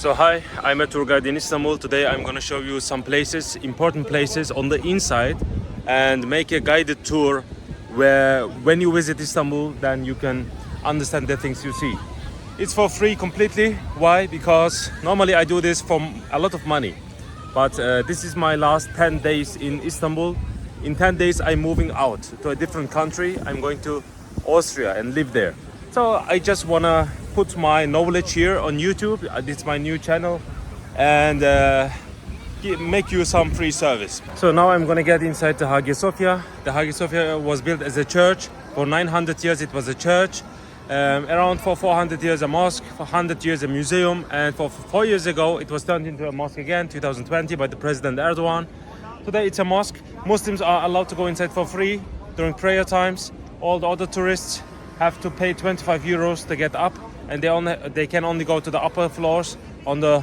So hi, I'm a tour guide in Istanbul. Today I'm going to show you some places, important places on the inside, and make a guided tour where when you visit Istanbul then you can understand the things you see. It's for free completely. Why? Because normally I do this for a lot of money, but this is my last 10 days in Istanbul. In 10 days I'm moving out to a different country. I'm going to Austria and live there. So I just want to put my knowledge here on YouTube. It's my new channel, and make you some free service. So now I'm gonna get inside the Hagia Sophia. The Hagia Sophia was built as a church. For 900 years it was a church. Around for 400 years a mosque, for 100 years a museum, and for 4 years ago it was turned into a mosque again, 2020, by the President Erdogan. Today it's a mosque. Muslims are allowed to go inside for free during prayer times. All the other tourists have to pay 25 euros to get up, and they can only go to the upper floors. On the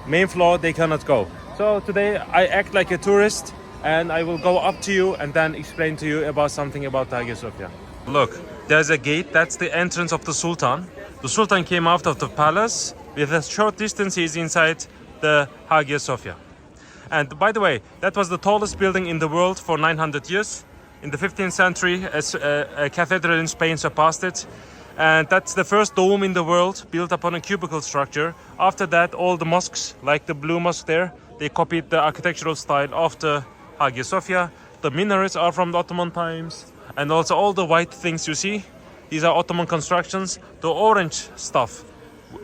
main floor they cannot go. So today I act like a tourist, and I will go up to you and then explain to you about something about Hagia Sophia. Look, there's a gate. That's the entrance of the Sultan. The Sultan came out of the palace. With a short distance he's inside the Hagia Sophia. And by the way, that was the tallest building in the world for 900 years. In the 15th century, a cathedral in Spain surpassed it. And that's the first dome in the world built upon a cubical structure. After that, all the mosques, like the blue mosque there, they copied the architectural style of the Hagia Sophia. The minarets are from the Ottoman times. And also all the white things you see, these are Ottoman constructions. The orange stuff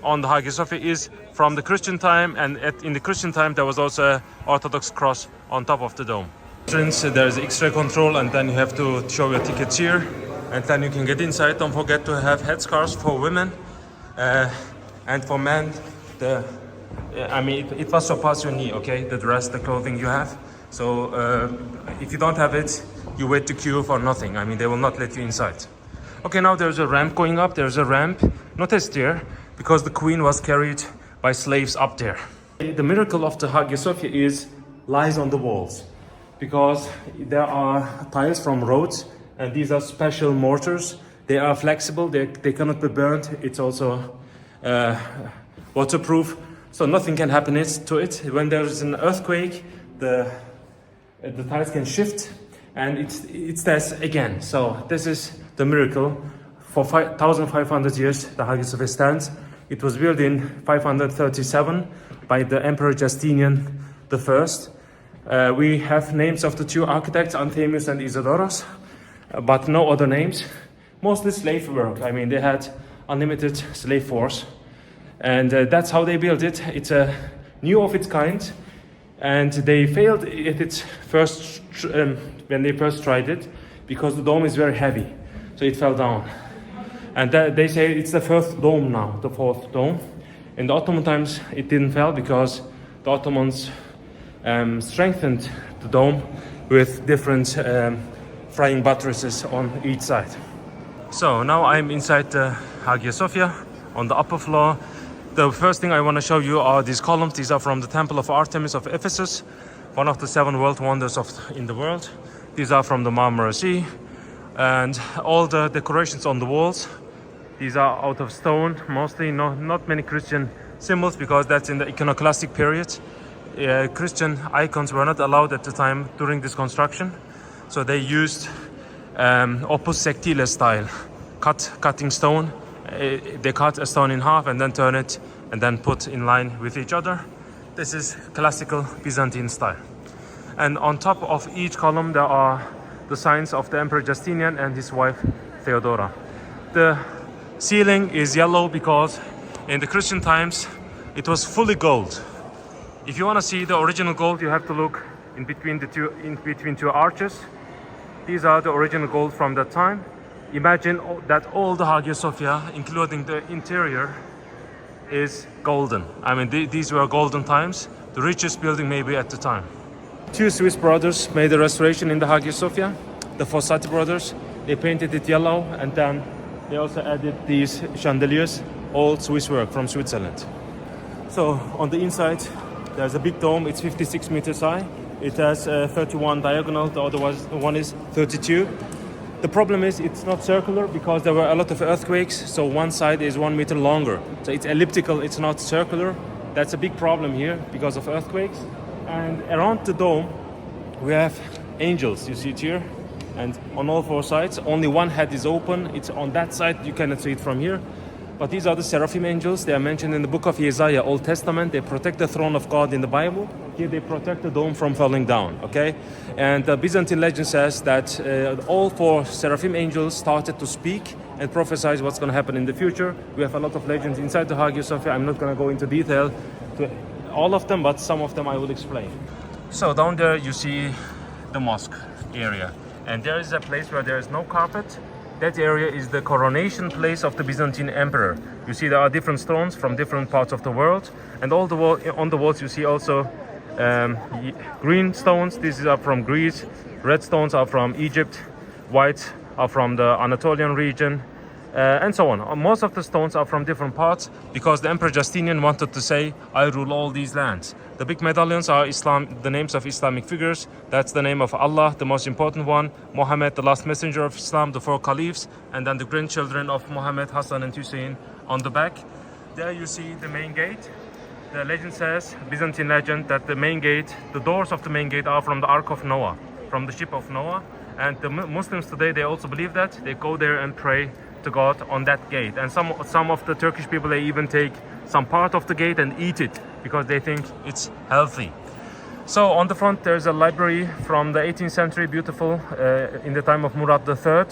on the Hagia Sophia is from the Christian time. And in the Christian time, there was also an Orthodox cross on top of the dome. There's X-ray control, and then you have to show your tickets here, and then you can get inside. Don't forget to have headscarves for women, and for men it must surpass your knee, okay, the dress, the clothing you have. So if you don't have it, you wait to queue for nothing. They will not let you inside. Okay, now there's a ramp going up. There's a ramp, not a stair, because the queen was carried by slaves up there. The miracle of the Hagia Sophia lies on the walls, because there are tiles from roads, and these are special mortars. They are flexible, they cannot be burnt. It's also waterproof, so nothing can happen to it. When there is an earthquake, the tiles can shift, and it stands again. So this is the miracle. For 1,500 years, the Hagia Sophia stands. It was built in 537 by the Emperor Justinian I. We have names of the two architects, Anthemius and Isidoros, but no other names. Mostly slave work. They had unlimited slave force, and that's how they built it. It's a new of its kind, and they failed at its first when they first tried it, because the dome is very heavy, so it fell down. And they say it's the fourth dome now, the fourth dome. In the Ottoman times, it didn't fall because the Ottomans strengthened the dome with different flying buttresses on each side. So now I'm inside the Hagia Sophia on the upper floor. The first thing I want to show you are these columns. These are from the Temple of Artemis of Ephesus, one of the 7 world wonders in the world. These are from the Marmara Sea, and all the decorations on the walls, these are out of stone, mostly. Not many Christian symbols, because that's in the iconoclastic period. Christian icons were not allowed at the time during this construction, so they used opus sectile style, cutting stone. They cut a stone in half and then turn it and then put in line with each other. This is classical Byzantine style. And on top of each column there are the signs of the Emperor Justinian and his wife Theodora. The ceiling is yellow because in the Christian times it was fully gold. If you want to see the original gold, you have to look in between two arches. These are the original gold from that time. Imagine that all the Hagia Sophia, including the interior, is golden. These were golden times, the richest building maybe at the time. 2 Swiss brothers made a restoration in the Hagia Sophia, the Fossati brothers. They painted it yellow, and then they also added these chandeliers, all Swiss work from Switzerland. So on the inside, there's a big dome. It's 56 meters high. It has 31 diagonal. The other one is 32. The problem is it's not circular because there were a lot of earthquakes, so one side is 1 meter longer. So it's elliptical, it's not circular. That's a big problem here because of earthquakes. And around the dome, we have angels, you see it here. And on all four sides, only one head is open. It's on that side, you cannot see it from here. But these are the seraphim angels. They are mentioned in the book of Isaiah, Old Testament. They protect the throne of God in the Bible. Here they protect the dome from falling down, okay? And the Byzantine legend says that all four seraphim angels started to speak and prophesy what's going to happen in the future. We have a lot of legends inside the Hagia Sophia. I'm not going to go into detail to all of them, but some of them I will explain. So down there you see the mosque area. And there is a place where there is no carpet. That area is the coronation place of the Byzantine emperor. You see there are different stones from different parts of the world. And all the on the walls you see also green stones. These are from Greece. Red stones are from Egypt. White are from the Anatolian region. And so on. Most of the stones are from different parts because the Emperor Justinian wanted to say, I rule all these lands. The big medallions are the names of Islamic figures. That's the name of Allah, the most important one, Muhammad, the last messenger of Islam, the four caliphs, and then the grandchildren of Muhammad, Hassan and Hussein on the back. There you see the main gate. The legend says, Byzantine legend, that the main gate, the doors of the main gate are from the Ark of Noah, from the ship of Noah. And the Muslims today, they also believe that. They go there and pray to God on that gate. And some of the Turkish people, they even take some part of the gate and eat it because they think it's healthy. So on the front there's a library from the 18th century, beautiful, in the time of Murad III.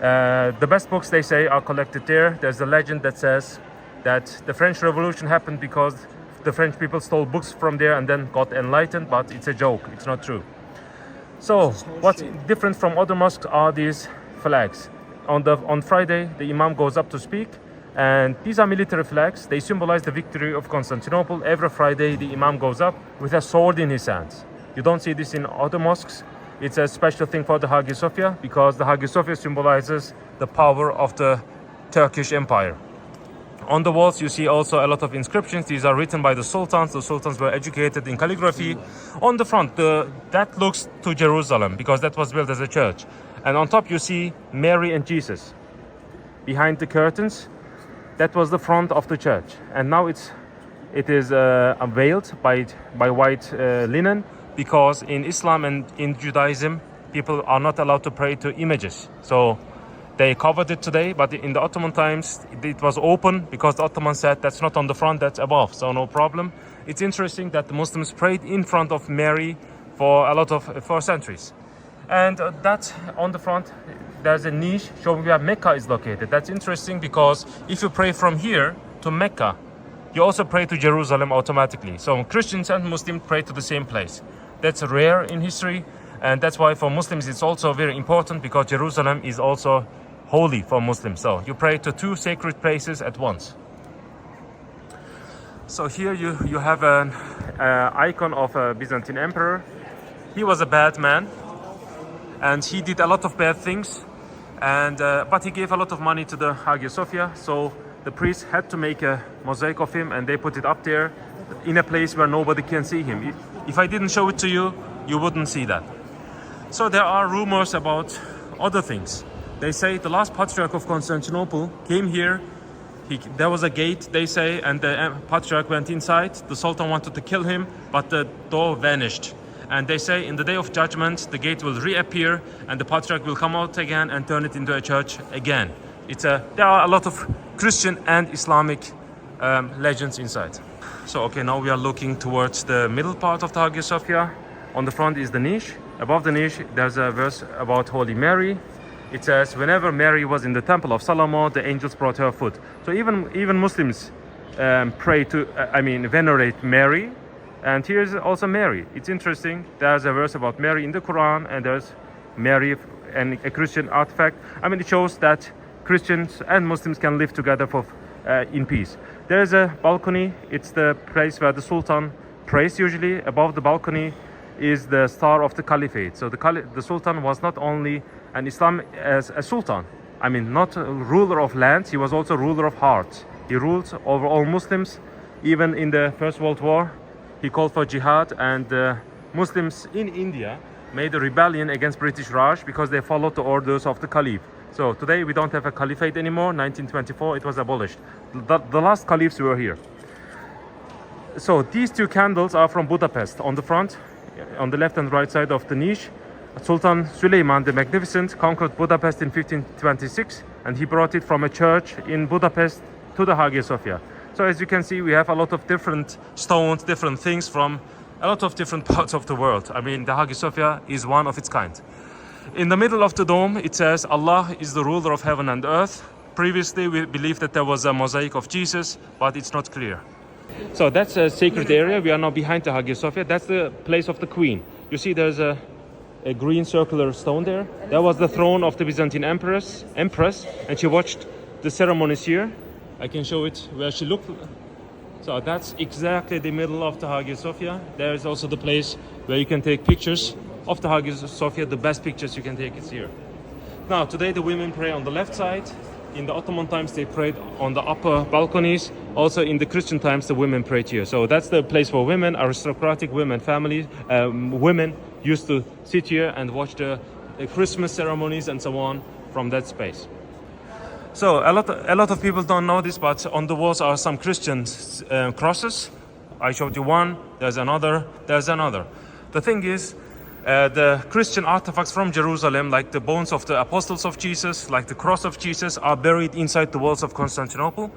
The best books, they say, are collected there. There's a legend that says that the French Revolution happened because the French people stole books from there and then got enlightened, but it's a joke, it's not true. So what's different from other mosques are these flags. On Friday, the Imam goes up to speak, and these are military flags. They symbolize the victory of Constantinople. Every Friday, the Imam goes up with a sword in his hands. You don't see this in other mosques. It's a special thing for the Hagia Sophia because the Hagia Sophia symbolizes the power of the Turkish Empire. On the walls, you see also a lot of inscriptions. These are written by the sultans. The sultans were educated in calligraphy. On the front, that looks to Jerusalem because that was built as a church. And on top you see Mary and Jesus. Behind the curtains, that was the front of the church. And now it is veiled by white linen because in Islam and in Judaism, people are not allowed to pray to images. So they covered it today, but in the Ottoman times, it was open because the Ottomans said that's not on the front, that's above, so no problem. It's interesting that the Muslims prayed in front of Mary for centuries. And that on the front, there's a niche showing where Mecca is located. That's interesting because if you pray from here to Mecca, you also pray to Jerusalem automatically. So Christians and Muslims pray to the same place. That's rare in history, and that's why for Muslims it's also very important because Jerusalem is also holy for Muslims. So you pray to two sacred places at once. So here you have an icon of a Byzantine emperor. He was a bad man. And he did a lot of bad things, but he gave a lot of money to the Hagia Sophia, so the priests had to make a mosaic of him and they put it up there in a place where nobody can see him. If I didn't show it to you, you wouldn't see that. So there are rumors about other things. They say the last patriarch of Constantinople came here. There was a gate, they say, and the patriarch went inside. The Sultan wanted to kill him, but the door vanished. And they say in the day of judgment, the gate will reappear and the patriarch will come out again and turn it into a church again. There are a lot of Christian and Islamic legends inside. So, okay, now we are looking towards the middle part of the Hagia Sophia. On the front is the niche. Above the niche, there's a verse about Holy Mary. It says, whenever Mary was in the temple of Solomon, the angels brought her food. So even Muslims venerate Mary. And here's also Mary. It's interesting. There's a verse about Mary in the Quran, and there's Mary and a Christian artifact. It shows that Christians and Muslims can live together in peace. There's a balcony. It's the place where the Sultan prays usually. Above the balcony is the star of the caliphate. So the Sultan was not only an Islam as a Sultan, not a ruler of lands, he was also ruler of hearts. He ruled over all Muslims. Even in the First World War, he called for jihad, and Muslims in India, made a rebellion against British Raj because they followed the orders of the Caliph. So today we don't have a caliphate anymore. 1924 it was abolished. The last caliphs were here. So these two candles are from Budapest. On the front, on the left and right side of the niche, Sultan Süleyman the Magnificent conquered Budapest in 1526, and he brought it from a church in Budapest to the Hagia Sophia. So as you can see, we have a lot of different stones, different things from a lot of different parts of the world. I mean, the Hagia Sophia is one of its kind. In the middle of the dome, it says, Allah is the ruler of heaven and earth. Previously, we believed that there was a mosaic of Jesus, but it's not clear. So that's a sacred area. We are now behind the Hagia Sophia. That's the place of the queen. You see there's a green circular stone there. That was the throne of the Byzantine empress, and she watched the ceremonies here. I can show it where she looked. So that's exactly the middle of the Hagia Sophia. There is also the place where you can take pictures of the Hagia Sophia. The best pictures you can take is here. Now today the women pray on the left side. In the Ottoman times they prayed on the upper balconies. Also in the Christian times the women prayed here. So that's the place for women, aristocratic women, families. Women used to sit here and watch the Christmas ceremonies and so on from that space. So a lot of people don't know this, but on the walls are some Christian crosses. I showed you one, there's another. The thing is, the Christian artifacts from Jerusalem, like the bones of the apostles of Jesus, like the cross of Jesus, are buried inside the walls of Constantinople.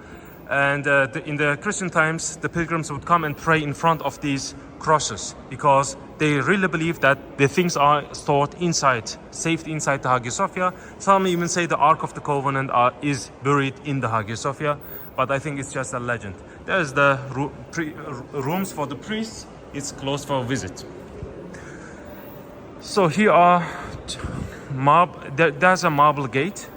And in the Christian times, the pilgrims would come and pray in front of these crosses because they really believe that the things are stored inside, saved inside the Hagia Sophia. Some even say the Ark of the Covenant is buried in the Hagia Sophia, but I think it's just a legend. There's the rooms for the priests. It's closed for a visit. So here are there's a marble gate.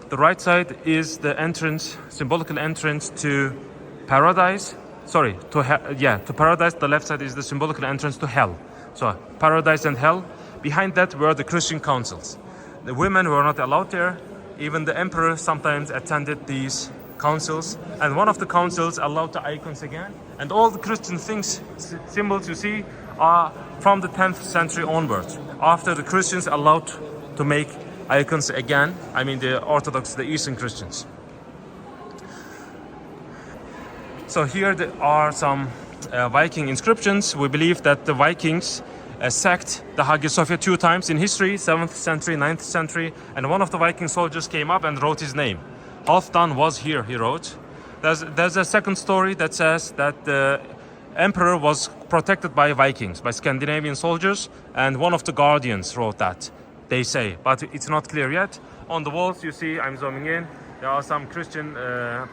The right side is the entrance, symbolical entrance to paradise. Sorry, to paradise. The left side is the symbolical entrance to hell. So paradise and hell. Behind that were the Christian councils. The women were not allowed there. Even the emperor sometimes attended these councils. And one of the councils allowed the icons again. And all the Christian things, symbols you see, are from the 10th century onwards. After the Christians allowed to make icons again, I mean the Orthodox, the Eastern Christians. So here there are some Viking inscriptions. We believe that the Vikings sacked the Hagia Sophia 2 times in history, 7th century, 9th century, and one of the Viking soldiers came up and wrote his name. Halfdan was here, he wrote. There's a second story that says that the emperor was protected by Vikings, by Scandinavian soldiers, and one of the guardians wrote that, they say, but it's not clear yet. On the walls you see, I'm zooming in, there are some Christian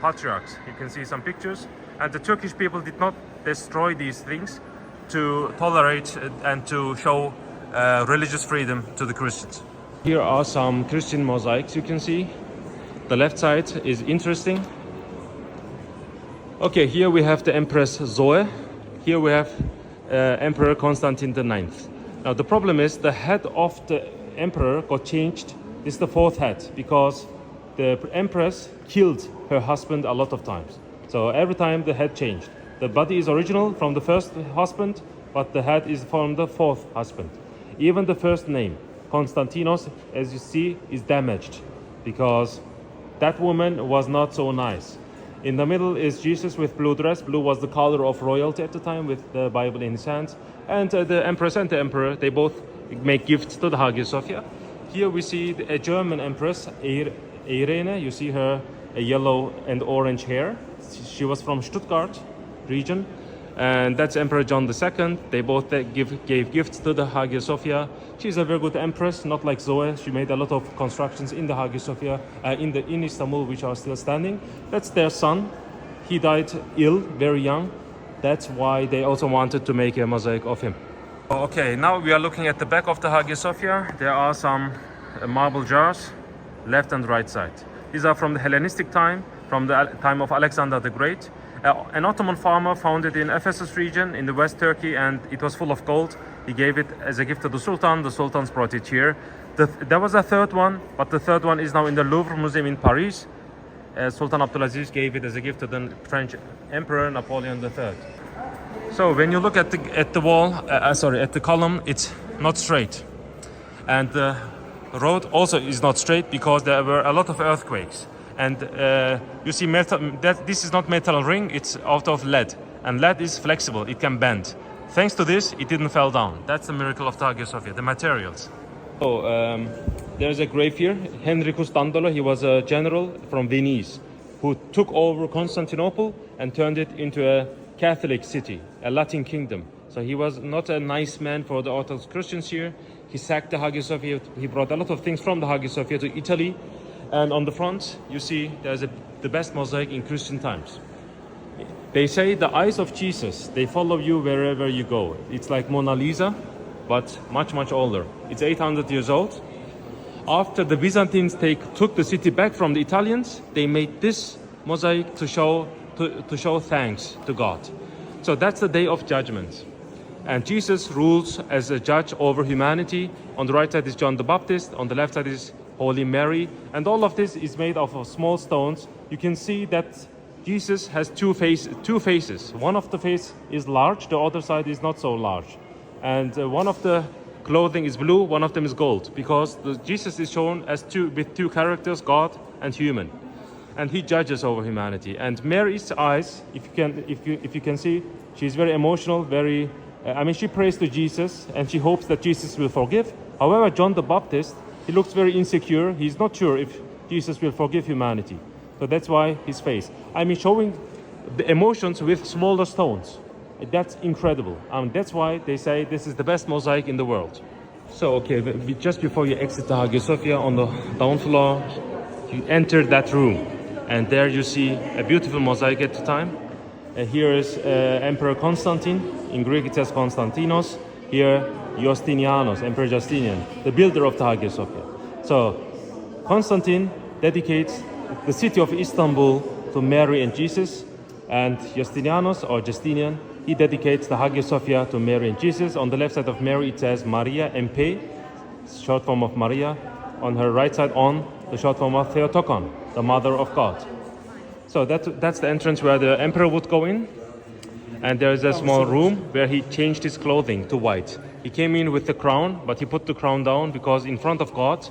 patriarchs. You can see some pictures, and the Turkish people did not destroy these things to tolerate and to show religious freedom to the Christians. Here are some Christian mosaics you can see. The left side is interesting. Okay, here we have the Empress Zoe. Here we have Emperor Constantine IX. Now the problem is the head of the emperor got changed. This is the 4th head because the empress killed her husband a lot of times. So every time the head changed. The body is original from the 1st husband, but the head is from the 4th husband. Even the first name, Konstantinos, as you see, is damaged because that woman was not so nice. In the middle is Jesus with blue dress. Blue was the color of royalty at the time with the Bible in his hands. And the empress and the emperor, they both make gifts to the Hagia Sophia. Here we see a German empress, Irene. You see her yellow and orange hair. She was from Stuttgart region. And that's Emperor John II. They both gave gifts to the Hagia Sophia. She's a very good empress, not like Zoe. She made a lot of constructions in the Hagia Sophia, in Istanbul, which are still standing. That's their son. He died ill, very young. That's why they also wanted to make a mosaic of him. Okay, now we are looking at the back of the Hagia Sophia. There are some marble jars, left and right side. These are from the Hellenistic time, from the time of Alexander the Great. An Ottoman farmer found it in Ephesus region in the West Turkey, and it was full of gold. He gave it as a gift to the Sultan. The Sultans brought it here. There was a third one, but the third one is now in the Louvre Museum in Paris. Sultan Abdulaziz gave it as a gift to the French Emperor Napoleon III. So when you look at the wall, at the column, it's not straight. And the road also is not straight because there were a lot of earthquakes. And you see metal, that this is not metal ring, it's out of lead. And lead is flexible, it can bend. Thanks to this, it didn't fall down. That's the miracle of the Hagia Sophia, the materials. So there's a grave here. Henricus Dandolo, he was a general from Venice who took over Constantinople and turned it into a Catholic city, a Latin kingdom. So he was not a nice man for the Orthodox Christians here. He sacked the Hagia Sophia. He brought a lot of things from the Hagia Sophia to Italy. And on the front, you see there's the best mosaic in Christian times. They say the eyes of Jesus, they follow you wherever you go. It's like Mona Lisa, but much, much older. It's 800 years old. After the Byzantines took the city back from the Italians, they made this mosaic to show thanks to God. So that's the day of judgment. And Jesus rules as a judge over humanity. On the right side is John the Baptist, on the left side is Holy Mary. And all of this is made of small stones. You can see that Jesus has two faces. One of the face is large, the other side is not so large. And one of the clothing is blue, one of them is gold, because Jesus is shown as with two characters, God and human. And he judges over humanity. And Mary's eyes, if you can see, she's very emotional, very she prays to Jesus and she hopes that Jesus will forgive. However, John the Baptist, he looks very insecure. He's not sure if Jesus will forgive humanity. So that's why his face. Showing the emotions with smaller stones. That's incredible. That's why they say this is the best mosaic in the world. So, okay, just before you exit the Hagia Sophia on the down floor, you enter that room. And there you see a beautiful mosaic at the time. Here is Emperor Constantine. In Greek it says Konstantinos. Here Justinianos, Emperor Justinian, the builder of the Hagia Sophia. So Constantine dedicates the city of Istanbul to Mary and Jesus. And Justinianos, or Justinian, he dedicates the Hagia Sophia to Mary and Jesus. On the left side of Mary it says Maria MP, short form of Maria. On her right side on the short form of Theotokon, the Mother of God. So that's the entrance where the emperor would go in. And there's a small room where he changed his clothing to white. He came in with the crown, but he put the crown down because in front of God,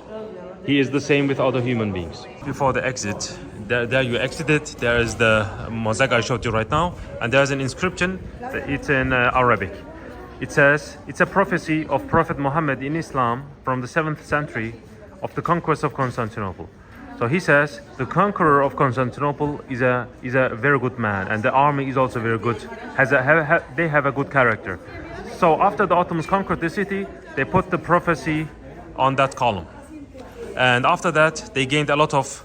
he is the same with other human beings. Before the exit, there you exited, there is the mosaic I showed you right now. And there's an inscription, it's in Arabic. It says, it's a prophecy of Prophet Muhammad in Islam from the 7th century of the conquest of Constantinople. So he says the conqueror of Constantinople is a very good man, and the army is also very good. They have a good character. So after the Ottomans conquered the city, they put the prophecy on that column, and after that they gained a lot of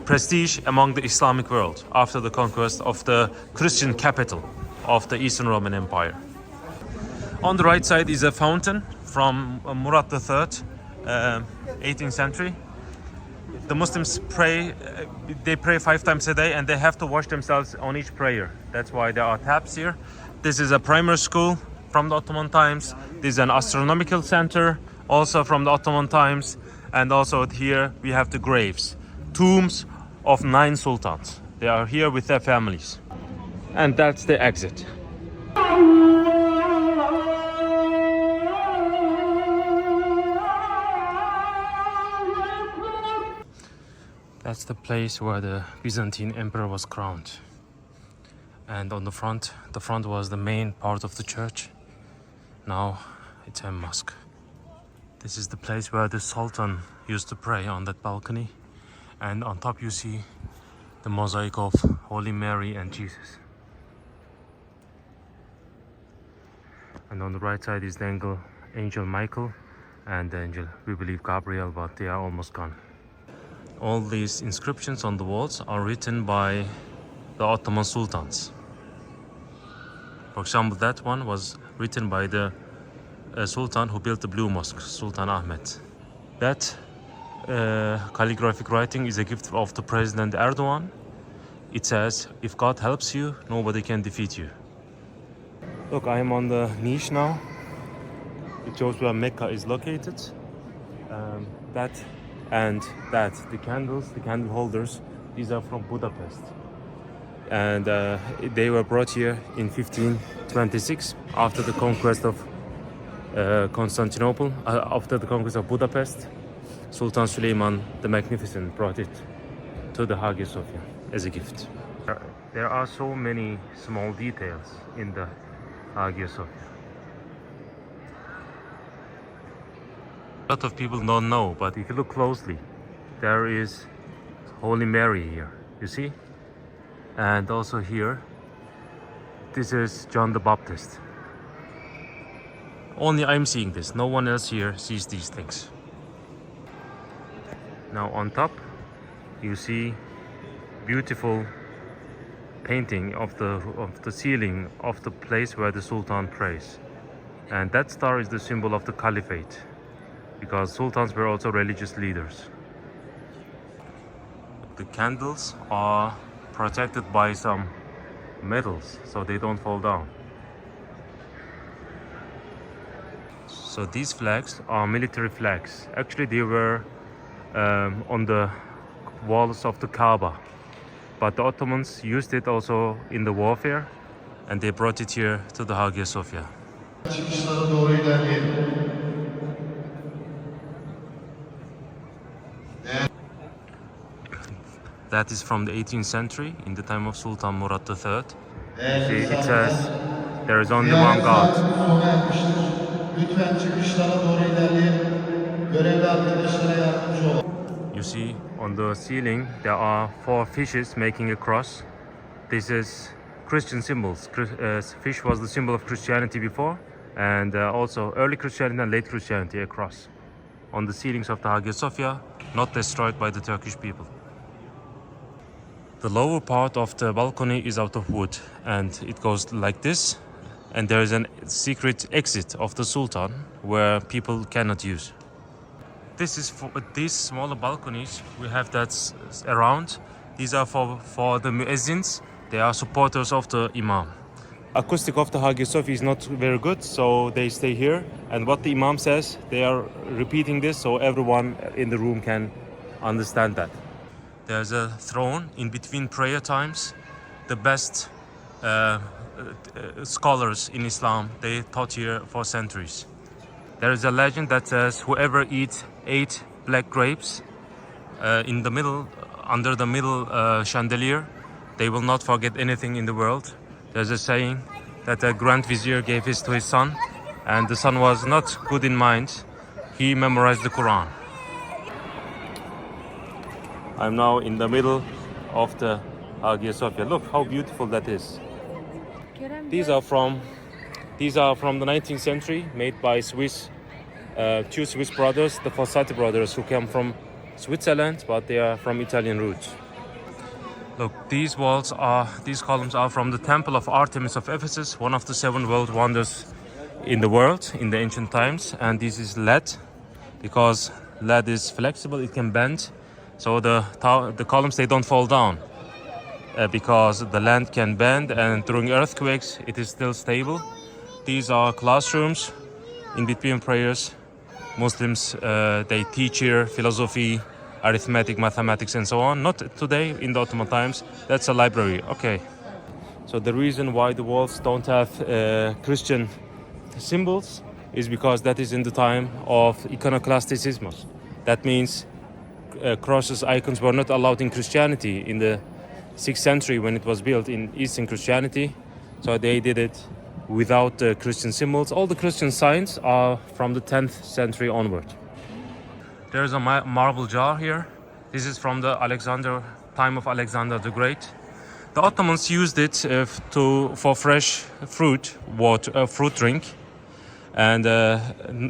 prestige among the Islamic world after the conquest of the Christian capital of the Eastern Roman Empire. On the right side is a fountain from Murad III, 18th century. The Muslims pray, they pray 5 times a day and they have to wash themselves on each prayer. That's why there are taps here. This is a primary school from the Ottoman times. This is an astronomical center also from the Ottoman times. And also here we have the graves, tombs of 9 sultans. They are here with their families. And that's the exit. That's the place where the Byzantine emperor was crowned. And on the front was the main part of the church. Now it's a mosque. This is the place where the Sultan used to pray, on that balcony. And on top you see the mosaic of Holy Mary and Jesus. And on the right side is the angel Michael and the angel, we believe, Gabriel, but they are almost gone. All these inscriptions on the walls are written by the Ottoman sultans. For example, that one was written by the sultan who built the Blue Mosque, Sultan Ahmed. That calligraphic writing is a gift of the President Erdogan. It says, if God helps you, nobody can defeat you. Look, I am on the niche now. It shows where Mecca is located. The candles, the candle holders, these are from Budapest. And they were brought here in 1526 after the conquest of Constantinople after the conquest of Budapest. Sultan Süleyman the Magnificent brought it to the Hagia Sophia as a gift. There are so many small details in the Hagia Sophia. A lot of people don't know, but if you look closely, there is Holy Mary here, you see? And also here, this is John the Baptist. Only I'm seeing this, no one else here sees these things. Now on top, you see beautiful painting of the ceiling of the place where the Sultan prays. And that star is the symbol of the Caliphate, because sultans were also religious leaders. The candles are protected by some metals so they don't fall down. So these flags are military flags. Actually they were on the walls of the Kaaba, but the Ottomans used it also in the warfare and they brought it here to the Hagia Sophia. That is from the 18th century, in the time of Sultan Murad III. See, it says there is only one God. You see, on the ceiling there are 4 fishes making a cross. This is Christian symbols. Fish was the symbol of Christianity before, and also early Christianity and late Christianity, a cross. On the ceilings of the Hagia Sophia, not destroyed by the Turkish people. The lower part of the balcony is out of wood and it goes like this, and there is a secret exit of the Sultan where people cannot use. This is for these smaller balconies we have that's around. These are for the muezzins. They are supporters of the Imam. Acoustic of the Hagia Sophia is not very good, so they stay here, and what the Imam says, they are repeating this so everyone in the room can understand that. There's a throne in between prayer times. The best scholars in Islam, they taught here for centuries. There is a legend that says whoever eats 8 black grapes in the middle, under the middle chandelier, they will not forget anything in the world. There's a saying that a Grand Vizier gave this to his son, and the son was not good in mind. He memorized the Quran. I'm now in the middle of the Hagia Sophia. Look how beautiful that is. These are from the 19th century, made by two Swiss brothers, the Fossati brothers, who come from Switzerland, but they are from Italian roots. Look, these columns are from the Temple of Artemis of Ephesus, one of the 7 world wonders in the world in the ancient times. And this is lead, because lead is flexible, it can bend. So the columns, they don't fall down because the land can bend, and during earthquakes it is still stable. These are classrooms in between prayers. Muslims, they teach here philosophy, arithmetic, mathematics and so on. Not today in the Ottoman times. That's a library. Okay. So the reason why the walls don't have Christian symbols is because that is in the time of iconoclasticism. That means crosses, icons were not allowed in Christianity in the 6th century when it was built in Eastern Christianity. So they did it without the Christian symbols. All the Christian signs are from the 10th century onward. There is a marble jar here. This is from the time of Alexander the Great. The Ottomans used it for fresh fruit drink, and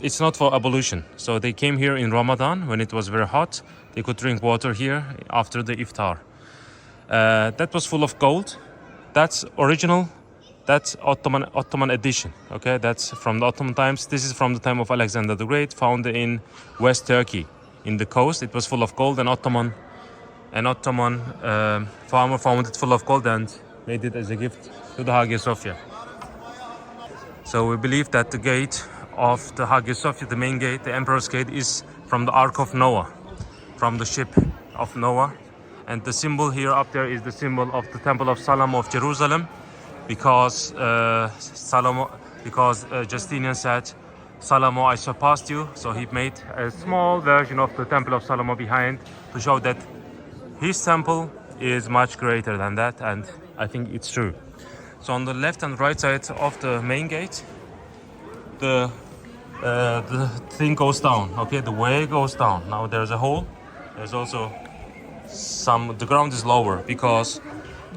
it's not for ablution. So they came here in Ramadan when it was very hot. They could drink water here after the iftar. That was full of gold. That's original. That's Ottoman edition. Okay, that's from the Ottoman times. This is from the time of Alexander the Great, found in West Turkey, in the coast. It was full of gold. An Ottoman farmer found it full of gold and made it as a gift to the Hagia Sophia. So we believe that the gate of the Hagia Sophia, the main gate, the Emperor's Gate, is from the Ark of Noah, from the ship of Noah. And the symbol here up there is the symbol of the Temple of Solomon of Jerusalem, because Justinian said Salomo, I surpassed you. So he made a small version of the Temple of Salomo behind to show that his temple is much greater than that, and I think it's true. So on the left and right side of the main gate, the thing goes down. Okay, the way goes down. Now there's a hole. There's also the ground is lower because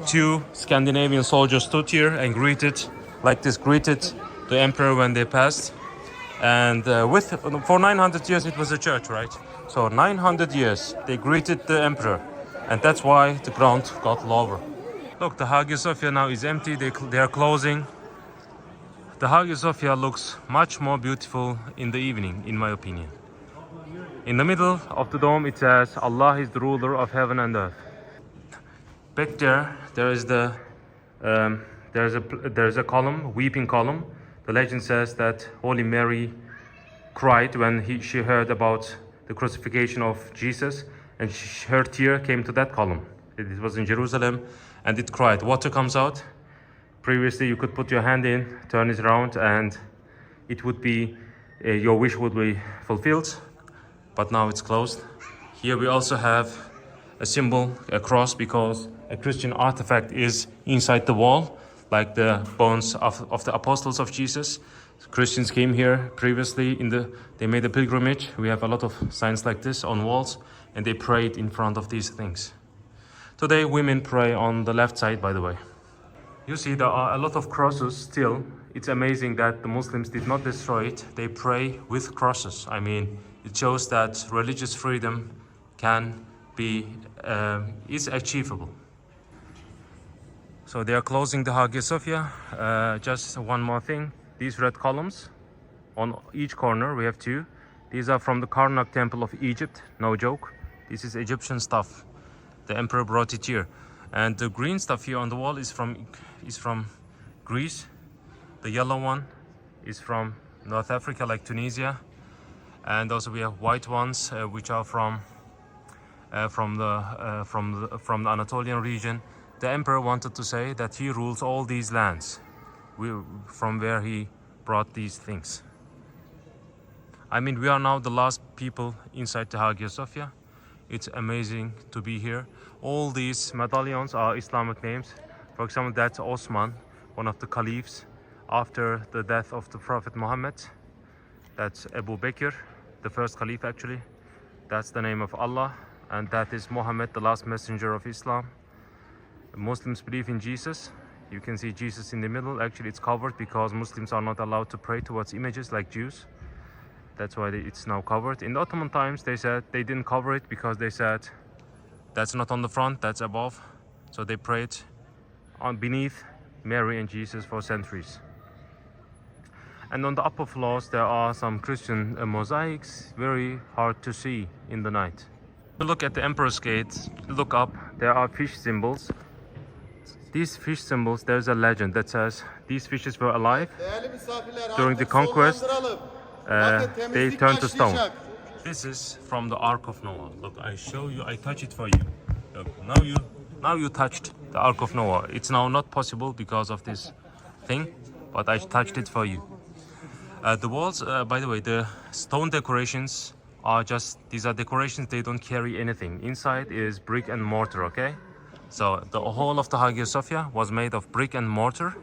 two Scandinavian soldiers stood here and greeted the emperor when they passed. And for 900 years it was a church, right? So 900 years they greeted the emperor, and that's why the ground got lower. Look, the Hagia Sophia now is empty. They are closing. The Hagia Sophia looks much more beautiful in the evening, in my opinion. In the middle of the dome it says, Allah is the ruler of heaven and earth. Back there is there's a column, weeping column. The legend says that Holy Mary cried when she heard about the crucifixion of Jesus, and her tear came to that column. It was in Jerusalem, and it cried. Water comes out. Previously, you could put your hand in, turn it around, and it would be your wish would be fulfilled. But now it's closed. Here we also have a symbol, a cross, because a Christian artifact is inside the wall, like the bones of the apostles of Jesus. Christians came here previously they made a pilgrimage. We have a lot of signs like this on walls, and they prayed in front of these things. Today women pray on the left side, by the way. You see, there are a lot of crosses still. It's amazing that the Muslims did not destroy it. They pray with crosses. I mean, it shows that religious freedom is achievable. So they are closing the Hagia Sophia. Just one more thing. These red columns, on each corner we have two. These are from the Karnak Temple of Egypt, no joke. This is Egyptian stuff. The emperor brought it here. And the green stuff here on the wall is from Greece. The yellow one is from North Africa, like Tunisia. And also we have white ones, which are from the Anatolian region. The emperor wanted to say that he rules all these lands, from where he brought these things. I mean, we are now the last people inside the Hagia Sophia. It's amazing to be here. All these medallions are Islamic names. For example, that's Osman, one of the caliphs after the death of the Prophet Muhammad. That's Abu Bakr, the first caliph actually. That's the name of Allah, and that is Muhammad, the last messenger of Islam. Muslims believe in Jesus. You can see Jesus in the middle. Actually, it's covered because Muslims are not allowed to pray towards images like Jews. That's why it's now covered. In the Ottoman times, they said they didn't cover it because they said that's not on the front, that's above. So they prayed beneath Mary and Jesus for centuries. And on the upper floors, there are some Christian mosaics, very hard to see in the night. Look at the Emperor's Gate, look up, there are fish symbols. These fish symbols, there's a legend that says these fishes were alive. During the conquest, they turned to stone. This is from the Ark of Noah. Look, I show you, I touch it for you. Look, now you touched the Ark of Noah. It's now not possible because of this thing, but I touched it for you. The walls, by the way, the stone decorations are these are decorations, they don't carry anything. Inside is brick and mortar, okay? So the whole of the Hagia Sophia was made of brick and mortar,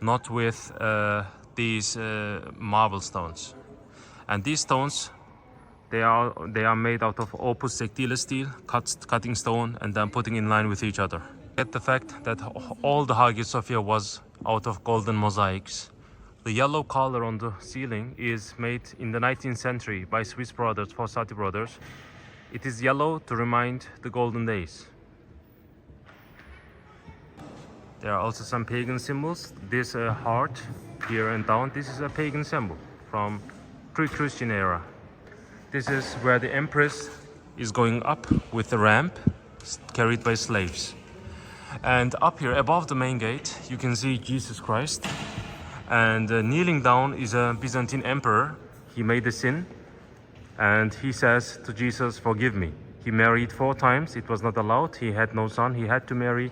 not with these marble stones. And these stones, they are made out of opus sectile steel, cutting stone and then putting in line with each other. Get the fact that all the Hagia Sophia was out of golden mosaics. The yellow color on the ceiling is made in the 19th century by Swiss brothers, Fossati brothers. It is yellow to remind the golden days. There are also some pagan symbols. This heart here and down, this is a pagan symbol from pre-Christian era. This is where the empress is going up with the ramp carried by slaves. And up here above the main gate, you can see Jesus Christ. And kneeling down is a Byzantine emperor. He made a sin and he says to Jesus, forgive me. He married 4 times. It was not allowed. He had no son. He had to marry.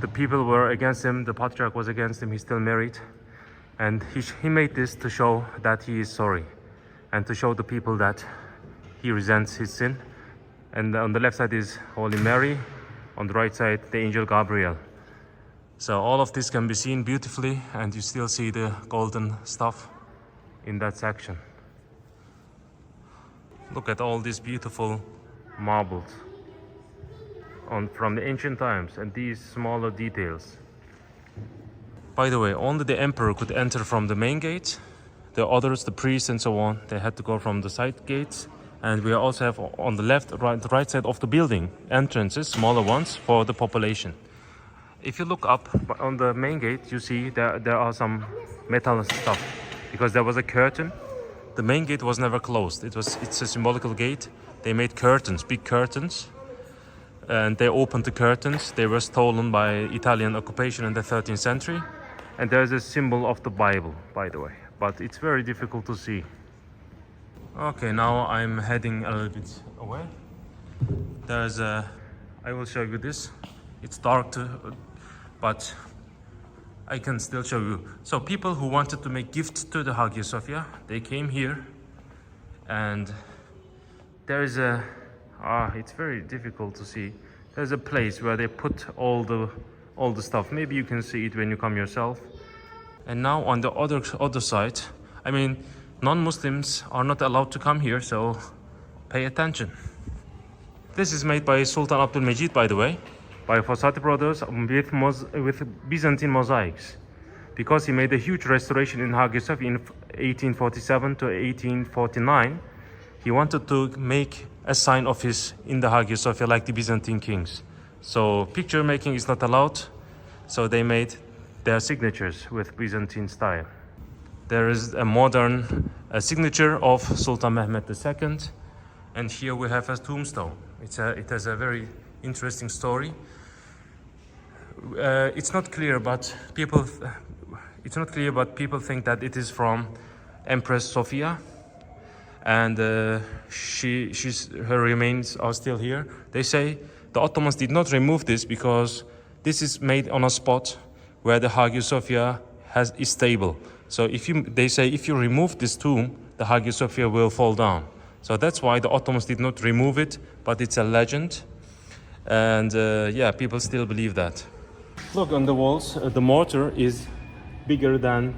The people were against him. The patriarch was against him. He still married. And he made this to show that he is sorry and to show the people that he resents his sin. And on the left side is Holy Mary, on the right side the angel Gabriel. So all of this can be seen beautifully, and you still see the golden stuff in that section. Look at all these beautiful marbles from the ancient times, and these smaller details. By the way, only the emperor could enter from the main gate. The others, the priests and so on, they had to go from the side gates. And we also have on the the right side of the building entrances, smaller ones for the population. If you look up on the main gate, you see there are some metal stuff, because there was a curtain. The main gate was never closed. It's a symbolical gate. They made curtains, big curtains, and they opened the curtains. They were stolen by Italian occupation in the 13th century. And there's a symbol of the Bible, by the way, but it's very difficult to see. Okay, now I'm heading a little bit away. I will show you this. It's dark but I can still show you. So people who wanted to make gifts to the Hagia Sophia, they came here, and there is it's very difficult to see. There's a place where they put all the stuff. Maybe you can see it when you come yourself. And now on the other side, I mean, non-Muslims are not allowed to come here, so pay attention. This is made by Sultan Abdülmecid, by the way, by Fossati brothers with Byzantine mosaics, because he made a huge restoration in Hagia Sophia in 1847 to 1849. He wanted to make a sign of his in the Hagia Sophia like the Byzantine kings. So picture making is not allowed, so they made their signatures with Byzantine style. There is a modern signature of Sultan Mehmed II, and here we have a tombstone. It has a very interesting story. It's not clear, but people think that it is from Empress Sophia, and her remains are still here. They say the Ottomans did not remove this because this is made on a spot where the Hagia Sophia is stable. So they say if you remove this tomb, the Hagia Sophia will fall down. So that's why the Ottomans did not remove it, but it's a legend. And people still believe that. Look on the walls, the mortar is bigger than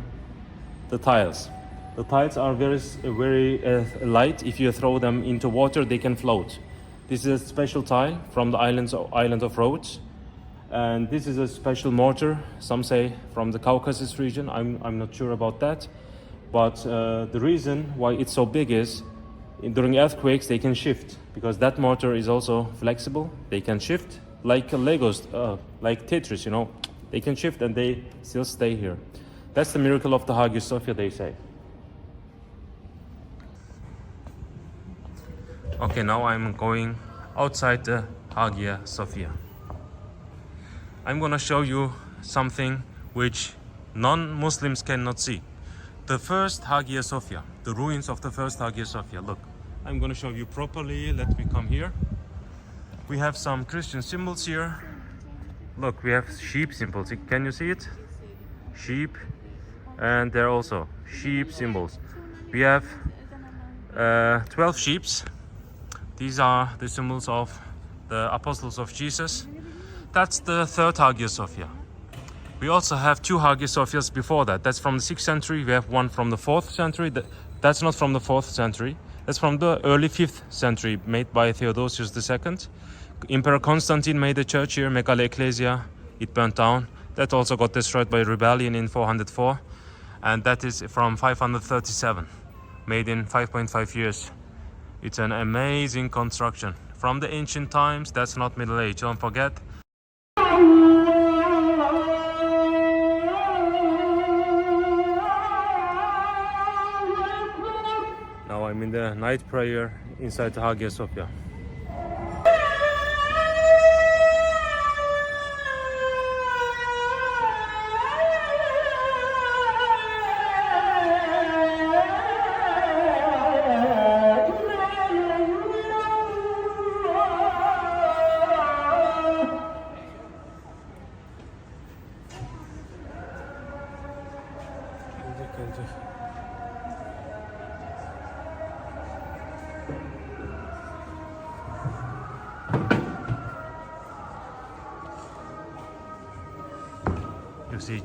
the tiles. The tiles are very light. If you throw them into water, they can float. This is a special tile from the island of Rhodes. And this is a special mortar, some say from the Caucasus region. I'm not sure about that. But the reason why it's so big is during earthquakes they can shift, because that mortar is also flexible. They can shift like Legos, like Tetris, you know. They can shift and they still stay here. That's the miracle of the Hagia Sophia, they say. Okay, now I'm going outside the Hagia Sophia. I'm gonna show you something which non-Muslims cannot see. The first Hagia Sophia, the ruins of the first Hagia Sophia. Look, I'm gonna show you properly. Let me come here. We have some Christian symbols here. Look, we have sheep symbols. Can you see it? Sheep, and there are also sheep symbols. We have 12 sheep. These are the symbols of the apostles of Jesus. That's the third Hagia Sophia. We also have two Hagia Sophias before that. That's from the 6th century. We have one from the 4th century. That's not from the 4th century. That's from the early 5th century, made by Theodosius II. Emperor Constantine made a church here, Megale Ecclesia. It burnt down. That also got destroyed by rebellion in 404. And that is from 537, made in 5.5 years. It's an amazing construction. From the ancient times, that's not Middle Age, don't forget. Now I'm in the night prayer inside the Hagia Sophia. You see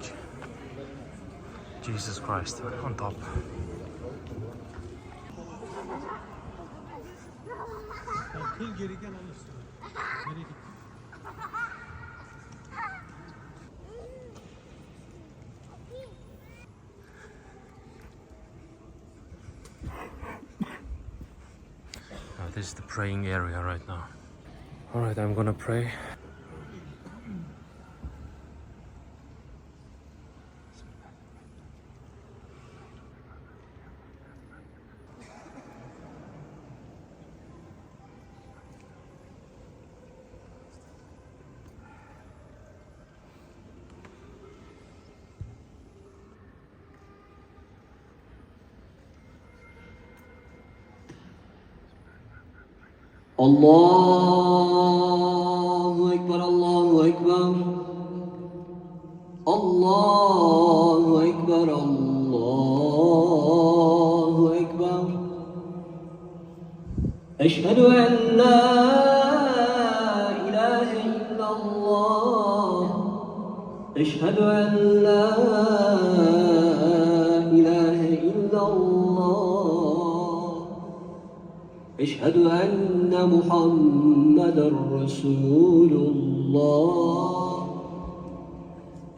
Jesus Christ on top. Now this is the praying area right now. Alright, I'm gonna pray. Allahu Ekber, Allahu Ekber. Allahu Ekber, Allahu Ekber. Eşhedü en la ilahe illallah. Eşhedü en la ilahe illallah. أشهد أن محمدًا رسول الله.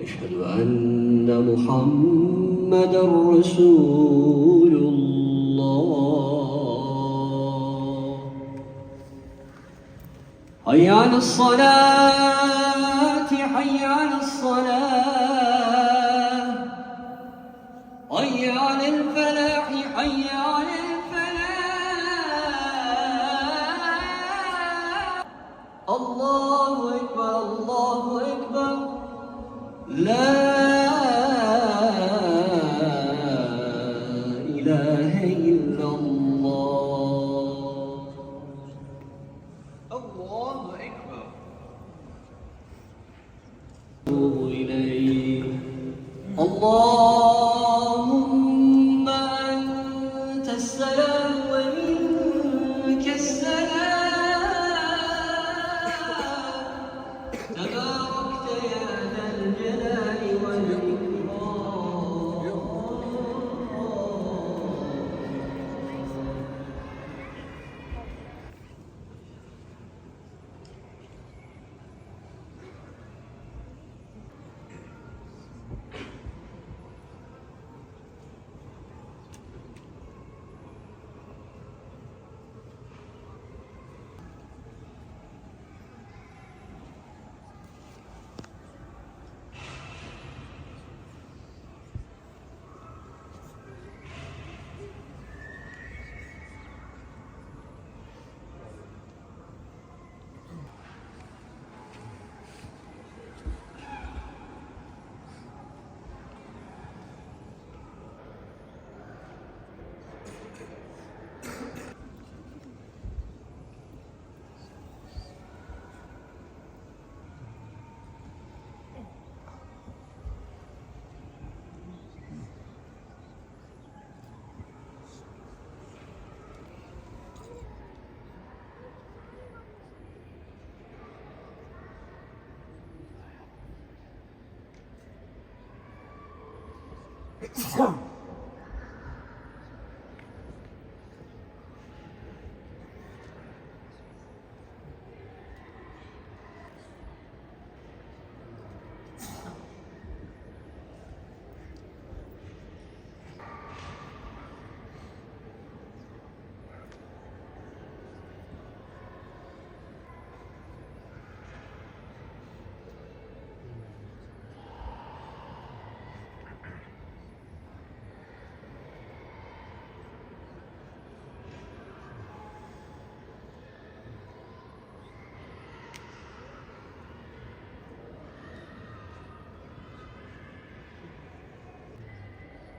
أشهد أن محمدًا رسول الله. حي على الصلاة، حي على الصلاة، حي على الفلاح، حي على الله أكبر، الله أكبر. لا إله إلا الله. الله أكبر. أتوب إليه. اللهم أنت السلام ومنك السلام. تباركت يا ذا الجلال والإكرام.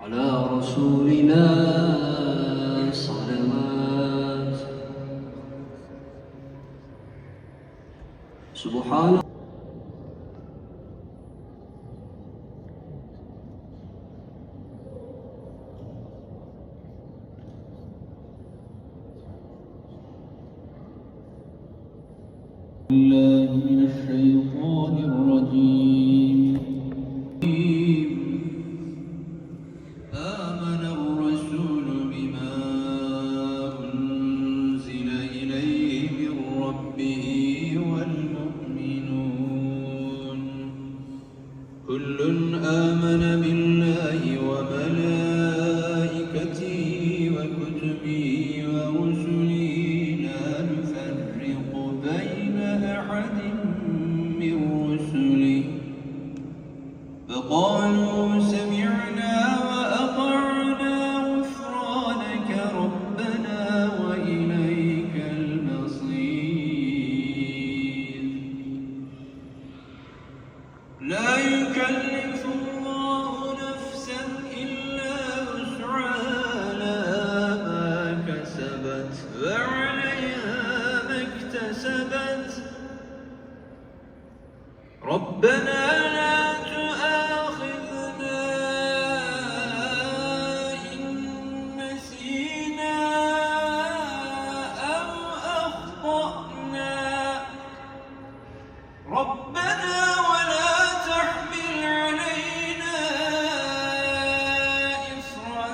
على رسولنا صلوات. سبحان بالله من الشيطان الرجيم آمن الرسول بما أنزل إليه من ربه والمؤمنون كل آمن بالله وملائكته وكتبه ورسله لا نفرق بين أحد من رسله فقالوا سمعنا وأطعنا غفرانك ربنا وإليك المصير لا يكلف الله نفسا إلا وسعها لها ما كسبت وعليها ما اكتسبت ربنا لا تؤاخذنا إن نسينا أو أخطأنا ربنا ولا تحمل علينا إصرا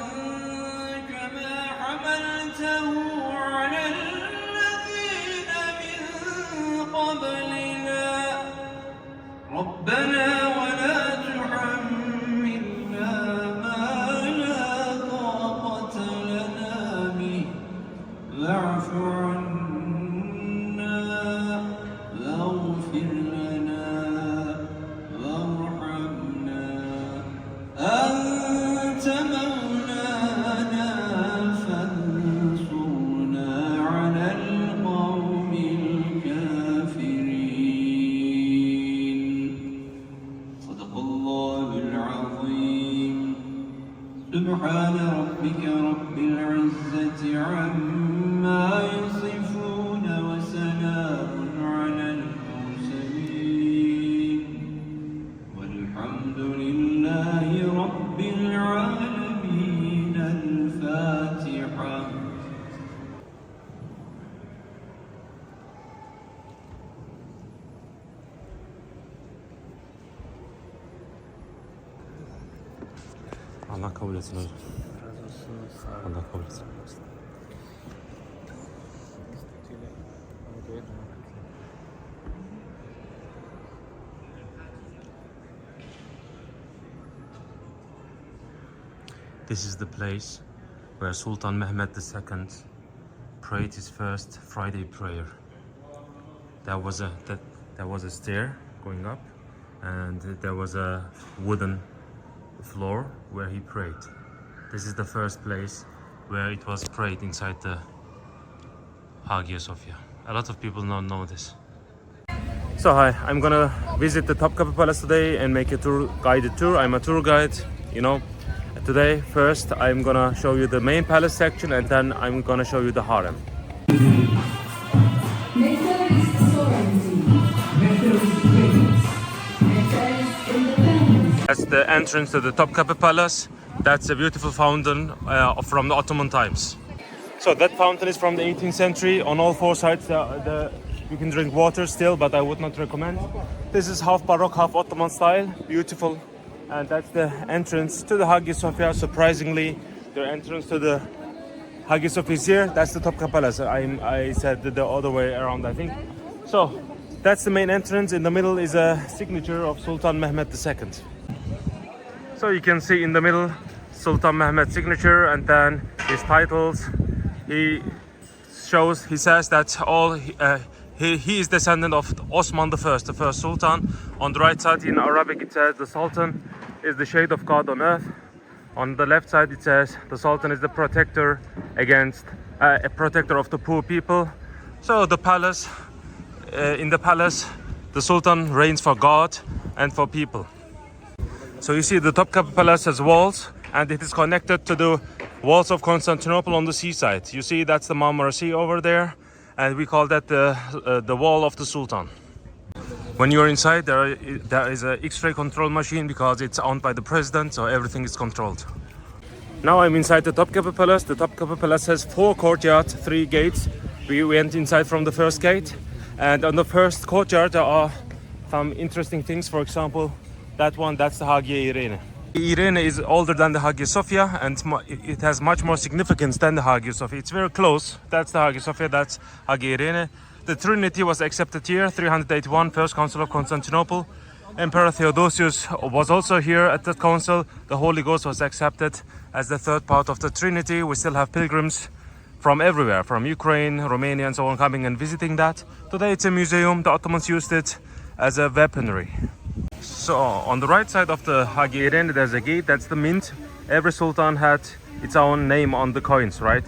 كما حملته على الذين من قبلنا ربنا ولا تحملنا ما لا طاقة لنا به واعف عنا واغفر لنا وارحمنا أنت مولانا فانصرنا على القوم الكافرين صدق الله العظيم سبحان ربك رب العزة عما يصفون وسلام على المرسلين والحمد لله رب العالمين الفاتحة Allah kabul etsin hocam. Allah kabul etsin. This is the place where Sultan Mehmed II prayed his first Friday prayer. There was a stair going up, and there was a wooden floor where he prayed. This is the first place where it was prayed inside the Hagia Sophia. A lot of people don't know this. So hi, I'm gonna visit the Topkapi Palace today and make a guided tour. I'm a tour guide, you know. Today, first I'm gonna show you the main palace section, and then I'm gonna show you the harem. That's the entrance to the Topkapi Palace. That's a beautiful fountain from the Ottoman times. So that fountain is from the 18th century. On all four sides you can drink water still, but I would not recommend. This is half Baroque, half Ottoman style. Beautiful. And that's the entrance to the Hagia Sophia. Surprisingly, the entrance to the Hagia Sophia is here. That's the Topkapi Palace. I said the other way around, I think. So that's the main entrance. In the middle is a signature of Sultan Mehmed II. So you can see in the middle Sultan Mehmed's signature, and then his titles. He says that he is descendant of Osman I, the first Sultan. On the right side in Arabic it says the Sultan is the shade of God on earth. On the left side it says the Sultan is the protector against a protector of the poor people. So the palace, in the palace, the Sultan reigns for God and for people. So you see the Topkapi Palace has walls, and it is connected to the walls of Constantinople on the seaside. You see that's the Marmara Sea over there, and we call that the wall of the Sultan. When you're inside, there is an X-ray control machine because it's owned by the president, so everything is controlled. Now I'm inside the Topkapi Palace. The Topkapi Palace has 4 courtyards, 3 gates. We went inside from the first gate, And on the first courtyard there are some interesting things. For example, that one, that's the Hagia Irene. Irene is older than the Hagia Sophia, and it has much more significance than the Hagia Sophia. It's very close. That's the Hagia Sophia, that's Hagia Irene. The Trinity was accepted here, 381, First Council of Constantinople. Emperor Theodosius was also here at that council. The Holy Ghost was accepted as the third part of the Trinity. We still have pilgrims from everywhere, from Ukraine, Romania and so on, coming and visiting that. Today it's a museum. The Ottomans used it as a weaponry. So on the right side of the Hagia Irene there's a gate, that's the mint. Every sultan had its own name on the coins, right?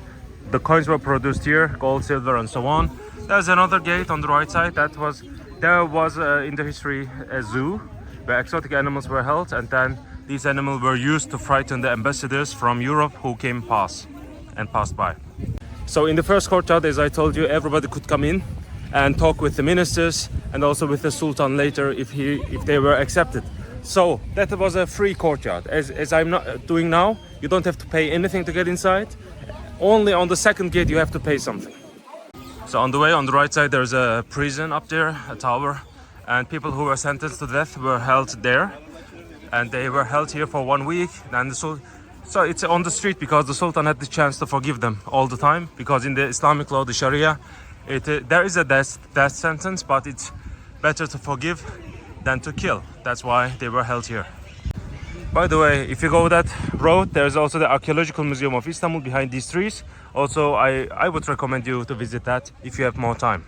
The coins were produced here, gold, silver and so on. There's another gate on the right side. There was in the history a zoo where exotic animals were held, and then these animals were used to frighten the ambassadors from Europe who came passed by. So in the first courtyard, as I told you, everybody could come in and talk with the ministers and also with the sultan later if they were accepted. So that was a free courtyard. As I'm not doing now, you don't have to pay anything to get inside. Only on the second gate you have to pay something. So on the way, on the right side, there's a prison up there, a tower, and people who were sentenced to death were held there, and they were held here for 1 week. And so it's on the street because the Sultan had the chance to forgive them all the time, because in the Islamic law, the Sharia, there is a death sentence, but it's better to forgive than to kill. That's why they were held here. By the way, if you go that road, there's also the Archaeological Museum of Istanbul behind these trees. Also, I would recommend you to visit that if you have more time.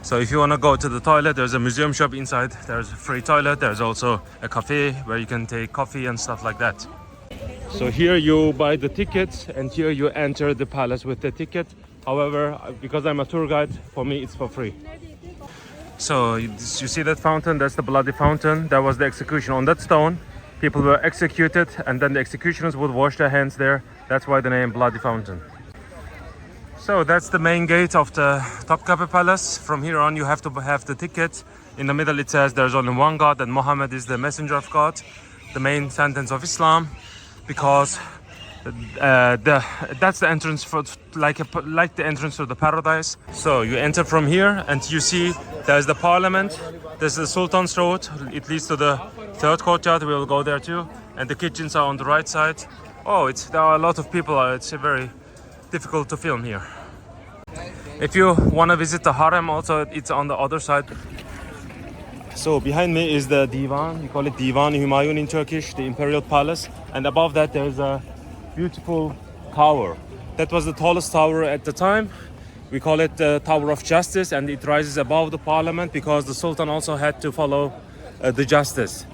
So if you want to go to the toilet, there's a museum shop inside. There's a free toilet. There's also a cafe where you can take coffee and stuff like that. So here you buy the tickets, and here you enter the palace with the ticket. However, because I'm a tour guide, for me it's for free. So you see that fountain? That's the bloody fountain. That was the execution on that stone. People were executed, and then the executioners would wash their hands there. That's why the name Bloody Fountain. So that's the main gate of the Topkapi Palace. From here on you have to have the ticket. In the middle it says there's only one God and Muhammad is the messenger of God, the main sentence of Islam, because that's the entrance for like the entrance to the paradise. So you enter from here and you see there's the parliament, there's the Sultan's Road, it leads to the third courtyard. We will go there too, and the kitchens are on the right side. There are a lot of people. It's very difficult to film here. If you want to visit the harem, also it's on the other side. So behind me is the divan. You call it Divan Humayun in Turkish, the imperial palace, and above that there's a beautiful tower. That was the tallest tower at the time. We call it the Tower of Justice, and it rises above the parliament because the Sultan also had to follow the justice.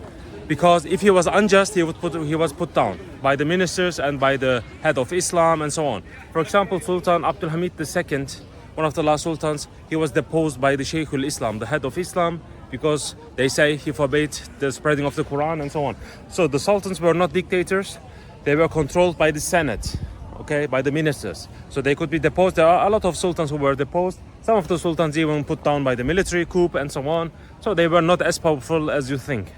Because if he was unjust, he was put down by the ministers and by the head of Islam and so on. For example, Sultan Abdul Hamid II, one of the last sultans, he was deposed by the Sheikh al-Islam, the head of Islam, because they say he forbade the spreading of the Quran and so on. So the sultans were not dictators. They were controlled by the Senate, okay, by the ministers. So they could be deposed. There are a lot of sultans who were deposed. Some of the sultans even put down by the military coup and so on. So they were not as powerful as you think.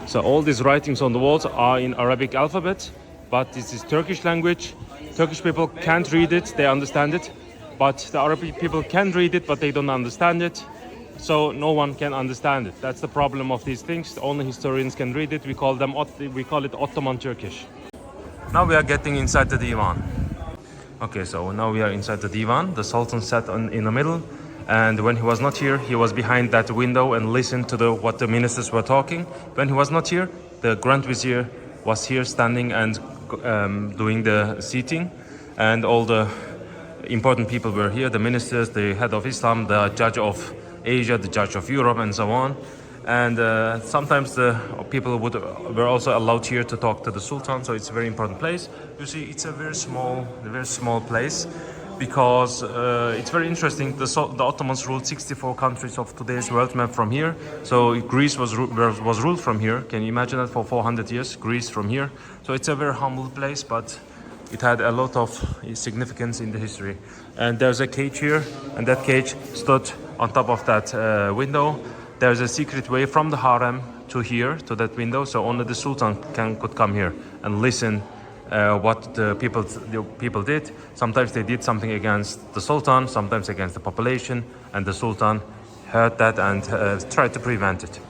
So all these writings on the walls are in Arabic alphabet, but this is Turkish language. Turkish people can't read it, they understand it. But the Arabic people can read it, but they don't understand it. So no one can understand it. That's the problem of these things. Only historians can read it. We call it Ottoman Turkish. Now we are getting inside the divan. Okay, so now we are inside the divan. The Sultan sat in the middle. And when he was not here, he was behind that window and listened to what the ministers were talking. When he was not here, the Grand Vizier was here standing and doing the seating. And all the important people were here, the ministers, the head of Islam, the judge of Asia, the judge of Europe, and so on. And sometimes the people were also allowed here to talk to the Sultan. So it's a very important place. You see, it's a very small place. Because it's very interesting. The Ottomans ruled 64 countries of today's world map from here. So Greece was ruled from here. Can you imagine that for 400 years? Greece from here. So it's a very humble place, but it had a lot of significance in the history. And there's a cage here, and that cage stood on top of that window. There's a secret way from the harem to here, to that window. So only the Sultan could come here and listen what the people did. Sometimes they did something against the Sultan, sometimes against the population, and the Sultan heard that and tried to prevent it.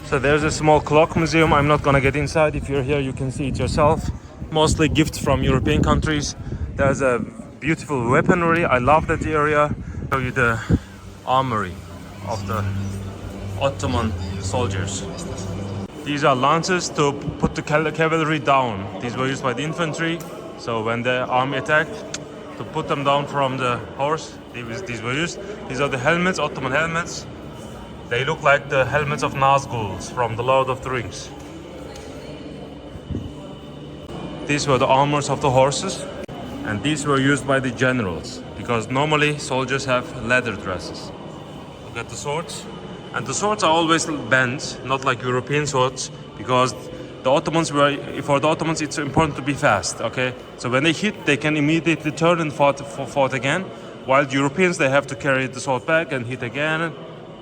So there's a small clock museum. I'm not gonna get inside. If you're here, you can see it yourself. Mostly gifts from European countries. There's a beautiful weaponry. I love that area. Show you the armory of the Ottoman soldiers. These are lances to put the cavalry down. These were used by the infantry. So when the army attacked, to put them down from the horse, these were used. These are the helmets, Ottoman helmets. They look like the helmets of Nazguls from the Lord of the Rings. These were the armors of the horses, and these were used by the generals, because normally soldiers have leather dresses. Look at the swords. And the swords are always bent, not like European swords, because the Ottomans for the Ottomans it's important to be fast, okay? So when they hit, they can immediately turn and fought again, while the Europeans, they have to carry the sword back and hit again.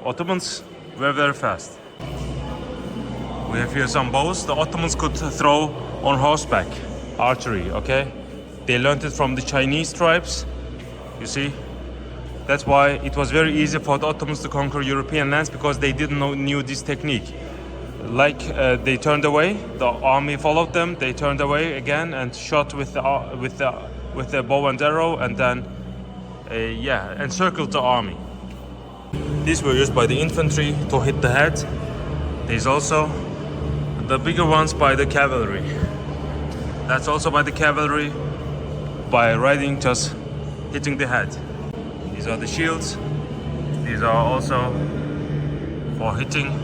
Ottomans were very fast. We have here some bows. The Ottomans could throw on horseback, archery, okay? They learned it from the Chinese tribes, you see? That's why it was very easy for the Ottomans to conquer European lands, because they didn't knew this technique. Like they turned away, the army followed them, they turned away again and shot with the bow and arrow, and then encircled the army. These were used by the infantry to hit the head. These also, the bigger ones by the cavalry. That's also by the cavalry, by riding, just hitting the head. These are the shields. These are also for hitting.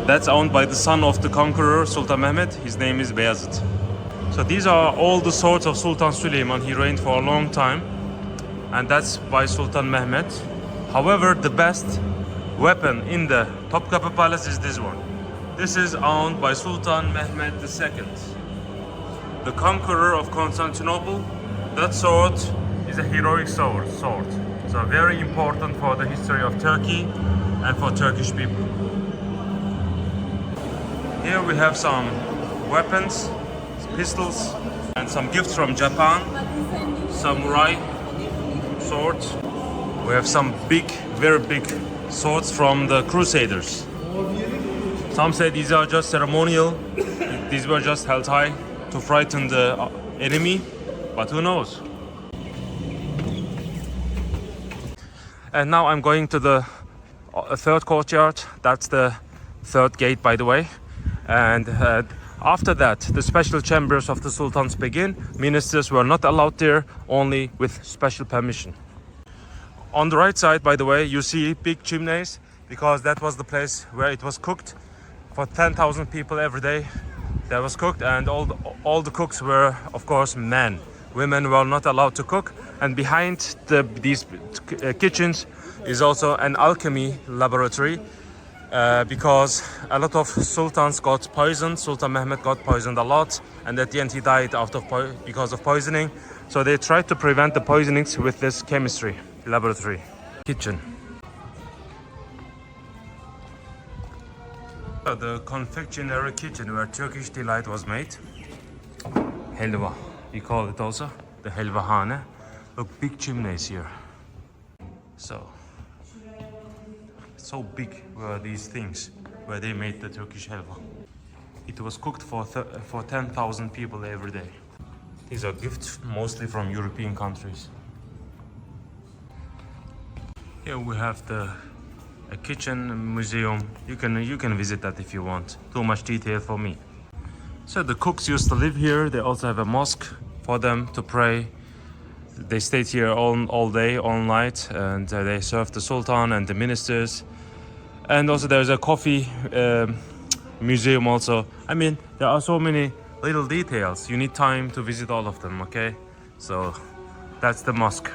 That's owned by the son of the conqueror, Sultan Mehmed. His name is Beyazıt. So these are all the swords of Sultan Süleyman. He reigned for a long time, and that's by Sultan Mehmed. However, the best weapon in the Topkapi Palace is this one. This is owned by Sultan Mehmed II, the conqueror of Constantinople. That sword is a heroic sword. So very important for the history of Turkey and for Turkish people. Here we have some weapons, pistols, and some gifts from Japan. Samurai swords. We have some very big swords from the Crusaders. Some say these are just ceremonial. These were just held high to frighten the enemy, but who knows? And now I'm going to the third courtyard. That's the third gate, by the way. And after that, the special chambers of the sultans begin. Ministers were not allowed there, only with special permission. On the right side, by the way, you see big chimneys, because that was the place where it was cooked for 10,000 people every day. That was cooked, and all the cooks were, of course, men. Women were not allowed to cook. And behind these kitchens is also an alchemy laboratory, because a lot of sultans got poisoned. Sultan Mehmed got poisoned a lot, and at the end he died because of poisoning. So they tried to prevent the poisonings with this chemistry laboratory. Kitchen. The confectionery kitchen where Turkish delight was made. Helva, we call it also the helvahane. Look, big chimneys here. So big were these things where they made the Turkish helva. It was cooked for 10,000 people every day. These are gifts mostly from European countries. Here we have a kitchen museum. You can visit that if you want. Too much detail for me. So the cooks used to live here. They also have a mosque for them to pray. They stayed here all day, all night, and they served the sultan and the ministers. And also there's a coffee museum also. I mean, there are so many little details. You need time to visit all of them, okay? So that's the mosque.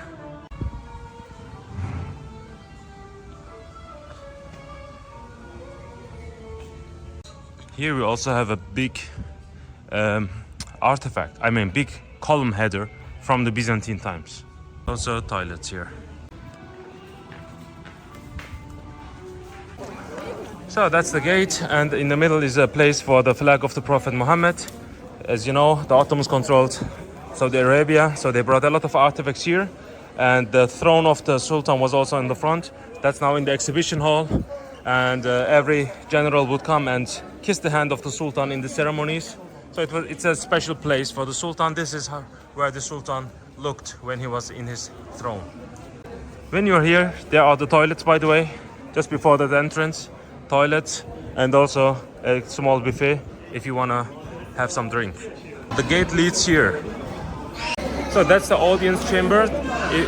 Here we also have a big artifact, big column header from the Byzantine times. Also toilets here. So that's the gate, and in the middle is a place for the flag of the Prophet Muhammad. As you know, the Ottomans controlled Saudi Arabia. So they brought a lot of artifacts here. And the throne of the Sultan was also in the front. That's now in the exhibition hall. And every general would come and kiss the hand of the Sultan in the ceremonies. So it's a special place for the Sultan. This is where the Sultan looked when he was in his throne. When you're here, there are the toilets, by the way, just before the entrance. Toilets and also a small buffet if you want to have some drink. The gate leads here. So that's the audience chamber.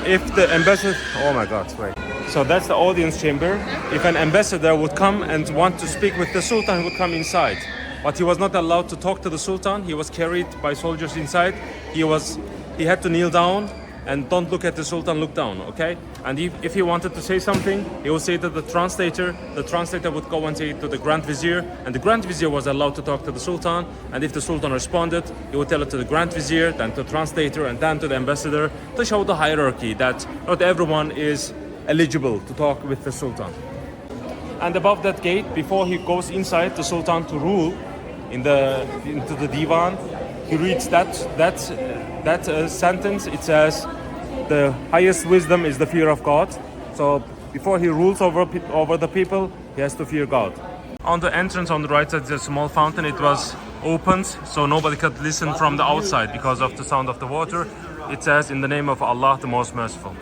If the ambassador... Oh my God, wait. So that's the audience chamber. If an ambassador would come and want to speak with the Sultan, he would come inside. But he was not allowed to talk to the Sultan. He was carried by soldiers inside. He had to kneel down and don't look at the Sultan, look down, okay? And if he wanted to say something, he would say to the translator would go and say it to the Grand Vizier, and the Grand Vizier was allowed to talk to the Sultan, and if the Sultan responded, he would tell it to the Grand Vizier, then to the translator, and then to the ambassador, to show the hierarchy that not everyone is eligible to talk with the Sultan. And above that gate, before he goes inside the Sultan to rule into the Divan, he reads that sentence. It says, the highest wisdom is the fear of God. So before he rules over the people, he has to fear God. On the entrance on the right side, there's a small fountain. It was opened, so nobody could listen from the outside because of the sound of the water. It says, in the name of Allah, the most merciful.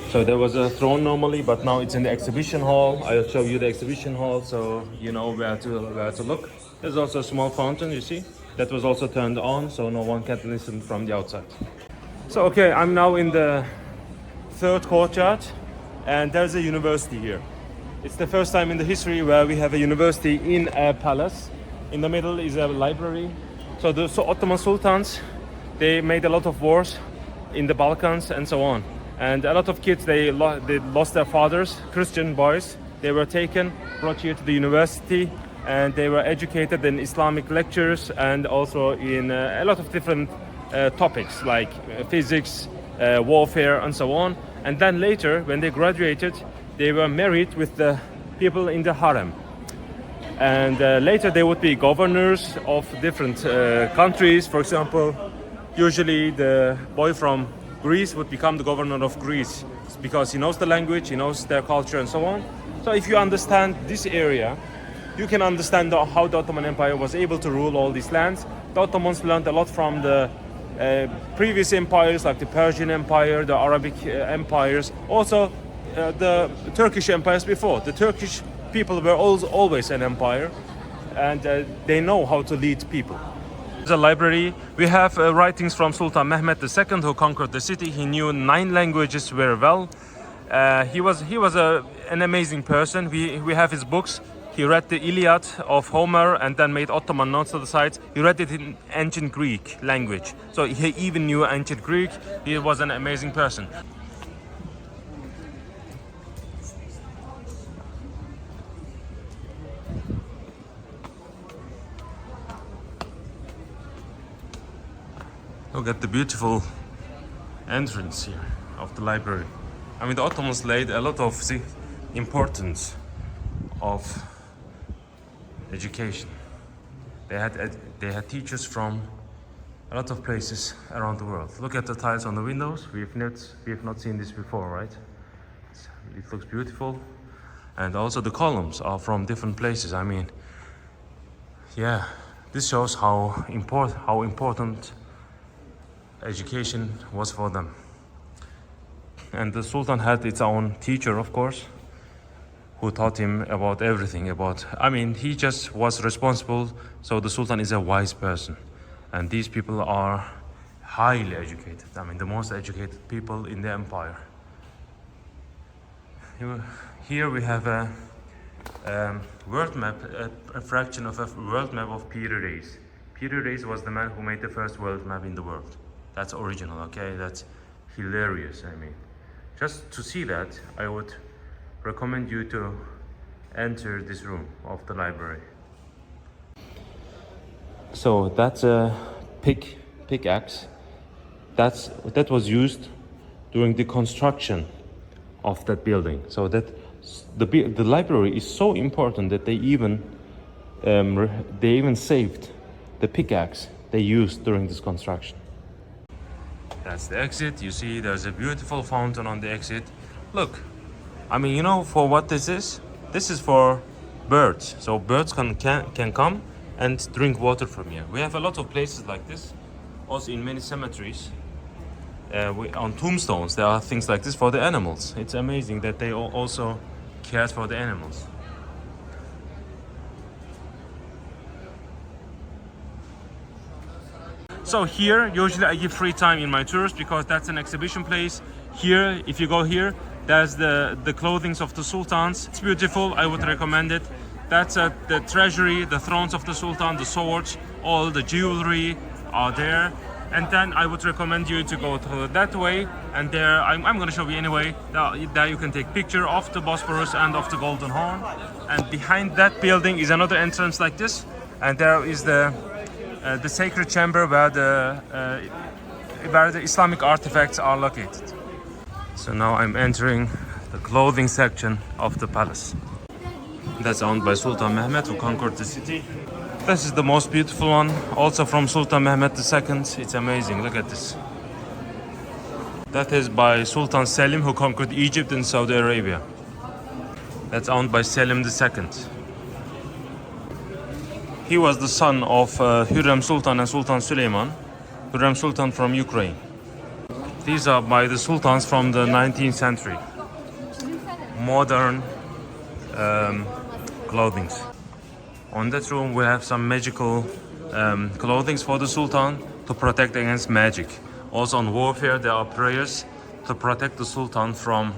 So there was a throne normally, but now it's in the exhibition hall. I'll show you the exhibition hall so you know where to look. There's also a small fountain, you see? That was also turned on, so no one can listen from the outside. So, okay, I'm now in the third courtyard, and there's a university here. It's the first time in the history where we have a university in a palace. In the middle is a library. So the Ottoman sultans, they made a lot of wars in the Balkans and so on. And a lot of kids, they lost their fathers, Christian boys. They were taken, brought here to the university, and they were educated in Islamic lectures and also in a lot of different topics like physics, warfare, and so on. And then later, when they graduated, they were married with the people in the harem. And later they would be governors of different countries. For example, usually the boy from Greece would become the governor of Greece because he knows the language, he knows their culture, and so on. So if you understand this area, you can understand how the Ottoman Empire was able to rule all these lands. The Ottomans learned a lot from the previous empires like the Persian Empire, the Arabic empires, also the Turkish empires before. The Turkish people were always an empire, and they know how to lead people. The library, we have writings from Sultan Mehmed II, who conquered the city. He knew 9 languages very well. He was an amazing person. We have his books. He read the Iliad of Homer and then made Ottoman notes to the sides. He read it in ancient Greek language. So he even knew ancient Greek. He was an amazing person. Look at the beautiful entrance here of the library. I mean, the Ottomans laid a lot of importance of education. They had teachers from a lot of places around the world. Look at the tiles on the windows. We have not seen this before, right? It looks beautiful, and also the columns are from different places. I mean, yeah, this shows how important education was for them. And the Sultan had its own teacher, of course, who taught him about everything. He just was responsible. So the Sultan is a wise person, and these people are highly educated. I mean, the most educated people in the empire. Here we have a world map, a fraction of a world map of Peter Reis. Peter Reis was the man who made the first world map in the world. That's original, okay? That's hilarious, I mean. Just to see that, I would recommend you to enter this room of the library. So that's a pickaxe. That was used during the construction of that building. So that the library is so important that they even saved the pickaxe they used during this construction. That's the exit. You see there's a beautiful fountain on the exit. Look, I mean, you know, for what this is for birds. So birds can come and drink water from here. We have a lot of places like this. Also in many cemeteries. On tombstones, there are things like this for the animals. It's amazing that they also cared for the animals. So here, usually I give free time in my tours because that's an exhibition place. Here, if you go here, there's the clothing of the sultans. It's beautiful, I would recommend it. That's the treasury, the thrones of the sultan, the swords, all the jewelry are there. And then I would recommend you to go through that way. And there, I'm going to show you anyway. There you can take picture of the Bosphorus and of the Golden Horn. And behind that building is another entrance like this. And there is the sacred chamber where the Islamic artifacts are located. So now I'm entering the clothing section of the palace. That's owned by Sultan Mehmet, who conquered the city. This is the most beautiful one, also from Sultan Mehmet II. It's amazing, look at this. That is by Sultan Selim, who conquered Egypt and Saudi Arabia. That's owned by Selim II. He was the son of Hürrem Sultan and Sultan Süleyman. Hürrem Sultan from Ukraine. These are by the sultans from the 19th century. Modern clothing. On that room we have some magical clothing for the sultan to protect against magic. Also on warfare there are prayers to protect the sultan from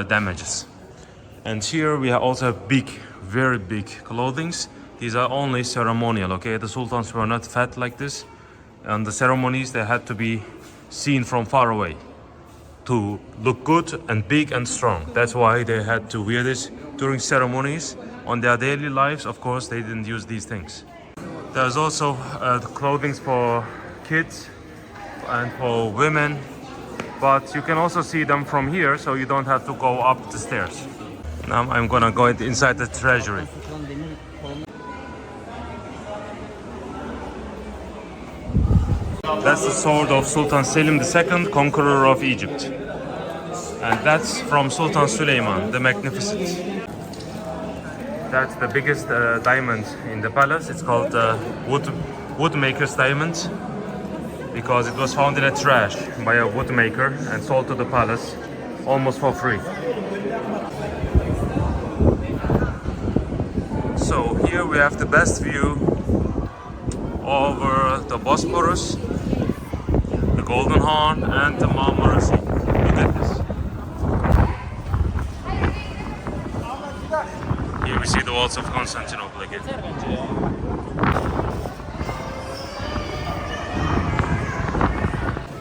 damages. And here we also have big, very big clothing. These are only ceremonial, okay? The sultans were not fat like this. And the ceremonies, they had to be seen from far away to look good and big and strong. That's why they had to wear this during ceremonies. On their daily lives, of course, they didn't use these things. There's also the clothing for kids and for women, but you can also see them from here, so you don't have to go up the stairs. Now I'm gonna go inside the treasury. That's the sword of Sultan Selim II, conqueror of Egypt. And that's from Sultan Süleyman, the Magnificent. That's the biggest diamond in the palace. It's called woodmaker's diamond because it was found in a trash by a woodmaker and sold to the palace almost for free. So here we have the best view over the Bosphorus, the Golden Horn and the Marmara Sea. Look at this. Here we see the walls of Constantinople again.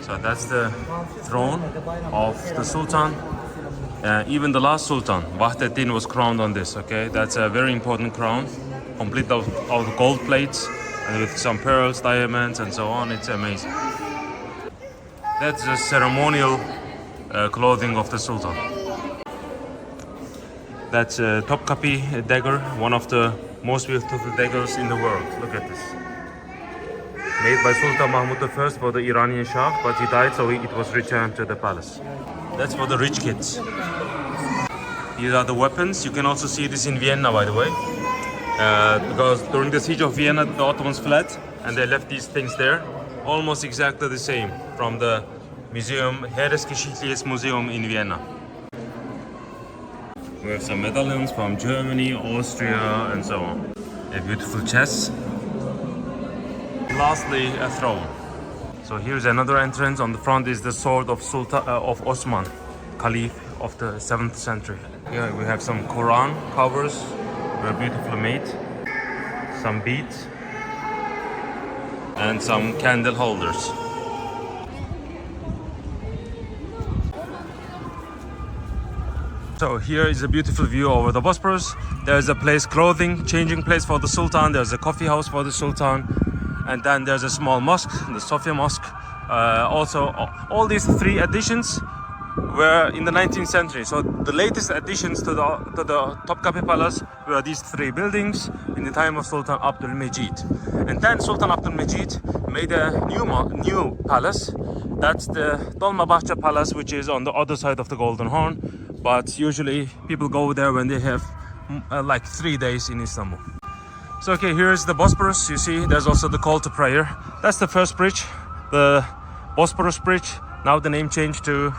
So that's the throne of the Sultan. Even the last Sultan, Vahdettin, was crowned on this, okay? That's a very important crown, complete of gold plates and with some pearls, diamonds and so on. It's amazing. That's the ceremonial clothing of the Sultan. That's a Topkapi dagger, one of the most beautiful daggers in the world. Look at this. Made by Sultan Mahmud I for the Iranian Shah, but he died, so it was returned to the palace. That's for the rich kids. These are the weapons. You can also see this in Vienna, by the way. Because during the siege of Vienna, the Ottomans fled and they left these things there. Almost exactly the same from the museum, Heeresgeschichtliches Museum in Vienna. We have some medallions from Germany, Austria, and so on. A beautiful chest. Lastly, a throne. So here's another entrance. On the front is the sword of of Osman, Caliph of the 7th century. Here we have some Quran covers, very beautifully made. Some beads and some candle holders. So here is a beautiful view over the Bosphorus. There's a place, changing place for the Sultan. There's a coffee house for the Sultan. And then there's a small mosque, the Sophia Mosque. Also, all these three additions were in the 19th century. So the latest additions to the Topkapi Palace were these three buildings in the time of Sultan Abdul Majid. And then Sultan Abdul Majid made a new palace That's the Dolmabahce Palace, which is on the other side of the Golden Horn. But usually people go there when they have like 3 days in Istanbul. So okay, here's the Bosphorus. You see, there's also the call to prayer. That's the first bridge, the Bosphorus Bridge. Now the name changed to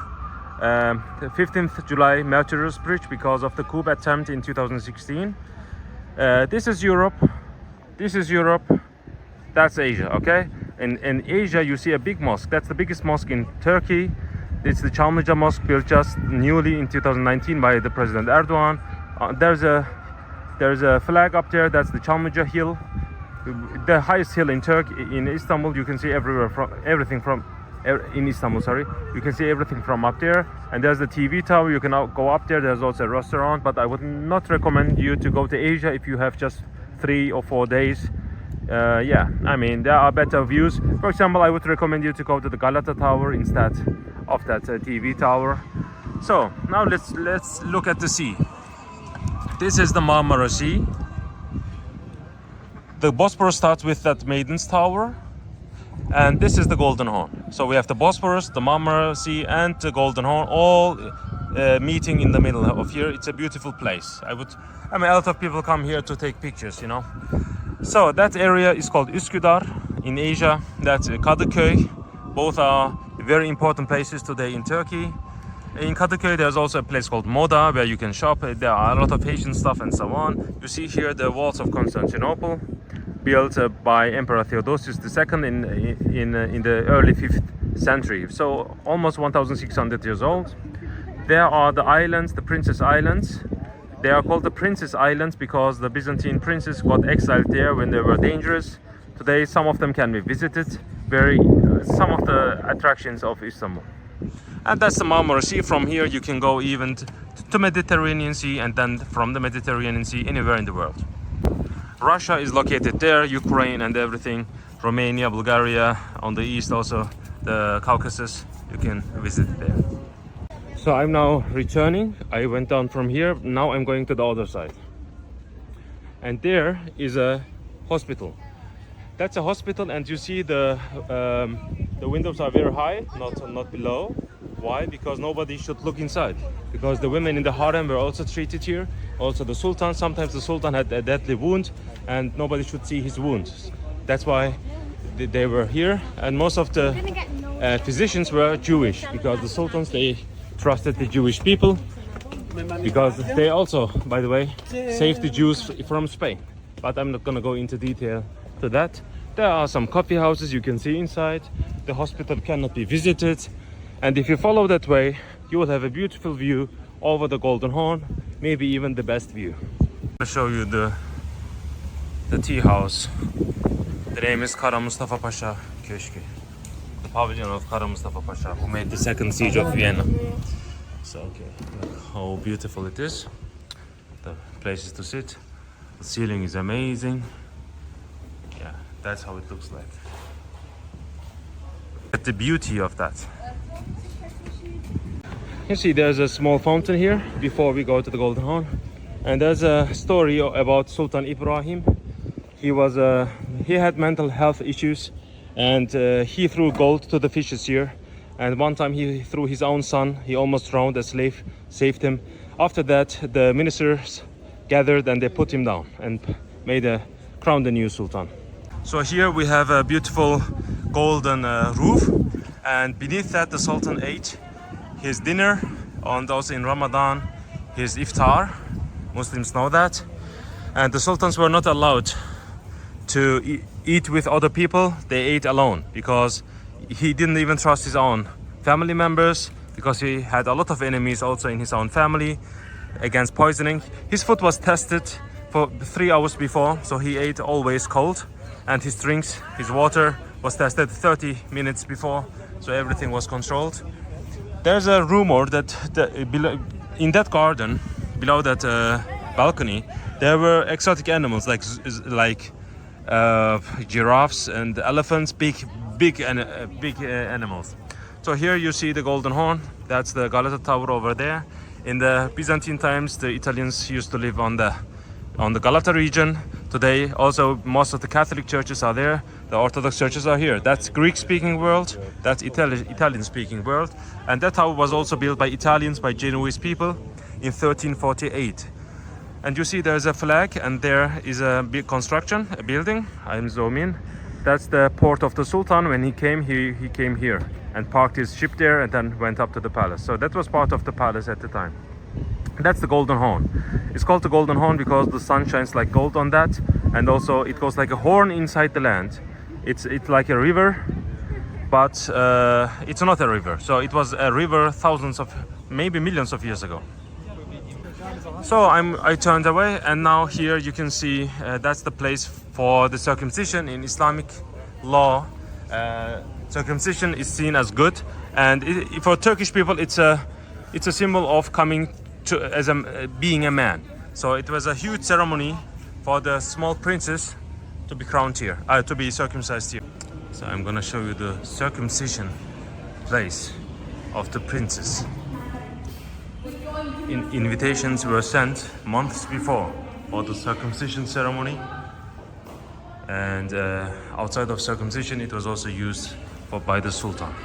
the 15th July Martyrs Bridge because of the coup attempt in 2016. This is Europe. This is Europe. That's Asia, okay? In Asia, you see a big mosque. That's the biggest mosque in Turkey. It's the Çamlıca Mosque, built just newly in 2019 by the President Erdogan. There's a flag up there. That's the Çamlıca Hill, the highest hill in Turkey. In Istanbul, you can see everything from in Istanbul. Sorry, you can see everything from up there. And there's the TV tower. You can go up there. There's also a restaurant. But I would not recommend you to go to Asia if you have just 3 or 4 days. Yeah, I mean, there are better views. For example, I would recommend you to go to the Galata Tower instead of that TV tower. So now let's look at the sea. This is the Marmara Sea. The Bosphorus starts with that Maiden's Tower, and this is the Golden Horn. So we have the Bosphorus, the Marmara Sea, and the Golden Horn all meeting in the middle of here. It's a beautiful place. I mean, a lot of people come here to take pictures, you know. So that area is called Üsküdar in Asia. That's Kadıköy. Both are very important places today in Turkey. In Kadıköy, there's also a place called Moda where you can shop. There are a lot of Asian stuff and so on. You see here the walls of Constantinople, built by Emperor Theodosius II in the early 5th century. So almost 1,600 years old. There are the islands, the Princess Islands. They are called the Princess Islands because the Byzantine princes got exiled there when they were dangerous. Today, some of them can be visited. Some of the attractions of Istanbul. And that's the Marmara Sea. From here, you can go even to Mediterranean Sea, and then from the Mediterranean Sea anywhere in the world. Russia is located there, Ukraine and everything. Romania, Bulgaria, on the east also the Caucasus. You can visit there. So I'm now returning. I went down from here. Now I'm going to the other side. And there is a hospital. That's a hospital, and you see the windows are very high, not below. Why? Because nobody should look inside. Because the women in the harem were also treated here. Also the Sultan. Sometimes the Sultan had a deadly wound, and nobody should see his wounds. That's why they were here. And most of the physicians were Jewish, because the Sultans, they trusted the Jewish people, because they also, by the way, saved the Jews from Spain. But I'm not gonna go into detail to that. There are some coffee houses you can see inside. The hospital cannot be visited, and if you follow that way, you will have a beautiful view over the Golden Horn, maybe even the best view. I'll show you the tea house. The name is Kara Mustafa Pasha Köşkü. The pavilion of Kara Mustafa Pasha, who made the second siege of Vienna. So okay, look how beautiful it is. The places to sit. The ceiling is amazing. Yeah, that's how it looks like. Look at the beauty of that. You see, there's a small fountain here before we go to the Golden Horn, and there's a story about Sultan Ibrahim. He had mental health issues, and he threw gold to the fishes here. And one time he threw his own son. He almost drowned. A slave saved him. After that, the ministers gathered and they put him down and crowned the new sultan. So here we have a beautiful golden roof, and beneath that the sultan ate his dinner, and also in Ramadan his iftar. Muslims know that. And the sultans were not allowed to eat with other people. They ate alone because he didn't even trust his own family members, because he had a lot of enemies also in his own family against poisoning. His food was tested for 3 hours before, so he ate always cold, and his drinks, his water was tested 30 minutes before, so everything was controlled. There's a rumor that in that garden, below that balcony, there were exotic animals like giraffes and elephants, big animals. So here you see the Golden Horn. That's the Galata Tower over there. In the Byzantine times, the Italians used to live on the Galata region. Today, also most of the Catholic churches are there. The Orthodox churches are here. That's Greek-speaking world. That's Italian-speaking world. And that tower was also built by Italians, by Genoese people in 1348. And you see there's a flag, and there is a big construction, a building. I'm zooming in. That's the port of the Sultan. When he came here and parked his ship there and then went up to the palace. So that was part of the palace at the time. That's the Golden Horn. It's called the Golden Horn because the sun shines like gold on that, and also it goes like a horn inside the land. It's like a river, but it's not a river. So it was a river thousands of, maybe millions of years ago. So I turned away, and now here you can see that's the place for the circumcision. In Islamic law, circumcision is seen as good, and for Turkish people it's a symbol of coming to being a man. So it was a huge ceremony for the small princes to be crowned here, to be circumcised here. So I'm gonna show you the circumcision place of the princes. Invitations were sent months before for the circumcision ceremony, and outside of circumcision it was also used by the Sultan.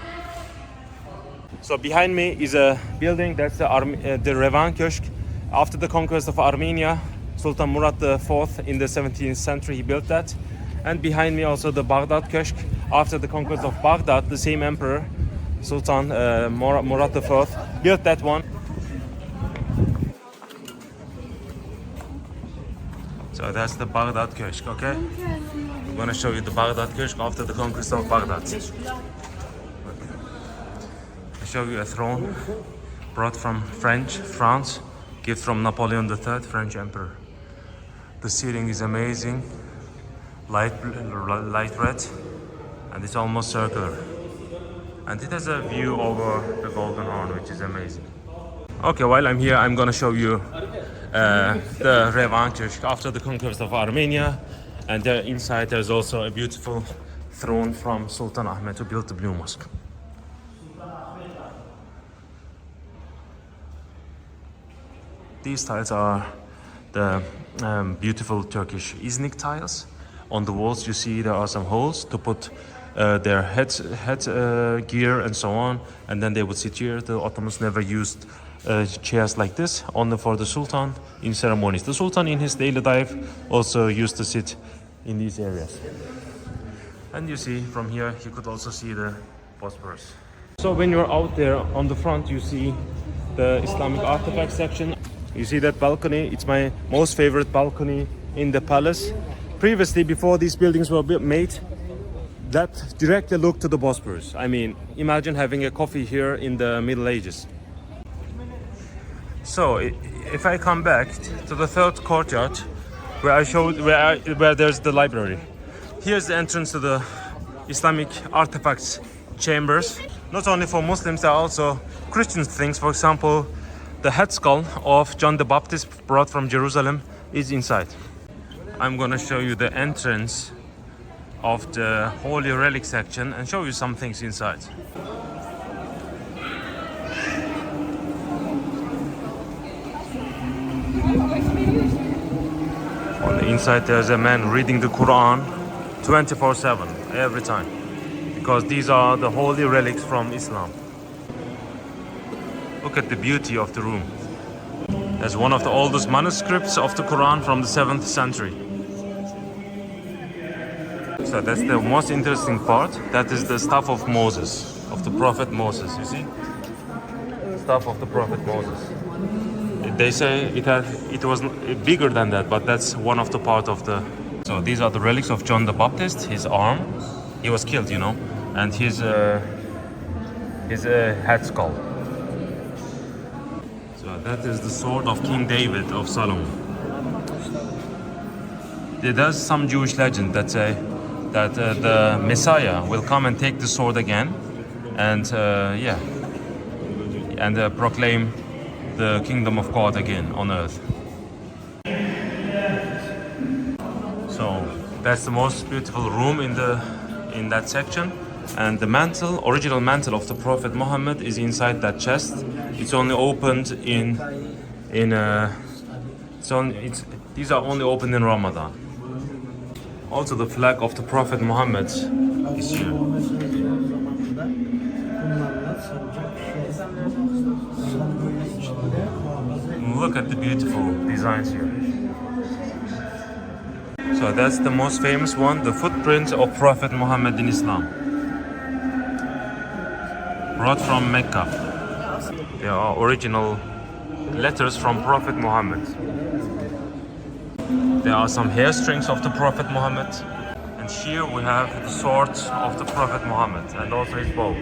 So behind me is a building, that's the Revan Köşk. After the conquest of Armenia, Sultan Murad IV in the 17th century, he built that. And behind me also the Baghdad Köşk. After the conquest of Baghdad, the same emperor, Sultan Murad IV, built that one. So that's the Baghdad Köşk, okay? I'm gonna show you the Baghdad Köşk after the conquest of Baghdad. Show you a throne brought from France, gift from Napoleon III, French emperor. The ceiling is amazing, light red, and it's almost circular. And it has a view over the Golden Horn, which is amazing. Okay, while I'm here, I'm gonna show you the Revan Köşk after the conquest of Armenia, and there inside there's also a beautiful throne from Sultan Ahmed who built the Blue Mosque. These tiles are the beautiful Turkish İznik tiles. On the walls you see there are some holes to put their head gear and so on, and then they would sit here. The Ottomans never used chairs like this, only for the Sultan in ceremonies. The Sultan in his daily life also used to sit in these areas. And you see from here you could also see the Bosphorus. So when you're out there on the front you see the Islamic artifact section. You see that balcony? It's my most favorite balcony in the palace. Previously, before these buildings were made, that directly looked to the Bosphorus. I mean, imagine having a coffee here in the Middle Ages. So, if I come back to the third courtyard, where I showed where there's the library. Here's the entrance to the Islamic artifacts chambers. Not only for Muslims, there are also Christian things. For example, the head skull of John the Baptist brought from Jerusalem is inside. I'm gonna show you the entrance of the Holy Relic section and show you some things inside. On the inside there's a man reading the Quran 24/7, every time. Because these are the holy relics from Islam. Look at the beauty of the room. There's one of the oldest manuscripts of the Quran from the 7th century. So that's the most interesting part. That is the staff of Moses, of the prophet Moses, you see? Staff of the prophet Moses. They say it was bigger than that, but that's one of the part of the... So these are the relics of John the Baptist, his arm. He was killed, you know, and his head skull. That is the sword of King David of Solomon. There's some Jewish legend that say that the Messiah will come and take the sword again, and proclaim the kingdom of God again on earth. So that's the most beautiful room in that section. And the mantle, original mantle of the Prophet Muhammad is inside that chest. It's only opened these are only opened in Ramadan. Also, the flag of the Prophet Muhammad is here. Look at the beautiful designs here. So that's the most famous one, the footprint of Prophet Muhammad in Islam. Brought from Mecca. They are original letters from Prophet Muhammad. There are some hair strings of the Prophet Muhammad. And here we have the sword of the Prophet Muhammad and also his bow.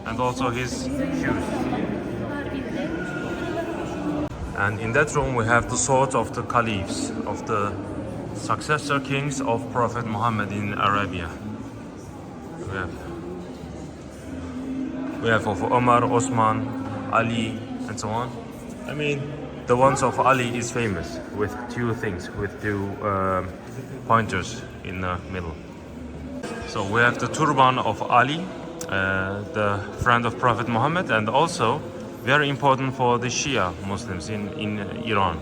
And also his shoes. And in that room we have the swords of the caliphs, of the successor kings of Prophet Muhammad in Arabia. We have of Omar, Osman, Ali, and so on. I mean, the ones of Ali is famous with two things, with two pointers in the middle. So we have the turban of Ali, the friend of Prophet Muhammad, and also very important for the Shia Muslims in Iran.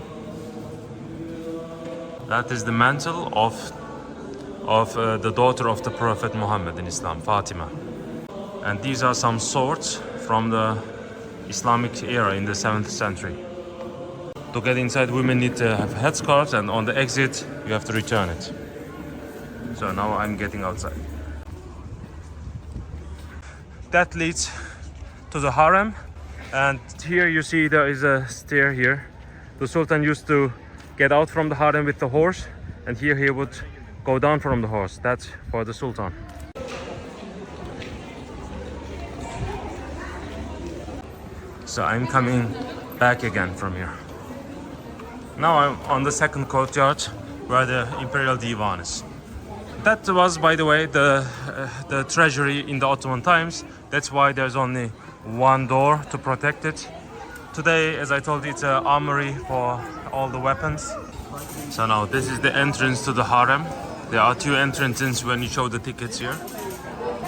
That is the mantle of the daughter of the Prophet Muhammad in Islam, Fatima. And these are some swords from the Islamic era in the 7th century. To get inside, women need to have headscarves, and on the exit you have to return it. So now I'm getting outside. That leads to the harem, and here you see there is a stair here. The Sultan used to get out from the harem with the horse, and here he would go down from the horse. That's for the Sultan. So I'm coming back again from here. Now I'm on the second courtyard where the Imperial Divan is. That was, by the way, the treasury in the Ottoman times. That's why there's only one door to protect it. Today, as I told you, it's an armory for all the weapons. So now this is the entrance to the harem. There are two entrances when you show the tickets here.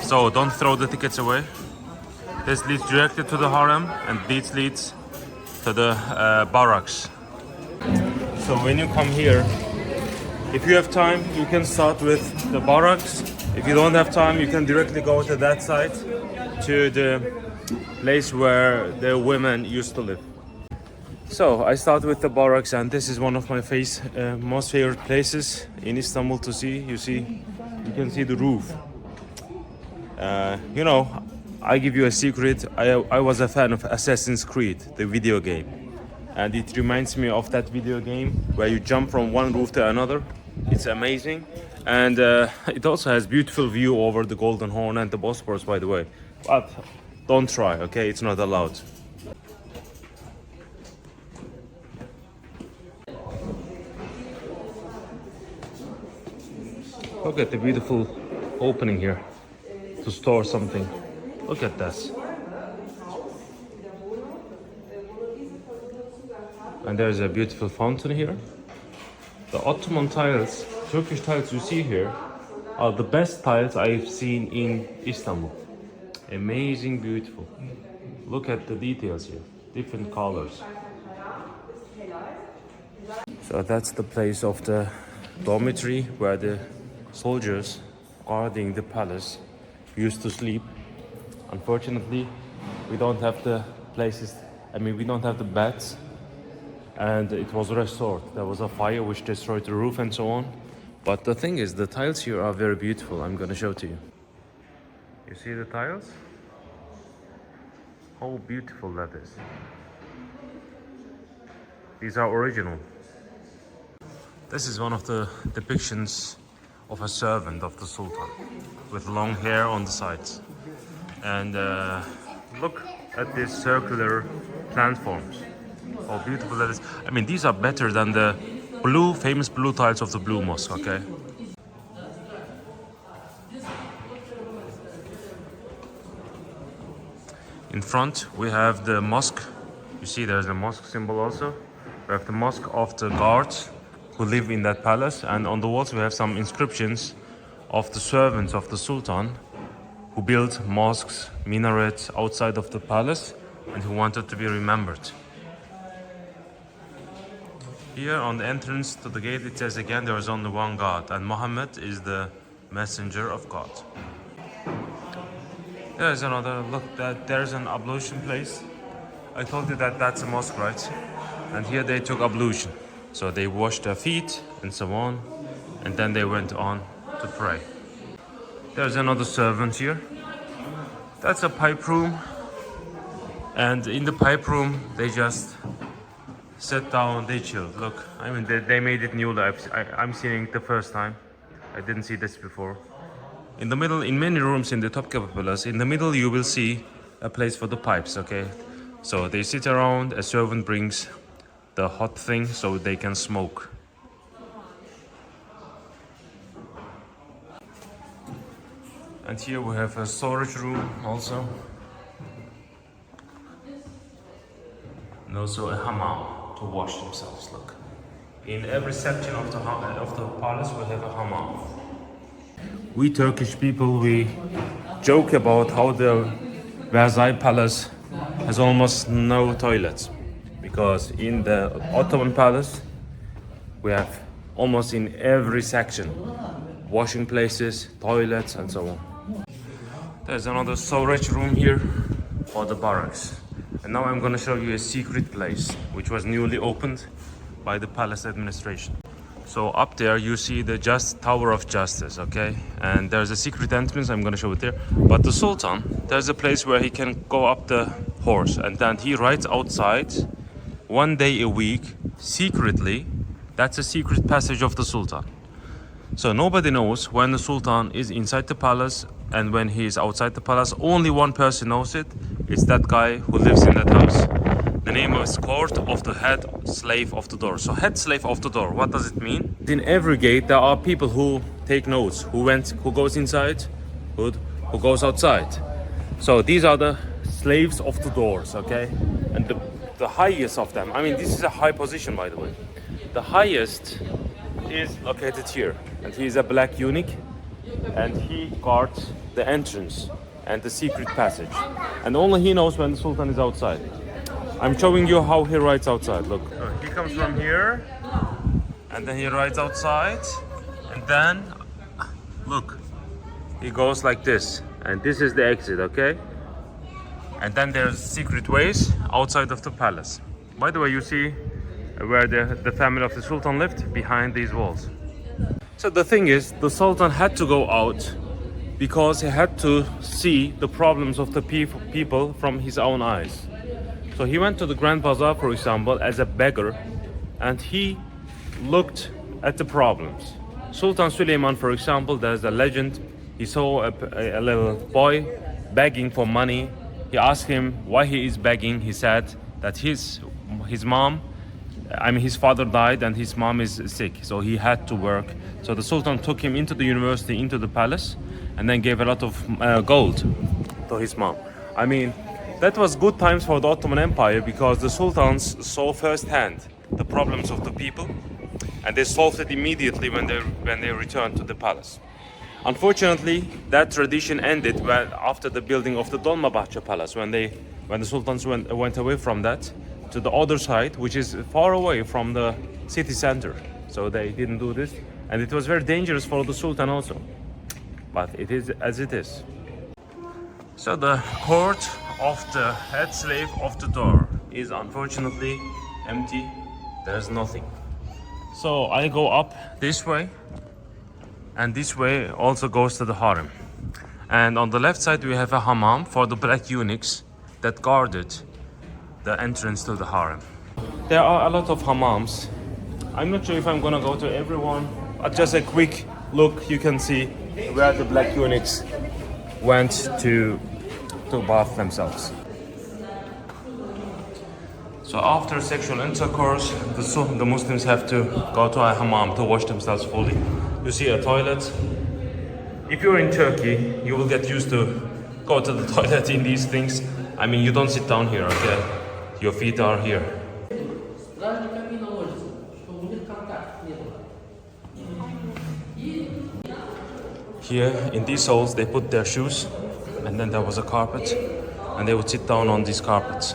So don't throw the tickets away. This leads directly to the harem, and this leads to the barracks. So when you come here, if you have time, you can start with the barracks. If you don't have time, you can directly go to that side, to the place where the women used to live. So I start with the barracks, and this is one of my most favorite places in Istanbul to see. You can see the roof. You know, I give you a secret. I was a fan of Assassin's Creed, the video game. And it reminds me of that video game where you jump from one roof to another. It's amazing. And it also has beautiful view over the Golden Horn and the Bosphorus, by the way. But don't try, okay? It's not allowed. Look at the beautiful opening here to store something. Look at this. And there's a beautiful fountain here. The Ottoman tiles, Turkish tiles you see here, are the best tiles I've seen in Istanbul. Amazing, beautiful. Look at the details here, different colors. So that's the place of the dormitory where the soldiers guarding the palace used to sleep. Unfortunately, we don't have the places, we don't have the beds, and it was restored. There was a fire which destroyed the roof and so on. But the thing is, the tiles here are very beautiful. I'm gonna show to you. You see the tiles? How beautiful that is. These are original. This is one of the depictions of a servant of the Sultan with long hair on the sides. And look at these circular platforms. How beautiful that is. These are better than the famous blue tiles of the Blue Mosque, okay? In front we have the mosque. You see there's a mosque symbol also. We have the mosque of the guards who live in that palace, and on the walls we have some inscriptions of the servants of the Sultan who built mosques, minarets outside of the palace and who wanted to be remembered. Here on the entrance to the gate it says again there is only one God and Muhammad is the messenger of God. There's another look, that there's an ablution place. I told you that that's a mosque, right? And here they took ablution. So they washed their feet and so on, and then they went on to pray. There's another servant here. That's a pipe room. And in the pipe room, they just sat down, they chilled. Look, I mean, they made it new. I'm seeing it the first time. I didn't see this before. In the middle, in many rooms in the Topkapi Palace, in the middle you will see a place for the pipes, okay? So they sit around, a servant brings the hot thing so they can smoke. And here we have a storage room also. And also a hammam to wash themselves, look. In every section of the palace we have a hammam. We Turkish people, we joke about how the Versailles Palace has almost no toilets. Because in the Ottoman Palace, we have almost in every section washing places, toilets and so on. There's another storage room here for the barracks. And now I'm going to show you a secret place which was newly opened by the palace administration. So up there you see the Tower of Justice, okay? And there's a secret entrance, I'm gonna show it there. But the Sultan, there's a place where he can go up the horse and then he rides outside 1 day a week, secretly. That's a secret passage of the Sultan. So nobody knows when the Sultan is inside the palace and when he is outside the palace. Only one person knows it. It's that guy who lives in that house. The name is court of the head slave of the door. So head slave of the door, what does it mean? In every gate there are people who take notes, who goes inside, who goes outside. So these are the slaves of the doors, okay? And the highest of them, I mean this is a high position by the way. The highest is located here and he is a black eunuch and he guards the entrance and the secret passage. And only he knows when the Sultan is outside. I'm showing you how he rides outside, look. He comes from here, and then he rides outside, and then, look, he goes like this, and this is the exit, okay? And then there's secret ways outside of the palace. By the way, you see where the family of the Sultan lived? Behind these walls. So the thing is, the Sultan had to go out because he had to see the problems of the people from his own eyes. So he went to the Grand Bazaar, for example, as a beggar, and he looked at the problems. Sultan Süleyman, for example, there's a legend. He saw a little boy begging for money. He asked him why he is begging. He said that his father died and his mom is sick, so he had to work. So the Sultan took him into the university, into the palace, and then gave a lot of gold to his mom. I mean, that was good times for the Ottoman Empire because the sultans saw firsthand the problems of the people and they solved it immediately when they returned to the palace. Unfortunately, that tradition ended after the building of the Dolmabahce Palace, when the sultans went away from that to the other side, which is far away from the city center. So they didn't do this, and it was very dangerous for the sultan also. But it is as it is. So the court of the head slave of the door is unfortunately empty. There's nothing. So I go up this way, and this way also goes to the harem. And on the left side we have a hammam for the black eunuchs that guarded the entrance to the harem. There are a lot of hammams. I'm not sure if I'm gonna go to everyone, but just a quick look, you can see where the black eunuchs went to bath themselves. So after sexual intercourse, the Muslims have to go to a hammam to wash themselves fully. You see a toilet. If you're in Turkey, you will get used to go to the toilet in these things. I mean, you don't sit down here, okay? Your feet are here. Here, in these holes, they put their shoes, and then there was a carpet, and they would sit down on these carpets.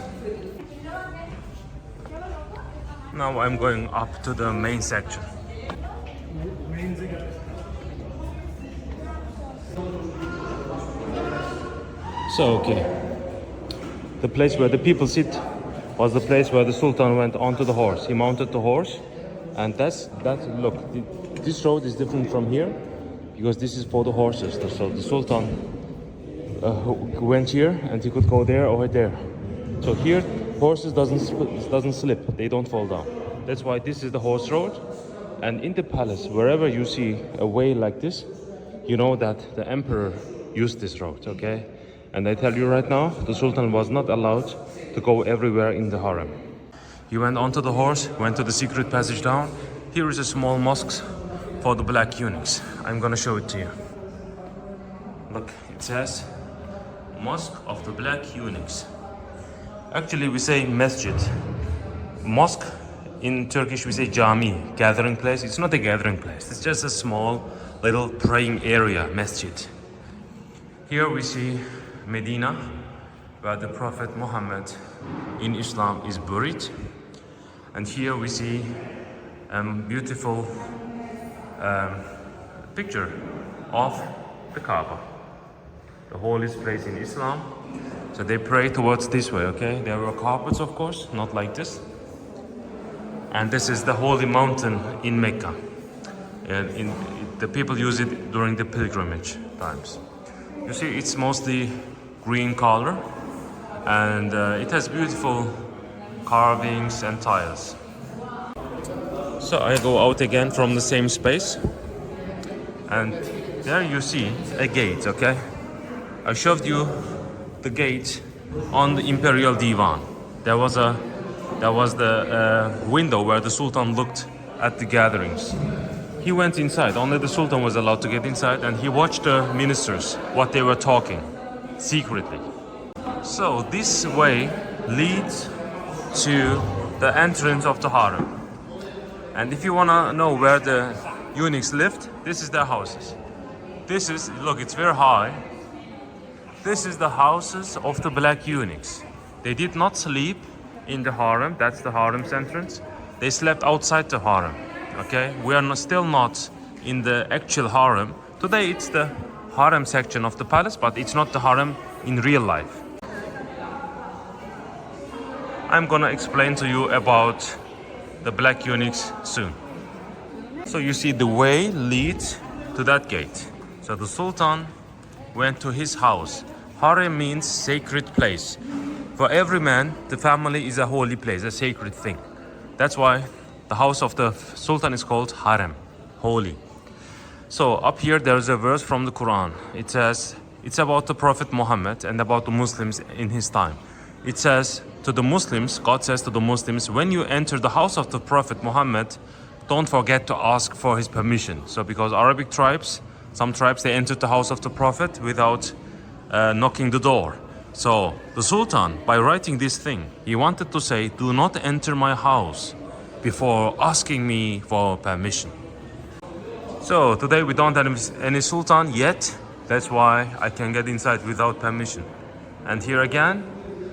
Now I'm going up to the main section. So, okay. The place where the people sit was the place where the Sultan went onto the horse. He mounted the horse, and look, this road is different from here because this is for the horses. So the Sultan went here and he could go there or there. So here horses doesn't slip, they don't fall down. That's why this is the horse road. And in the palace, wherever you see a way like this, you know that the emperor used this road, okay? And I tell you right now, the Sultan was not allowed to go everywhere in the harem. He went onto the horse, went to the secret passage down. Here is a small mosque for the black eunuchs. I'm gonna show it to you. Look, it says Mosque of the Black Eunuchs. Actually, we say masjid. Mosque, in Turkish we say cami, gathering place. It's not a gathering place. It's just a small little praying area, masjid. Here we see Medina, where the Prophet Muhammad in Islam is buried. And here we see a beautiful picture of the Kaaba, the holiest place in Islam. So they pray towards this way, okay? There were carpets, of course, not like this. And this is the holy mountain in Mecca. And the people use it during the pilgrimage times. You see, it's mostly green color, and it has beautiful carvings and tiles. So I go out again from the same space, and there you see a gate, okay? I showed you the gate on the Imperial Divan. There was the window where the Sultan looked at the gatherings. He went inside, only the Sultan was allowed to get inside, and he watched the ministers, what they were talking, secretly. So this way leads to the entrance of the harem. And if you wanna know where the eunuchs lived, this is their houses. Look, it's very high. This is the houses of the black eunuchs. They did not sleep in the harem, that's the harem's entrance. They slept outside the harem, okay? We are still not in the actual harem. Today it's the harem section of the palace, but it's not the harem in real life. I'm gonna explain to you about the black eunuchs soon. So you see the way leads to that gate. So the Sultan went to his house. Harem means sacred place. For every man, the family is a holy place, a sacred thing. That's why the house of the Sultan is called harem, holy. So up here there is a verse from the Quran. It says, it's about the Prophet Muhammad and about the Muslims in his time. It says to the Muslims, God says to the Muslims, when you enter the house of the Prophet Muhammad, don't forget to ask for his permission. So because Arabic tribes, some tribes, they entered the house of the Prophet without knocking the door. So the Sultan, by writing this thing, he wanted to say, do not enter my house before asking me for permission. So today we don't have any Sultan yet. That's why I can get inside without permission. And here again,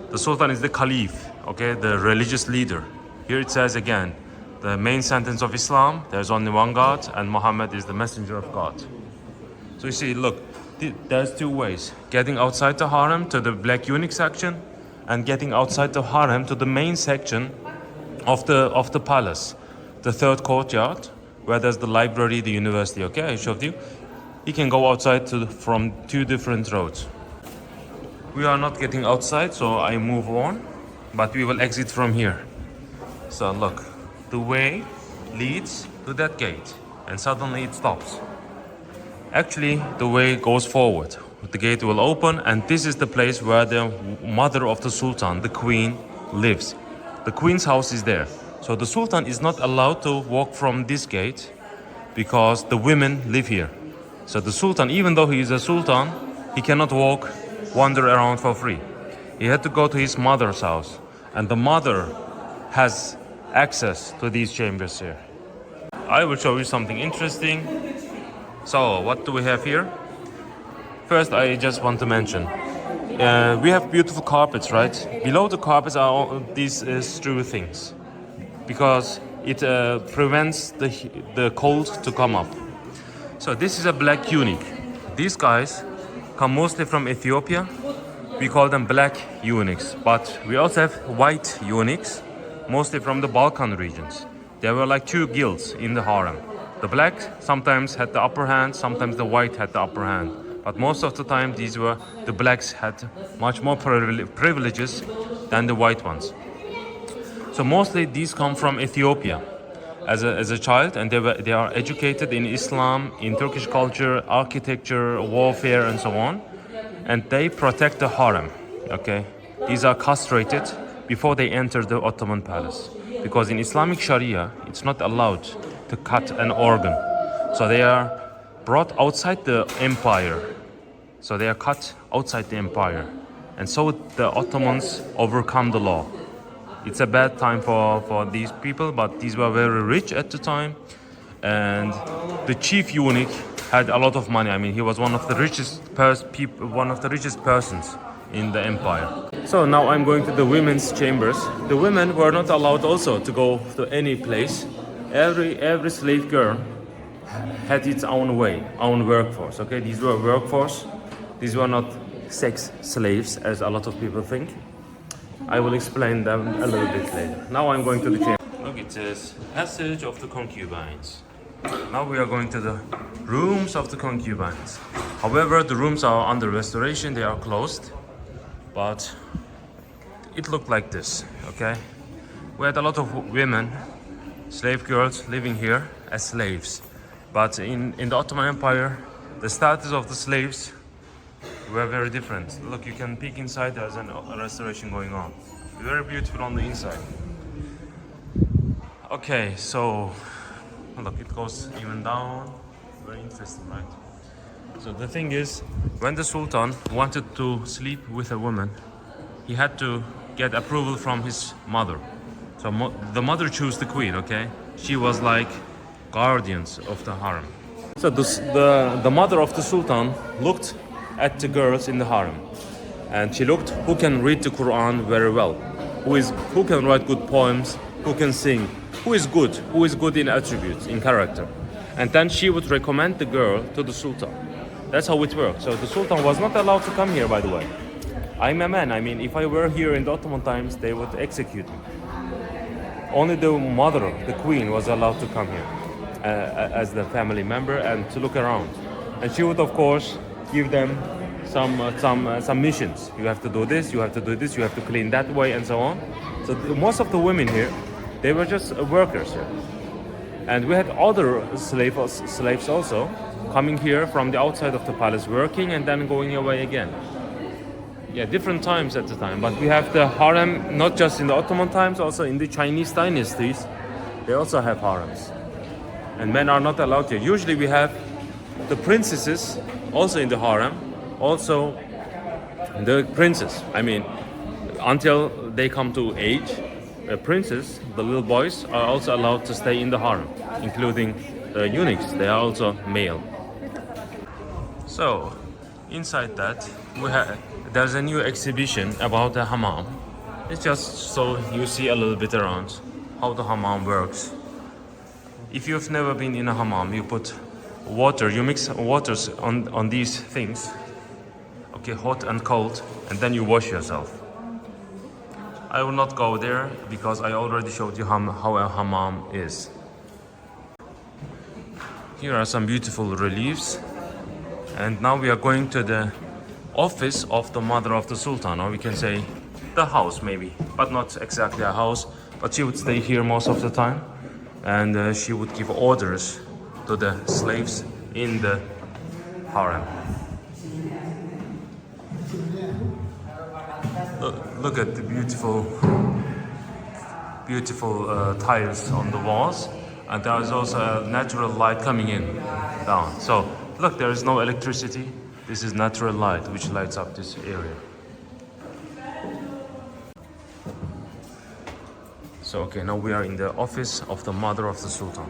the Sultan is the Caliph, okay, the religious leader. Here it says again, the main sentence of Islam, there's only one God, and Muhammad is the messenger of God. So you see, look, there's two ways. Getting outside the harem to the black eunuch section, and getting outside the harem to the main section of the palace. The third courtyard, where there's the library, the university, okay, I showed you. You can go outside from two different roads. We are not getting outside, so I move on, but we will exit from here. So look, the way leads to that gate, and suddenly it stops. Actually, the way goes forward. The gate will open, and this is the place where the mother of the Sultan, the queen, lives. The queen's house is there. So the Sultan is not allowed to walk from this gate because the women live here. So the Sultan, even though he is a Sultan, he cannot wander around for free. He had to go to his mother's house, and the mother has access to these chambers here. I will show you something interesting. So what do we have here? First, I just want to mention, we have beautiful carpets, right? Below the carpets are all these strew things. because it prevents the cold to come up. So this is a black eunuch. These guys come mostly from Ethiopia. We call them black eunuchs, but we also have white eunuchs, mostly from the Balkan regions. There were like two guilds in the harem. The black sometimes had the upper hand, sometimes the white had the upper hand. But most of the time, the blacks had much more privileges than the white ones. So mostly these come from Ethiopia as a child, and they are educated in Islam, in Turkish culture, architecture, warfare, and so on. And they protect the harem. Okay, these are castrated before they enter the Ottoman palace, because in Islamic Sharia it's not allowed to cut an organ. So they are brought outside the empire. So they are cut outside the empire, and so the Ottomans overcome the law. It's a bad time for these people, but these were very rich at the time, and the chief eunuch had a lot of money. I mean, he was one of the richest persons in the empire. So now I'm going to the women's chambers. The women were not allowed also to go to any place. Every slave girl had its own way, own workforce. Okay, these were workforce. These were not sex slaves, as a lot of people think. I will explain them a little bit later. Now I'm going to the chamber. Look, it says passage of the concubines. Now we are going to the rooms of the concubines. However, the rooms are under restoration, they are closed. But it looked like this, okay? We had a lot of women, slave girls living here as slaves. But in the Ottoman Empire, the status of the slaves were very different. Look, you can peek inside, there's a restoration going on. Very beautiful on the inside. Okay, so look, it goes even down. Very interesting, right? So the thing is, when the Sultan wanted to sleep with a woman, he had to get approval from his mother. So the mother chose the queen, okay? She was like guardians of the harem. So the mother of the Sultan looked at the girls in the harem, and she looked who can read the Quran very well, who can write good poems, who can sing, who is good in attributes, in character. And then she would recommend the girl to the Sultan. That's how it worked. So the Sultan was not allowed to come here, by the way. I'm a man. I mean, if I were here in the Ottoman times, they would execute me. Only the mother, the queen, was allowed to come here as the family member and to look around. And she would, of course, give them some missions. You have to do this, you have to do this, you have to clean that way, and so on. So most of the women here, they were just workers here. And we had other slaves also coming here from the outside of the palace, working and then going away again. Yeah, different times at the time. But we have the harem not just in the Ottoman times, also in the Chinese dynasties. They also have harems. And men are not allowed here. Usually we have the princesses also in the harem, also the princes. I mean, until they come to age, the princes, the little boys, are also allowed to stay in the harem, including the eunuchs. They are also male. So, inside that, there's a new exhibition about the hammam. It's just so you see a little bit around how the hammam works. If you've never been in a hammam, you put water, you mix waters on these things, okay, hot and cold, and then you wash yourself. I will not go there because I already showed you how a hammam is. Here are some beautiful reliefs, and now we are going to the office of the mother of the Sultan, or we can say the house maybe, but not exactly a house, but she would stay here most of the time, and she would give orders to the slaves in the harem. Look at the beautiful tiles on the walls, and there is also a natural light coming in down. So look, there is no electricity. This is natural light which lights up this area. So okay, now we are in the office of the mother of the Sultan.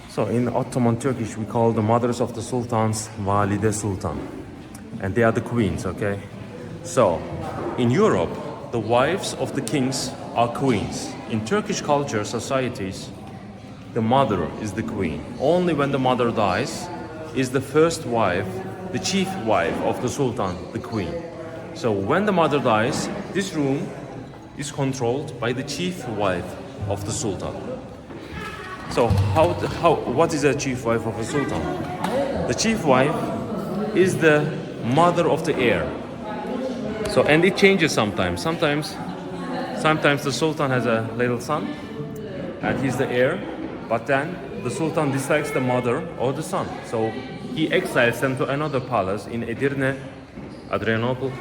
So in Ottoman Turkish we call the mothers of the Sultans Valide Sultan, and they are the queens, okay? So in Europe, the wives of the kings are queens. In Turkish culture, societies, the mother is the queen. Only when the mother dies is the first wife, the chief wife of the sultan, the queen. So when the mother dies, this room is controlled by the chief wife of the sultan. So what is a chief wife of a sultan? The chief wife is the mother of the heir. So, and it changes sometimes. Sometimes the sultan has a little son and he's the heir, but then the sultan dislikes the mother or the son. So he exiles them to another palace in Edirne, Adrianople,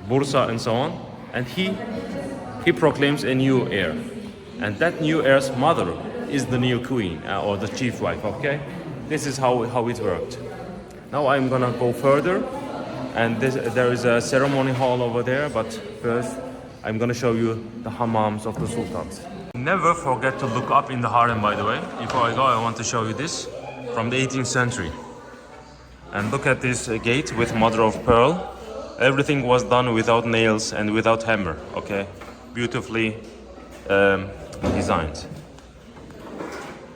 Bursa and so on, and he proclaims a new heir. And that new heir's mother is the new queen or the chief wife, okay? This is how it worked. Now I'm gonna go further, and there is a ceremony hall over there, but first I'm gonna show you the hammams of the sultans. Never forget to look up in the harem, by the way. Before I go, I want to show you this from the 18th century. And look at this gate with mother of pearl. Everything was done without nails and without hammer, okay? Beautifully designed.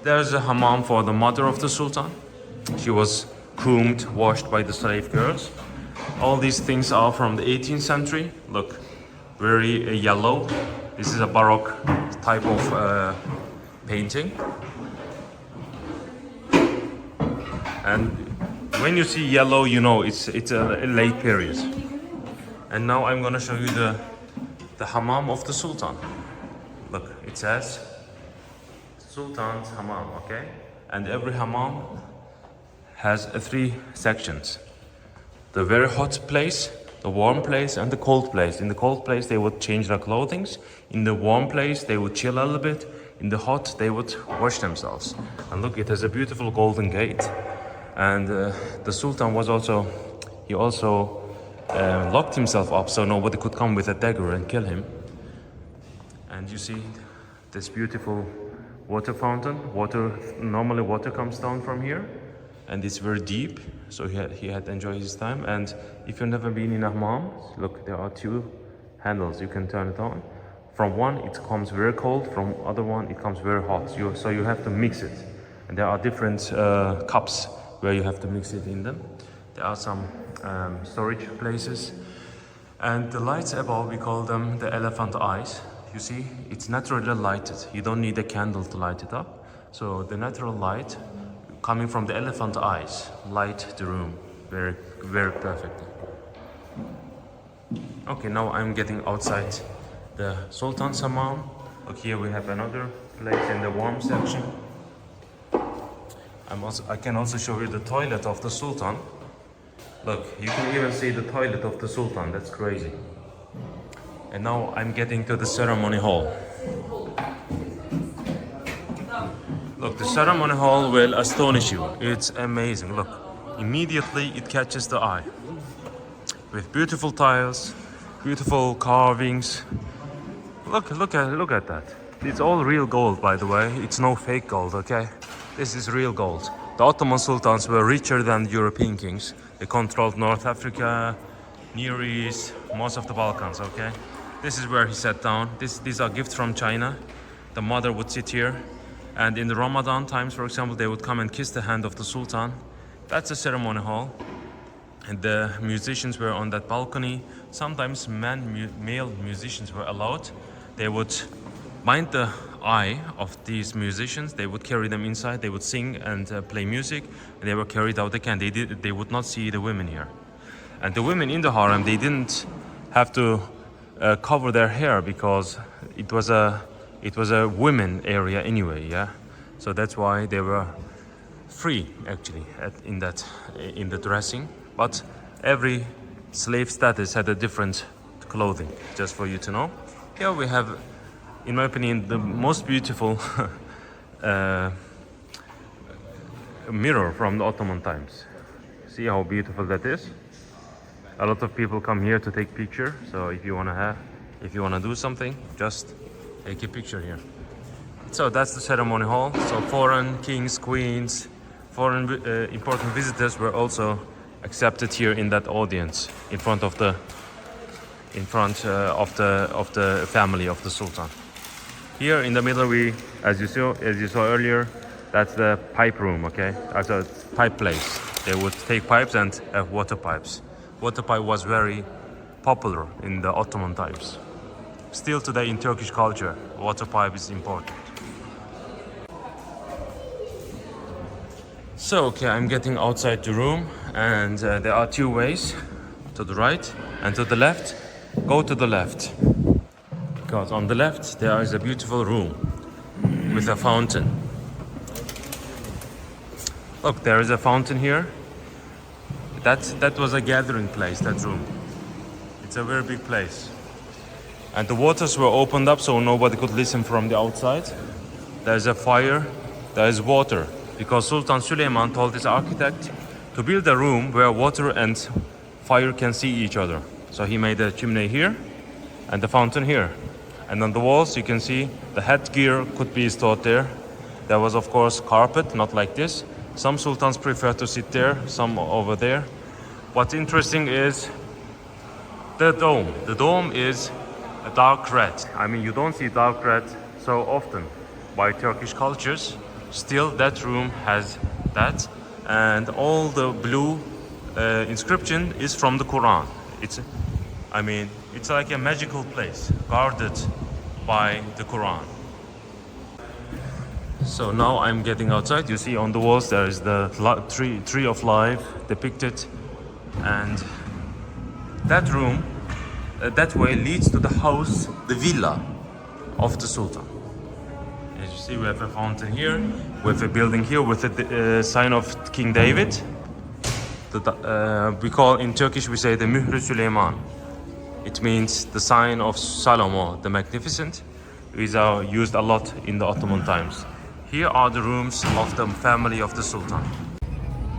There's a hammam for the mother of the sultan. She was combed, washed by the slave girls. All these things are from the 18th century. Look, very yellow. This is a Baroque type of painting. And when you see yellow, you know it's a late period. And now I'm gonna show you the hammam of the sultan. Look, it says Sultan's hammam, okay? And every hammam has 3 sections. The very hot place, the warm place, and the cold place. In the cold place, they would change their clothing. In the warm place, they would chill a little bit. In the hot, they would wash themselves. And look, it has a beautiful golden gate. And the sultan was also locked himself up so nobody could come with a dagger and kill him. And you see this beautiful water fountain. Normally water comes down from here, and it's very deep, so he had enjoyed his time. And if you've never been in a hammam, look, there are 2 handles. You can turn it on. From one, it comes very cold. From other one, it comes very hot. So you have to mix it. And there are different cups where you have to mix it in them. There are some storage places. And the lights above, we call them the elephant eyes. You see, it's naturally lighted. You don't need a candle to light it up. So the natural light coming from the elephant eyes light the room very, very perfectly. Okay, now I'm getting outside the Sultan's hammam. Look, here we have another place in the warm section. I can also show you the toilet of the Sultan. Look, you can even see the toilet of the Sultan. That's crazy. And now I'm getting to the ceremony hall. Look, the ceremony hall will astonish you. It's amazing. Look, immediately it catches the eye. With beautiful tiles, beautiful carvings. Look at that. It's all real gold, by the way. It's no fake gold, okay? This is real gold. The Ottoman sultans were richer than the European kings. They controlled North Africa, Near East, most of the Balkans, okay? This is where he sat down. These are gifts from China. The mother would sit here. And in the Ramadan times, for example, they would come and kiss the hand of the sultan. That's the ceremony hall. And the musicians were on that balcony. Sometimes male musicians were allowed. They would bind the eye of these musicians. They would carry them inside. They would sing and play music. And they were carried out again. They would not see the women here. And the women in the harem, they didn't have to cover their hair because it was a women area anyway, yeah. So that's why they were free actually in the dressing. But every slave status had a different clothing, just for you to know. Here we have, in my opinion, the most beautiful mirror from the Ottoman times. See how beautiful that is? A lot of people come here to take picture. So if you wanna do something, just take a picture here. So that's the ceremony hall. So foreign kings, queens, foreign important visitors were also accepted here in that audience in front of the in front of the family of the Sultan. Here in the middle, as you saw earlier, that's the pipe room. Okay, that's a pipe place. They would take pipes and have water pipes. Water pipe was very popular in the Ottoman times. Still today in Turkish culture, water pipe is important. So, okay, I'm getting outside the room, and there are two ways, to the right and to the left. Go to the left, because on the left there is a beautiful room with a fountain. Look, there is a fountain here. That was a gathering place, that room. It's a very big place. And the waters were opened up so nobody could listen from the outside. There's a fire, there is water. Because Sultan Süleyman told his architect to build a room where water and fire can see each other. So he made a chimney here and the fountain here. And on the walls you can see the headgear could be stored there. There was of course carpet, not like this. Some sultans prefer to sit there, some over there. What's interesting is the dome. The dome is a dark red. I mean, you don't see dark red so often by Turkish cultures. Still, that room has that, and all the blue inscription is from the Quran. It's like a magical place guarded by the Quran. So now I'm getting outside. You see on the walls there is the tree of life depicted, and that room, that way leads to the house, the villa of the Sultan. As you see, we have a fountain here, we have a building here with a sign of King David. We call in Turkish, we say the Mührü Süleyman. It means the sign of Solomon, the Magnificent, is used a lot in the Ottoman times. Here are the rooms of the family of the Sultan.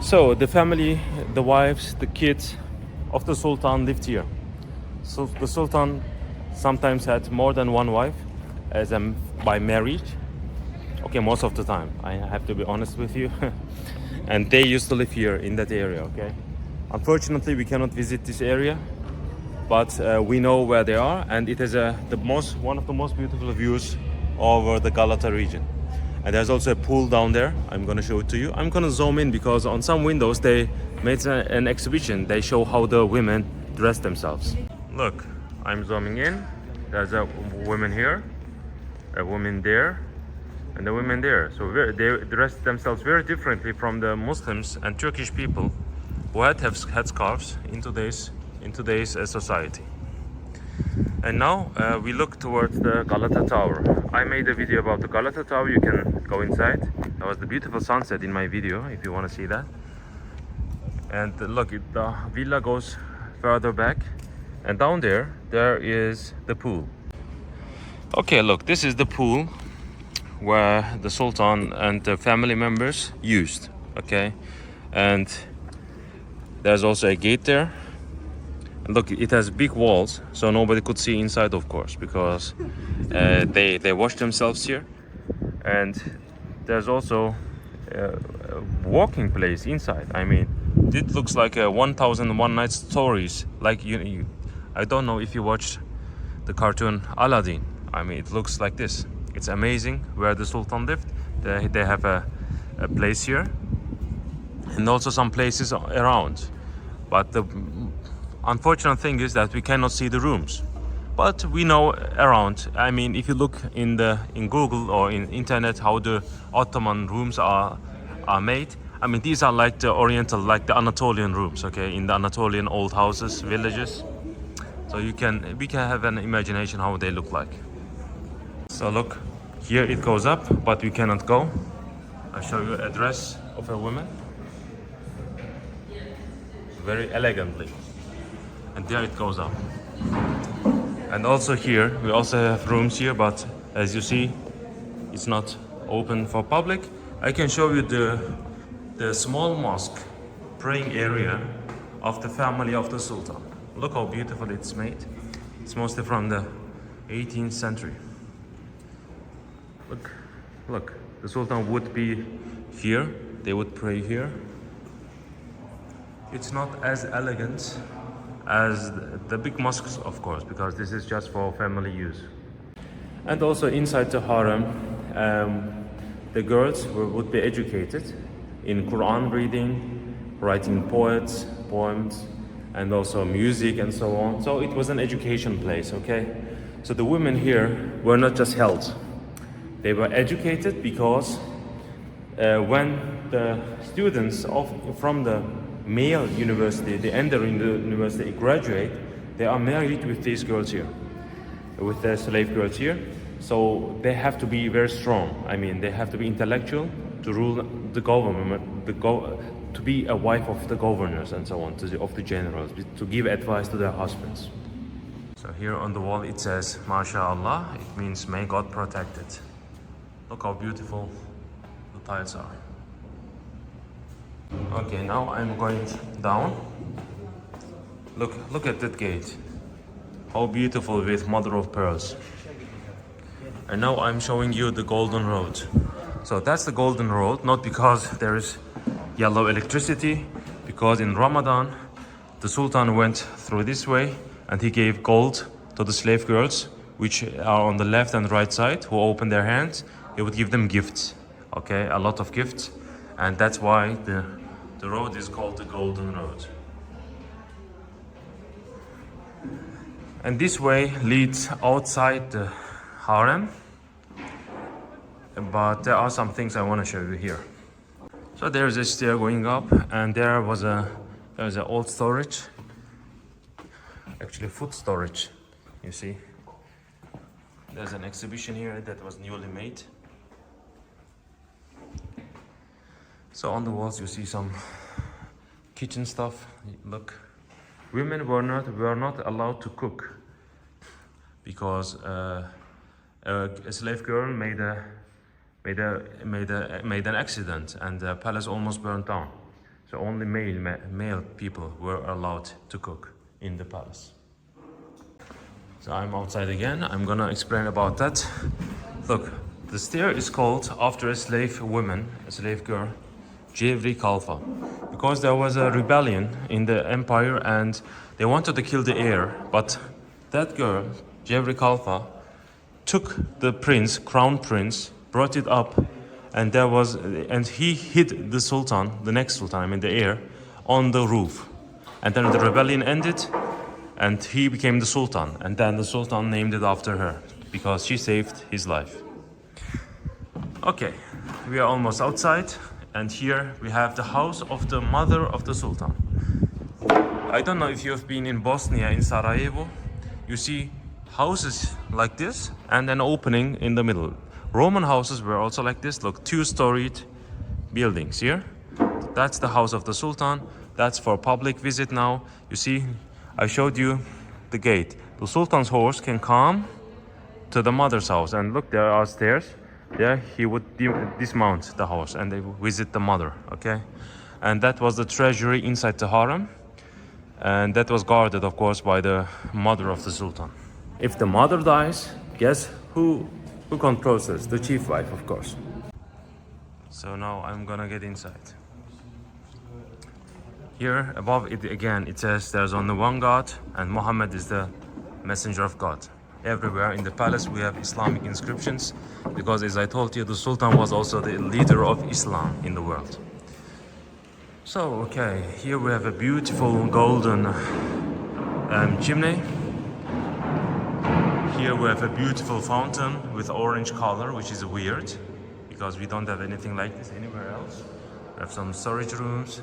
So the family, the wives, the kids of the Sultan lived here. So the Sultan sometimes had more than one wife by marriage. Okay, most of the time, I have to be honest with you. And they used to live here in that area, okay? Unfortunately, we cannot visit this area, but we know where they are, and it has one of the most beautiful views over the Galata region. And there's also a pool down there. I'm gonna show it to you. I'm gonna zoom in because on some windows they made an exhibition. They show how the women dress themselves. Look, I'm zooming in. There's a woman here, a woman there, and a woman there. So they dress themselves very differently from the Muslims and Turkish people who have headscarves in today's society. And now we look towards the Galata Tower. I made a video about the Galata Tower. You can go inside. That was the beautiful sunset in my video, if you want to see that. And look, the villa goes further back. And down there is the pool. Okay, look, this is the pool where the Sultan and the family members used. Okay, and there's also a gate there. Look, it has big walls, so nobody could see inside, of course, because they wash themselves here. And there's also a walking place inside. I mean, it looks like a 1001 Night Stories. Like I don't know if you watched the cartoon Aladdin. I mean, it looks like this. It's amazing where the Sultan lived. They have a place here, and also some places around. But the unfortunate thing is that we cannot see the rooms, but we know around. I mean, if you look in Google or in internet how the Ottoman rooms are made, I mean, these are like the Oriental, like the Anatolian rooms, okay, in the Anatolian old houses, villages. So we can have an imagination how they look like. So look, here it goes up, but we cannot go. I'll show you a dress of a woman, very elegantly. And there it goes up. And also here, we also have rooms here, but as you see, it's not open for public. I can show you the small mosque praying area of the family of the Sultan. Look how beautiful it's made. It's mostly from the 18th century. Look, the Sultan would be here, they would pray here. It's not as elegant as the big mosques, of course, because this is just for family use. And also inside the harem, the girls would be educated in Quran reading, writing poems, and also music and so on. So it was an education place, okay? So the women here were not just held. They were educated because when the students from the male university, they enter in the university, graduate, they are married with these girls here, with the slave girls here. So they have to be very strong. I mean, they have to be intellectual to rule the government, to be a wife of the governors and so on, of the generals, to give advice to their husbands. So here on the wall it says, MashaAllah, it means may God protect it. Look how beautiful the tiles are. Okay, now I'm going down. Look at that gate. How beautiful with mother of pearls. And now I'm showing you the golden road. So that's the golden road, not because there is yellow electricity, because in Ramadan the Sultan went through this way and he gave gold to the slave girls, which are on the left and right side, who open their hands. He would give them gifts, okay, a lot of gifts, and that's why the road is called the Golden Road. And this way leads outside the harem, but there are some things I want to show you here. So there's a stair going up, and there was an old storage, actually food storage. You see, there's an exhibition here that was newly made. So on the walls you see some kitchen stuff. Look, women were not allowed to cook because a slave girl made an accident and the palace almost burned down. So only male people were allowed to cook in the palace. So I'm outside again. I'm gonna explain about that. Look, the stair is called after a slave girl, Jevri Kalfa, because there was a rebellion in the empire and they wanted to kill the heir, but that girl, Jevri Kalfa, took the crown prince, brought it up, and he hid the sultan, the next sultan, I mean the heir, on the roof. And then the rebellion ended and he became the sultan, and then the sultan named it after her because she saved his life. Okay, we are almost outside. And here we have the house of the mother of the Sultan. I don't know if you have been in Bosnia, in Sarajevo. You see houses like this and an opening in the middle. Roman houses were also like this. Look, two-storied buildings here. That's the house of the Sultan. That's for public visit now. You see, I showed you the gate. The Sultan's horse can come to the mother's house. And look, there are stairs. There he would dismount the horse and they would visit the mother, okay? And that was the treasury inside the harem, and that was guarded, of course, by the mother of the Sultan. If the mother dies, guess who controls this? The chief wife, of course. So now I'm gonna get inside. Here above it again, it says there's only one God and Muhammad is the messenger of God. Everywhere in the palace we have Islamic inscriptions because, as I told you, the Sultan was also the leader of Islam in the world. So, okay, here we have a beautiful golden chimney. Here we have a beautiful fountain with orange color, which is weird because we don't have anything like this anywhere else. We have some storage rooms,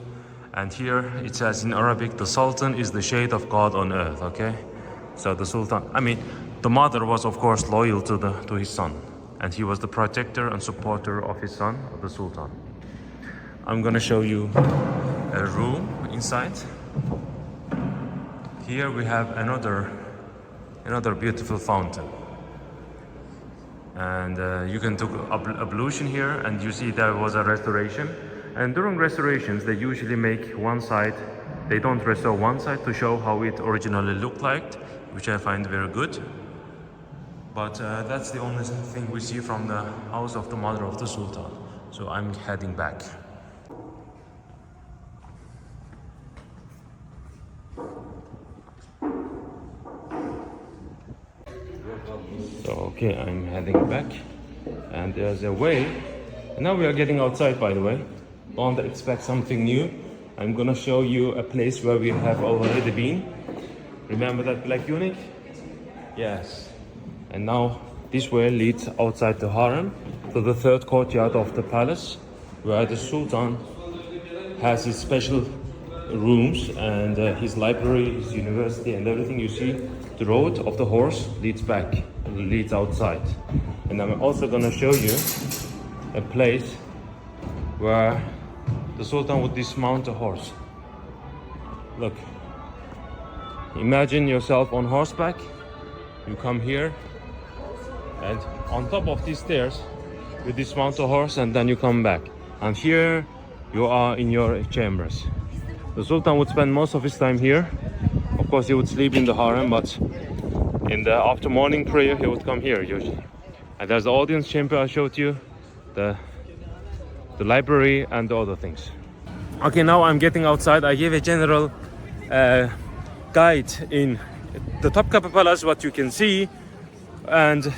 and here it says in Arabic, the Sultan is the shade of God on earth, okay? So the Sultan, the mother was of course loyal to his son, and he was the protector and supporter of his son, the Sultan. I'm gonna show you a room inside. Here we have another beautiful fountain, and you can do ablution here, and you see there was a restoration. And during restorations, they usually make one side. They don't restore one side to show how it originally looked like, which I find very good. But that's the only thing we see from the house of the mother of the Sultan. So I'm heading back. So okay, I'm heading back, and there's a way. Now we are getting outside, by the way. Don't expect something new. I'm gonna show you a place where we have already been. Remember that black eunuch? Yes. And now this way leads outside the harem to the third courtyard of the palace, where the Sultan has his special rooms and his library, his university, and everything. You see, the road of the horse leads outside. And I'm also gonna show you a place where the Sultan would dismount a horse. Look, imagine yourself on horseback. You come here, and on top of these stairs, you dismount a horse, and then you come back. And here you are in your chambers. The Sultan would spend most of his time here. Of course, he would sleep in the harem, but in the after morning prayer, he would come here usually. And there's the audience chamber I showed you, the library, and the other things. Okay, now I'm getting outside. I gave a general guide in the Topkapi Palace, what you can see, and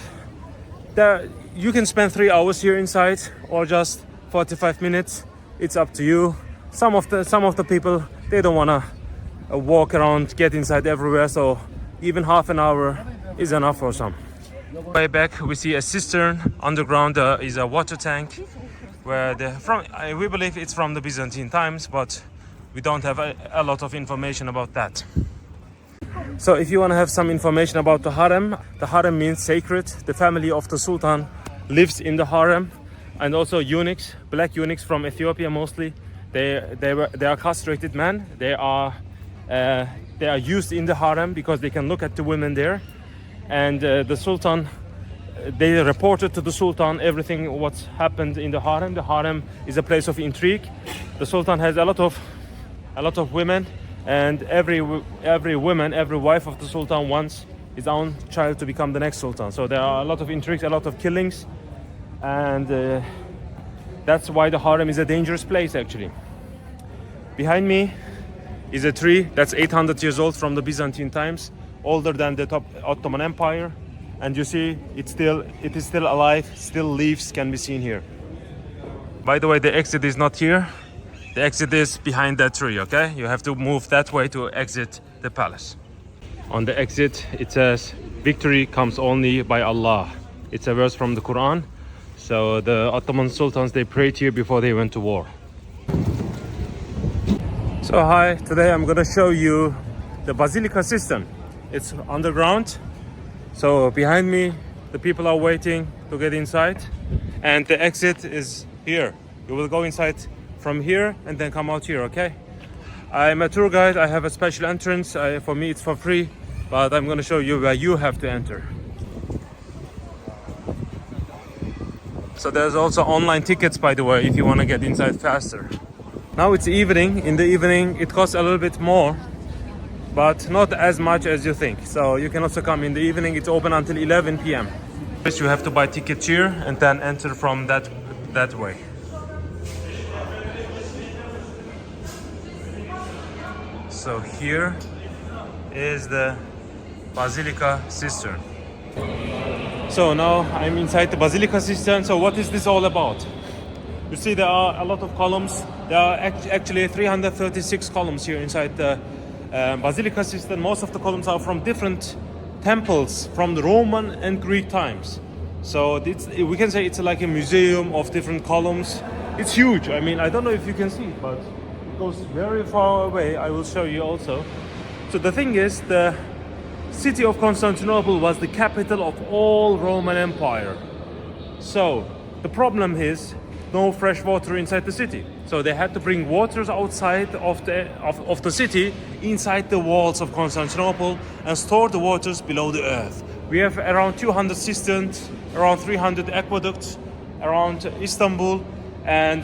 there you can spend 3 hours here inside or just 45 minutes. It's up to you. Some of the people, they don't want to walk around, get inside everywhere, so even half an hour is enough for some. Way back we see a cistern underground. Is a water tank where we believe it's from the Byzantine times, but we don't have a lot of information about that. So if you want to have some information about the harem means sacred. The family of the Sultan lives in the harem, and also eunuchs, black eunuchs from Ethiopia mostly. They are castrated men. They are used in the harem because they can look at the women there, and the Sultan. They reported to the Sultan everything what's happened in the harem. The harem is a place of intrigue. The Sultan has a lot of women, and every wife of the Sultan wants his own child to become the next Sultan. So there are a lot of intrigues, a lot of killings, and that's why the harem is a dangerous place actually. Behind me is a tree that's 800 years old from the Byzantine times, older than the Ottoman Empire. And you see, it is still alive, still leaves can be seen here. By the way, the exit is not here. The exit is behind that tree, okay? You have to move that way to exit the palace. On the exit, it says, "Victory comes only by Allah." It's a verse from the Quran. So the Ottoman sultans, they prayed here before they went to war. So hi, today I'm gonna show you the Basilica Cistern. It's underground. So behind me, the people are waiting to get inside, and the exit is here. You will go inside from here and then come out here, okay? I'm a tour guide. I have a special entrance. For me, it's for free, but I'm going to show you where you have to enter. So there's also online tickets, by the way, if you want to get inside faster. Now it's evening. In the evening, it costs a little bit more, but not as much as you think. So you can also come in the evening. It's open until 11 p.m. First, you have to buy tickets here and then enter from that way. So here is the Basilica Cistern. So now I'm inside the Basilica Cistern. So what is this all about? You see, there are a lot of columns. There are actually 336 columns here inside the Basilica Cistern. Most of the columns are from different temples from the Roman and Greek times. So we can say it's like a museum of different columns. It's huge. I mean, I don't know if you can see it, but it goes very far away. I will show you also. So the thing is, the city of Constantinople was the capital of all Roman Empire. So the problem is no fresh water inside the city. So they had to bring waters outside of the city, inside the walls of Constantinople, and store the waters below the earth. We have around 200 cisterns, around 300 aqueducts around Istanbul, and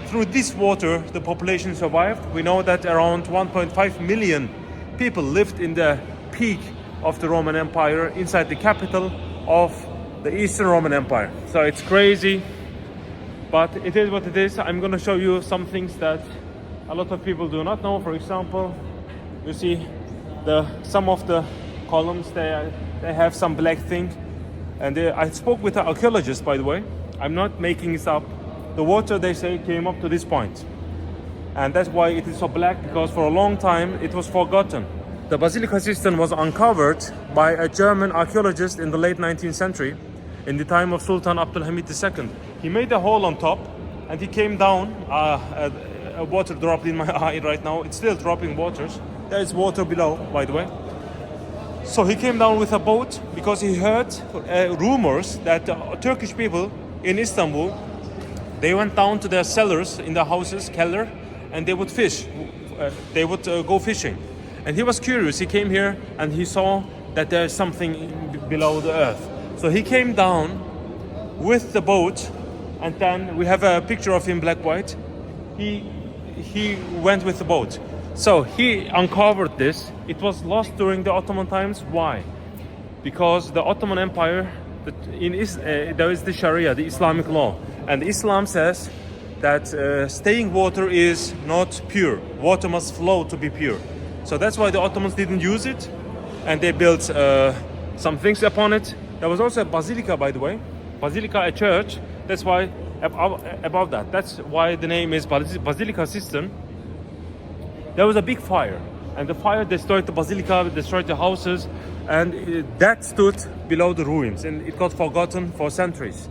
through this water the population survived. We know that around 1.5 million people lived in the peak of the Roman Empire inside the capital of the Eastern Roman Empire. So it's crazy, but it is what it is. I'm going to show you some things that a lot of people do not know. For example, you see some of the columns, they have some black thing. And I spoke with an archaeologist, by the way. I'm not making this up. The water, they say, came up to this point. And that's why it is so black, because for a long time it was forgotten. The Basilica Cistern was uncovered by a German archaeologist in the late 19th century, in the time of Sultan Abdülhamid II. He made a hole on top and he came down. A water dropped in my eye right now. It's still dropping waters. There is water below, by the way. So he came down with a boat because he heard rumors that Turkish people in Istanbul, they went down to their cellars in their houses, keller, and they would fish. They would go fishing. And he was curious. He came here and he saw that there is something below the earth. So he came down with the boat, and then we have a picture of him, black white. He went with the boat. So he uncovered this. It was lost during the Ottoman times. Why? Because the Ottoman Empire, there is the Sharia, the Islamic law, and Islam says that staying water is not pure. Water must flow to be pure. So that's why the Ottomans didn't use it, and they built some things upon it. There was also a basilica, by the way. Basilica, a church. That's why above that. That's why the name is Basilica Cistern. There was a big fire, and the fire destroyed the basilica, destroyed the houses, and that stood below the ruins, and it got forgotten for centuries.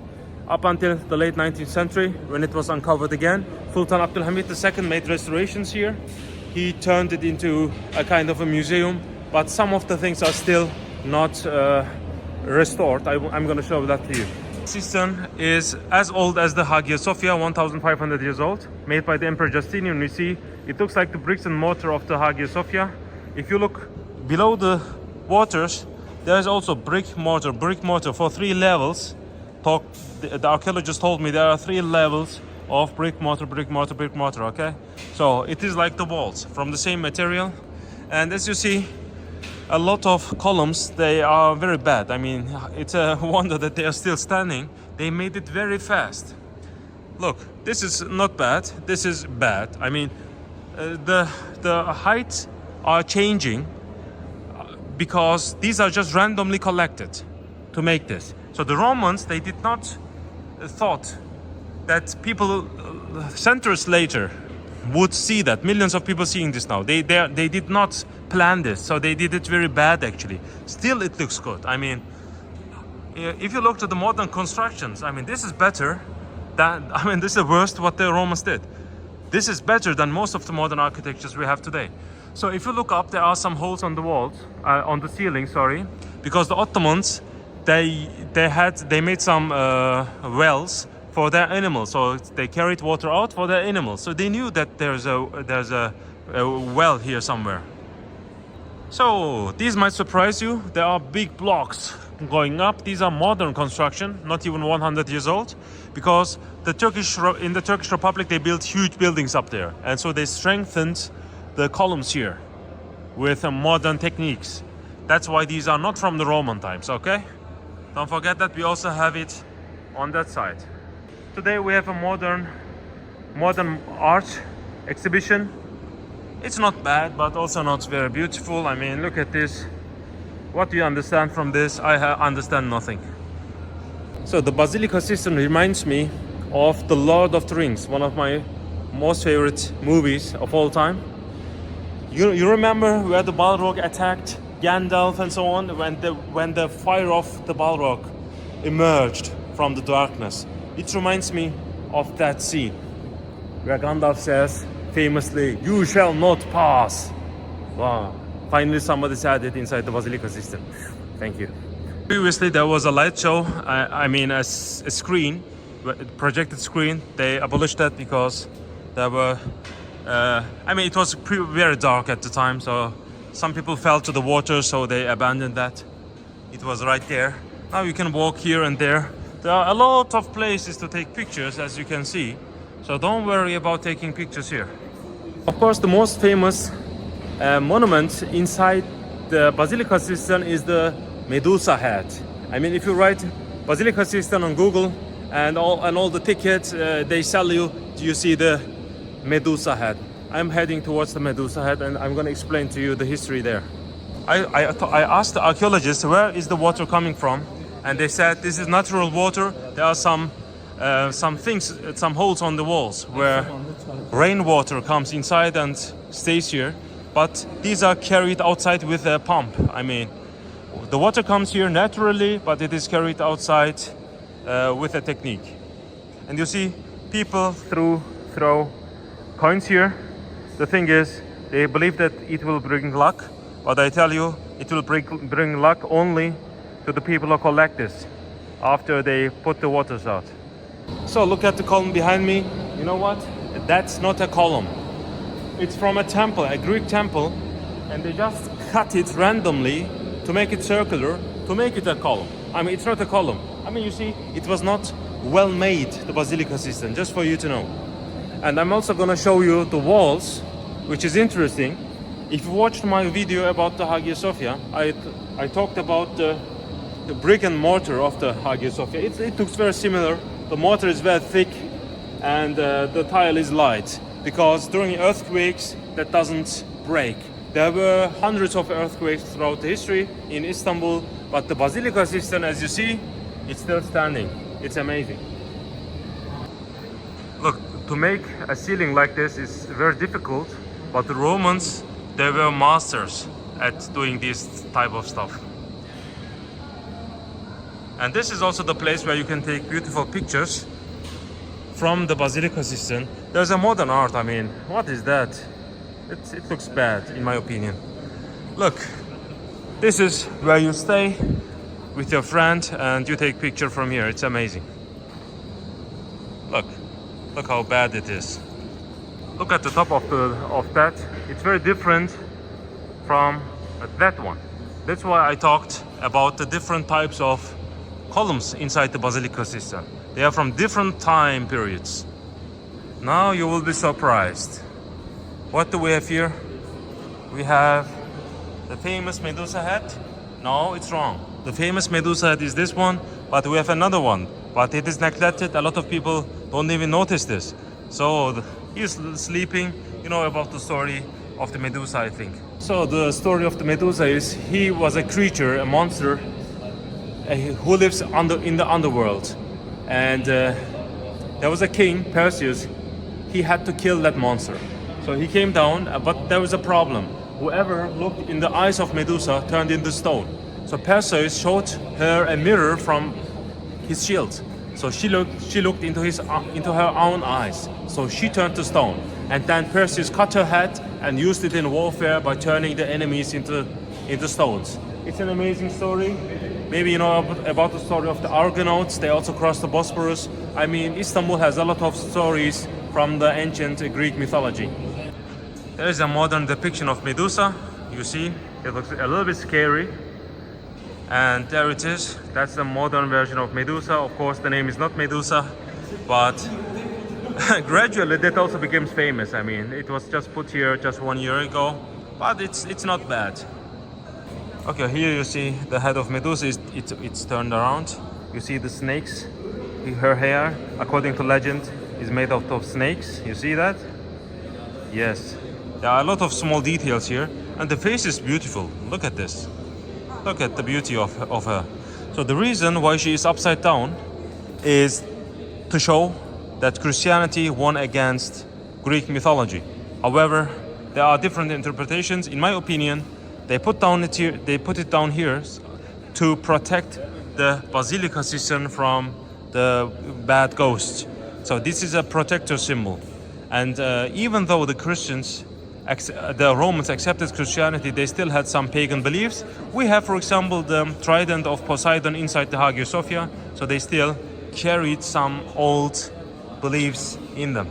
Up until the late 19th century, when it was uncovered again, Sultan Abdülhamid II made restorations here. He turned it into a kind of a museum, but some of the things are still not restored. I'm going to show that to you. Cistern is as old as the Hagia Sophia, 1,500 years old, made by the Emperor Justinian. You see, it looks like the bricks and mortar of the Hagia Sophia. If you look below the waters, there is also brick mortar for 3 levels. The archaeologist told me there are 3 levels of brick mortar, okay? So it is like the walls from the same material. And as you see, a lot of columns, they are very bad. I mean, it's a wonder that they are still standing. They made it very fast. Look, this is not bad, this is bad. I mean, the heights are changing because these are just randomly collected to make this. So the Romans, they did not thought that people centuries later would see that. Millions of people seeing this now. They did not plan this, so they did it very bad actually. Still, it looks good. I mean, if you look at the modern constructions, I mean, this is better than, I mean, this is the worst what the Romans did. This is better than most of the modern architectures we have today. So if you look up, there are some holes on the walls, on the ceiling, sorry, because the Ottomans, they made some wells for their animals, so they carried water out for their animals. So they knew that there's a well here somewhere. So these might surprise you. There are big blocks going up. These are modern construction, not even 100 years old, because in the Turkish Republic they built huge buildings up there, and so they strengthened the columns here with modern techniques. That's why these are not from the Roman times, okay? Don't forget that we also have it on that side. Today we have a modern art exhibition. It's not bad, but also not very beautiful. I mean, look at this. What do you understand from this? I understand nothing. So the Basilica Cistern reminds me of The Lord of the Rings, one of my most favorite movies of all time. You remember where the Balrog attacked Gandalf and so on, when the fire of the Balrog emerged from the darkness? It reminds me of that scene where Gandalf says famously, "You shall not pass." Wow. Finally somebody said it inside the Basilica Cistern. Thank you. Previously there was a light show, I mean a screen, a projected screen. They abolished that because there were, I mean, it was very dark at the time, so some people fell to the water, so they abandoned that. It was right there. Now you can walk here and there. There are a lot of places to take pictures, as you can see, so don't worry about taking pictures here. Of course, the most famous monument inside the Basilica Cistern is the Medusa head. I mean, if you write Basilica Cistern on Google and all the tickets they sell you see the Medusa head. I'm heading towards the Medusa head, and I'm going to explain to you the history there. I asked the archaeologist, where is the water coming from? and they said this is natural water. There are some things, some holes on the walls where rainwater comes inside and stays here, but these are carried outside with a pump. I mean, the water comes here naturally, but it is carried outside with a technique. And you see people throw coins here. The thing is, they believe that it will bring luck, but I tell you, it will bring luck only to the people who collect this after they put the waters out. So look at the column behind me. You know what? That's not a column. It's from a temple, a Greek temple, and they just cut it randomly to make it circular, to make it a column. I mean, it's not a column. I mean, you see, it was not well made, the Basilica Cistern, just for you to know. And I'm also gonna show you the walls, which is interesting. If you watched my video about the Hagia Sophia, I talked about the brick and mortar of the Hagia Sophia. It looks very similar. The mortar is very thick and the tile is light, because during earthquakes that doesn't break. There were hundreds of earthquakes throughout the history in Istanbul, but the Basilica Cistern, as you see, it's still standing. It's amazing. Look, to make a ceiling like this is very difficult, but the Romans, they were masters at doing this type of stuff. And this is also the place where you can take beautiful pictures from the Basilica Cistern. There's a modern art. I mean, what is that? It looks bad, in my opinion. Look, this is where you stay with your friend and you take picture from here. It's amazing. Look how bad it is. Look at the top of that. It's very different from that one. That's why I talked about the different types of columns inside the Basilica Cistern. They are from different time periods. Now you will be surprised. What do we have here? We have the famous Medusa head. No, it's wrong. The famous Medusa head is this one, but we have another one. But it is neglected. A lot of people don't even notice this. So he's sleeping. You know about the story of the Medusa, I think. So the story of the Medusa is he was a creature, a monster, who lives in the underworld. And there was a king, Perseus. He had to kill that monster. So he came down, but there was a problem. Whoever looked in the eyes of Medusa turned into stone. So Perseus showed her a mirror from his shield. So she looked into her own eyes. So she turned to stone. And then Perseus cut her head and used it in warfare by turning the enemies into stones. It's an amazing story. Maybe you know about the story of the Argonauts. They also crossed the Bosphorus. I mean, Istanbul has a lot of stories from the ancient Greek mythology. There is a modern depiction of Medusa. You see, it looks a little bit scary. And there it is. That's the modern version of Medusa. Of course, the name is not Medusa, but gradually that also became famous. I mean, it was just put here just 1 year ago, but it's not bad. Okay, here you see the head of Medusa. It's turned around. You see the snakes. Her hair, according to legend, is made out of snakes. You see that? Yes. There are a lot of small details here, and the face is beautiful. Look at this. Look at the beauty of her. So the reason why she is upside down is to show that Christianity won against Greek mythology. However, there are different interpretations. In my opinion, they put it down here to protect the Basilica Cistern from the bad ghosts. So this is a protector symbol. And even though the Romans accepted Christianity, they still had some pagan beliefs. We have, for example, the trident of Poseidon inside the Hagia Sophia, so they still carried some old beliefs in them.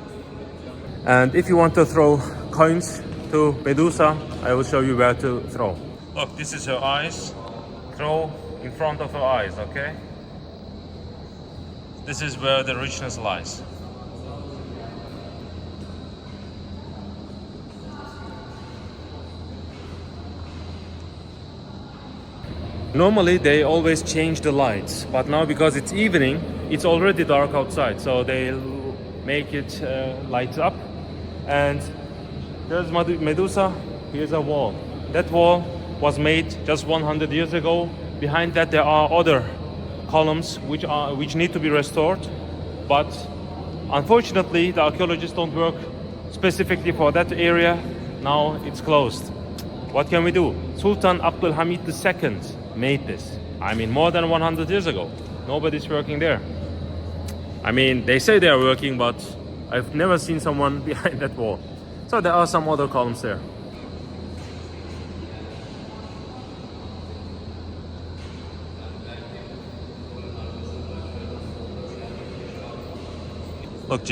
And if you want to throw coins to Medusa, I will show you where to throw. Look, this is her eyes. Throw in front of her eyes, okay? This is where the richness lies. Normally they always change the lights, but now because it's evening, it's already dark outside, so they make it light up. And there's Medusa. Here's a wall. That wall was made just 100 years ago. Behind that there are other columns which need to be restored, but unfortunately the archaeologists don't work specifically for that area. Now it's closed. What can we do? Sultan Abdulhamid II made this. I mean, more than 100 years ago. Nobody's working there. I mean, they say they are working, but I've never seen someone behind that wall. So there are some other columns there. Look,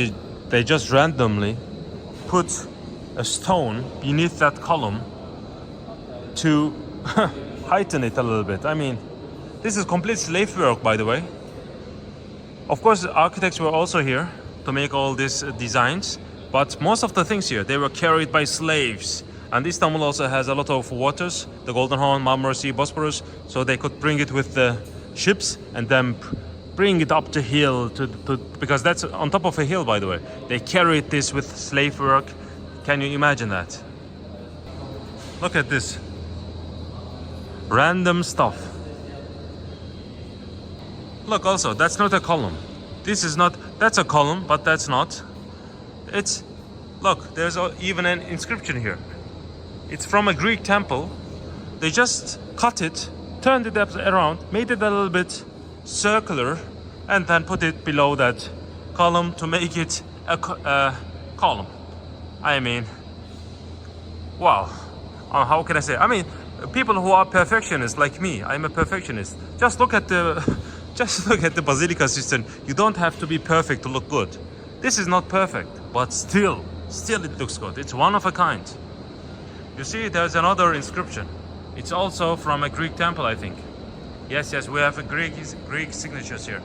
they just randomly put a stone beneath that column to heighten it a little bit. I mean, this is complete slave work, by the way. Of course, architects were also here to make all these designs, but most of the things here, they were carried by slaves. And Istanbul also has a lot of waters, the Golden Horn, Marmara Sea, Bosphorus, so they could bring it with the ships and then bring it up the hill because that's on top of a hill, by the way. They carried this with slave work. Can you imagine that? Look at this. Random stuff. Look, also, that's not a column. This is not, that's a column, but that's not. It's, look, there's even an inscription here. It's from a Greek temple. They just cut it, turned it around, made it a little bit circular, and then put it below that column to make it a column. I mean, wow. How can I say? I mean, people who are perfectionists like me, I'm a perfectionist. Just look at the Basilica Cistern. You don't have to be perfect to look good. This is not perfect, but still it looks good. It's one of a kind. You see, there's another inscription. It's also from a Greek temple, I think. Yes, we have a Greek signatures here.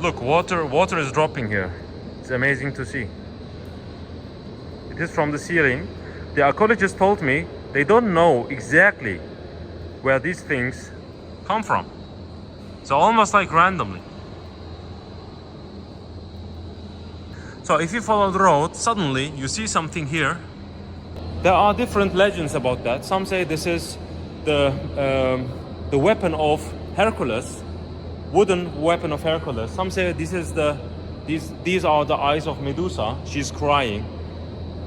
Look, water is dropping here. It's amazing to see. It is from the ceiling. The archaeologists told me they don't know exactly where these things come from. So almost like randomly. So if you follow the road, suddenly you see something here. There are different legends about that. Some say this is the weapon of Hercules, wooden weapon of Hercules. Some say this is these are the eyes of Medusa. She's crying.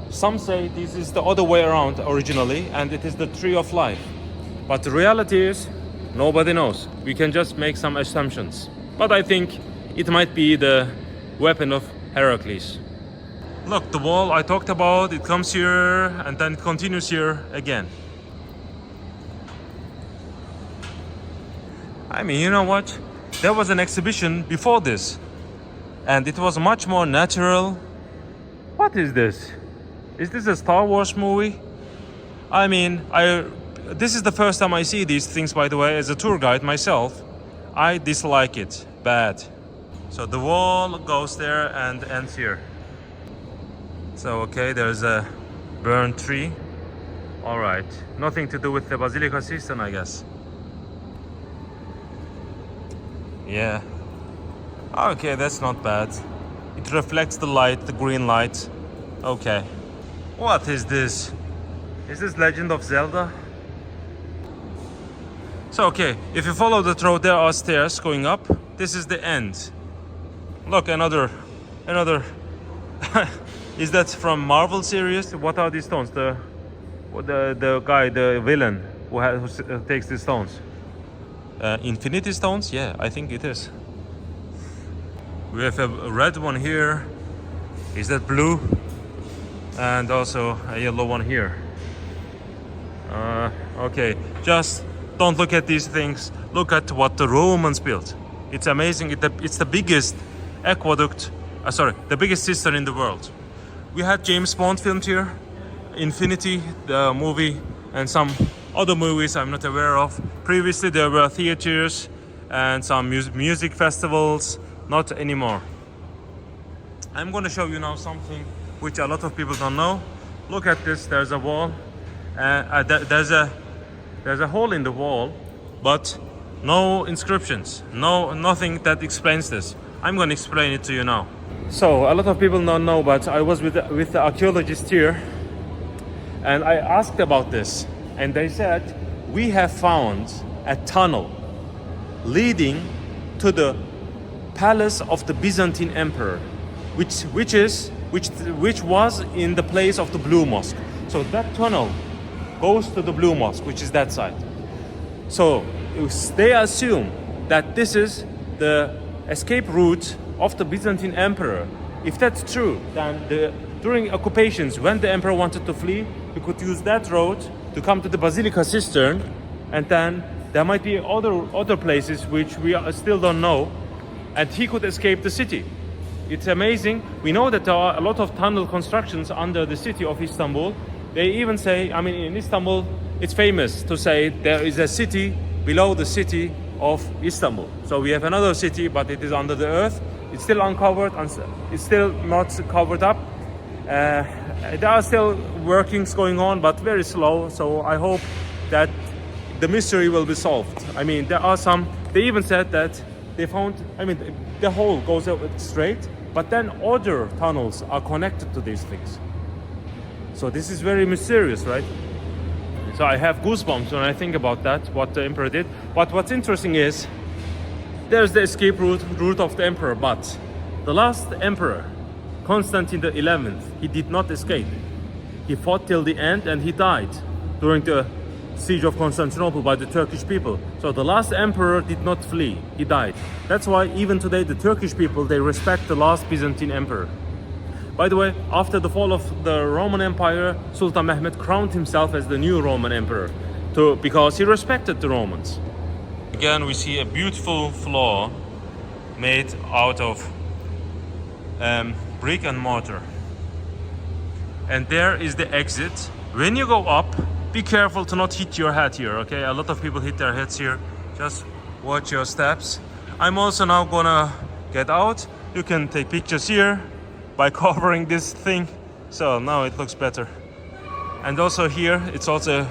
Some say this is the other way around originally, and it is the tree of life. But the reality is, nobody knows. We can just make some assumptions. But I think it might be the weapon of Heracles. Look, the wall I talked about, it comes here and then it continues here again. I mean, you know what? There was an exhibition before this, and it was much more natural. What is this? Is this a Star Wars movie? I mean, this is the first time I see these things, by the way, as a tour guide myself. I dislike it. Bad. So the wall goes there and ends here. So, okay, there's a burned tree. Alright. Nothing to do with the Basilica Cistern, I guess. Yeah. Okay, that's not bad. It reflects the light, the green light. Okay. What is this? Is this Legend of Zelda? So, okay, if you follow the road, there are stairs going up. This is the end. Look, another. Is that from Marvel series? What are these stones? The guy, the villain who takes these stones. Infinity Stones? Yeah, I think it is. We have a red one here. Is that blue? And also a yellow one here. Okay, just don't look at these things. Look at what the Romans built. It's amazing. It's the biggest aqueduct. The biggest cistern in the world. We had James Bond filmed here, Infinity, the movie, and some other movies I'm not aware of. Previously there were theaters and some music festivals, not anymore. I'm going to show you now something which a lot of people don't know. Look at this, there's a wall, there's a hole in the wall, but no inscriptions, nothing that explains this. I'm going to explain it to you now. So a lot of people don't know, but I was with the archaeologists here, and I asked about this, and they said we have found a tunnel leading to the palace of the Byzantine emperor, which was in the place of the Blue Mosque. So that tunnel goes to the Blue Mosque, which is that side. So they assume that this is the escape route of the Byzantine emperor. If that's true, then during occupations, when the emperor wanted to flee, he could use that road to come to the Basilica Cistern, and then there might be other places which we still don't know, and he could escape the city. It's amazing. We know that there are a lot of tunnel constructions under the city of Istanbul. They even say, I mean, in Istanbul, it's famous to say there is a city below the city of Istanbul. So we have another city, but it is under the earth. It's still uncovered, it's still not covered up. There are still workings going on, but very slow. So I hope that the mystery will be solved. I mean, they even said that they found, I mean, the hole goes out straight, but then other tunnels are connected to these things. So this is very mysterious, right? So I have goosebumps when I think about that, what the emperor did. But what's interesting is, there's the escape route of the emperor, but the last emperor, Constantine the 11th, he did not escape. He fought till the end and he died during the siege of Constantinople by the Turkish people. So the last emperor did not flee, he died. That's why even today the Turkish people, they respect the last Byzantine emperor. By the way, after the fall of the Roman Empire, Sultan Mehmed crowned himself as the new Roman emperor because he respected the Romans. Again, we see a beautiful floor made out of brick and mortar. And there is the exit. When you go up, be careful to not hit your head here, okay? A lot of people hit their heads here. Just watch your steps. I'm also now gonna get out. You can take pictures here by covering this thing. So now it looks better. And also here, it's also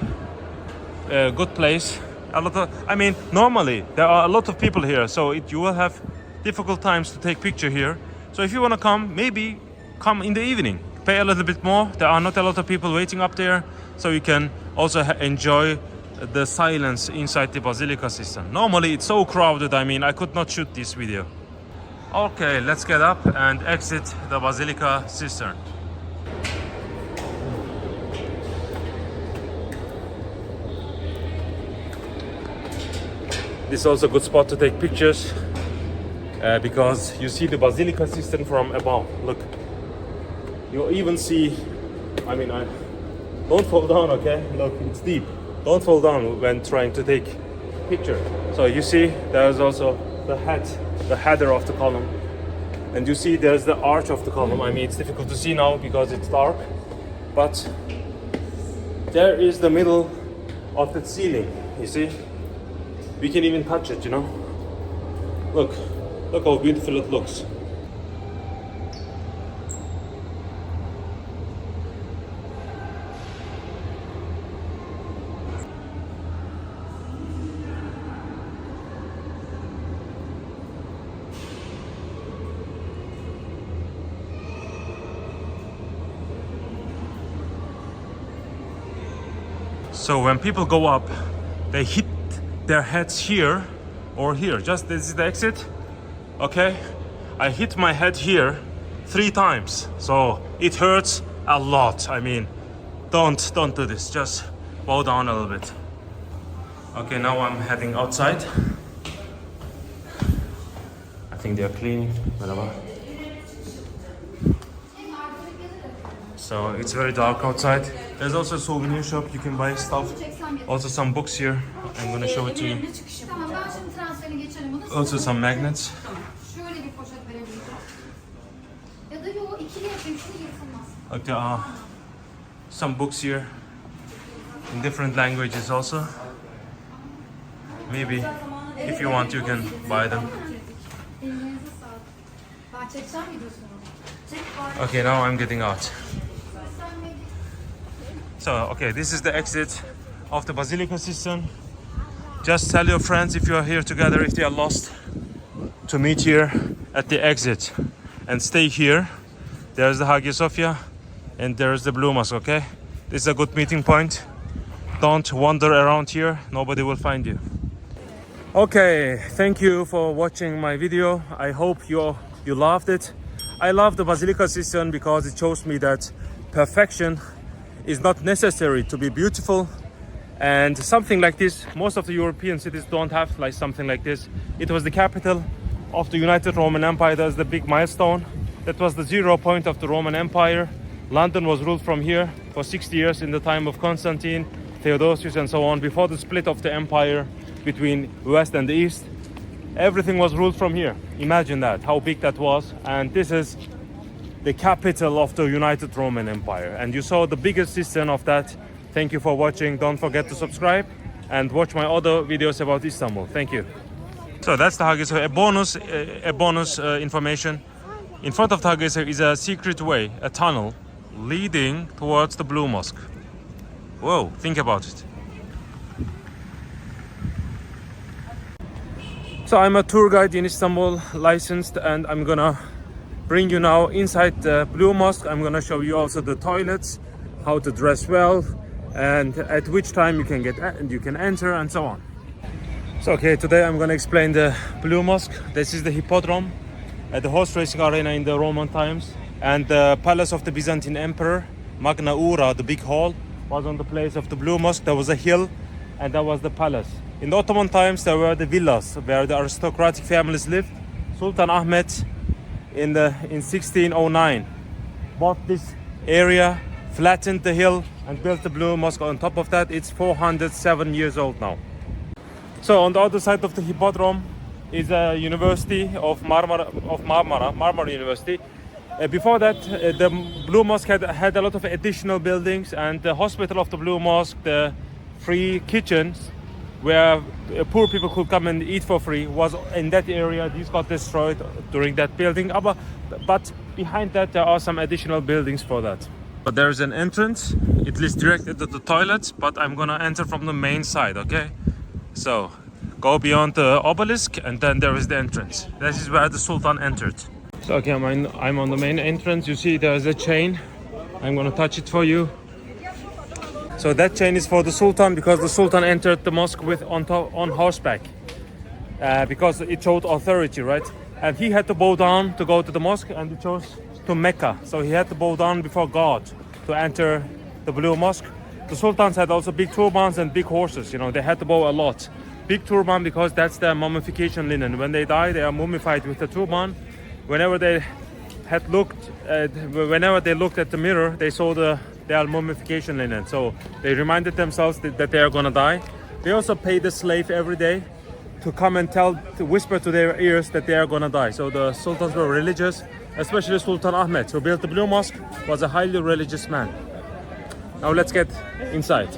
a good place. Normally there are a lot of people here, so you will have difficult times to take picture here. So if you want to come, maybe come in the evening. Pay a little bit more. There are not a lot of people waiting up there, so you can also enjoy the silence inside the Basilica Cistern. Normally it's so crowded, I could not shoot this video. Okay, let's get up and exit the Basilica Cistern. This is also a good spot to take pictures because you see the Basilica Cistern from above. Look, you even see, don't fall down, okay? Look, it's deep. Don't fall down when trying to take picture. So you see there's also the header of the column. And you see there's the arch of the column. It's difficult to see now because it's dark. But there is the middle of the ceiling, you see? We can even touch it, Look how beautiful it looks. So when people go up, they hit their heads here or here. Just this is the exit. Okay, I hit my head here 3 times, so it hurts a lot. Don't do this. Just bow down a little bit. Okay, now I'm heading outside. I think they are cleaning. Whatever. So it's very dark outside. There's also a souvenir shop. You can buy stuff. Also some books here. I'm gonna show it to you. Also some magnets. Okay, there are some books here in different languages also. Maybe if you want, you can buy them. Okay, now I'm getting out. So, okay, this is the exit of the Basilica Cistern. Just tell your friends if you are here together, if they are lost, to meet here at the exit and stay here. There's the Hagia Sophia and there's the Blue Mosque, okay? This is a good meeting point. Don't wander around here, nobody will find you. Okay, thank you for watching my video. I hope you loved it. I love the Basilica Cistern because it shows me that perfection is not necessary to be beautiful. And something like this, most of the European cities don't have like something like this. It was the capital of the United Roman Empire. That's the big milestone. That was the 0 point of the Roman Empire. London was ruled from here for 60 years in the time of Constantine, Theodosius and so on, before the split of the empire between West and the East. Everything was ruled from here. Imagine that, how big that was. And this is the capital of the United Roman Empire. And you saw the biggest cistern of that. Thank you for watching. Don't forget to subscribe and watch my other videos about Istanbul. Thank you. So that's the Hagia Sophia. A bonus information. In front of the Hagia Sophia is a secret way, a tunnel leading towards the Blue Mosque. Whoa, think about it. So I'm a tour guide in Istanbul, licensed, and I'm gonna bring you now inside the Blue Mosque. I'm gonna show you also the toilets, how to dress well, and at which time you can enter and so on. So okay, today I'm gonna explain the Blue Mosque. This is the Hippodrome, the horse racing arena in the Roman times, and the palace of the Byzantine emperor, Magna Ura, the big hall, was on the place of the Blue Mosque. There was a hill, and that was the palace. In the Ottoman times, there were the villas where the aristocratic families lived. Sultan Ahmed in 1609 bought this area, flattened the hill, and built the Blue Mosque on top of that. It's 407 years old now. So on the other side of the Hippodrome is a university of Marmara University. Before that, the Blue Mosque had a lot of additional buildings, and the hospital of the Blue Mosque, the free kitchens where poor people could come and eat for free, was in that area. These got destroyed during that building, but behind that there are some additional buildings for that. But there is an entrance. It leads directly to the toilets, but I'm gonna enter from the main side, okay? So go beyond the obelisk, and then there is the entrance. This is where the Sultan entered. So okay, I'm on the main entrance. You see there's a chain. I'm gonna touch it for you. So that chain is for the Sultan, because the Sultan entered the mosque on horseback, because it showed authority, right? And he had to bow down to go to the mosque, and it chose to Mecca. So he had to bow down before God to enter the Blue Mosque. The Sultans had also big turbans and big horses. You know, they had to bow a lot. Big turban because that's their mummification linen. When they die, they are mummified with the turban. Whenever they looked at the mirror, they saw their mummification linen. So they reminded themselves that they are gonna die. They also paid the slave every day to come and to whisper to their ears that they are gonna die. So the sultans were religious, especially Sultan Ahmed, who built the Blue Mosque, was a highly religious man. Now let's get inside.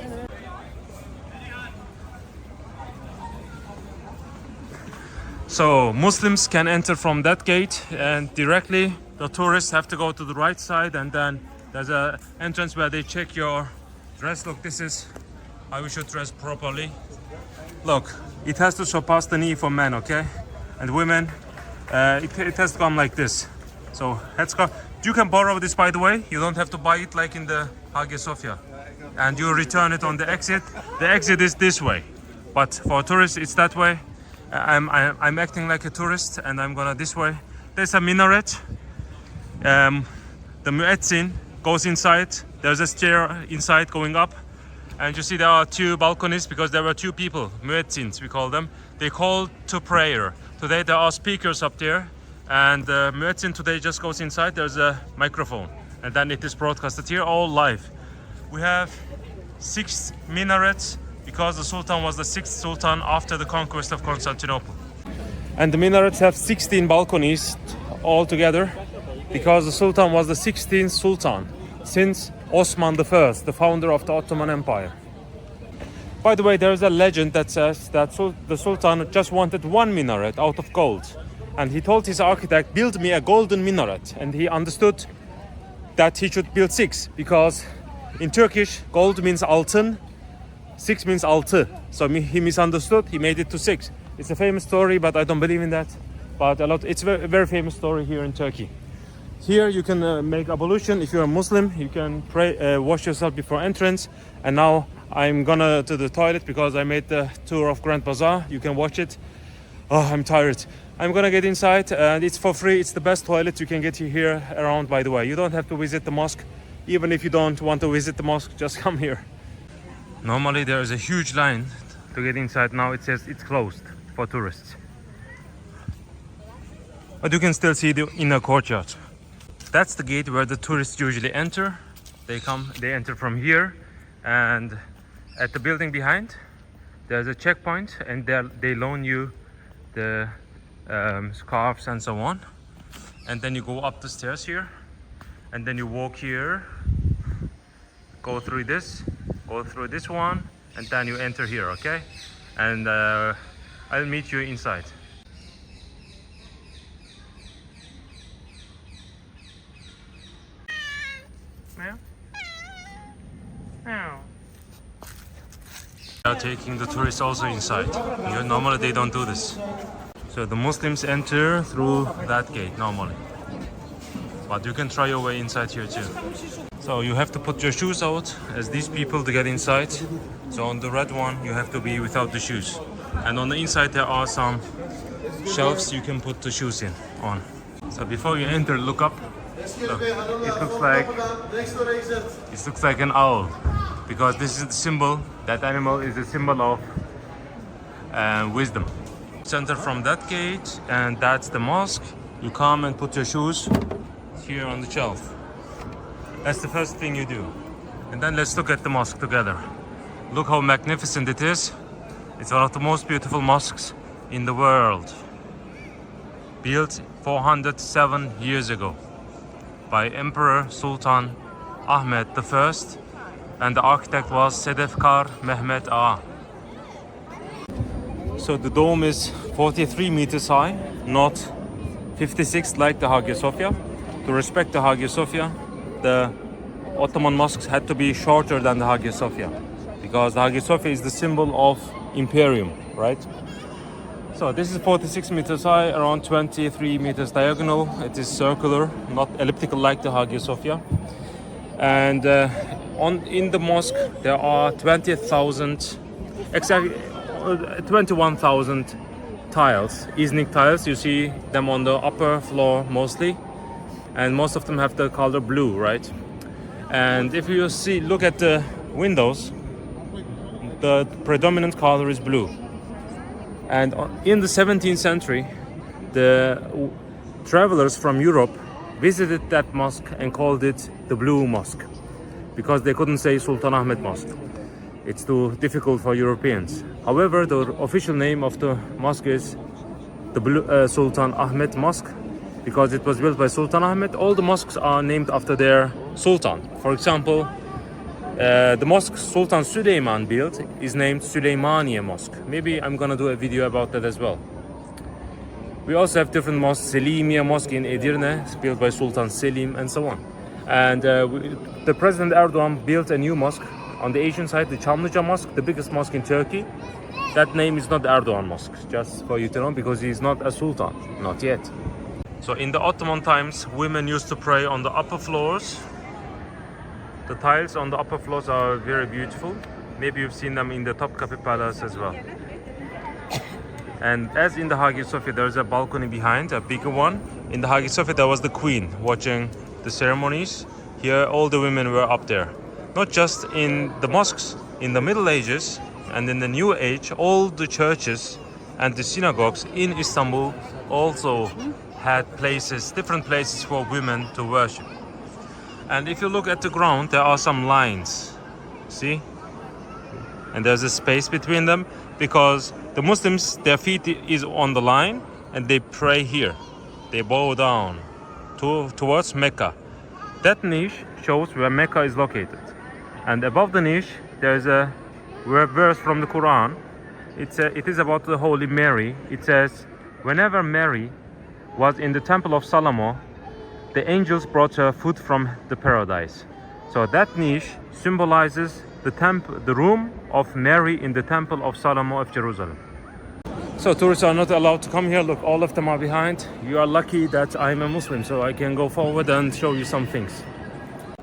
So Muslims can enter from that gate, and directly the tourists have to go to the right side, and then there's an entrance where they check your dress. Look, this is how you should dress properly. Look, it has to surpass the knee for men, okay? And women, it has to come like this. So headscarf. You can borrow this, by the way. You don't have to buy it like in the Hagia Sophia. And you return it on the exit. The exit is this way, but for tourists it's that way. I'm acting like a tourist, and I'm gonna this way. There's a minaret. The muezzin goes inside. There's a stair inside going up, and you see there are two balconies because there were two people, muezzins we call them. They call to prayer. Today there are speakers up there, and the muezzin today just goes inside. There's a microphone, and then it is broadcasted here all live. We have 6 minarets because the Sultan was the 6th Sultan after the conquest of Constantinople. And the minarets have 16 balconies altogether because the Sultan was the 16th Sultan since Osman I, the founder of the Ottoman Empire. By the way, there is a legend that says that the Sultan just wanted 1 minaret out of gold. And he told his architect, build me a golden minaret. And he understood that he should build 6 because in Turkish, gold means altın, 6 means altı. So he misunderstood, he made it to 6. It's a famous story, but I don't believe in that. But it's a very famous story here in Turkey. Here you can make ablution. If you're a Muslim, you can pray, wash yourself before entrance. And now I'm gonna to the toilet because I made the tour of Grand Bazaar. You can watch it. Oh, I'm tired. I'm gonna get inside and it's for free. It's the best toilet you can get here around, by the way. You don't have to visit the mosque. Even if you don't want to visit the mosque, just come here. Normally there is a huge line to get inside. Now it says it's closed for tourists. But you can still see the inner courtyard. That's the gate where the tourists usually enter. They enter from here, and at the building behind there's a checkpoint, and they loan you the scarves and so on. And then you go up the stairs here, and then you walk here, go through this one, and then you enter here, okay? And I'll meet you inside. Meow. Meow. They are taking the tourists also inside. Normally they don't do this. So the Muslims enter through that gate normally. But you can try your way inside here too. So you have to put your shoes out as these people to get inside. So on the red one you have to be without the shoes. And on the inside there are some shelves you can put the shoes on. So before you enter, look up. Look, it looks like an owl, because this is the symbol. That animal is a symbol of wisdom. Enter from that gate, and that's the mosque. You come and put your shoes here on the shelf. That's the first thing you do. And then let's look at the mosque together. Look how magnificent it is. It's one of the most beautiful mosques in the world. Built 407 years ago by Emperor Sultan Ahmed I, and the architect was Sedefkar Mehmet Ağa. So the dome is 43 meters high, not 56 like the Hagia Sophia. To respect the Hagia Sophia, the Ottoman mosques had to be shorter than the Hagia Sophia, because the Hagia Sophia is the symbol of imperium, right? So this is 46 meters high, around 23 meters diagonal. It is circular, not elliptical like the Hagia Sophia. And in the mosque there are 21,000 tiles, Iznik tiles. You see them on the upper floor mostly, and most of them have the color blue, right? And if you look at the windows, the predominant color is blue. And in the 17th century, the travelers from Europe visited that mosque and called it the Blue Mosque, because they couldn't say Sultan Ahmed Mosque. It's too difficult for Europeans. However, the official name of the mosque is the Sultan Ahmed Mosque, because it was built by Sultan Ahmed. All the mosques are named after their sultan. For example, the mosque Sultan Süleyman built is named Süleymaniye Mosque. Maybe I'm gonna do a video about that as well. We also have different mosques. Süleymaniye Mosque in Edirne, built by Sultan Selim, and so on. And the President Erdogan built a new mosque on the Asian side, the Çamlıca Mosque, the biggest mosque in Turkey. That name is not the Erdogan Mosque, just for you to know, because he is not a sultan, not yet. So in the Ottoman times, women used to pray on the upper floors. The tiles on the upper floors are very beautiful. Maybe you've seen them in the Topkapi Palace as well. And as in the Hagia Sophia, there's a balcony behind, a bigger one. In the Hagia Sophia, there was the queen watching the ceremonies. Here, all the women were up there. Not just in the mosques, in the Middle Ages and in the New Age, all the churches and the synagogues in Istanbul also had places, different places for women to worship. And if you look at the ground, there are some lines, see? And there's a space between them, because the Muslims, their feet is on the line and they pray here. They bow down towards Mecca. That niche shows where Mecca is located. And above the niche, there's a verse from the Quran. It is about the Holy Mary. It says, whenever Mary was in the temple of Solomon, the angels brought her food from the paradise. So that niche symbolizes the room of Mary in the temple of Solomon of Jerusalem. So tourists are not allowed to come here. Look, all of them are behind. You are lucky that I'm a Muslim, so I can go forward and show you some things.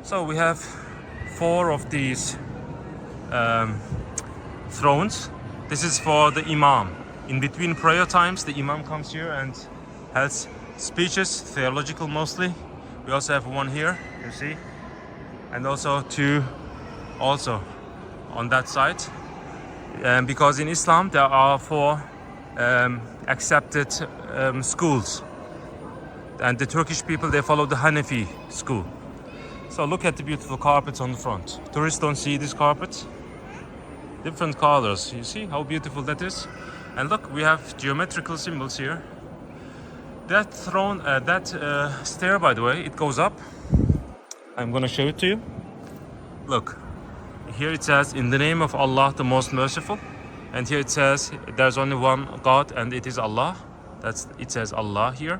So we have 4 of these thrones. This is for the imam. In between prayer times, the imam comes here and has speeches, theological mostly. We also have one here, you see, and also two also on that side. Because in Islam there are four accepted schools, and the Turkish people, they follow the Hanefi school. So look at the beautiful carpets on the front. Tourists don't see these carpets. Different colors. You see how beautiful that is? And look, we have geometrical symbols here. That throne, stair, by the way, it goes up. I'm gonna show it to you. Look, here it says, "In the name of Allah, the most merciful." And here it says, "There's only one God, and it is Allah." It says Allah here.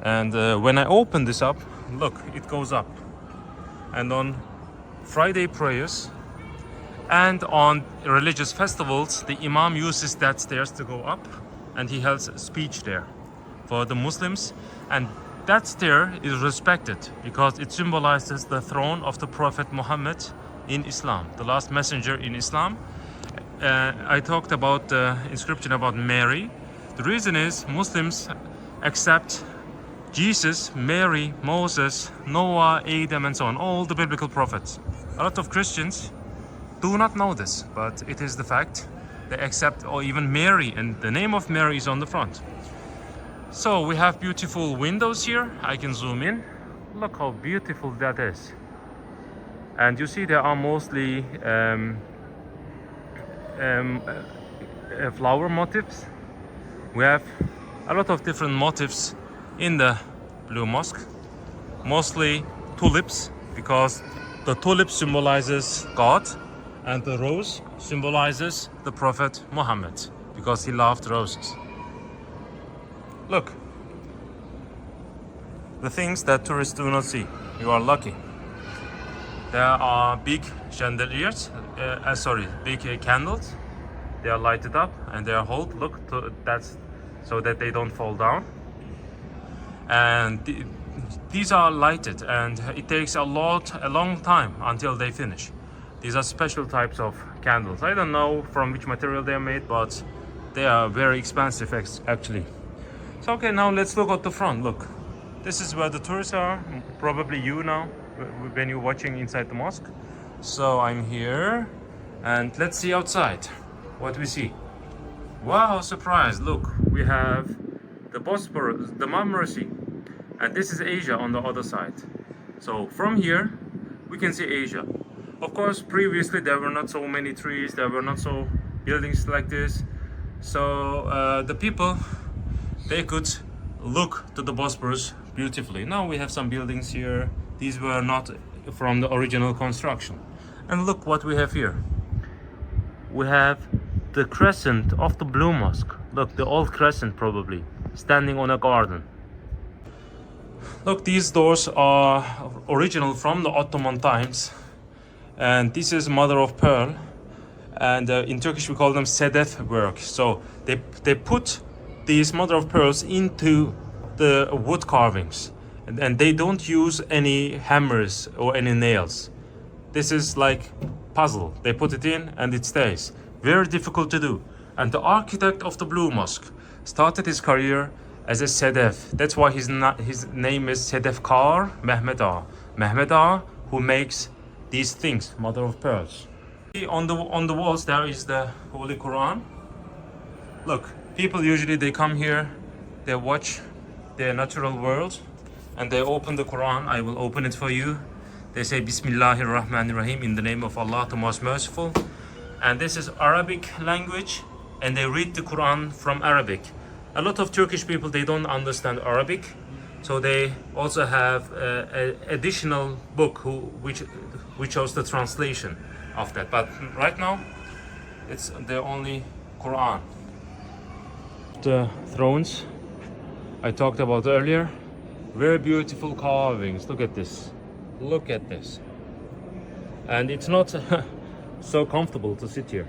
And when I open this up, look, it goes up. And on Friday prayers and on religious festivals, the imam uses that stairs to go up, and he holds a speech there for the Muslims. And that stair is respected because it symbolizes the throne of the Prophet Muhammad in Islam, the last messenger in Islam. I talked about the inscription about Mary. The reason is Muslims accept Jesus, Mary, Moses, Noah, Adam, and so on, all the biblical prophets. A lot of Christians do not know this, but it is the fact. They accept, or even Mary, and the name of Mary is on the front. So we have beautiful windows here. I can zoom in. Look how beautiful that is. And you see there are mostly flower motifs. We have a lot of different motifs in the Blue Mosque. Mostly tulips, because the tulip symbolizes God, and the rose symbolizes the Prophet Muhammad, because he loved roses. Look, the things that tourists do not see. You are lucky. There are big chandeliers, big candles. They are lighted up and they are held. Look, that's so that they don't fall down. And these are lighted, and it takes a long time until they finish. These are special types of candles. I don't know from which material they are made, but they are very expensive actually. So okay, now let's look at the front. Look, this is where the tourists are. Probably you now when you're watching inside the mosque. So I'm here, and let's see outside what we see. Wow, surprise! Look, we have the Bosphorus, the Marmara Sea, and this is Asia on the other side. So from here we can see Asia. Of course, previously there were not so many trees, there were not so buildings like this. So the people, they could look to the Bosphorus beautifully. Now we have some buildings here. These were not from the original construction. And look what we have here. We have the crescent of the Blue Mosque. Look, the old crescent probably, standing on a garden. Look, these doors are original from the Ottoman times. And this is mother of pearl. And in Turkish we call them sedef work. So they put these mother of pearls into the wood carvings. And they don't use any hammers or any nails. This is like puzzle. They put it in and it stays. Very difficult to do. And the architect of the Blue Mosque started his career as a sedef. That's why his name is Sedefkar Mehmet Ağa. Mehmet Ağa, who makes these things, mother of pearls. On the walls there is the Holy Quran. Look, people usually they come here, they watch the natural world, and they open the Quran. I will open it for you. They say Bismillahirrahmanirrahim, in the name of Allah, the most merciful. And this is Arabic language, and they read the Quran from Arabic. A lot of Turkish people, they don't understand Arabic, so they also have an additional book which shows the translation of that. But right now, it's the only Quran. The thrones I talked about earlier, very beautiful carvings. Look at this. Look at this. And it's not so comfortable to sit here.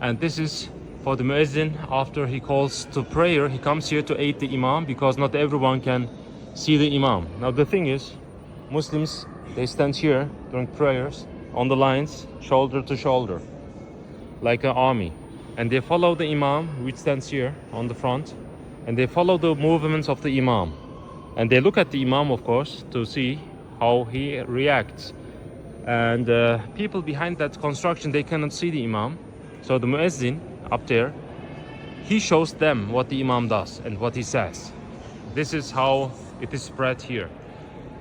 And this is for the muezzin. After he calls to prayer, he comes here to aid the imam, because not everyone can see the imam. Now the thing is, Muslims, they stand here during prayers, on the lines, shoulder to shoulder, like an army. And they follow the Imam, which stands here on the front, and they follow the movements of the Imam. And they look at the Imam, of course, to see how he reacts. And people behind that construction, they cannot see the Imam. So the Muezzin up there, he shows them what the Imam does and what he says. This is how it is spread here.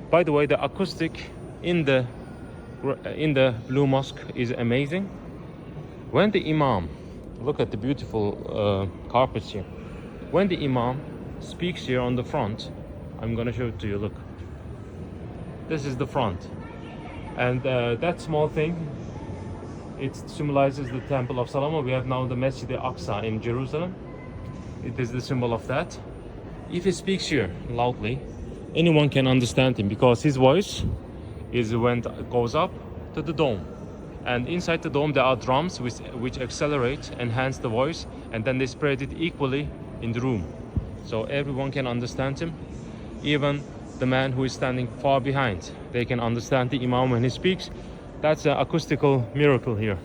By the way, the acoustic in the Blue Mosque is amazing. When the Imam, look at the beautiful carpets here. When the Imam speaks here on the front, I'm gonna show it to you, look. This is the front. And that small thing, it symbolizes the Temple of Solomon. We have now the Masjid al-Aqsa in Jerusalem. It is the symbol of that. If he speaks here loudly, anyone can understand him because his voice goes up to the dome. And inside the dome there are drums which accelerate, enhance the voice, and then they spread it equally in the room. So everyone can understand him. Even the man who is standing far behind, they can understand the Imam when he speaks. That's an acoustical miracle here.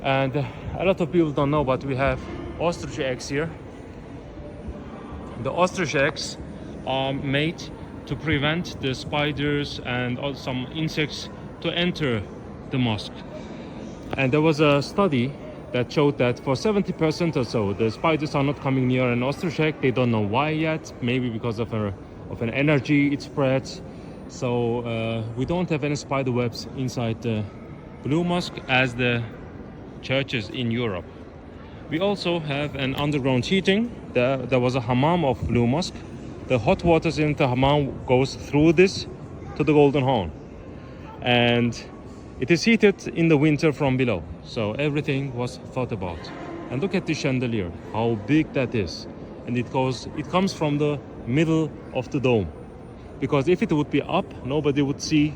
And a lot of people don't know, but we have ostrich eggs here. The ostrich eggs are made to prevent the spiders and also some insects to enter the mosque. And there was a study that showed that for 70% or so, the spiders are not coming near an ostrich egg. They don't know why yet, maybe because of an energy it spreads. So we don't have any spider webs inside the Blue Mosque as the churches in Europe. We also have an underground heating. There was a hammam of Blue Mosque. The hot waters in the hammam goes through this to the Golden Horn. And it is heated in the winter from below. So everything was thought about. And look at the chandelier, how big that is. And it comes from the middle of the dome. Because if it would be up, nobody would see.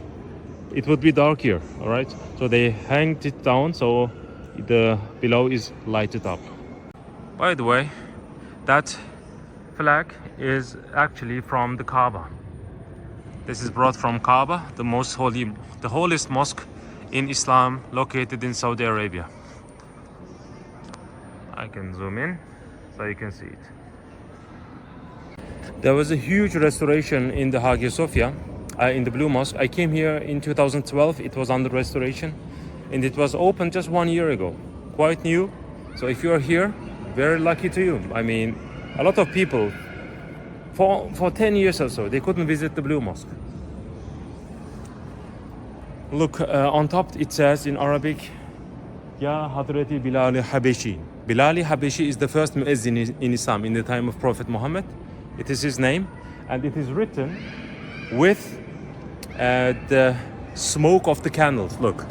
It would be dark here, all right? So they hanged it down so the below is lighted up. By the way, that flag is actually from the Kaaba. This is brought from Kaaba, the holiest mosque in Islam, located in Saudi Arabia. I can zoom in so you can see it. There was a huge restoration in the Hagia Sophia, in the Blue Mosque. I came here in 2012. It was under restoration, and it was opened just 1 year ago. Quite new. So if you are here, very lucky to you. I mean, a lot of people, for 10 years or so, they couldn't visit the Blue Mosque. Look, on top it says in Arabic, Ya Hadrati Bilal Habeshi. Bilal Habeshi is the first muezzin in Islam in the time of Prophet Muhammad. It is his name, and it is written with the smoke of the candles. Look,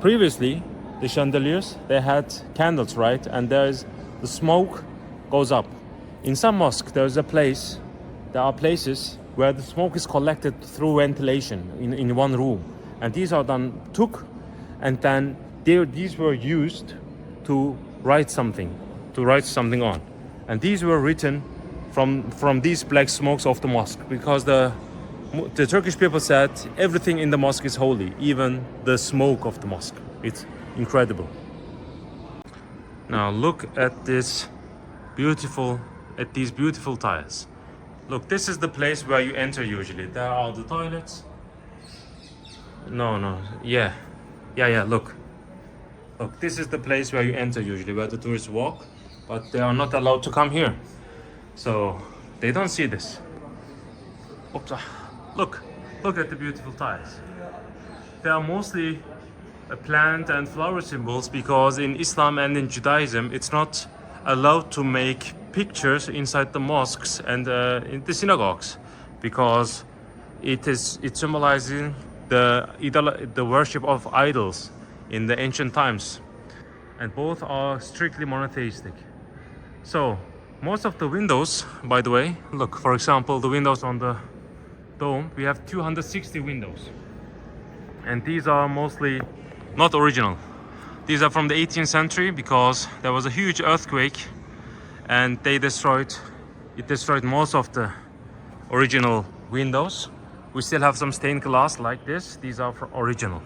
previously the chandeliers, they had candles, right? And the smoke goes up. In some mosques there are places where the smoke is collected through ventilation in one room, and these are then and then these were used to write something on, and these were written from these black smokes of the mosque, because the Turkish people said everything in the mosque is holy, even the smoke of the mosque. It's incredible. Now look at these beautiful tiles. Look, this is the place where you enter usually. There are the toilets. Yeah, look, this is the place where you enter usually, where the tourists walk, but they are not allowed to come here. So they don't see this. Oops. Look at the beautiful tiles. They are mostly plant and flower symbols, because in Islam and in Judaism it's not allowed to make pictures inside the mosques and in the synagogues, because it's symbolizing the worship of idols in the ancient times, and both are strictly monotheistic. So most of the windows, by the way, look, for example, the windows on the dome, we have 260 windows, and these are mostly not original. These are from the 18th century, because there was a huge earthquake and it destroyed most of the original windows. We still have some stained glass like this. These are original.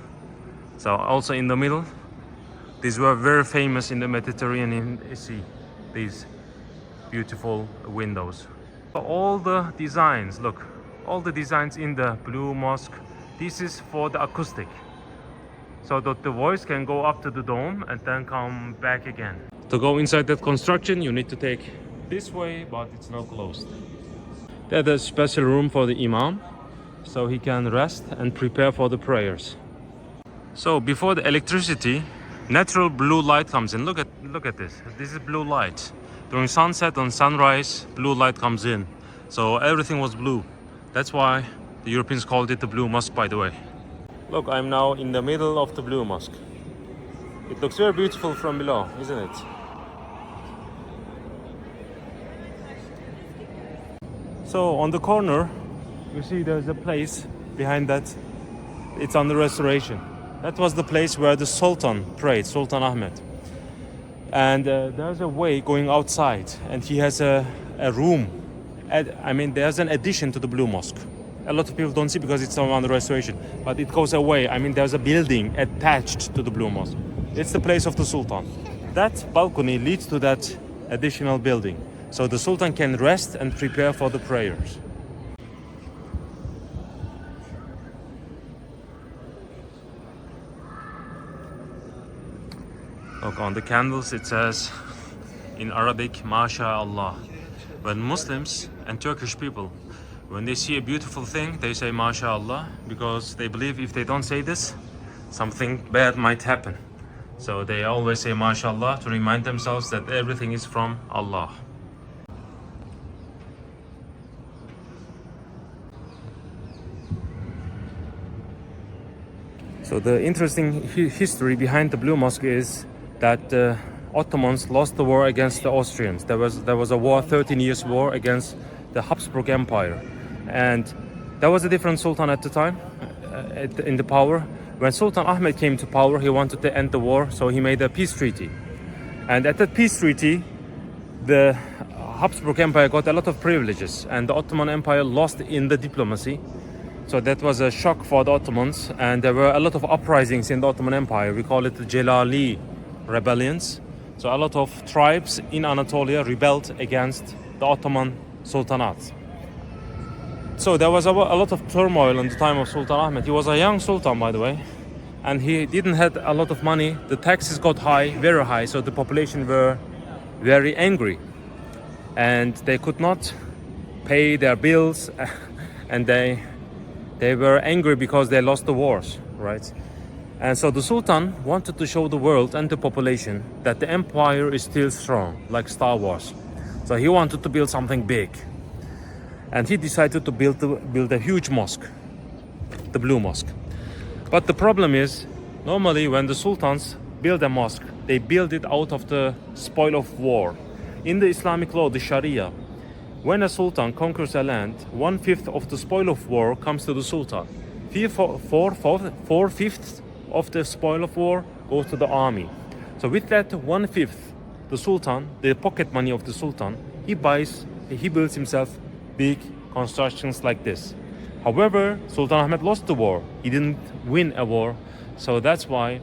So also in the middle, these were very famous in the Mediterranean Sea, these beautiful windows. All the designs, look, all the designs in the Blue Mosque, this is for the acoustic, so that the voice can go up to the dome and then come back again. To go inside that construction, you need to take this way, but it's now closed. There's a special room for the imam, so he can rest and prepare for the prayers. So before the electricity, natural blue light comes in. Look at this. This is blue light. During sunset and sunrise, blue light comes in. So everything was blue. That's why the Europeans called it the Blue Mosque, by the way. Look, I'm now in the middle of the Blue Mosque. It looks very beautiful from below, isn't it? So on the corner, you see there's a place behind that. It's under restoration. That was the place where the Sultan prayed, Sultan Ahmed. And there's a way going outside, and he has a room. There's an addition to the Blue Mosque. A lot of people don't see because it's under restoration, but it goes away. There's a building attached to the Blue Mosque. It's the place of the Sultan. That balcony leads to that additional building, so the Sultan can rest and prepare for the prayers. Look, on the candles it says in Arabic, Masha Allah. When Muslims and Turkish people, when they see a beautiful thing, they say Masha Allah, because they believe if they don't say this, something bad might happen. So they always say Masha Allah to remind themselves that everything is from Allah. So the interesting history behind the Blue Mosque is that the Ottomans lost the war against the Austrians. There was a war, 13 years war against the Habsburg Empire, and there was a different sultan at the time in the power. When Sultan Ahmed came to power, he wanted to end the war, so he made a peace treaty. And at that peace treaty, the Habsburg Empire got a lot of privileges, and the Ottoman Empire lost in the diplomacy. So that was a shock for the Ottomans, and there were a lot of uprisings in the Ottoman Empire. We call it the Celali rebellions. So a lot of tribes in Anatolia rebelled against the Ottoman Sultanate. So there was a lot of turmoil in the time of Sultan Ahmed. He was a young sultan, by the way, and he didn't have a lot of money. The taxes got high, very high, so the population were very angry, and they could not pay their bills, and they were angry because they lost the wars, right? And so the Sultan wanted to show the world and the population that the empire is still strong, like Star Wars. So he wanted to build something big. And he decided to build a huge mosque, the Blue Mosque. But the problem is, normally when the sultans build a mosque, they build it out of the spoil of war. In the Islamic law, the Sharia, when a sultan conquers a land, 1/5 of the spoil of war comes to the sultan. 4/5 of the spoil of war goes to the army. So with that 1/5, the sultan, the pocket money of the sultan, he builds himself big constructions like this. However, Sultan Ahmed lost the war. He didn't win a war, so that's why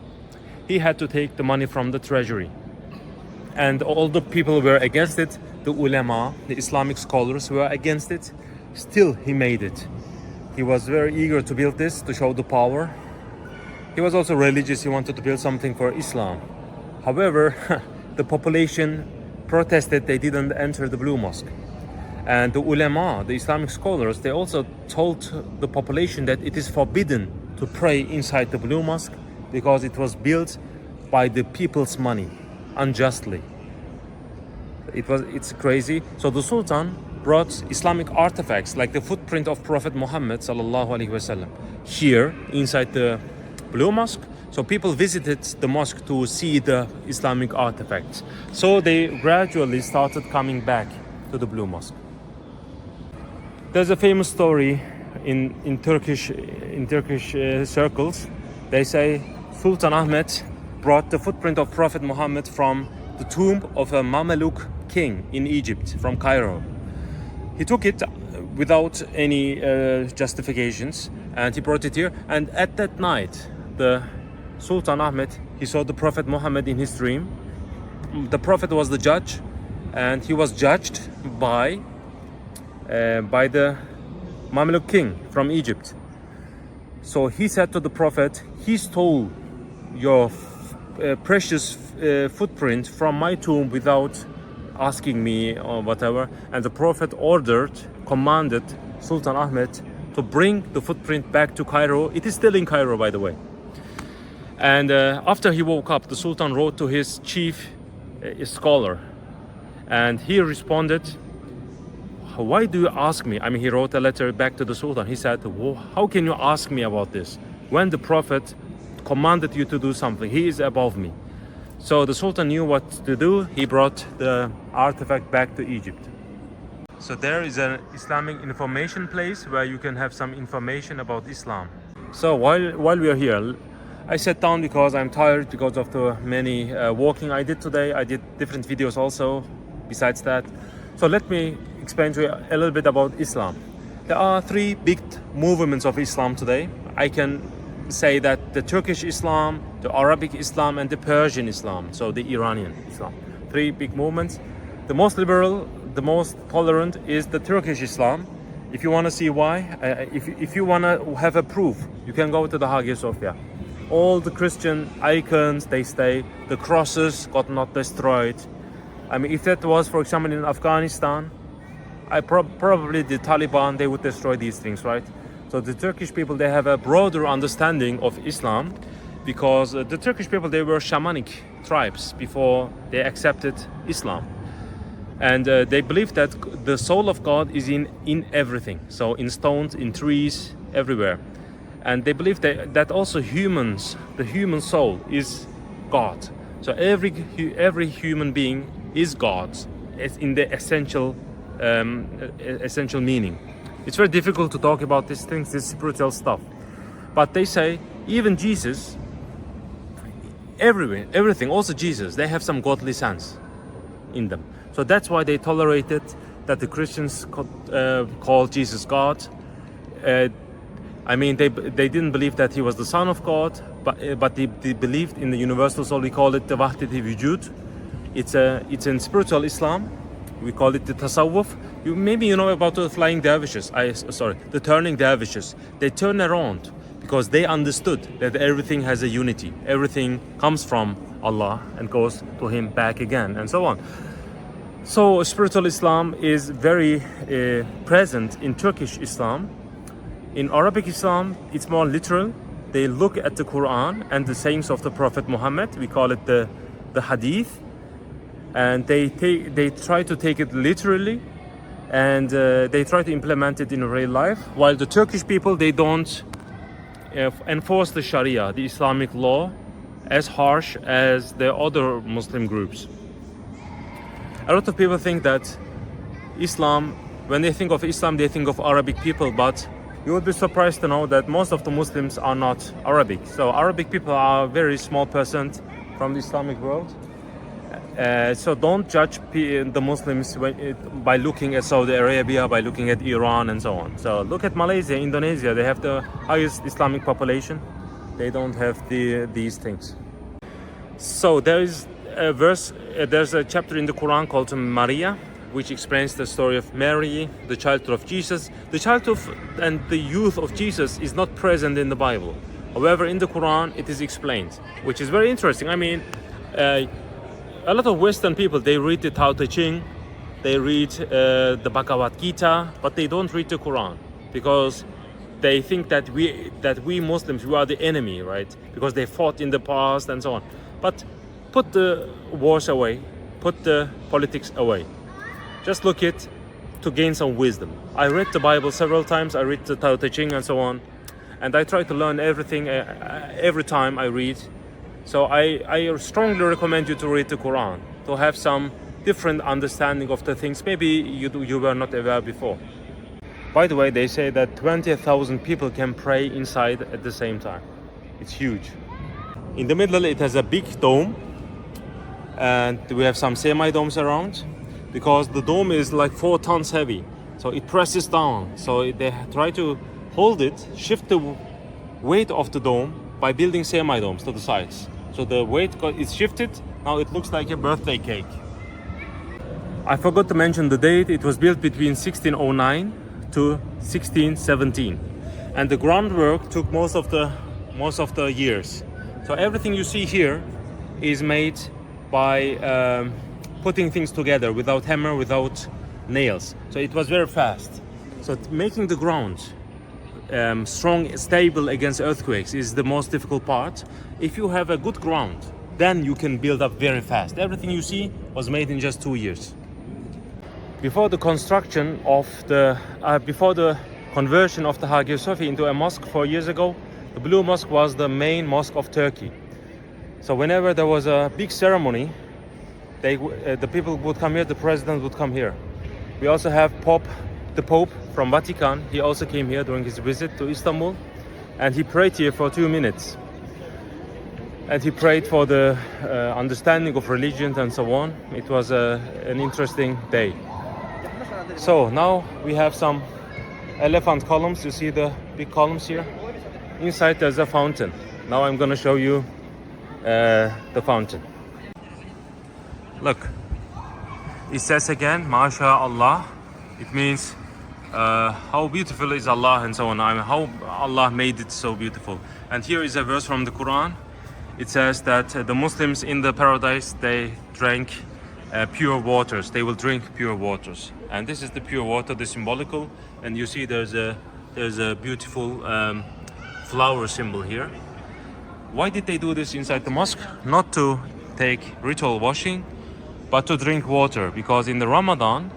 he had to take the money from the treasury. And all the people were against it. The ulama, the Islamic scholars, were against it. Still, he made it. He was very eager to build this, to show the power. He was also religious. He wanted to build something for Islam. However, the population protested. They didn't enter the Blue Mosque. And the ulama, the Islamic scholars, they also told the population that it is forbidden to pray inside the Blue Mosque because it was built by the people's money, unjustly. It's crazy. So the Sultan brought Islamic artifacts like the footprint of Prophet Muhammad sallallahu alaihi wasallam here inside the Blue Mosque. So people visited the mosque to see the Islamic artifacts. So they gradually started coming back to the Blue Mosque. There's a famous story in Turkish circles. They say Sultan Ahmed brought the footprint of Prophet Muhammad from the tomb of a Mameluke king in Egypt, from Cairo. He took it without any justifications, and he brought it here. And at that night, the Sultan Ahmed, he saw the Prophet Muhammad in his dream. The Prophet was the judge, and he was judged by the Mamluk king from Egypt. So he said to the Prophet, he stole your precious footprint from my tomb without asking me or whatever. And the Prophet commanded Sultan Ahmed to bring the footprint back to Cairo. It is still in Cairo, by the way. And after he woke up, the Sultan wrote to his chief scholar, and he responded, why do you ask me? I mean, he wrote a letter back to the Sultan. He said, how can you ask me about this when the Prophet commanded you to do something? He is above me. So the Sultan knew what to do. He brought the artifact back to Egypt. So there is an Islamic information place where you can have some information about Islam. So while we are here, I sat down because I'm tired because of the many walking I did today. I did different videos also besides that. So let me explain to you a little bit about Islam. There are three big movements of Islam today. I can say that the Turkish Islam, the Arabic Islam, and the Persian Islam, so the Iranian Islam. Three big movements. The most liberal, the most tolerant is the Turkish Islam. If you want to see why, if you want to have a proof, you can go to the Hagia Sophia. All the Christian icons, they stay. The crosses got not destroyed. I mean, if that was, for example, in Afghanistan, probably the Taliban, they would destroy these things, right? So the Turkish people, they have a broader understanding of Islam because the Turkish people, they were shamanic tribes before they accepted Islam. And they believe that the soul of God is in everything. So in stones, in trees, everywhere. And they believe that also humans, the human soul is God. So every human being is God. It's in the essential meaning. It's very difficult to talk about these things, this spiritual stuff. But they say even Jesus, everything, also Jesus, they have some godly sense in them. So that's why they tolerated that the Christians call Jesus God. I mean, they didn't believe that he was the Son of God, but they believed in the universal soul. We call it the Wahdati Wujud. It's in spiritual Islam. We call it the Tasawwuf. Maybe you know about the flying dervishes. The turning dervishes. They turn around because they understood that everything has a unity. Everything comes from Allah and goes to Him back again, and so on. So spiritual Islam is very present in Turkish Islam. In Arabic Islam, it's more literal. They look at the Quran and the sayings of the Prophet Muhammad. We call it the Hadith, and they try to take it literally, and they try to implement it in real life. While the Turkish people, they don't enforce the Sharia, the Islamic law, as harsh as the other Muslim groups. A lot of people think that Islam, when they think of Islam, they think of Arabic people, but you would be surprised to know that most of the Muslims are not Arabic. So Arabic people are a very small percent from the Islamic world. So don't judge the Muslims by looking at Saudi Arabia, by looking at Iran and so on. So look at Malaysia, Indonesia. They have the highest Islamic population. They don't have these things. So there's a chapter in the Quran called Maria, which explains the story of Mary, the childhood of Jesus. The childhood and the youth of Jesus is not present in the Bible. However, in the Quran, it is explained, which is very interesting. I mean, a lot of Western people, they read the Tao Te Ching, they read the Bhagavad Gita, but they don't read the Quran because they think that we Muslims, we are the enemy, right? Because they fought in the past and so on. But put the wars away, put the politics away. Just look it to gain some wisdom. I read the Bible several times, I read the Tao Te Ching and so on, and I try to learn everything every time I read. So I strongly recommend you to read the Quran, to have some different understanding of the things maybe you were not aware before. By the way, they say that 20,000 people can pray inside at the same time. It's huge. In the middle, it has a big dome, and we have some semi-domes around, because the dome is like 4 tons heavy, so it presses down. So they try to hold it, shift the weight of the dome by building semi-domes to the sides. So the weight is shifted. Now it looks like a birthday cake. I forgot to mention the date. It was built between 1609 to 1617, and the groundwork took most of the years. So everything you see here is made by putting things together without hammer, without nails. So it was very fast. So making the ground strong, stable against earthquakes is the most difficult part. If you have a good ground, then you can build up very fast. Everything you see was made in just 2 years. Before the construction of before the conversion of the Hagia Sophia into a mosque 4 years ago, the Blue Mosque was the main mosque of Turkey. So whenever there was a big ceremony, the people would come here, the president would come here. We also have the Pope from Vatican. He also came here during his visit to Istanbul, and he prayed here for 2 minutes. And he prayed for the understanding of religion and so on. It was an interesting day. So now we have some elephant columns. You see the big columns here? Inside there's a fountain. Now I'm going to show you the fountain. Look, it says again, MashaAllah. It means how beautiful is Allah and so on. I mean, how Allah made it so beautiful. And here is a verse from the Quran. It says that the Muslims in the paradise, they drank pure waters. They will drink pure waters. And this is the pure water, the symbolical. And you see there's a beautiful flower symbol here. Why did they do this inside the mosque? Not to take ritual washing, but to drink water. Because in the Ramadan,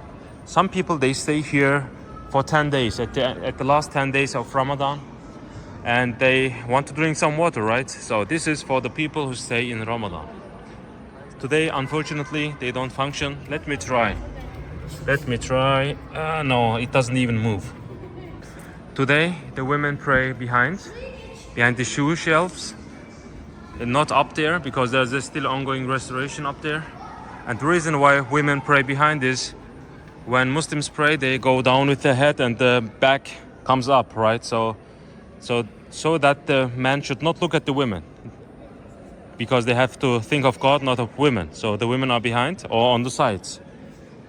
some people, they stay here for 10 days, at the last 10 days of Ramadan. And they want to drink some water, right? So this is for the people who stay in Ramadan. Today, unfortunately, they don't function. Let me try. No, it doesn't even move. Today, the women pray behind the shoe shelves. And not up there, because there's a still ongoing restoration up there. And the reason why women pray behind is when Muslims pray, they go down with the head and the back comes up, right? So that the man should not look at the women, because they have to think of God, not of women. So the women are behind or on the sides.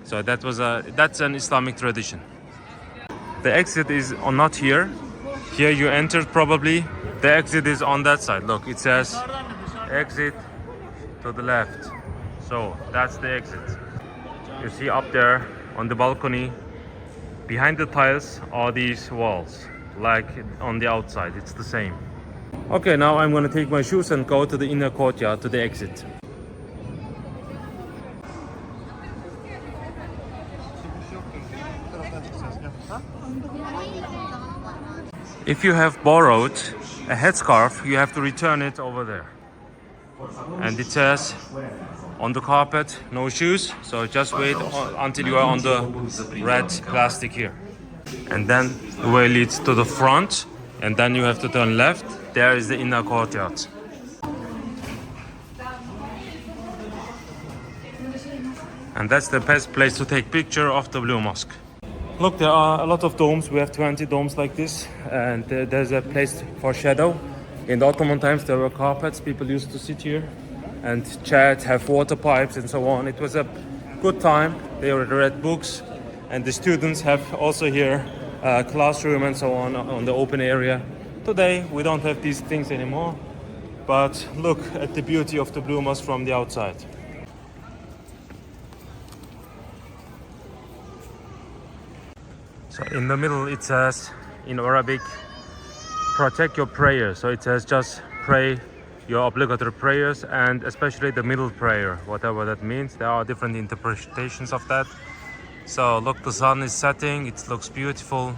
So that's an Islamic tradition. The exit is not here. Here you entered probably. The exit is on that side. Look, it says exit to the left. So that's the exit. You see up there on the balcony, behind the tiles are these walls. Like on the outside, it's the same. Okay, now I'm gonna take my shoes and go to the inner courtyard, to the exit. If you have borrowed a headscarf, you have to return it over there. And it says on the carpet, no shoes, so just wait until you are on the red plastic here. And then the way leads to the front, and then you have to turn left. There is the inner courtyard. And that's the best place to take picture of the Blue Mosque. Look, there are a lot of domes. We have 20 domes like this, and there's a place for shadow. In the Ottoman times there were carpets. People used to sit here and chat, have water pipes and so on. It was a good time. They read books, and the students have also here a classroom and so on the open area. Today we don't have these things anymore, but look at the beauty of the Blue Mosque from the outside. So in the middle it says in Arabic, protect your prayers. So it says just pray your obligatory prayers, and especially the middle prayer, whatever that means. There are different interpretations of that. So look, the sun is setting. It looks beautiful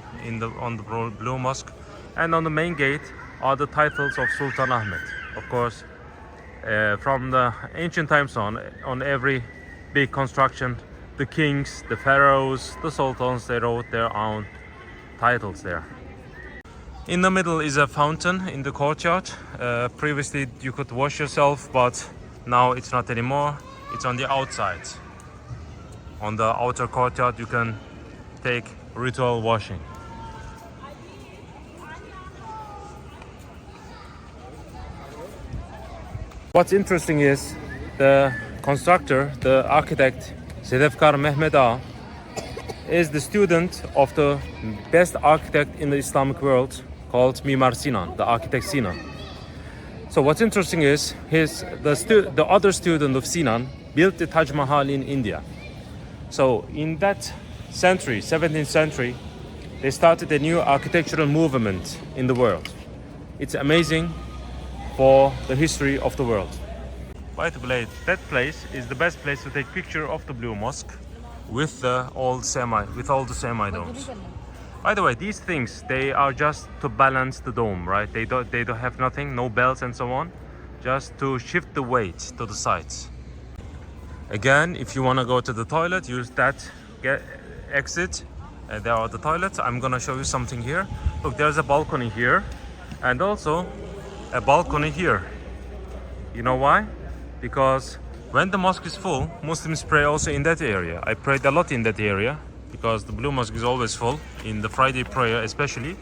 on the Blue Mosque. And on the main gate are the titles of Sultan Ahmed. Of course, from the ancient times on every big construction, the kings, the pharaohs, the sultans, they wrote their own titles there. In the middle is a fountain in the courtyard. Previously you could wash yourself, but now it's not anymore. It's on the outside. On the outer courtyard you can take ritual washing. What's interesting is the constructor, the architect Sedefkar Mehmet Ağa, is the student of the best architect in the Islamic world called Mimar Sinan, the architect Sinan. So what's interesting is the other student of Sinan built the Taj Mahal in India. So in that century, 17th century, they started a new architectural movement in the world. It's amazing for the history of the world. By the way, that place is the best place to take picture of the Blue Mosque with all the semi domes. By the way, these things, they are just to balance the dome, right? They don't have nothing, no bells and so on, just to shift the weight to the sides. Again, if you want to go to the toilet, use that exit. There are the toilets. I'm gonna show you something here. Look, there's a balcony here and also a balcony here. You know why? Because when the mosque is full, Muslims pray also in that area. I prayed a lot in that area because the Blue Mosque is always full, in the Friday prayer especially.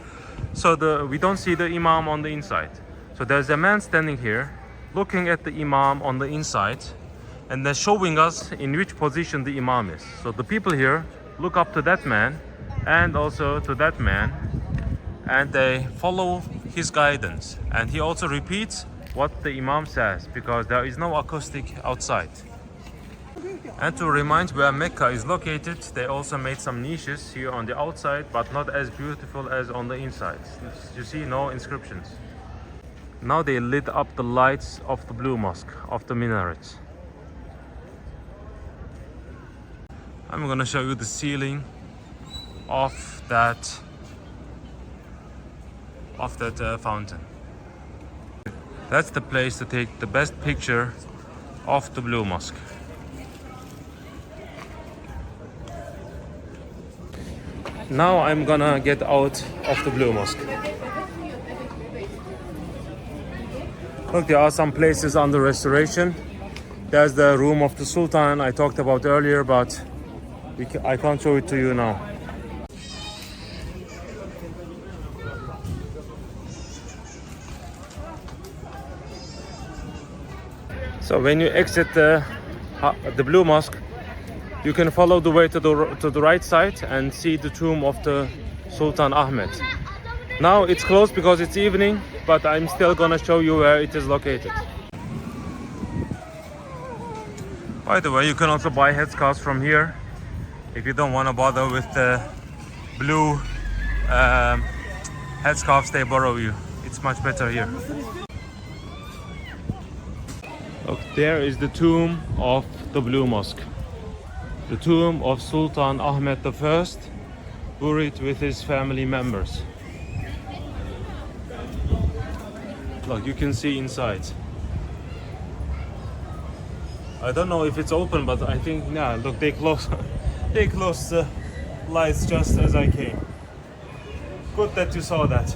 So we don't see the imam on the inside. So there's a man standing here looking at the imam on the inside and they're showing us in which position the imam is. So the people here look up to that man and also to that man and they follow his guidance. And he also repeats what the imam says because there is no acoustic outside. And to remind where Mecca is located, they also made some niches here on the outside, but not as beautiful as on the inside. You see, no inscriptions. Now they lit up the lights of the Blue Mosque, of the minarets. I'm gonna show you the ceiling of that fountain. That's the place to take the best picture of the Blue Mosque. Now I'm gonna get out of the Blue Mosque. Look, there are some places under restoration. There's the room of the Sultan I talked about earlier, but I can't show it to you now. So when you exit the Blue Mosque, you can follow the way to the right side and see the tomb of the Sultan Ahmed. Now it's closed because it's evening, but I'm still gonna show you where it is located. By the way, you can also buy headscarves from here if you don't want to bother with the blue headscarves they borrow you. It's much better here. Look, there is the tomb of the Blue Mosque. The tomb of Sultan Ahmed I, buried with his family members. Look, you can see inside. I don't know if it's open, but I think, yeah, look, they closed the lights just as I came. Good that you saw that.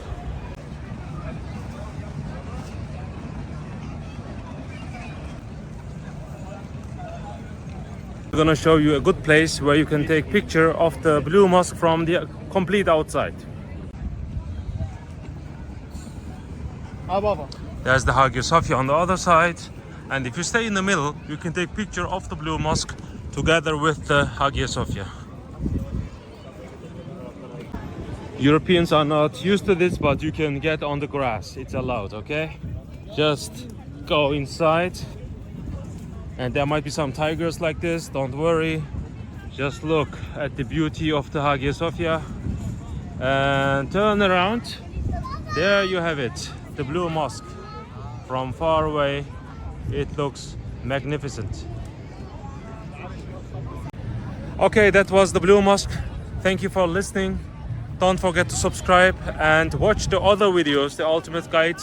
I'm gonna show you a good place where you can take picture of the Blue Mosque from the complete outside. There's the Hagia Sophia on the other side, and if you stay in the middle, you can take picture of the Blue Mosque together with the Hagia Sophia. Europeans are not used to this, but you can get on the grass. It's allowed, okay? Just go inside. And there might be some tigers like this, don't worry. Just look at the beauty of the Hagia Sophia. And turn around. There you have it, the Blue Mosque. From far away, it looks magnificent. Okay, that was the Blue Mosque. Thank you for listening. Don't forget to subscribe and watch the other videos, the ultimate guide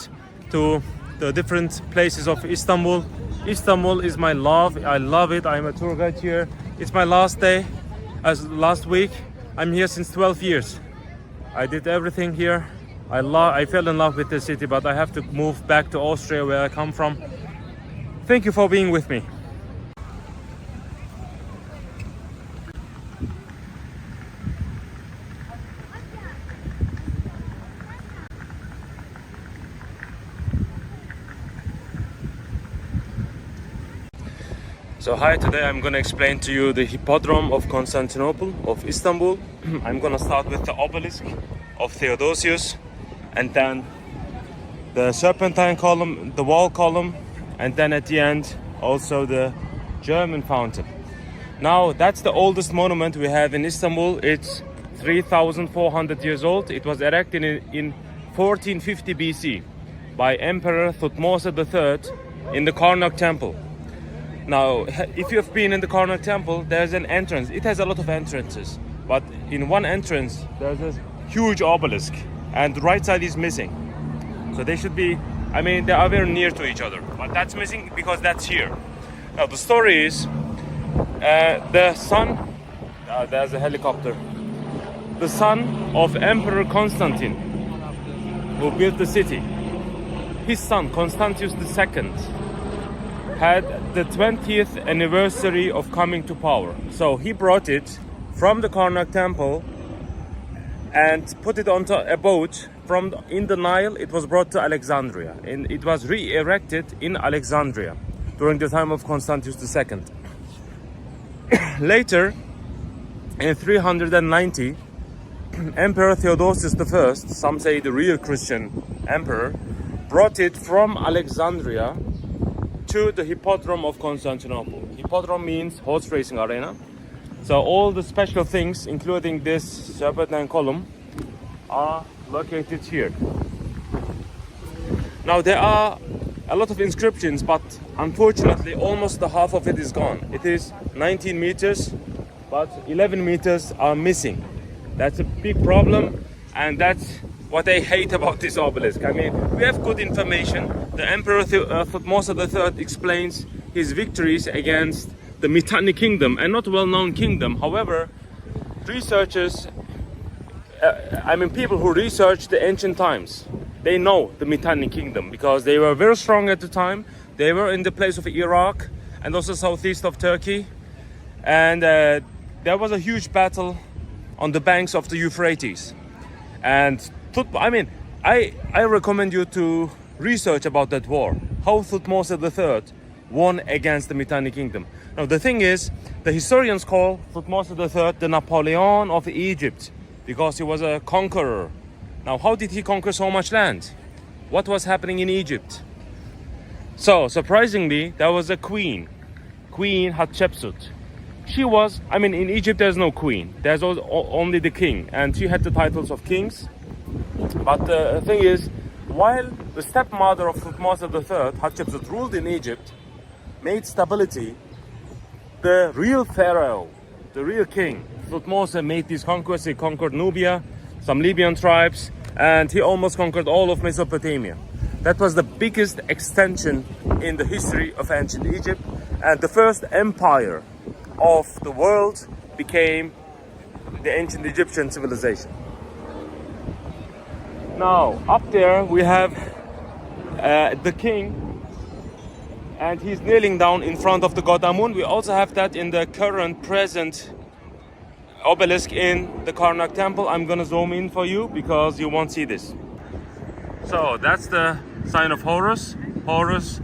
to the different places of Istanbul. Istanbul is my love. I love it. I'm a tour guide here. It's my last day, as last week. I'm here since 12 years. I did everything here. I fell in love with the city, but I have to move back to Austria where I come from. Thank you for being with me. So hi, today I'm gonna explain to you the Hippodrome of Constantinople, of Istanbul. I'm gonna start with the obelisk of Theodosius, and then the serpentine column, the wall column, and then at the end also the German fountain. Now that's the oldest monument we have in Istanbul. It's 3,400 years old. It was erected in 1450 BC by Emperor Thutmose III in the Karnak Temple. Now, if you have been in the Karnak Temple, there's an entrance. It has a lot of entrances, but in one entrance there's a huge obelisk, and the right side is missing. So they should be, I mean, they are very near to each other, but that's missing because that's here. Now the story is, the son, there's a helicopter. The son of Emperor Constantine, who built the city, his son Constantius II had the 20th anniversary of coming to power. So he brought it from the Karnak Temple and put it onto a boat in the Nile. It was brought to Alexandria, and it was re-erected in Alexandria during the time of Constantius II. Later, in 390, Emperor Theodosius I, some say the real Christian emperor, brought it from Alexandria to the Hippodrome of Constantinople. Hippodrome means horse racing arena. So all the special things, including this serpentine column, are located here. Now there are a lot of inscriptions, but unfortunately almost the half of it is gone. It is 19 meters, but 11 meters are missing. That's a big problem, and that's what I hate about this obelisk. I mean, we have good information. The Emperor Thutmose III explains his victories against the Mitanni kingdom, a not well-known kingdom. However, researchers, people who research the ancient times, they know the Mitanni kingdom because they were very strong at the time. They were in the place of Iraq and also southeast of Turkey. And there was a huge battle on the banks of the Euphrates. And I recommend you to research about that war, how Thutmose III won against the Mitanni kingdom. Now the thing is, the historians call Thutmose III the Napoleon of Egypt because he was a conqueror. Now how did he conquer so much land? What was happening in Egypt? So surprisingly, there was a queen, Queen Hatshepsut. She was, in Egypt there's no queen, there's only the king, and she had the titles of kings. But the thing is, while the stepmother of Thutmose III, Hatshepsut, ruled in Egypt, made stability, the real pharaoh, the real king, Thutmose, made these conquests. He conquered Nubia, some Libyan tribes, and he almost conquered all of Mesopotamia. That was the biggest extension in the history of ancient Egypt, and the first empire of the world became the ancient Egyptian civilization. Now, up there we have the king, and he's kneeling down in front of the god Amun. We also have that in the present obelisk in the Karnak Temple. I'm gonna zoom in for you because you won't see this. So that's the sign of Horus. Horus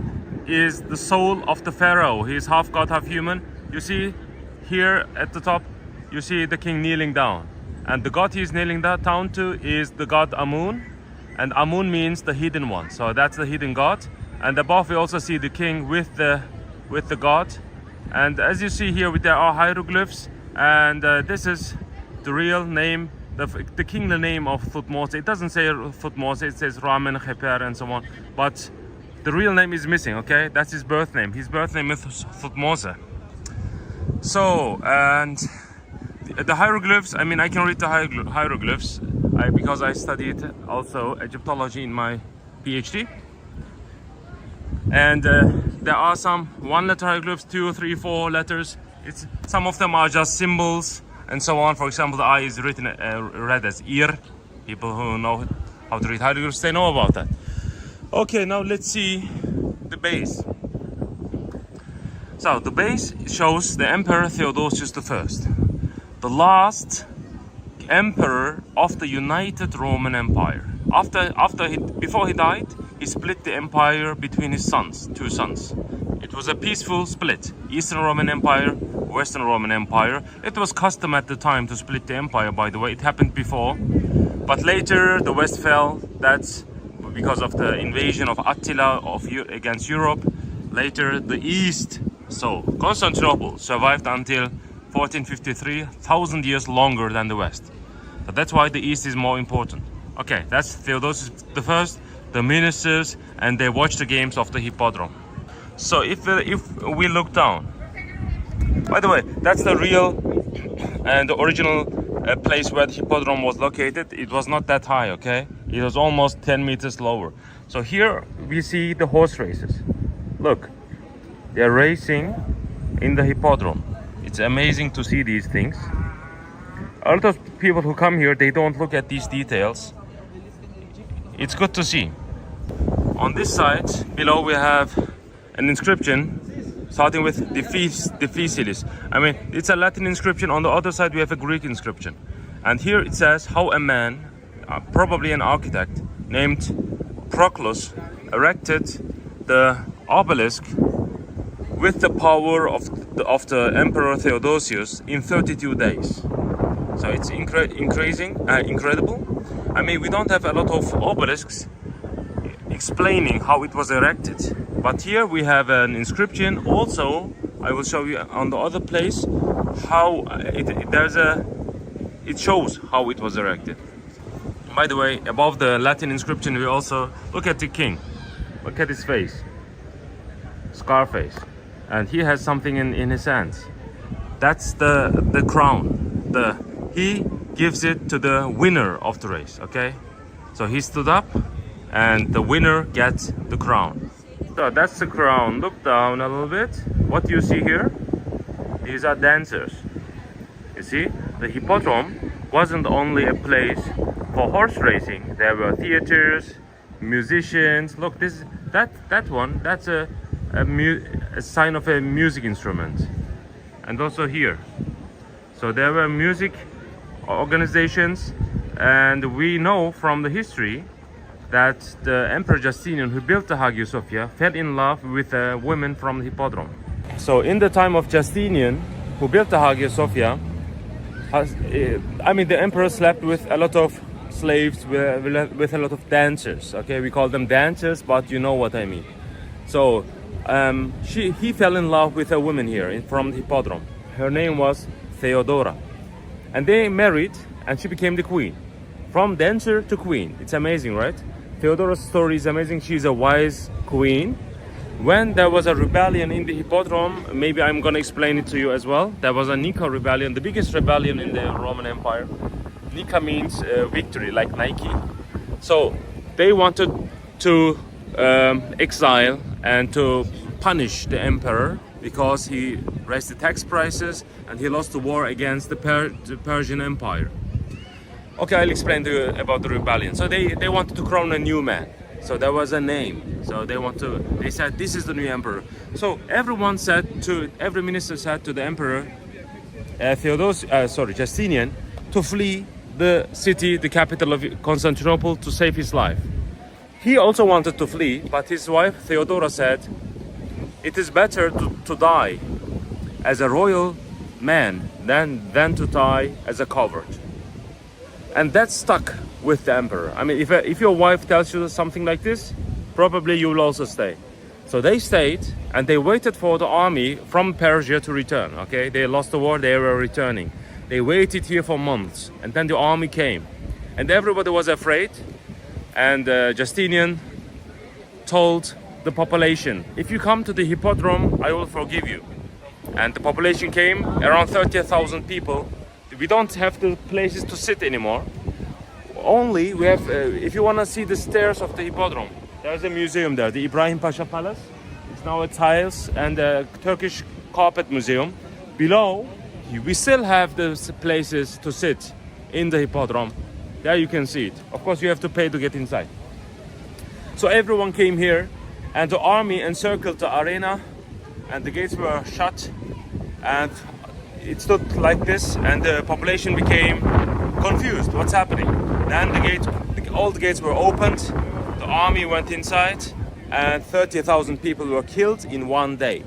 is the soul of the pharaoh. He is half god, half human. You see here at the top, you see the king kneeling down. And the god he is kneeling down to is the god Amun. And Amun means the hidden one. So that's the hidden god. And above we also see the king with the god. And as you see here, there are hieroglyphs. And this is the real name, the kingly name of Thutmose. It doesn't say Thutmose, it says Ramen, Kheper, and so on. But the real name is missing, okay? That's his birth name. His birth name is Thutmose. So, and the hieroglyphs, I can read the hieroglyphs because I studied also Egyptology in my PhD. And there are some one-letter hieroglyphs, 2, 3, 4 letters. Some of them are just symbols and so on. For example, the I is written read as Ir. People who know how to read hieroglyphs, they know about that. Okay, now let's see the base. So the base shows the Emperor Theodosius I, the last emperor of the United Roman Empire. Before he died, he split the empire between his sons, two sons. It was a peaceful split. Eastern Roman Empire, Western Roman Empire. It was custom at the time to split the empire, by the way. It happened before. But later the West fell. That's because of the invasion of Attila against Europe. Later the East, so Constantinople, survived until 1453, 1,000 years longer than the West. So that's why the East is more important. Okay, that's Theodosius I, the ministers, and they watch the games of the Hippodrome. So if we look down, by the way, that's the real and the original place where the Hippodrome was located. It was not that high, okay? It was almost 10 meters lower. So here we see the horse races. Look, they're racing in the Hippodrome. It's amazing to see these things. A lot of people who come here, they don't look at these details. It's good to see. On this side, below we have an inscription starting with difficilis. I mean, it's a Latin inscription. On the other side, we have a Greek inscription. And here it says how a man, probably an architect, named Proclus, erected the obelisk with the power of the Emperor Theodosius in 32 days. So it's incredible. I mean, we don't have a lot of obelisks explaining how it was erected. But here we have an inscription. Also, I will show you on the other place how it shows how it was erected. By the way, above the Latin inscription, we also look at the king. Look at his face, scar face, and he has something in his hands. That's the crown. He gives it to the winner of the race. Okay, so he stood up, and the winner gets the crown. So that's the crown. Look down a little bit. What do you see here? These are dancers. You see, the Hippodrome wasn't only a place for horse racing. There were theaters, musicians. Look, that one. That's a sign of a music instrument. And also here. So there were music organizations, and we know from the history that the Emperor Justinian, who built the Hagia Sophia, fell in love with a woman from the Hippodrome. So in the time of Justinian, who built the Hagia Sophia, the emperor slept with a lot of slaves, with a lot of dancers. Okay, we call them dancers, but you know what I mean. So he fell in love with a woman here from the Hippodrome. Her name was Theodora, and they married, and she became the queen. From dancer to queen. It's amazing, right? Theodora's story is amazing. She's a wise queen. When there was a rebellion in the Hippodrome, maybe I'm gonna explain it to you as well. There was a Nika rebellion, the biggest rebellion in the Roman Empire. Nika means victory, like Nike. So they wanted to exile and to punish the emperor because he raised the tax prices and he lost the war against the Persian Empire. Okay, I'll explain to you about the rebellion. So they wanted to crown a new man. So there was a name. So they said this is the new emperor. So every minister said to the emperor Justinian, to flee the city, the capital of Constantinople, to save his life. He also wanted to flee, but his wife Theodora said, it is better to die as a royal man than to die as a coward. And that stuck with the emperor. I mean, if your wife tells you something like this, probably you will also stay. So they stayed, and they waited for the army from Persia to return. Okay, they lost the war, they were returning. They waited here for months, and then the army came, and everybody was afraid. And Justinian told the population, if you come to the Hippodrome, I will forgive you. And the population came, around 30,000 people. We don't have the places to sit anymore. Only we have, if you want to see the stairs of the Hippodrome, there's a museum there, the Ibrahim Pasha Palace. It's now a tiles and a Turkish carpet museum. Below, we still have the places to sit in the Hippodrome. There you can see it. Of course, you have to pay to get inside. So everyone came here, and the army encircled the arena, and the gates were shut, and it stood like this, and the population became confused. What's happening? Then all the gates were opened. The army went inside, and 30,000 people were killed in one day.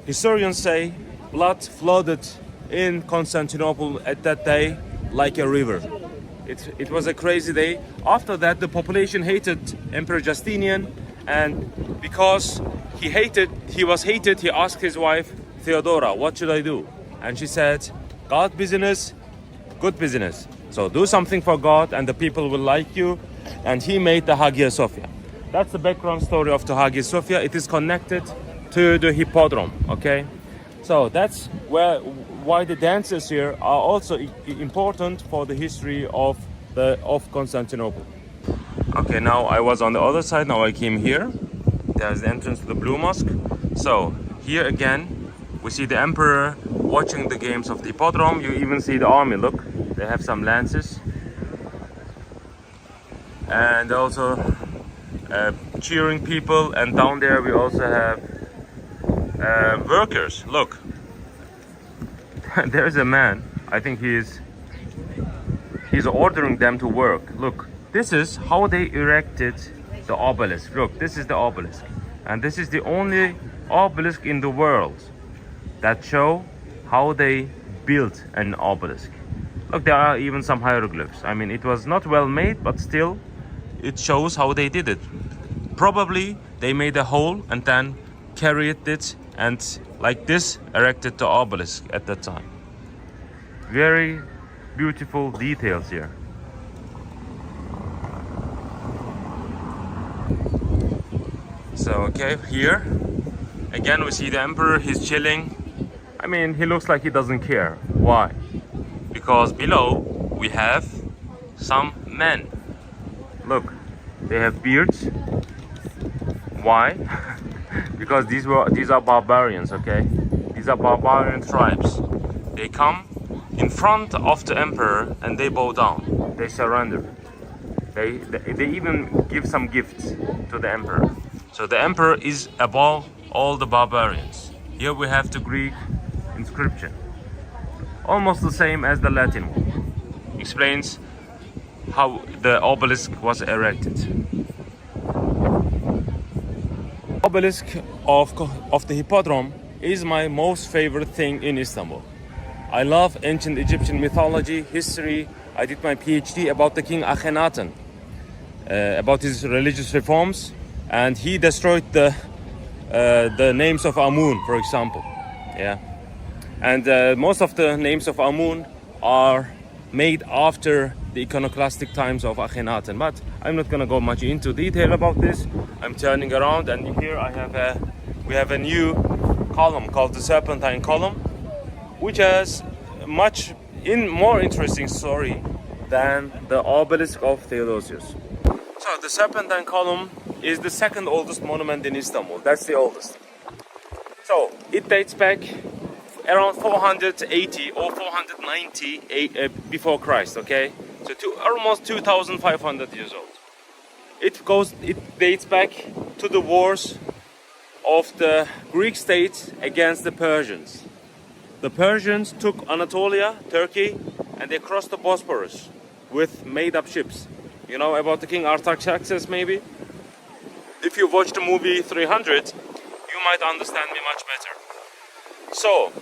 Historians say blood flooded in Constantinople at that day like a river. It was a crazy day. After that, the population hated Emperor Justinian, and because he was hated, he asked his wife Theodora, what should I do? And she said, God business, good business. So do something for God and the people will like you. And he made the Hagia Sophia. That's the background story of the Hagia Sophia. It is connected to the Hippodrome, okay? So that's why the dances here are also important for the history of Constantinople. Okay, now I was on the other side, now I came here. There's the entrance to the Blue Mosque. So here again, we see the emperor watching the games of the Hippodrome. You even see the army, look, they have some lances. And also cheering people, and down there we also have workers, look. There's a man, I think he's ordering them to work. Look, this is how they erected the obelisk. Look, this is the obelisk. And this is the only obelisk in the world that show how they built an obelisk. Look, there are even some hieroglyphs. I mean, it was not well made, but still it shows how they did it. Probably they made a hole and then carried it and like this erected the obelisk at that time. Very beautiful details here. So okay, here again we see the emperor, he's chilling. I mean, he looks like he doesn't care. Why? Because below we have some men. Look, they have beards. Why? Because these are barbarians, okay? These are barbarian tribes. They come in front of the emperor and they bow down. They surrender. They even give some gifts to the emperor. So the emperor is above all the barbarians. Here we have the Greek inscription, almost the same as the Latin one. Explains how the obelisk was erected. Obelisk of the Hippodrome is my most favorite thing in Istanbul. I love ancient Egyptian mythology, history. I did my PhD about the king Akhenaten, about his religious reforms, and he destroyed the names of Amun, for example. Yeah, and most of the names of Amun are made after the iconoclastic times of Akhenaten, but I'm not gonna go much into detail about this. I'm turning around, and here we have a new column called the Serpentine Column, which has more interesting story than the obelisk of Theodosius. So the Serpentine Column is the second oldest monument in Istanbul. That's the oldest. So it dates back around 480 or 490 before Christ, okay? So almost 2,500 years old. It dates back to the wars of the Greek states against the Persians. The Persians took Anatolia, Turkey, and they crossed the Bosphorus with made-up ships. You know about the King Artaxerxes, maybe? If you watch the movie 300, you might understand me much better. So,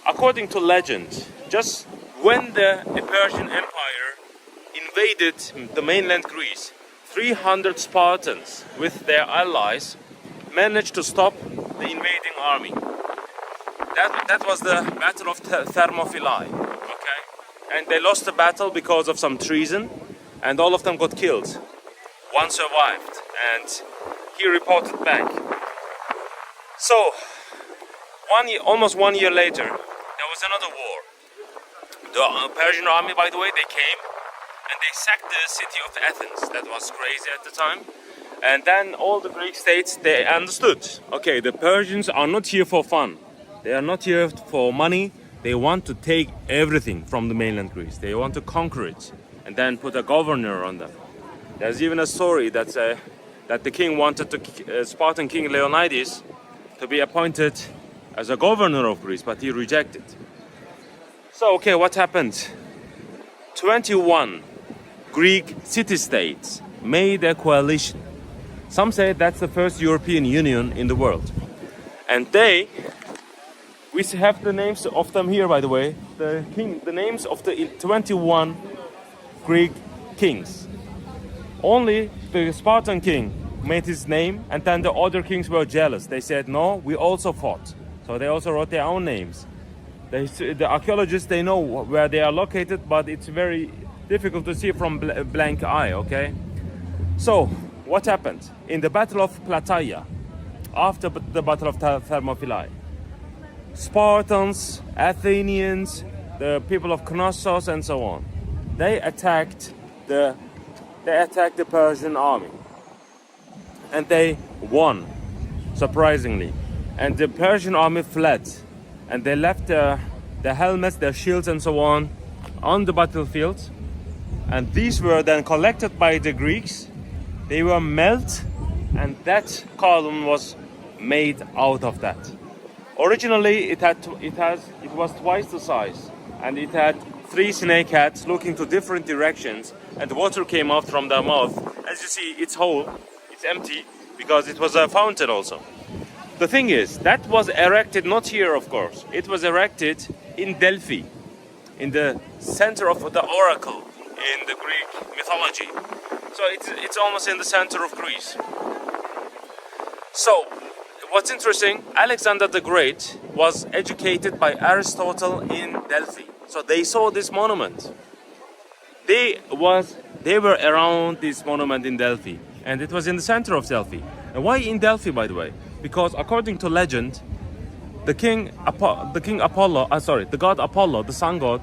according to legend, just when the Persian Empire invaded the mainland Greece, 300 Spartans with their allies managed to stop the invading army. That was the Battle of Thermopylae, okay? And they lost the battle because of some treason, and all of them got killed. One survived, and he reported back. So, almost 1 year later, there was another war. The Persian army, by the way, they came and they sacked the city of Athens. That was crazy at the time. And then all the Greek states, they understood, okay, the Persians are not here for fun. They are not here for money. They want to take everything from the mainland Greece. They want to conquer it and then put a governor on them. There's even a story that the king wanted Spartan king Leonidas to be appointed as a governor of Greece, but he rejected. So, okay, what happened? 21 Greek city-states made a coalition Some say that's the first European Union in the world. And we have the names of them here, by the way. The names of the 21 Greek kings. Only the Spartan king made his name, and then the other kings were jealous. They said, no, we also fought. So they also wrote their own names. The archaeologists, they know where they are located, but it's very difficult to see from blank eye, okay? So, what happened? In the Battle of Plataea, after the Battle of Thermopylae, Spartans, Athenians, the people of Knossos and so on, they attacked the Persian army. And they won, surprisingly. And the Persian army fled. And they left their helmets, their shields and so on the battlefield. And these were then collected by the Greeks. They were melted, and that column was made out of that. Originally, it was twice the size, and it had 3 snake heads looking to different directions, and the water came out from their mouth. As you see, it's whole, it's empty, because it was a fountain also. The thing is, that was erected not here, of course. It was erected in Delphi, in the center of the oracle in the Greek mythology. So it's almost in the center of Greece. So, what's interesting, Alexander the Great was educated by Aristotle in Delphi. So they saw this monument. They were around this monument in Delphi, and it was in the center of Delphi. And why in Delphi, by the way? Because according to legend, the god Apollo, the sun god,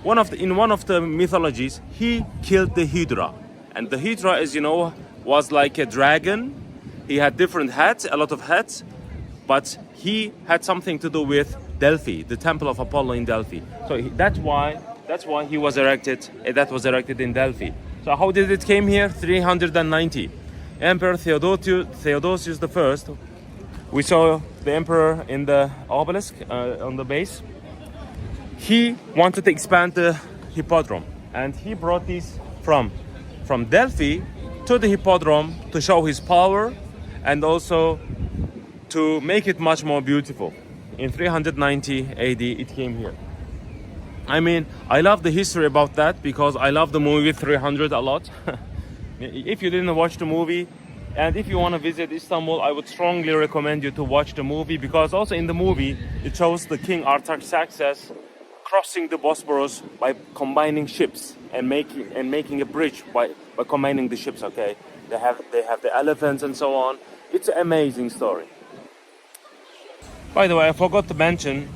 in one of the mythologies, he killed the Hydra. And the Hydra, as you know, was like a dragon. He had different heads, a lot of heads, but he had something to do with Delphi, the temple of Apollo in Delphi. So that's why he was erected. That was erected in Delphi. So how did it came here? 390. Emperor Theodosius I. We saw the emperor in the obelisk on the base. He wanted to expand the Hippodrome, and he brought these from Delphi to the Hippodrome to show his power and also to make it much more beautiful. In 390 AD it came here. I mean, I love the history about that because I love the movie 300 a lot. If you didn't watch the movie, and if you want to visit Istanbul, I would strongly recommend you to watch the movie, because also in the movie it shows the king Artaxerxes crossing the Bosphorus by combining ships and making a bridge by combining the ships. Okay, they have the elephants and so on. It's an amazing story. By the way, I forgot to mention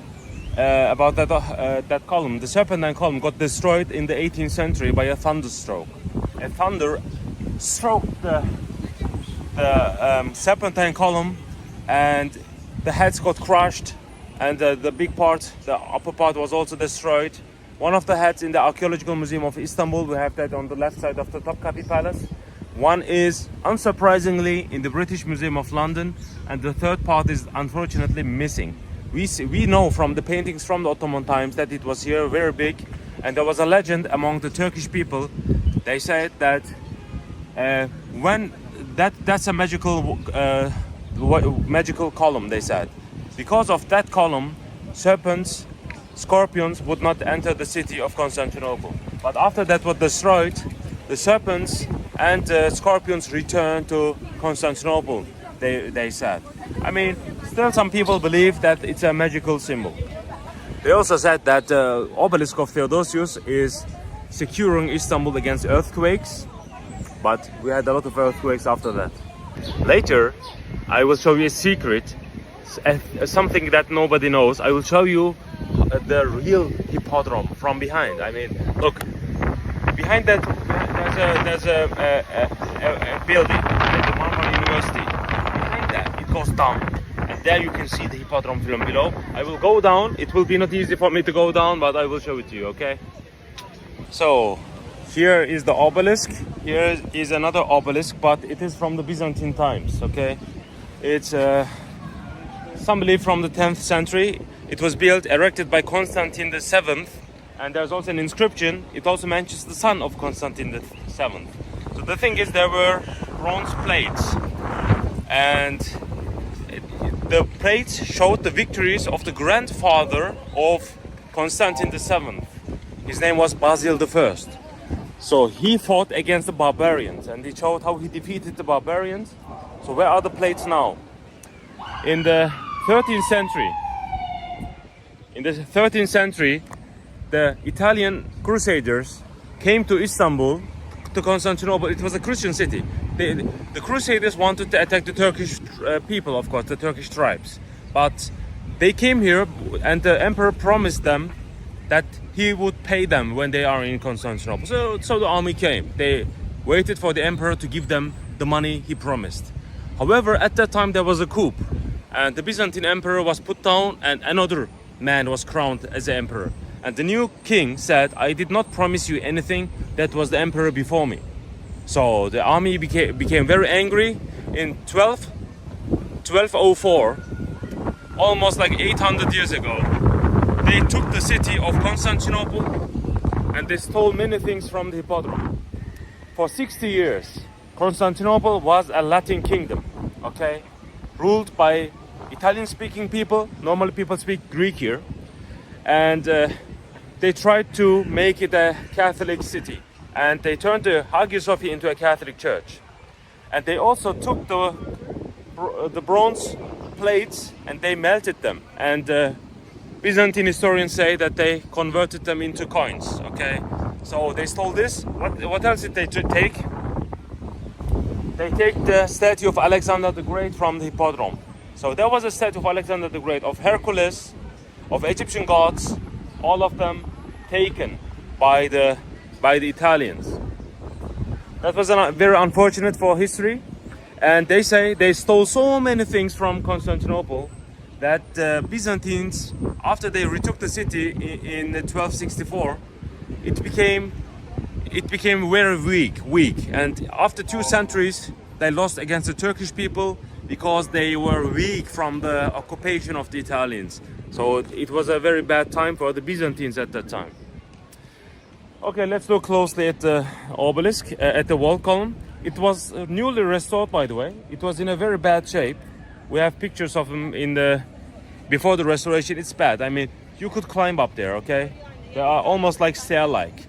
about that column. The Serpentine column got destroyed in the 18th century by a thunderstroke. A thunder struck the Serpentine column, and the heads got crushed, and the big part, the upper part, was also destroyed. One of the heads in the Archaeological Museum of Istanbul, we have that on the left side of the Topkapi Palace. One is, unsurprisingly, in the British Museum of London, and the third part is unfortunately missing. We know from the paintings from the Ottoman times that it was here very big, and there was a legend among the Turkish people. They said that that's a magical column, they said. Because of that column, scorpions would not enter the city of Constantinople. But after that was destroyed, the serpents and scorpions returned to Constantinople, they said. I mean, still some people believe that it's a magical symbol. They also said that the obelisk of Theodosius is securing Istanbul against earthquakes, but we had a lot of earthquakes after that. Later, I will show you a secret, something that nobody knows. I will show you the real Hippodrome from behind. I mean, look, behind that there's a building, the Marmara University. Behind that, it goes down, and there you can see the Hippodrome from below. I will go down. It will be not easy for me to go down, but I will show it to you, okay? So, here is the obelisk. Here is another obelisk, but it is from the Byzantine times, okay? It's some believe from the 10th century. It was erected by Constantine VII, and there's also an inscription. It also mentions the son of Constantine VII. So the thing is, there were bronze plates and the plates showed the victories of the grandfather of Constantine VII. His name was Basil I. So he fought against the barbarians, and he showed how he defeated the barbarians. So where are the plates now? In the 13th century, the Italian crusaders came to Istanbul, to Constantinople. It was a Christian city. The crusaders wanted to attack the Turkish people, of course, the Turkish tribes. But they came here, and the emperor promised them that he would pay them when they are in Constantinople. So the army came. They waited for the emperor to give them the money he promised. However, at that time there was a coup, and the Byzantine emperor was put down, and another man was crowned as the emperor. And the new king said, "I did not promise you anything. That was the emperor before me." So the army became very angry. In 1204, almost like 800 years ago, they took the city of Constantinople, and they stole many things from the Hippodrome. For 60 years, Constantinople was a Latin kingdom, okay, ruled by Italian-speaking people. Normally people speak Greek here, and they tried to make it a Catholic city, and they turned the Hagia Sophia into a Catholic church. And they also took the bronze plates and they melted them, and Byzantine historians say that they converted them into coins, okay? So they stole this. What else did they take? They take the statue of Alexander the Great from the Hippodrome. So there was a statue of Alexander the Great, of Hercules, of Egyptian gods, all of them taken by the Italians. That was very unfortunate for history, and they say they stole so many things from Constantinople that the Byzantines, after they retook the city in 1264, it became very weak, and after 2 centuries they lost against the Turkish people because they were weak from the occupation of the Italians. So it was a very bad time for the Byzantines at that time. Okay, let's look closely at the obelisk, at the wall column. It was newly restored, by the way. It was in a very bad shape. We have pictures of them before the restoration. It's bad. I mean, you could climb up there, okay? They are almost like stair-like.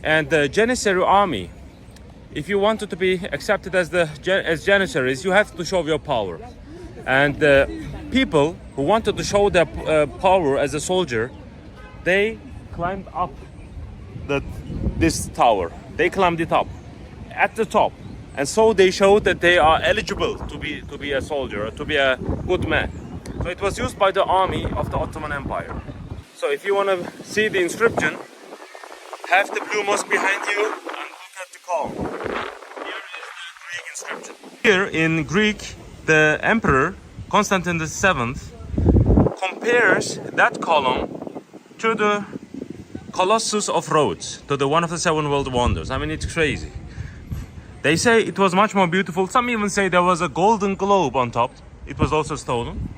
And the Janissary army, if you wanted to be accepted as Janissaries, you have to show your power. And the people who wanted to show their power as a soldier, they climbed up this tower. They climbed it up at the top, and so they showed that they are eligible to be a soldier, to be a good man. So it was used by the army of the Ottoman Empire. So if you want to see the inscription, have the blue mosque behind you and look at the column. Here is the Greek inscription. Here in Greek, the emperor Constantine VII compares that column to the Colossus of Rhodes, to the one of the 7 world wonders. I mean, it's crazy. They say it was much more beautiful. Some even say there was a golden globe on top. It was also stolen.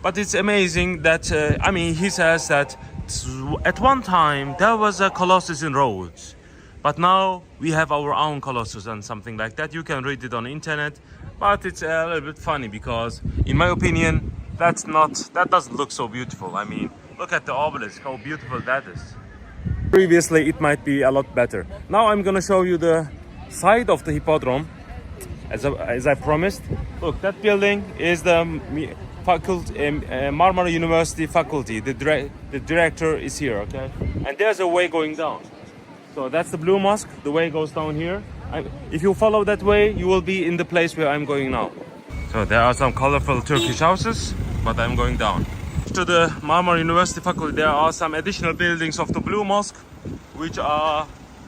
But it's amazing that, I mean, he says that at one time there was a Colossus in Rhodes, but now we have our own Colossus and something like that. You can read it on the internet, but it's a little bit funny because, in my opinion, that doesn't look so beautiful. I mean, look at the obelisk, how beautiful that is. Previously, it might be a lot better. Now I'm gonna show you the side of the Hippodrome, as I promised. Look, that building is the Marmara University faculty. The director is here, okay? And there's a way going down. So that's the Blue Mosque. The way goes down here. If you follow that way, you will be in the place where I'm going now. So there are some colorful Turkish houses, but I'm going down. To the Marmara University faculty, there are some additional buildings of the Blue Mosque, which are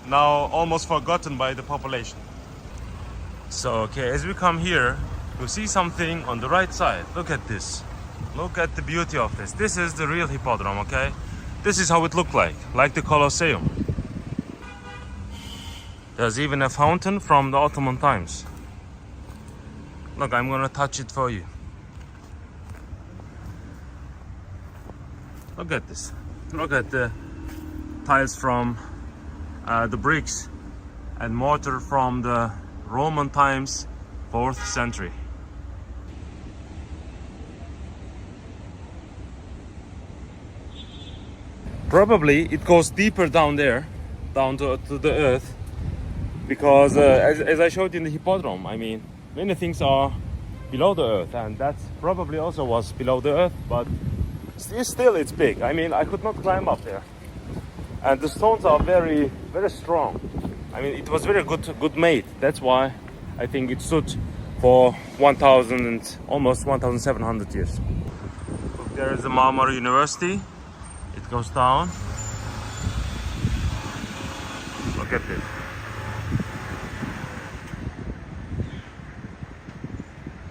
now almost forgotten by the population. So, okay, as we come here, you see something on the right side. Look at this. Look at the beauty of this. This is the real Hippodrome, okay? This is how it looked like the Colosseum. There's even a fountain from the Ottoman times. Look, I'm gonna touch it for you. Look at this. Look at the tiles from the bricks and mortar from the Roman times, 4th century. Probably it goes deeper down there, down to the earth, because as I showed you in the Hippodrome, I mean, many things are below the earth, and that probably also was below the earth, but still it's big. I mean, I could not climb up there, and the stones are very, very strong. I mean, it was very good made. That's why I think it stood for 1,000 and almost 1,700 years. Look, there is the Marmara University. It goes down. Look at this.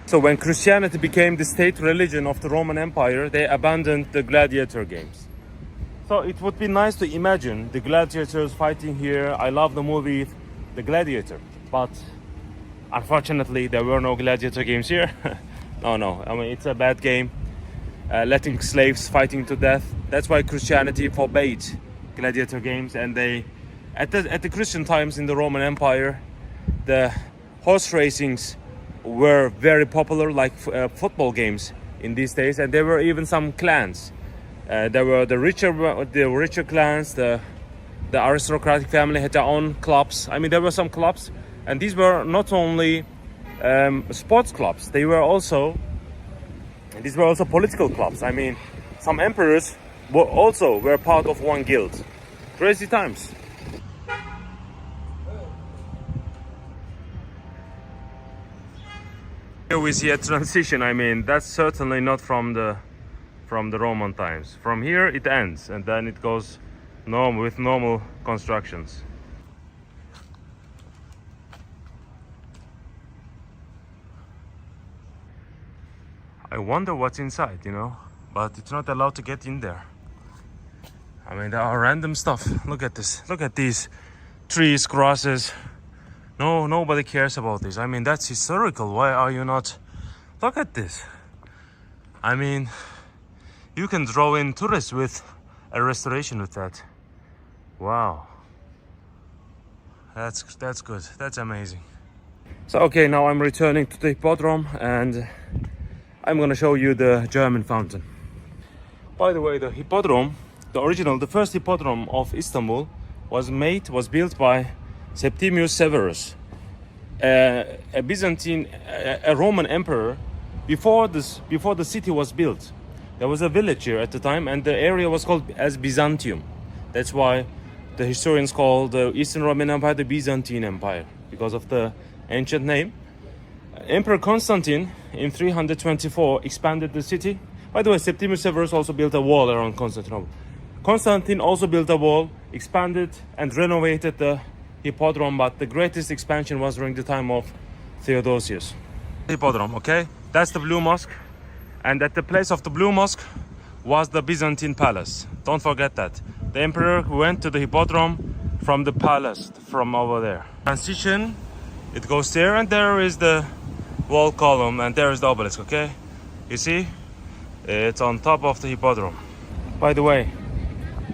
So when Christianity became the state religion of the Roman Empire, they abandoned the gladiator games. So it would be nice to imagine the gladiators fighting here. I love the movie The Gladiator, but unfortunately there were no gladiator games here. No, I mean, it's a bad game. Letting slaves fighting to death. That's why Christianity forbade gladiator games, and they, at the Christian times in the Roman Empire, the horse racings were very popular, like football games in these days, and there were even some clans. There were the richer clans, the aristocratic family had their own clubs. I mean, there were some clubs, and these were not only sports clubs, these were also political clubs. I mean, some emperors were part of one guild. Crazy times. Here we see a transition. I mean, that's certainly not from the Roman times. From here it ends, and then it goes with normal constructions. I wonder what's inside, you know, but it's not allowed to get in there. I mean, there are random stuff. Look at this. Look at these trees, grasses. No, nobody cares about this. I mean, that's historical. Why are you not? Look at this. I mean, you can draw in tourists with a restoration with that. Wow. That's good. That's amazing. So, okay, now I'm returning to the Hippodrome, and I'm gonna show you the German fountain. By the way, the Hippodrome, the first Hippodrome of Istanbul was built by Septimius Severus, a Roman emperor. Before the city was built, there was a village here at the time, and the area was called as Byzantium. That's why the historians call the Eastern Roman Empire the Byzantine Empire, because of the ancient name. Emperor Constantine in 324 expanded the city. By the way, Septimius Severus also built a wall around Constantinople. Constantine also built a wall, expanded and renovated the Hippodrome, but the greatest expansion was during the time of Theodosius. Hippodrome, okay? That's the Blue Mosque, and at the place of the Blue Mosque was the Byzantine Palace. Don't forget that. The emperor went to the Hippodrome from the palace, from over there. Transition, it goes there, and there is the wall column, and there is the obelisk, okay? You see? It's on top of the Hippodrome. By the way,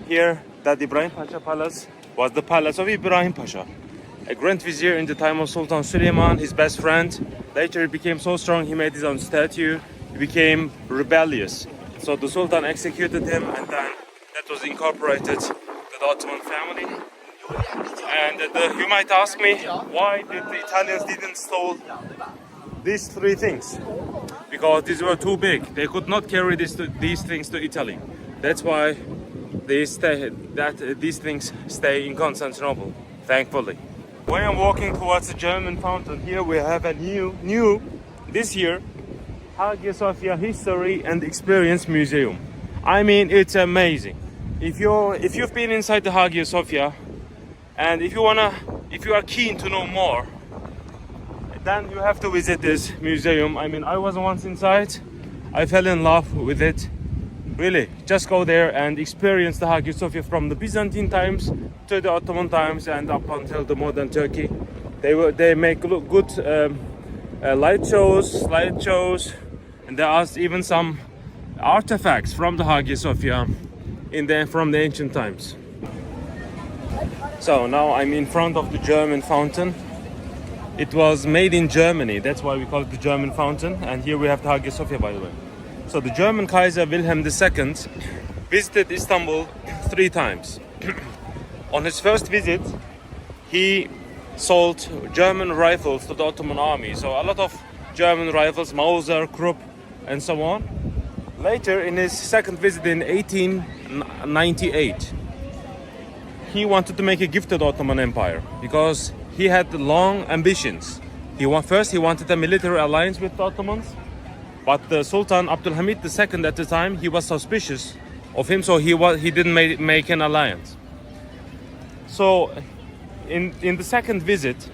here, that Ibrahim Pasha Palace was the palace of Ibrahim Pasha, a grand vizier in the time of Sultan Süleyman, his best friend. Later he became so strong he made his own statue. He became rebellious, so the Sultan executed him, and then that was incorporated to the Ottoman family. And you might ask me, why did the Italians didn't stole these three things? Because these were too big. They could not carry these things to Italy. That's why these things stay in Constantinople, thankfully. When I'm walking towards the German fountain, here we have a new this year, Hagia Sophia History and Experience Museum. I mean, it's amazing. If you've been inside the Hagia Sophia, and if you are keen to know more, then you have to visit this museum. I mean, I was once inside. I fell in love with it. Really, just go there and experience the Hagia Sophia from the Byzantine times to the Ottoman times and up until the modern Turkey. They make good slideshows, and there are even some artifacts from the Hagia Sophia from the ancient times. So now I'm in front of the German fountain. It was made in Germany, that's why we call it the German fountain. And here we have the Hagia Sophia, by the way. So the German Kaiser Wilhelm II visited Istanbul 3 times. On his first visit, he sold German rifles to the Ottoman army. So a lot of German rifles, Mauser, Krupp, and so on. Later, in his second visit in 1898, he wanted to make a gift to the Ottoman Empire because he had long ambitions. First, he wanted a military alliance with the Ottomans, but the Sultan Abdülhamid II at the time, he was suspicious of him, so he didn't make an alliance. So, in the second visit,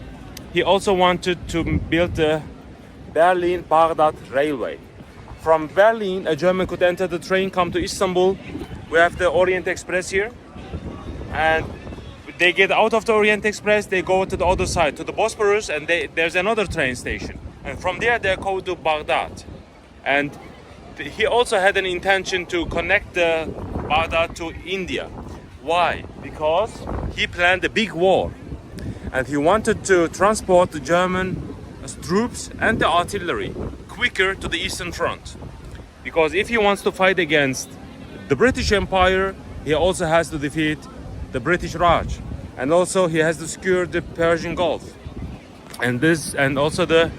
he also wanted to build the Berlin-Baghdad railway. From Berlin, a German could enter the train, come to Istanbul. We have the Orient Express here, and they get out of the Orient Express, they go to the other side, to the Bosphorus, and there's another train station. And from there, they go to Baghdad. And he also had an intention to connect the Baghdad to India. Why? Because he planned a big war. And he wanted to transport the German troops and the artillery quicker to the Eastern Front. Because if he wants to fight against the British Empire, he also has to defeat the British Raj, and also he has to secure the Persian Gulf, and also the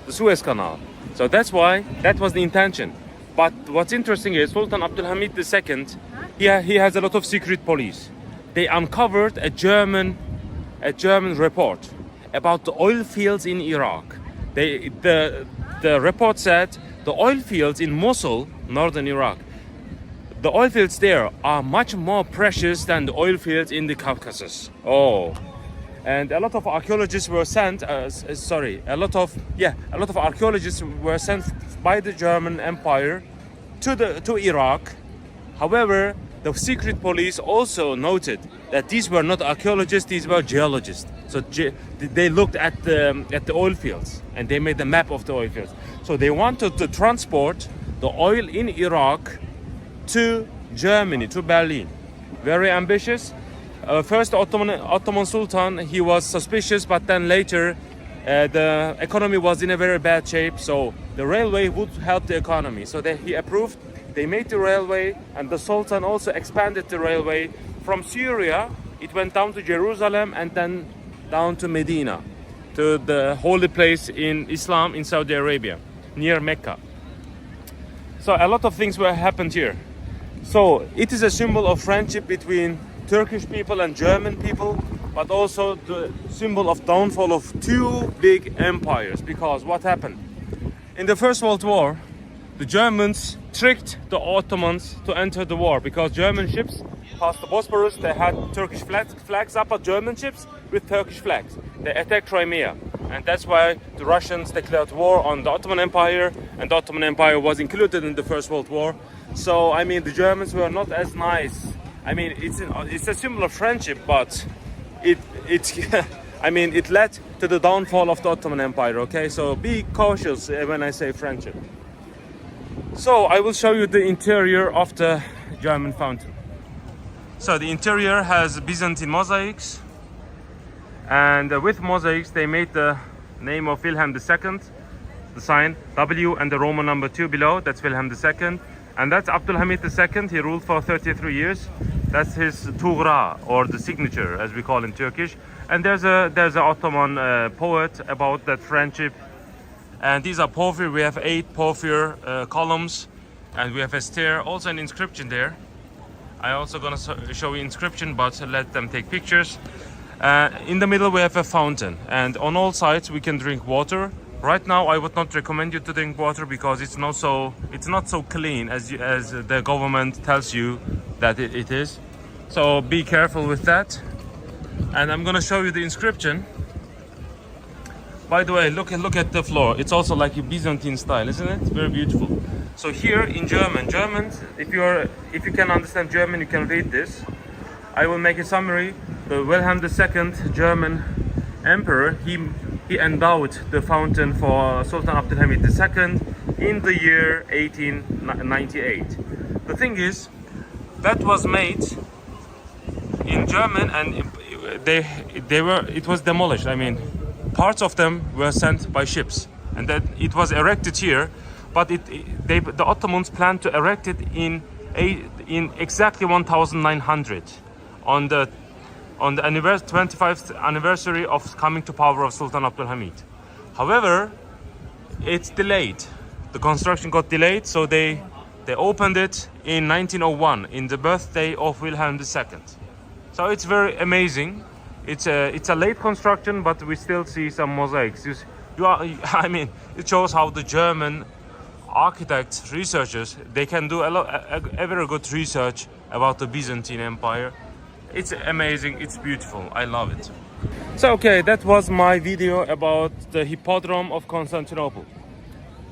Suez Canal. So that's why that was the intention. But what's interesting is Sultan Abdülhamid II, he has a lot of secret police. They uncovered a German report about the oil fields in Iraq. The report said the oil fields in Mosul, northern Iraq, the oil fields there are much more precious than the oil fields in the Caucasus. Oh, and a lot of archaeologists were sent. A lot of archaeologists were sent by the German Empire to Iraq. However, the secret police also noted that these were not archaeologists; these were geologists. So they looked at the oil fields and they made a map of the oil fields. So they wanted to transport the oil in Iraq to Germany, to Berlin. Very ambitious. First Ottoman Sultan, he was suspicious, but then later the economy was in a very bad shape, so the railway would help the economy. So he approved, they made the railway, and the Sultan also expanded the railway from Syria. It went down to Jerusalem and then down to Medina, to the holy place in Islam in Saudi Arabia, near Mecca. So a lot of things happened here. So it is a symbol of friendship between Turkish people and German people, but also the symbol of downfall of 2 big empires. Because what happened? In the First World War, the Germans tricked the Ottomans to enter the war because German ships passed the Bosphorus, they had Turkish flags up, but German ships with Turkish flags. They attacked Crimea, and that's why the Russians declared war on the Ottoman Empire, and the Ottoman Empire was included in the First World War. So, I mean, the Germans were not as nice. I mean, it's a symbol of friendship, but it led to the downfall of the Ottoman Empire, okay? So be cautious when I say friendship. So I will show you the interior of the German fountain. So the interior has Byzantine mosaics, and with mosaics they made the name of Wilhelm II, the sign W and the Roman number 2 below, that's Wilhelm II. And that's Abdülhamid II. He ruled for 33 years. That's his tuğra, or the signature, as we call in Turkish. And there's a Ottoman poet about that friendship. And these are porphyr. We have 8 porphyr columns, and we have a stair. Also an inscription there. I also gonna show you inscription, but let them take pictures. In the middle we have a fountain, and on all sides we can drink water. Right now, I would not recommend you to drink water because it's not so clean as the government tells you that it is. So be careful with that. And I'm gonna show you the inscription. By the way, look at the floor. It's also like a Byzantine style, isn't it? Very beautiful. So here in Germans, if you can understand German, you can read this. I will make a summary. The Wilhelm II, German emperor, he endowed the fountain for Sultan Abdülhamid II in the year 1898. The thing is, that was made in German, and it was demolished. I mean, parts of them were sent by ships, and that it was erected here, but the Ottomans planned to erect it in in exactly 1900 on the 25th anniversary of coming to power of Sultan Abdulhamid. However, it's delayed. The construction got delayed, so they opened it in 1901 in the birthday of Wilhelm II. So it's very amazing. It's a late construction, but we still see some mosaics. I mean, it shows how the German architects, researchers, they can do a very good research about the Byzantine Empire. It's amazing, it's beautiful, I love it. So okay, that was my video about the Hippodrome of Constantinople.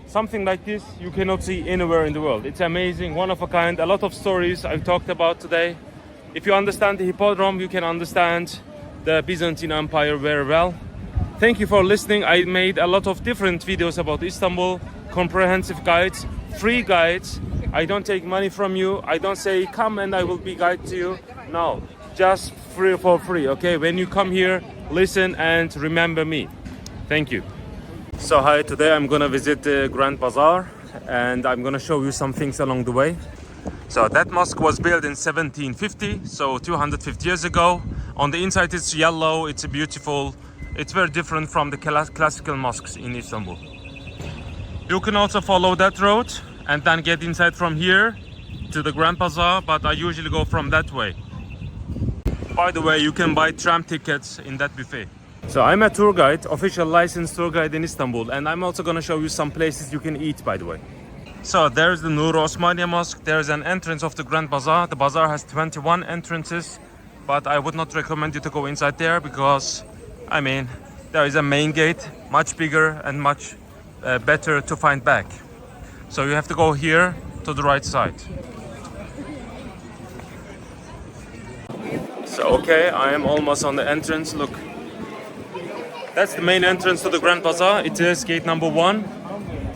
Something like this you cannot see anywhere in the world. It's amazing, one of a kind, a lot of stories I've talked about today. If you understand the Hippodrome, you can understand the Byzantine Empire very well. Thank you for listening. I made a lot of different videos about Istanbul, comprehensive guides, free guides. I don't take money from you. I don't say come and I will be guide to you. No, just free for free, okay? When you come here, listen and remember me. Thank you. So hi, today I'm gonna visit the Grand Bazaar and I'm gonna show you some things along the way. So that mosque was built in 1750, so 250 years ago. On the inside it's yellow, it's beautiful. It's very different from the classical mosques in Istanbul. You can also follow that road and then get inside from here to the Grand Bazaar, but I usually go from that way. By the way, you can buy tram tickets in that buffet. So I'm a tour guide, official licensed tour guide in Istanbul, and I'm also gonna show you some places you can eat, by the way. So there's the Nur Osmaniye Mosque. There's an entrance of the Grand Bazaar. The bazaar has 21 entrances, but I would not recommend you to go inside there because, I mean, there is a main gate, much bigger and much better to find back. So you have to go here to the right side. So okay, I am almost on the entrance. Look, that's the main entrance to the Grand Bazaar. It is gate number 1.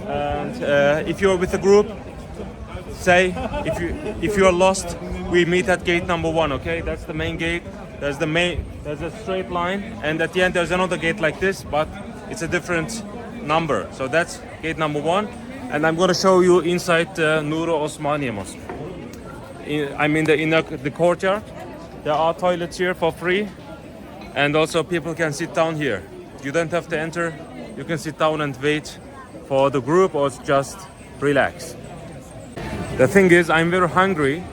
And if you're with a group, say if you are lost, we meet at gate number 1. Okay, that's the main gate. There's a straight line, and at the end there's another gate like this, but it's a different number. So that's gate number 1, and I'm going to show you inside the Nur Osmaniye Mosque. I'm in the courtyard. There are toilets here for free, and also people can sit down here. You don't have to enter. You can sit down and wait for the group or just relax. The thing is, I'm very hungry,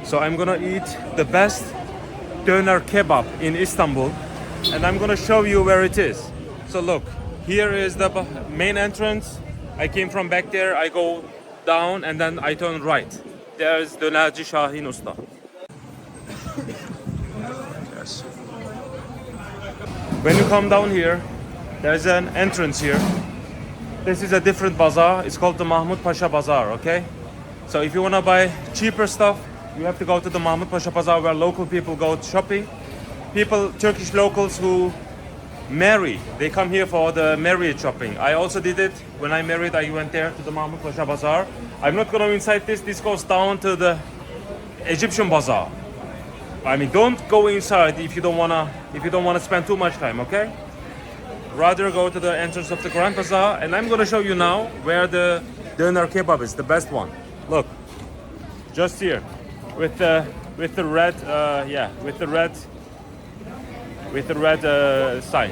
so I'm gonna eat the best döner kebab in Istanbul, and I'm gonna show you where it is. So look, here is the main entrance. I came from back there, I go down and then I turn right. There's Dönerci Şahin Usta. Yes. When you come down here, there's an entrance here. This is a different bazaar. It's called the Mahmud Pasha Bazaar, okay? So if you want to buy cheaper stuff, you have to go to the Mahmud Pasha Bazaar where local people go shopping. People, Turkish locals who marry, they come here for the marriage shopping. I also did it. When I married, I went there to the Mahmud Pasha Bazaar. I'm not going to inside this. This goes down to the Egyptian Bazaar. I mean, don't go inside if you don't wanna spend too much time, okay? Rather go to the entrance of the Grand Bazaar, and I'm gonna show you now where the döner kebab is, the best one. Look, just here, with the red sign.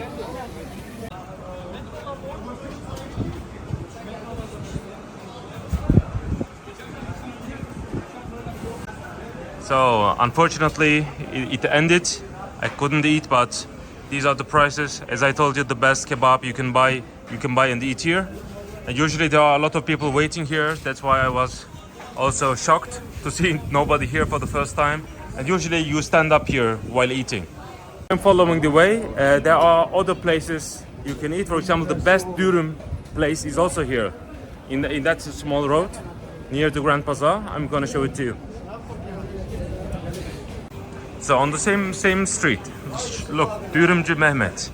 So unfortunately it ended. I couldn't eat, but these are the prices. As I told you, the best kebab you can buy and eat here. And usually there are a lot of people waiting here. That's why I was also shocked to see nobody here for the first time. And usually you stand up here while eating. I'm following the way. There are other places you can eat. For example, the best dürüm place is also here in that small road near the Grand Bazaar. I'm gonna show it to you. So on the same street, look, Dürümcü Mehmet.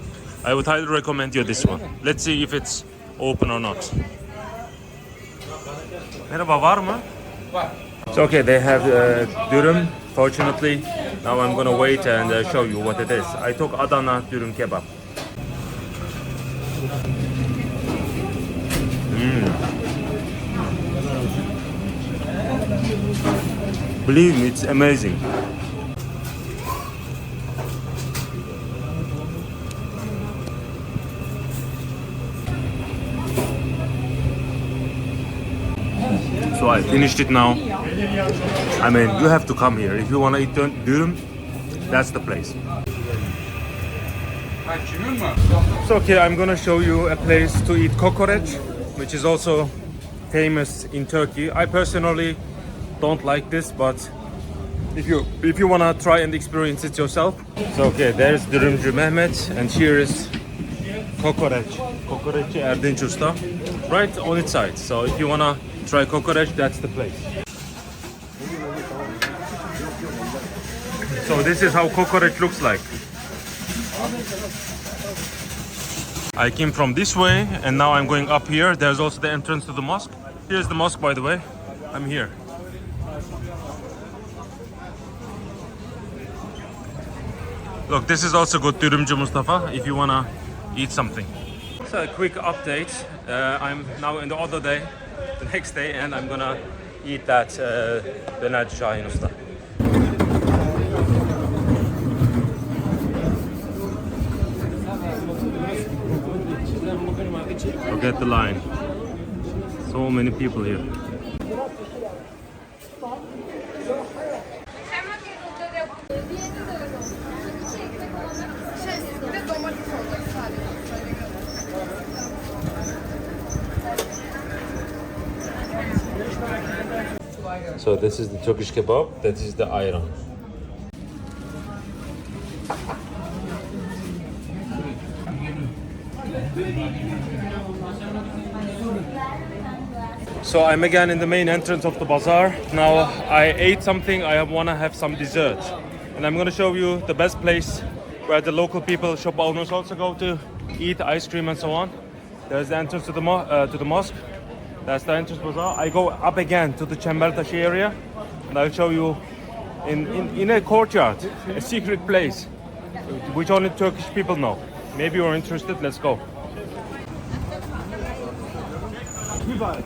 I would highly recommend you this one. Let's see if it's open or not. Merhaba, var mı? So okay, they have dürüm. Fortunately, now I'm gonna wait and show you what it is. I took Adana dürüm kebab. Believe me, it's amazing. So I finished it now. I mean, you have to come here. If you want to eat dürüm, that's the place. So okay, I'm gonna show you a place to eat kokoreç, which is also famous in Turkey. I personally don't like this, but if you wanna try and experience it yourself. So okay, there's Dürümcü Mehmet, and here is kokoreç. Kokoreççi Erdinç Usta, right on its side. So if you wanna try kokoreç, that's the place. So this is how kokoreç looks like. I came from this way and now I'm going up here. There's also the entrance to the mosque. Here's the mosque, by the way. I'm here. Look, this is also good, Dürümcü Mustafa, if you wanna eat something. So a quick update. I'm now in the other day, the next day, and I'm gonna eat that Dönerci Şahin Usta. Look at the line. So many people here. So this is the Turkish kebab, that is the ayran. So I'm again in the main entrance of the bazaar. Now I ate something, I want to have some dessert. And I'm going to show you the best place where the local people, shop owners also go to eat ice cream and so on. There's the entrance to the mosque. That's the entrance bazaar. I go up again to the Çembertaşı area and I'll show you in a courtyard, a secret place which only Turkish people know. Maybe you're interested, let's go.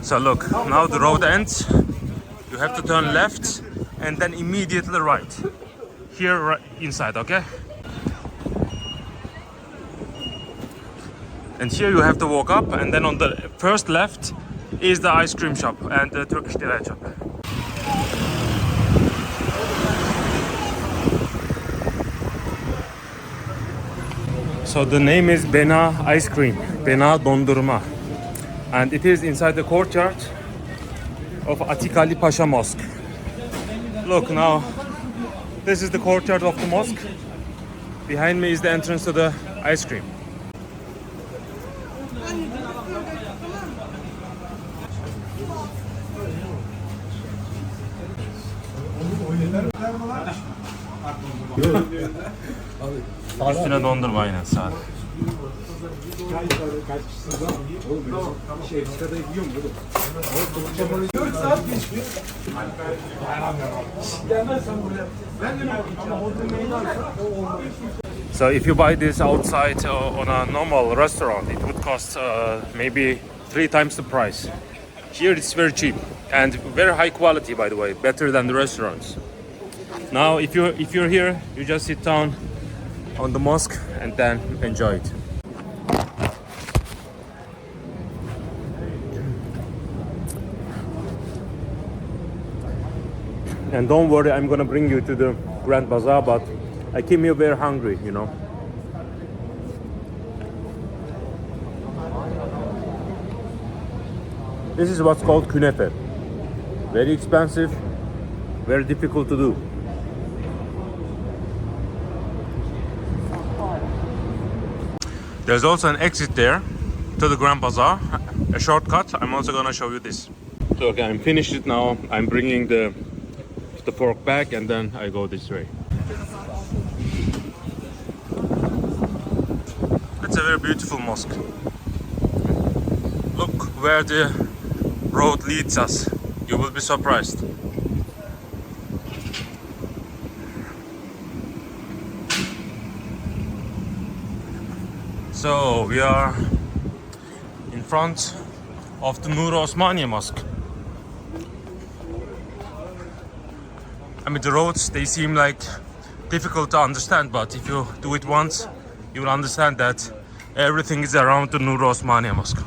So look, now the road ends. You have to turn left and then immediately right. Here right inside, okay? And here you have to walk up, and then on the first left is the ice cream shop and the Turkish delight shop. So the name is Bena Ice Cream, Bena Dondurma. And it is inside the courtyard of Atikali Pasha Mosque. Look now, this is the courtyard of the mosque. Behind me is the entrance to the ice cream. Üstüne dondurma aynen sade. So if you buy this outside on a normal restaurant, it would cost maybe 3 times the price. Here it's very cheap and very high quality, by the way, better than the restaurants. Now if you're here, you just sit down on the mosque and then enjoy it. And don't worry, I'm gonna bring you to the Grand Bazaar, but I came here very hungry, you know. This is what's called künefe. Very expensive, very difficult to do. There's also an exit there to the Grand Bazaar, a shortcut. I'm also gonna show you this. So okay, I'm finished it now. I'm bringing the fork back and then I go this way. It's a very beautiful mosque. Look where the road leads us. You will be surprised. So we are in front of the Nur Osmaniye Mosque. I mean, the roads, they seem like difficult to understand, but if you do it once, you will understand that everything is around the Nur Osmaniye Mosque.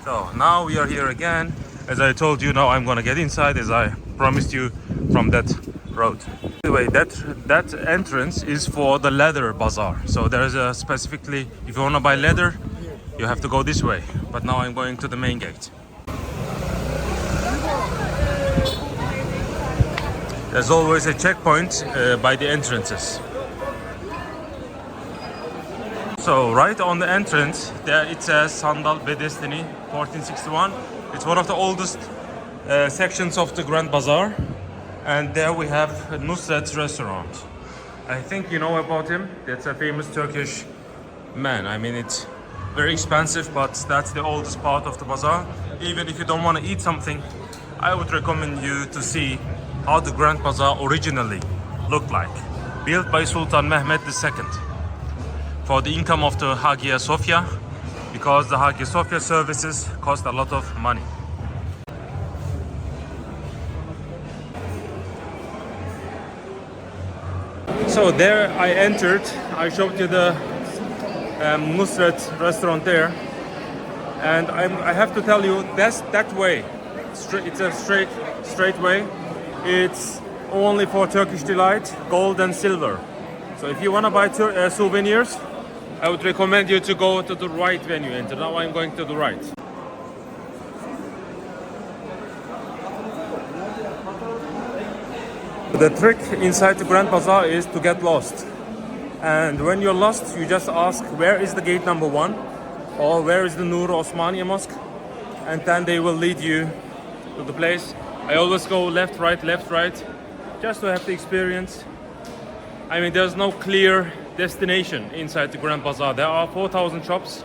So now we are here again. As I told you, now I'm gonna get inside as I promised you from that road. Anyway, that entrance is for the leather bazaar. So there is a specifically, if you wanna buy leather, you have to go this way. But now I'm going to the main gate. There's always a checkpoint by the entrances. So right on the entrance, there it says Sandal Bedestini 1461. It's one of the oldest sections of the Grand Bazaar. And there we have Nusret's restaurant. I think you know about him. That's a famous Turkish man. I mean, it's very expensive, but that's the oldest part of the bazaar. Even if you don't want to eat something, I would recommend you to see how the Grand Bazaar originally looked like. Built by Sultan Mehmed II for the income of the Hagia Sophia, because the Hagia Sophia services cost a lot of money. So there I entered, I showed you the Nusret restaurant there, and I have to tell you, that's that way. It's a straight way. It's only for Turkish delight, gold and silver. So if you want to buy souvenirs, I would recommend you to go to the right when you enter. Now I'm going to the right. The trick inside the Grand Bazaar is to get lost. And when you're lost, you just ask, where is the gate number 1? Or where is the Nur Osmaniye Mosque? And then they will lead you to the place. I always go left, right, just to have the experience. I mean, there's no clear destination inside the Grand Bazaar. There are 4,000 shops.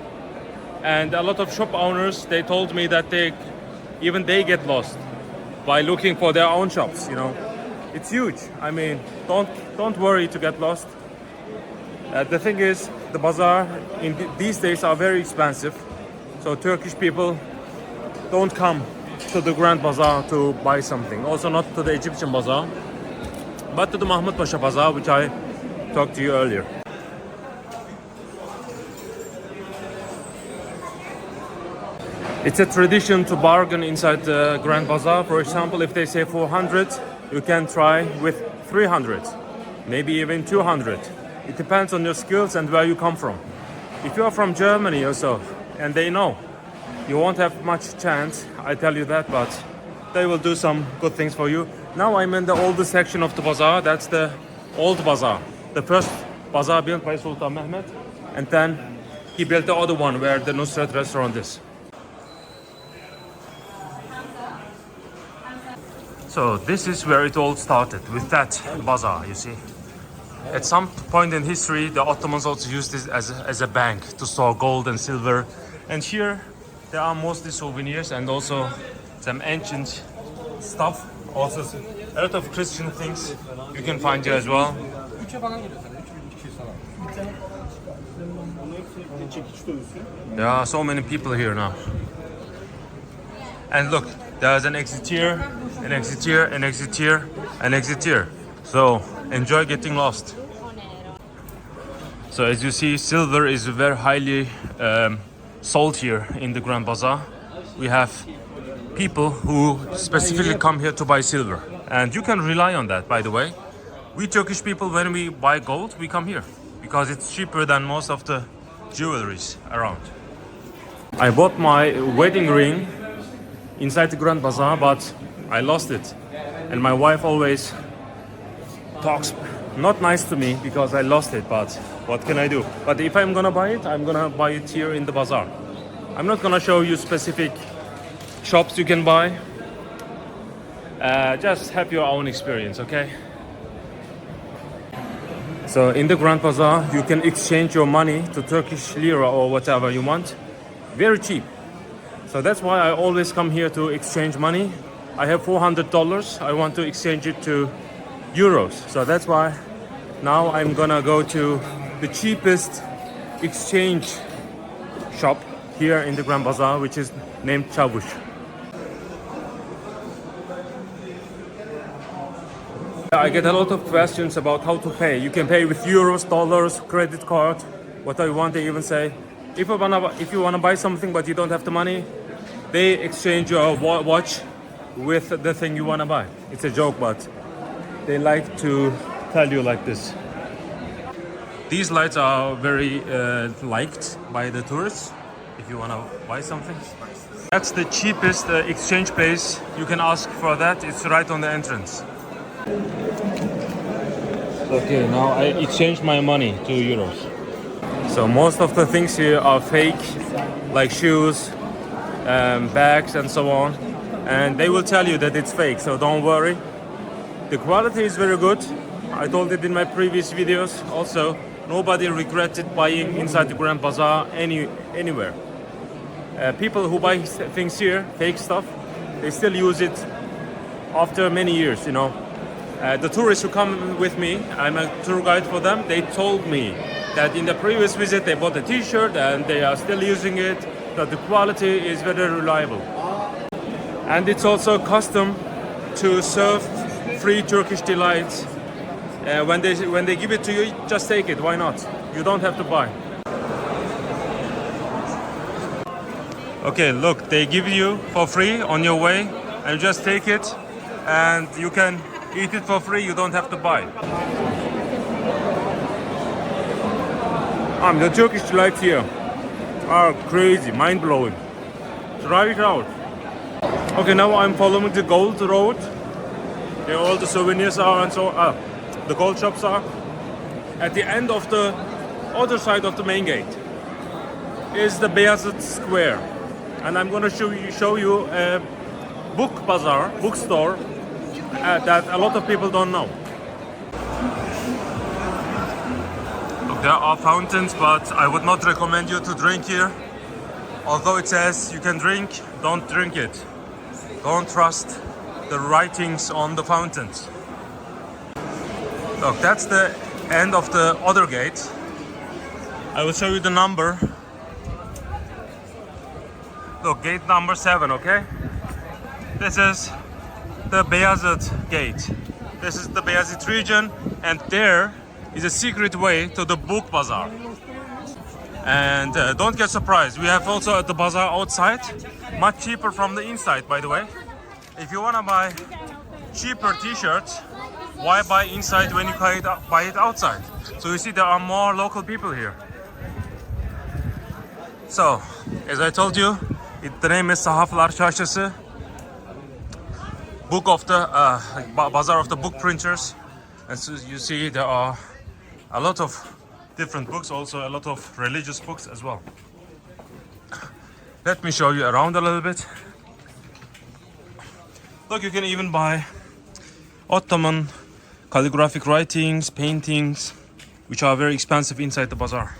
And a lot of shop owners, they told me that they get lost by looking for their own shops, you know. It's huge. I mean, don't worry to get lost. The thing is, the bazaar in these days are very expensive. So Turkish people don't come to the Grand Bazaar to buy something. Also not to the Egyptian bazaar, but to the Mahmud Pasha Bazaar, which I talked to you earlier. It's a tradition to bargain inside the Grand Bazaar. For example, if they say 400, you can try with 300, maybe even 200. It depends on your skills and where you come from. If you are from Germany or so, and they know, you won't have much chance, I tell you that, but they will do some good things for you. Now I'm in the oldest section of the bazaar. That's the old bazaar. The first bazaar built by Sultan Mehmed, and then he built the other one where the Nusret restaurant is. So this is where it all started, with that bazaar, you see. At some point in history, the Ottomans also used this as a bank to store gold and silver. And here, there are mostly souvenirs and also some ancient stuff. Also, a lot of Christian things you can find here as well. There are so many people here now. And look, there's an exit here, an exit here, an exit here, an exit here. So enjoy getting lost. So as you see, silver is very highly sold here in the Grand Bazaar. We have people who specifically come here to buy silver. And you can rely on that, by the way. We Turkish people, when we buy gold, we come here because it's cheaper than most of the jewelries around. I bought my wedding ring inside the Grand Bazaar, but I lost it. And my wife always talks not nice to me because I lost it, but what can I do? But if I'm gonna buy it, I'm gonna buy it here in the bazaar. I'm not gonna show you specific shops you can buy. Just have your own experience, okay? So in the Grand Bazaar, you can exchange your money to Turkish lira or whatever you want. Very cheap. So that's why I always come here to exchange money. I have $400. I want to exchange it to euros. So that's why now I'm gonna go to the cheapest exchange shop here in the Grand Bazaar, which is named Çavuş. I get a lot of questions about how to pay. You can pay with euros, dollars, credit card, whatever you want. They even say, if you wanna buy something but you don't have the money, they exchange your watch with the thing you wanna buy. It's a joke, but they like to tell you like this. These lights are very liked by the tourists. If you wanna buy something, that's the cheapest exchange place. You can ask for that. It's right on the entrance. Okay, now I exchanged my money to euros. So most of the things here are fake, like shoes, bags and so on. And they will tell you that it's fake, so don't worry. The quality is very good. I told it in my previous videos. Also, nobody regretted buying inside the Grand Bazaar anywhere. People who buy things here, fake stuff, they still use it after many years, you know. The tourists who come with me, I'm a tour guide for them, they told me that in the previous visit they bought a t-shirt and they are still using it, that the quality is very reliable. And it's also custom to serve free Turkish delights. When they give it to you, just take it, why not? You don't have to buy. Okay, look, they give you for free on your way and you just take it and you can eat it for free, you don't have to buy. The Turkish delights here are crazy, mind-blowing. Try it out. Okay, now I'm following the gold road. There all the souvenirs are and so the gold shops are. At the end of the other side of the main gate is the Beyazıt Square. And I'm gonna show you a bookstore that a lot of people don't know. Look, there are fountains, but I would not recommend you to drink here. Although it says you can drink, don't drink it. Don't trust the writings on the fountains. Look, that's the end of the other gate. I will show you the number. Look, gate number 7, okay? This is the Beyazıt gate. This is the Beyazıt region, and there is a secret way to the book bazaar. And don't get surprised, we have also at the bazaar outside, much cheaper from the inside, by the way. If you wanna buy cheaper t-shirts, why buy inside when you can buy it outside? So you see there are more local people here. So, as I told you, the name is Sahaflar Çarşısı. Book of the Bazaar of the book printers. And so you see there are a lot of different books, also a lot of religious books as well. Let me show you around a little bit. Look, you can even buy Ottoman calligraphic writings, paintings, which are very expensive inside the bazaar.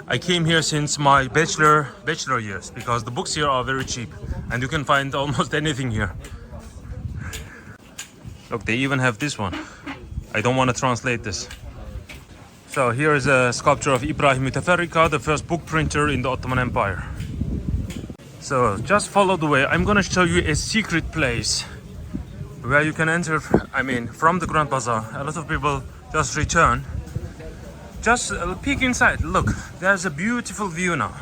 I came here since my bachelor years because the books here are very cheap and you can find almost anything here. Look, they even have this one. I don't want to translate this. So here is a sculpture of Ibrahim Müteferrika, the first book printer in the Ottoman Empire. So just follow the way. I'm gonna show you a secret place where you can enter, from the Grand Bazaar. A lot of people just return. Just peek inside. Look, there's a beautiful view now.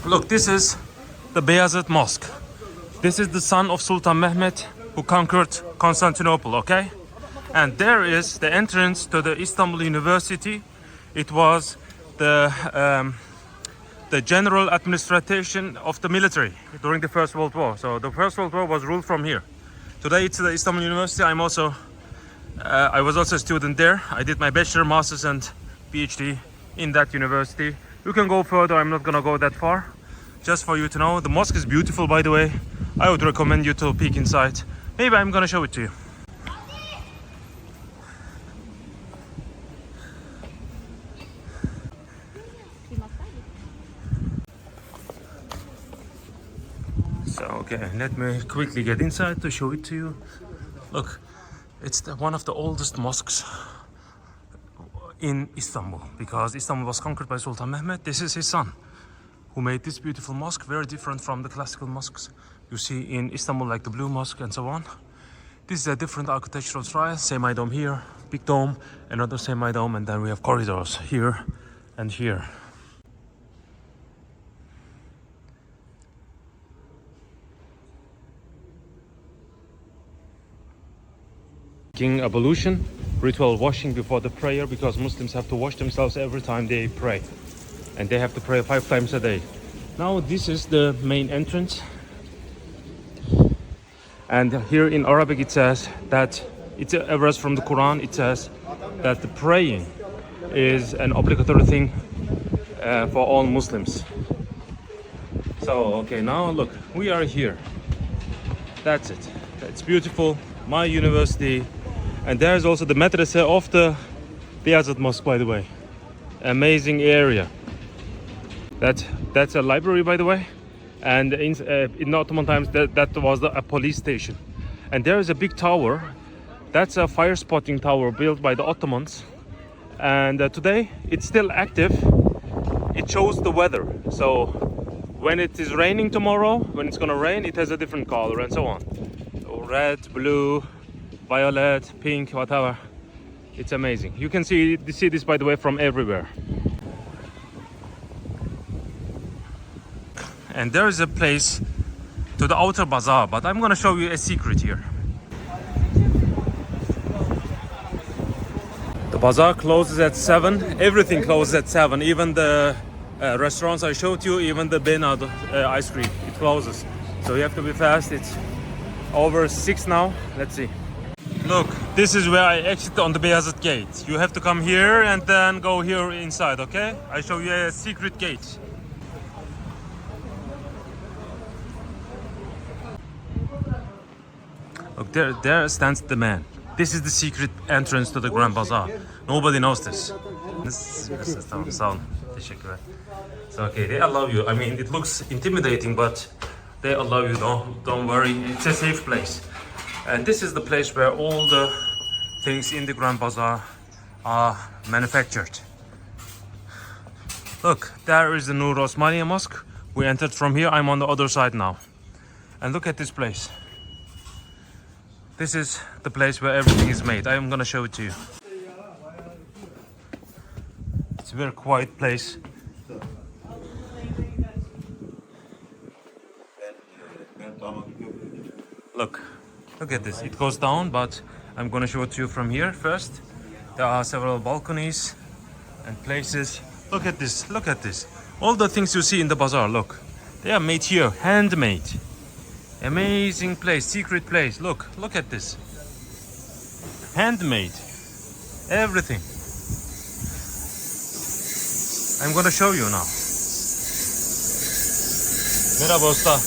Look, this is the Beyazıt Mosque. This is the son of Sultan Mehmet who conquered Constantinople, okay? And there is the entrance to the Istanbul University. It was the general administration of the military during the First World War. So the First World War was ruled from here. Today it's the Istanbul University. I was also a student there. I did my bachelor, master's and PhD in that university. You can go further, I'm not gonna go that far. Just for you to know, the mosque is beautiful, by the way. I would recommend you to peek inside. Maybe I'm gonna show it to you. So, okay, let me quickly get inside to show it to you. Look. It's one of the oldest mosques in Istanbul because Istanbul was conquered by Sultan Mehmet. This is his son, who made this beautiful mosque, very different from the classical mosques you see in Istanbul, like the Blue Mosque and so on. This is a different architectural style. Semi-dome here, big dome, another semi-dome, and then we have corridors here and here. Ablution, ritual washing before the prayer, because Muslims have to wash themselves every time they pray, and they have to pray 5 times a day. Now this is the main entrance, and here in Arabic it says that it's a verse from the Quran. It says that the praying is an obligatory thing for all Muslims. So okay, now look, we are here. That's it. It's beautiful. My university. And there's also the madrasa of the Beyazıt Mosque, by the way. Amazing area. That's a library, by the way. And in Ottoman times, that was a police station. And there is a big tower. That's a fire spotting tower built by the Ottomans. And today, it's still active. It shows the weather. So when it is raining tomorrow, when it's gonna rain, it has a different color and so on. So red, blue, violet, pink, whatever. It's amazing. You can see this, by the way, from everywhere. And there is a place to the outer bazaar, but I'm gonna show you a secret here. The bazaar closes at 7. Everything closes at 7. Even the restaurants I showed you, even the Bena ice cream, it closes. So you have to be fast. It's over 6 now. Let's see. Look, this is where I exit on the Beyazıt gate. You have to come here and then go here inside, okay? I show you a secret gate. Look, there stands the man. This is the secret entrance to the Grand Bazaar. Nobody knows this. Sağ olun. Teşekkürler. So okay, they allow you. I mean, it looks intimidating, but they allow you. Don't worry. It's a safe place. And this is the place where all the things in the Grand Bazaar are manufactured. Look, there is the Süleymaniye Mosque. We entered from here. I'm on the other side now. And look at this place. This is the place where everything is made. I am gonna show it to you. It's a very quiet place. Look at this. It goes down, but I'm gonna show it to you from here first. There are several balconies and places. Look at this. Look at this. All the things you see in the bazaar, look. They are made here, handmade. Amazing place, secret place. Look at this. Handmade. Everything. I'm gonna show you now. Merhaba usta.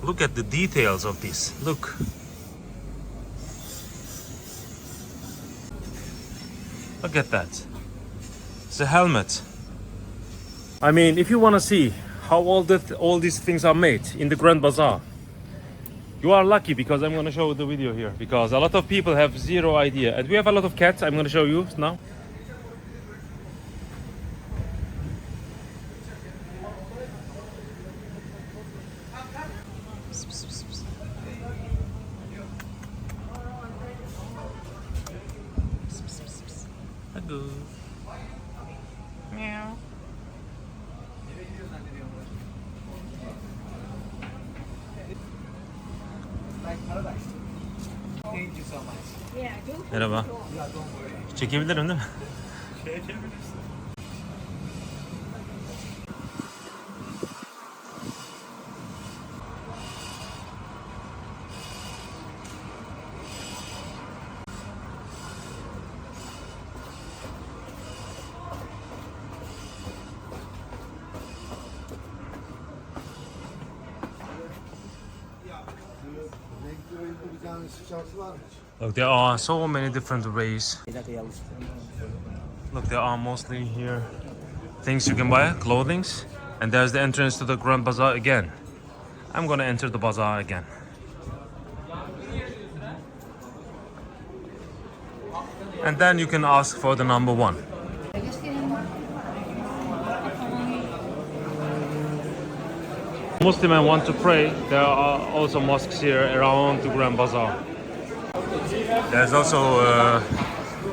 Look at the details of this. Look. Look at that. It's a helmet. I mean, if you want to see how all these things are made in the Grand Bazaar, you are lucky, because I'm going to show the video here, because a lot of people have zero idea. And we have a lot of cats. I'm going to show you now. Hello. Meow. Merhaba. Çekebilirim değil mi? Çekebilirsin. Look, there are so many different ways. Look, there are mostly here things you can buy, clothings. And there's the entrance to the Grand Bazaar again. I'm gonna enter the bazaar again. And then you can ask for the number one. Muslim and want to pray. There are also mosques here around the Grand Bazaar. There's also a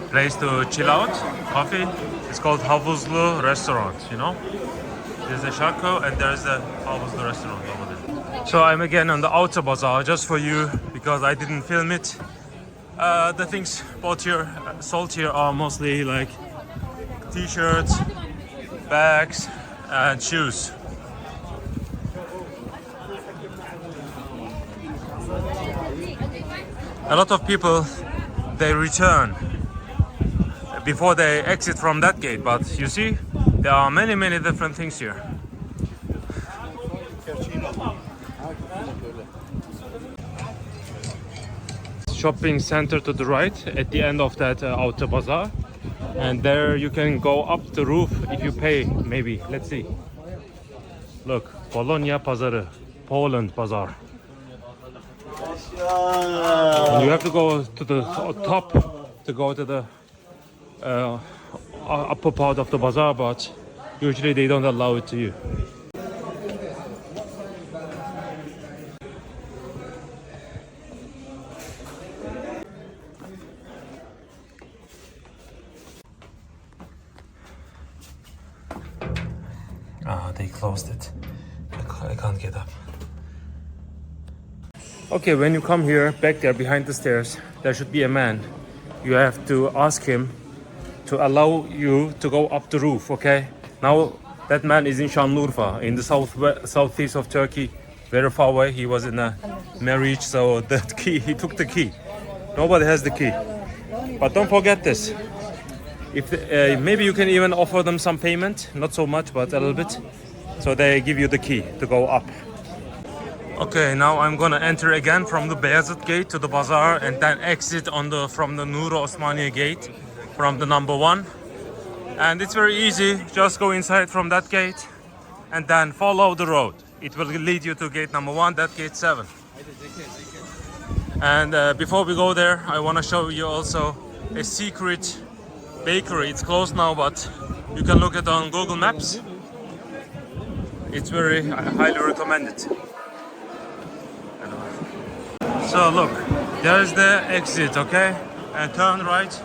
place to chill out, coffee. It's called Havuzlu Restaurant, you know? There's a Sharko and there's the Havuzlu Restaurant over there. So I'm again on the outer bazaar just for you because I didn't film it. The things bought here, sold here are mostly like t-shirts, bags and shoes. A lot of people, they return before they exit from that gate, but you see, there are many different things here. Shopping center to the right at the end of that outer bazaar, and there you can go up the roof if you pay, maybe. Let's see. Look, Polonia Pazarı, Poland Bazaar. And you have to go to the top to go to the upper part of the bazaar, but usually they don't allow it to you. They closed it. I can't get up. Okay, when you come here, back there behind the stairs, there should be a man. You have to ask him to allow you to go up the roof, okay? Now, that man is in Şanlıurfa, in the southeast of Turkey, very far away. He was in a marriage, so the key, he took the key. Nobody has the key. But don't forget this. If maybe you can even offer them some payment, not so much, but a little bit. So they give you the key to go up. Okay, now I'm gonna enter again from the Beyazıt gate to the bazaar and then exit from the Nur Osmaniye gate from the number one. And it's very easy, just go inside from that gate and then follow the road. It will lead you to gate number one, that gate 7. And before we go there, I wanna show you also a secret bakery. It's closed now, but you can look it on Google Maps. It's very highly recommended. So look, there's the exit, okay? And turn right.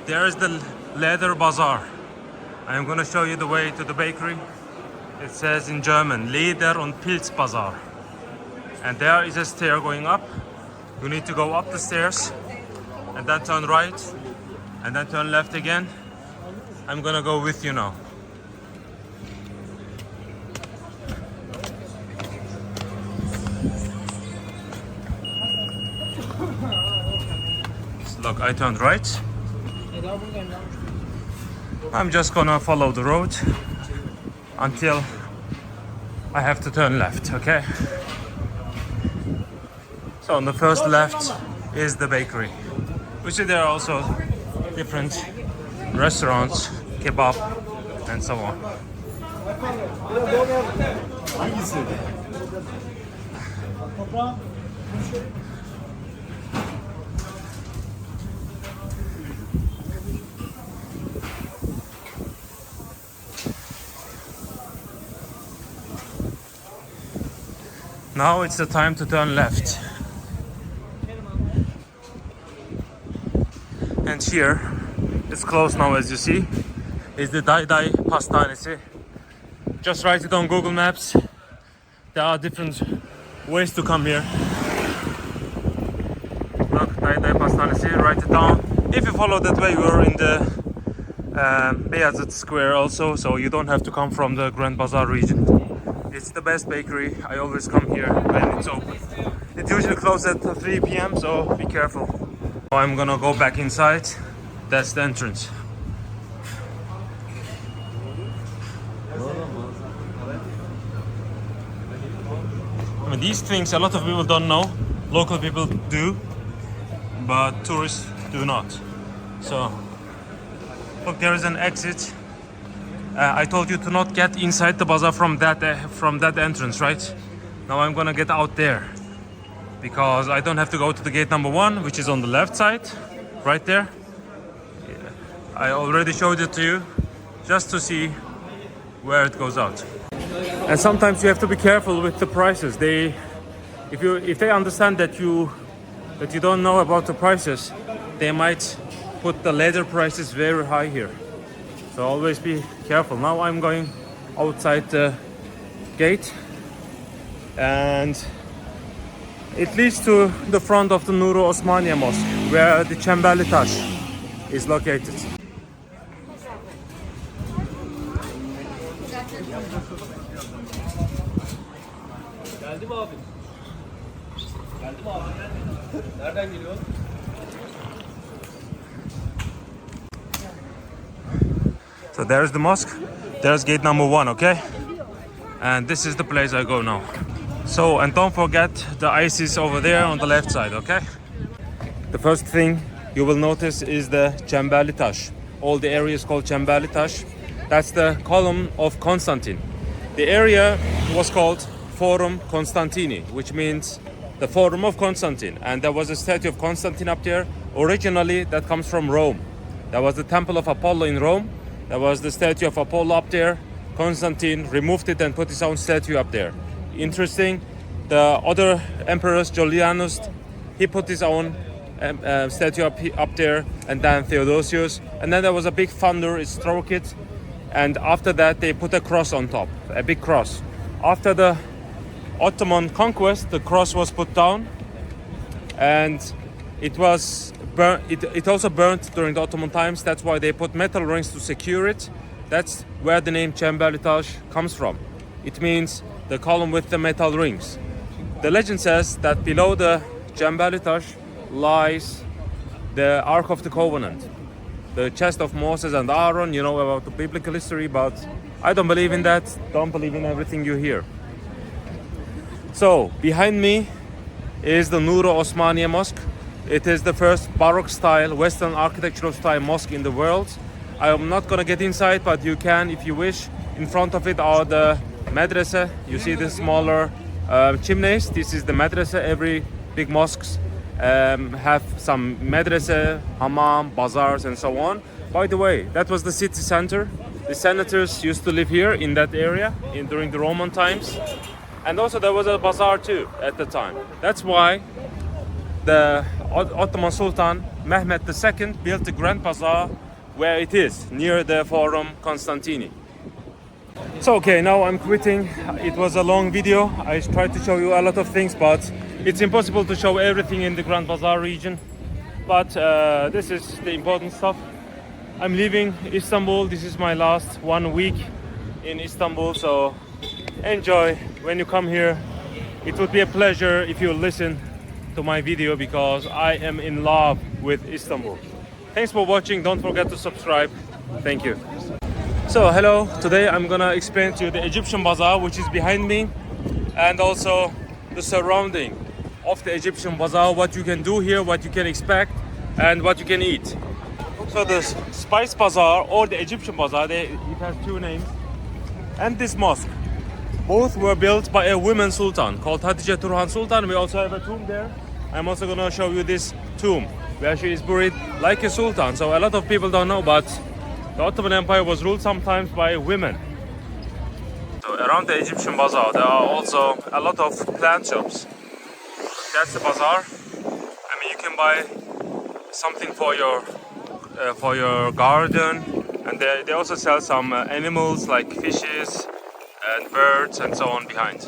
There's the leather bazaar. I'm gonna show you the way to the bakery. It says in German, Leder und Pilz Bazaar. And there is a stair going up. You need to go up the stairs and then turn right and then turn left again. I'm gonna go with you now. Look, I turned right. I'm just gonna follow the road until I have to turn left, okay? So on the first left is the bakery. We see there are also different restaurants, kebab and so on. Now it's the time to turn left. And here, it's closed now as you see, is the Dayday Pastanesi. Just write it on Google Maps. There are different ways to come here. Look, Dayday Pastanesi, write it down. If you follow that way, you're in the Beyazıt Square also, so you don't have to come from the Grand Bazaar region. It's the best bakery. I always come here when it's open. It usually closes at 3 p.m. so be careful. I'm gonna go back inside. That's the entrance. I mean, these things a lot of people don't know. Local people do, but tourists do not. So look, there is an exit I told you to not get inside the bazaar from that entrance, right? Now I'm gonna get out there because I don't have to go to the gate number 1, which is on the left side, right there. I already showed it to you, just to see where it goes out. And sometimes you have to be careful with the prices. If they understand that you don't know about the prices, they might put the leather prices very high here. So always be careful. Now I'm going outside the gate, and it leads to the front of the Süleymaniye Mosque, where the Çemberli Taş is located. Geldim abi. Geldim abi. Nereden geliyor? So there's the mosque, there's gate number 1, okay? And this is the place I go now. So, and don't forget the ISIS over there on the left side, okay? The first thing you will notice is the Çemberli Taş. All the area is called Çemberli Taş. That's the column of Constantine. The area was called Forum Constantini, which means the Forum of Constantine. And there was a statue of Constantine up there. Originally, that comes from Rome. There was the Temple of Apollo in Rome. There was the statue of Apollo up there. Constantine removed it and put his own statue up there. Interesting. The other emperors, Julianus, he put his own statue up there, and then Theodosius. And then there was a big thunder, it struck it. And after that, they put a cross on top, a big cross. After the Ottoman conquest, the cross was put down, and it was it also burnt during the Ottoman times. That's why they put metal rings to secure it. That's where the name Çemberli Taş comes from. It means the column with the metal rings. The legend says that below the Çemberli Taş lies the Ark of the Covenant, the chest of Moses and Aaron. You know about the biblical history, but I don't believe in that. Don't believe in everything you hear. So behind me is the Süleymaniye Mosque. It is the first Baroque style, Western architectural style mosque in the world. I am not gonna get inside, but you can if you wish. In front of it are the madrasa. You see the smaller chimneys. This is the madrasa. Every big mosques have some madrasa, hammam, bazaars, and so on. By the way, that was the city center. The senators used to live here in that area during the Roman times. And also there was a bazaar too at the time. That's why the Ottoman Sultan Mehmet II built the Grand Bazaar where it is, near the Forum Constantini. So okay, now I'm quitting. It was a long video. I tried to show you a lot of things, but it's impossible to show everything in the Grand Bazaar region. But this is the important stuff. I'm leaving Istanbul. This is my last 1 week in Istanbul, so enjoy when you come here. It would be a pleasure if you listen to my video, because I am in love with Istanbul. Thanks for watching. Don't forget to subscribe. Thank you. So hello, today I'm gonna explain to you the Egyptian Bazaar, which is behind me, and also the surrounding of the Egyptian Bazaar, what you can do here, what you can expect, and what you can eat. So the Spice Bazaar or the Egyptian Bazaar, it has two names, and this mosque, both were built by a woman sultan called Hatice Turhan Sultan. We also have a tomb there. I'm also gonna show you this tomb where she is buried like a sultan. So a lot of people don't know, but the Ottoman Empire was ruled sometimes by women. So around the Egyptian Bazaar, there are also a lot of plant shops. That's the bazaar. I mean, you can buy something for your garden, and they also sell some animals like fishes and birds and so on behind.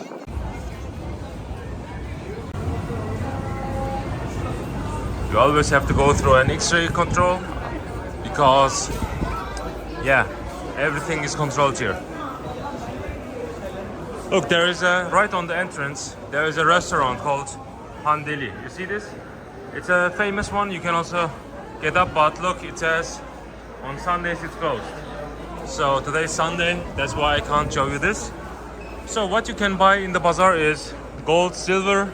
You always have to go through an X-ray control because, yeah, everything is controlled here. Look, there is right on the entrance, there is a restaurant called Handeli. You see this? It's a famous one. You can also get up, but look, it says on Sundays it's closed. So today's Sunday, that's why I can't show you this. So what you can buy in the bazaar is gold, silver,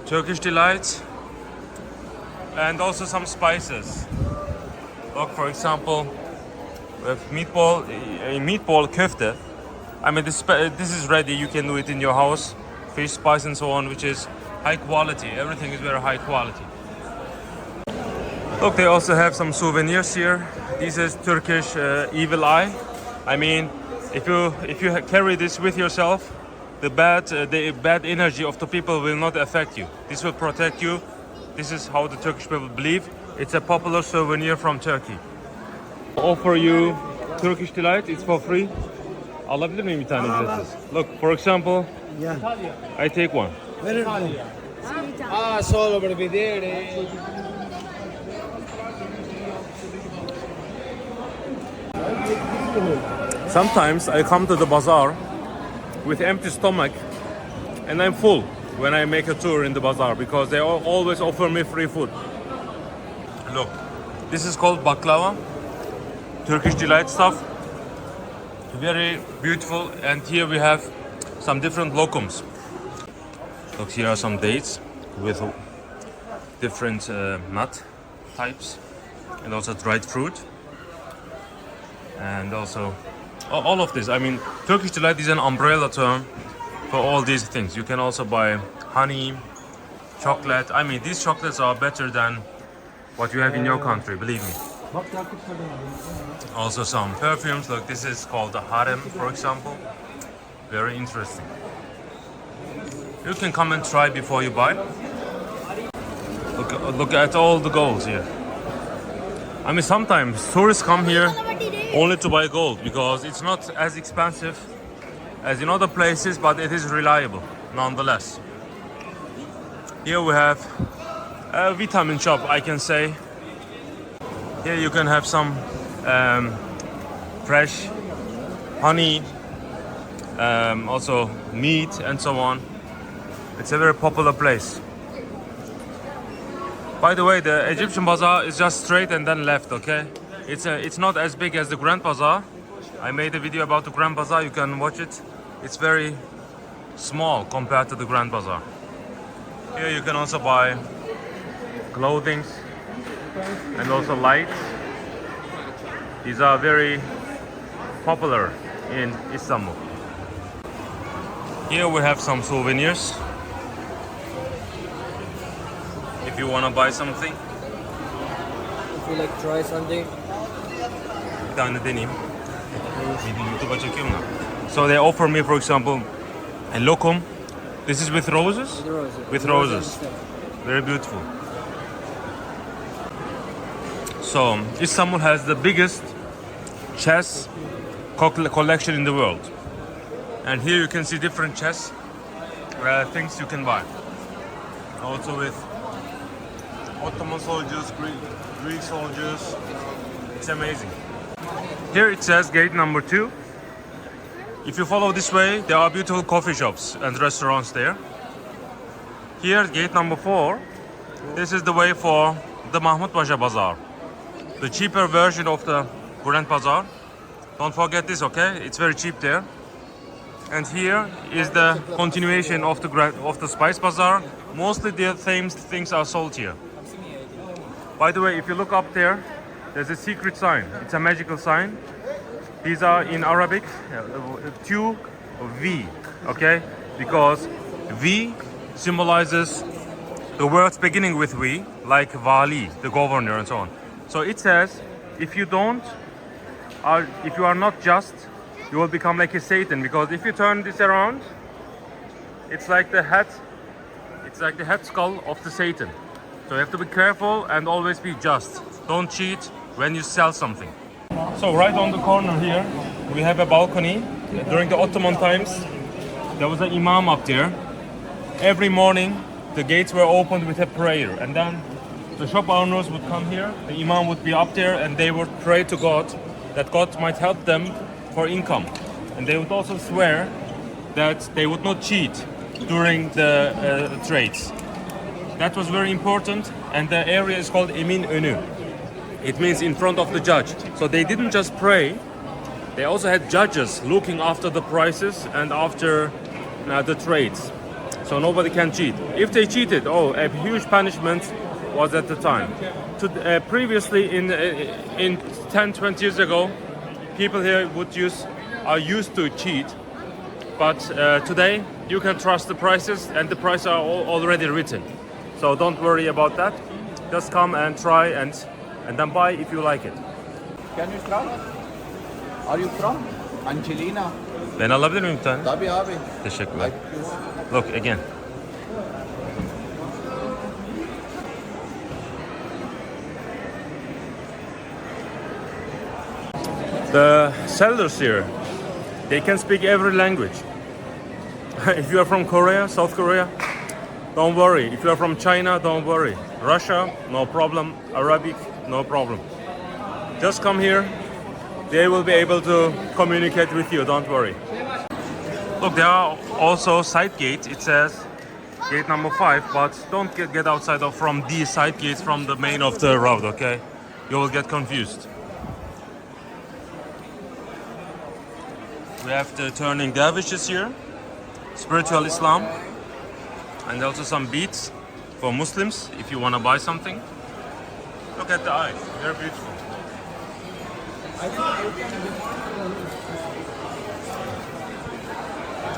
Turkish delight, and also some spices. Look, for example, We have meatball köfte. I mean, this is ready. You can do it in your house. Fish, spice, and so on, which is high quality. Everything is very high quality. Look, they also have some souvenirs here. This is Turkish evil eye. I mean, if you carry this with yourself, the bad energy of the people will not affect you. This will protect you. This is how the Turkish people believe. It's a popular souvenir from Turkey. Offer you Turkish delight. It's for free. Alabilir miyim bir tane ücretsiz? Look, for example, I take one. Solo per vedere. Sometimes I come to the bazaar with empty stomach and I'm full when I make a tour in the bazaar because they always offer me free food. Look, this is called baklava, Turkish delight stuff. Very beautiful, and here we have some different locums. Look, here are some dates with different nut types and also dried fruit. And also all of this. I mean, Turkish delight is an umbrella term for all these things. You can also buy honey, chocolate. I mean, these chocolates are better than what you have in your country, believe me. Also some perfumes. Look, this is called the harem, for example. Very interesting. You can come and try before you buy. Look at all the golds here. I mean, sometimes tourists come here only to buy gold because it's not as expensive as in other places, but it is reliable nonetheless. Here we have a vitamin shop, I can say. Here you can have some fresh honey, also meat and so on. It's a very popular place. By the way, the Egyptian bazaar is just straight and then left, okay? It's not as big as the Grand Bazaar. I made a video about the Grand Bazaar, you can watch it. It's very small compared to the Grand Bazaar. Here you can also buy clothing and also lights. These are very popular in Istanbul. Here we have some souvenirs. If you want to buy something. If you like try something. Bir tane deneyeyim. YouTube'a çekiyorum da. So they offer me, for example, a lokum. This is with roses? With roses. Very beautiful. So Istanbul has the biggest chess collection in the world. And here you can see different chess things you can buy. Also with Ottoman soldiers, Greek soldiers. It's amazing. Here it says gate number 2. If you follow this way, there are beautiful coffee shops and restaurants there. Here, gate number 4. This is the way for the Mahmud Pasha Bazaar. The cheaper version of the Grand Bazaar. Don't forget this, okay? It's very cheap there. And here is the continuation of the Spice Bazaar. Mostly the same things are sold here. By the way, if you look up there, there's a secret sign. It's a magical sign. These are in Arabic, 2V, okay? Because V symbolizes the words beginning with V, like Vali, the governor, and so on. So it says, if you are not just, you will become like a Satan. Because if you turn this around, it's like the head skull of the Satan. So you have to be careful and always be just. Don't cheat when you sell something. So right on the corner here, we have a balcony. During the Ottoman times, there was an imam up there. Every morning, the gates were opened with a prayer. And then the shop owners would come here, the imam would be up there, and they would pray to God that God might help them for income. And they would also swear that they would not cheat during the trades. That was very important, and the area is called Emin Önü. It means in front of the judge. So they didn't just pray, they also had judges looking after the prices and after the trades. So nobody can cheat. If they cheated, a huge punishment was at the time. Previously, in 10-20 years ago, people here are used to cheat, but today you can trust the prices, and the prices are already written. So don't worry about that. Just come and try and then buy if you like it. Can you try? Are you from Angelina? Ben alabilir miyim bir tane? Tabii abi. Teşekkürler. Look again. The sellers here, they can speak every language. If you are from Korea, South Korea, don't worry. If you are from China, don't worry. Russia, no problem. Arabic, no problem. Just come here. They will be able to communicate with you, don't worry. Look, there are also side gates. It says gate number 5, but don't get outside from these side gates from the main of the road, okay? You will get confused. We have the turning dervishes here, spiritual Islam, and also some beads for Muslims if you want to buy something. Look at the eyes, they're beautiful.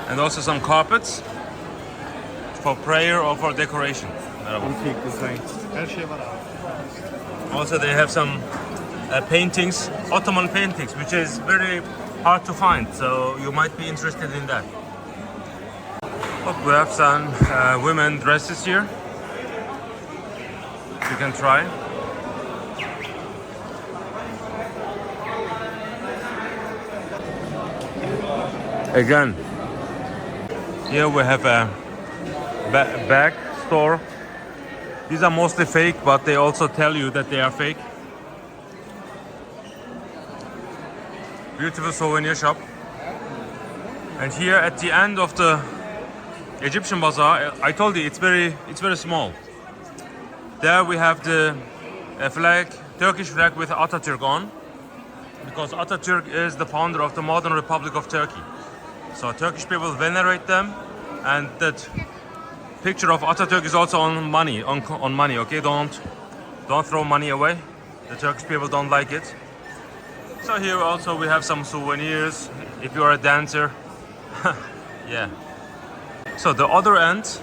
And also some carpets for prayer or for decoration. Also they have some paintings, Ottoman paintings, which is very hard to find, so you might be interested in that. Look, we have some women dresses here. You can try. Again, here we have a bag store. These are mostly fake, but they also tell you that they are fake. Beautiful souvenir shop. And here at the end of the Egyptian Bazaar, I told you it's very small. There we have the flag, Turkish flag with Atatürk on, because Atatürk is the founder of the modern Republic of Turkey. So Turkish people venerate them, and that picture of Atatürk is also on money, on money. Okay, don't throw money away. The Turkish people don't like it. So here also we have some souvenirs if you are a dancer. Yeah. So the other end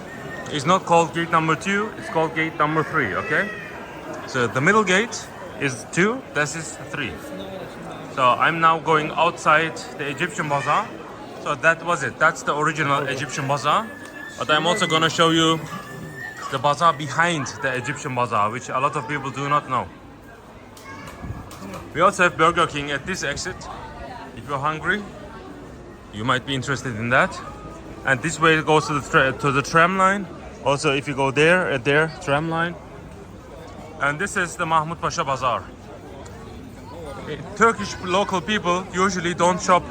is not called gate number 2, it's called gate number 3, okay? So the middle gate is 2, this is 3. So I'm now going outside the Egyptian Bazaar. So that was it, that's the original Egyptian Bazaar. But I'm also gonna show you the bazaar behind the Egyptian Bazaar, which a lot of people do not know. We also have Burger King at this exit. If you're hungry, you might be interested in that. And this way it goes to the tram line. Also, if you go there, tram line. And this is the Mahmut Pasha Bazaar. Turkish local people usually don't shop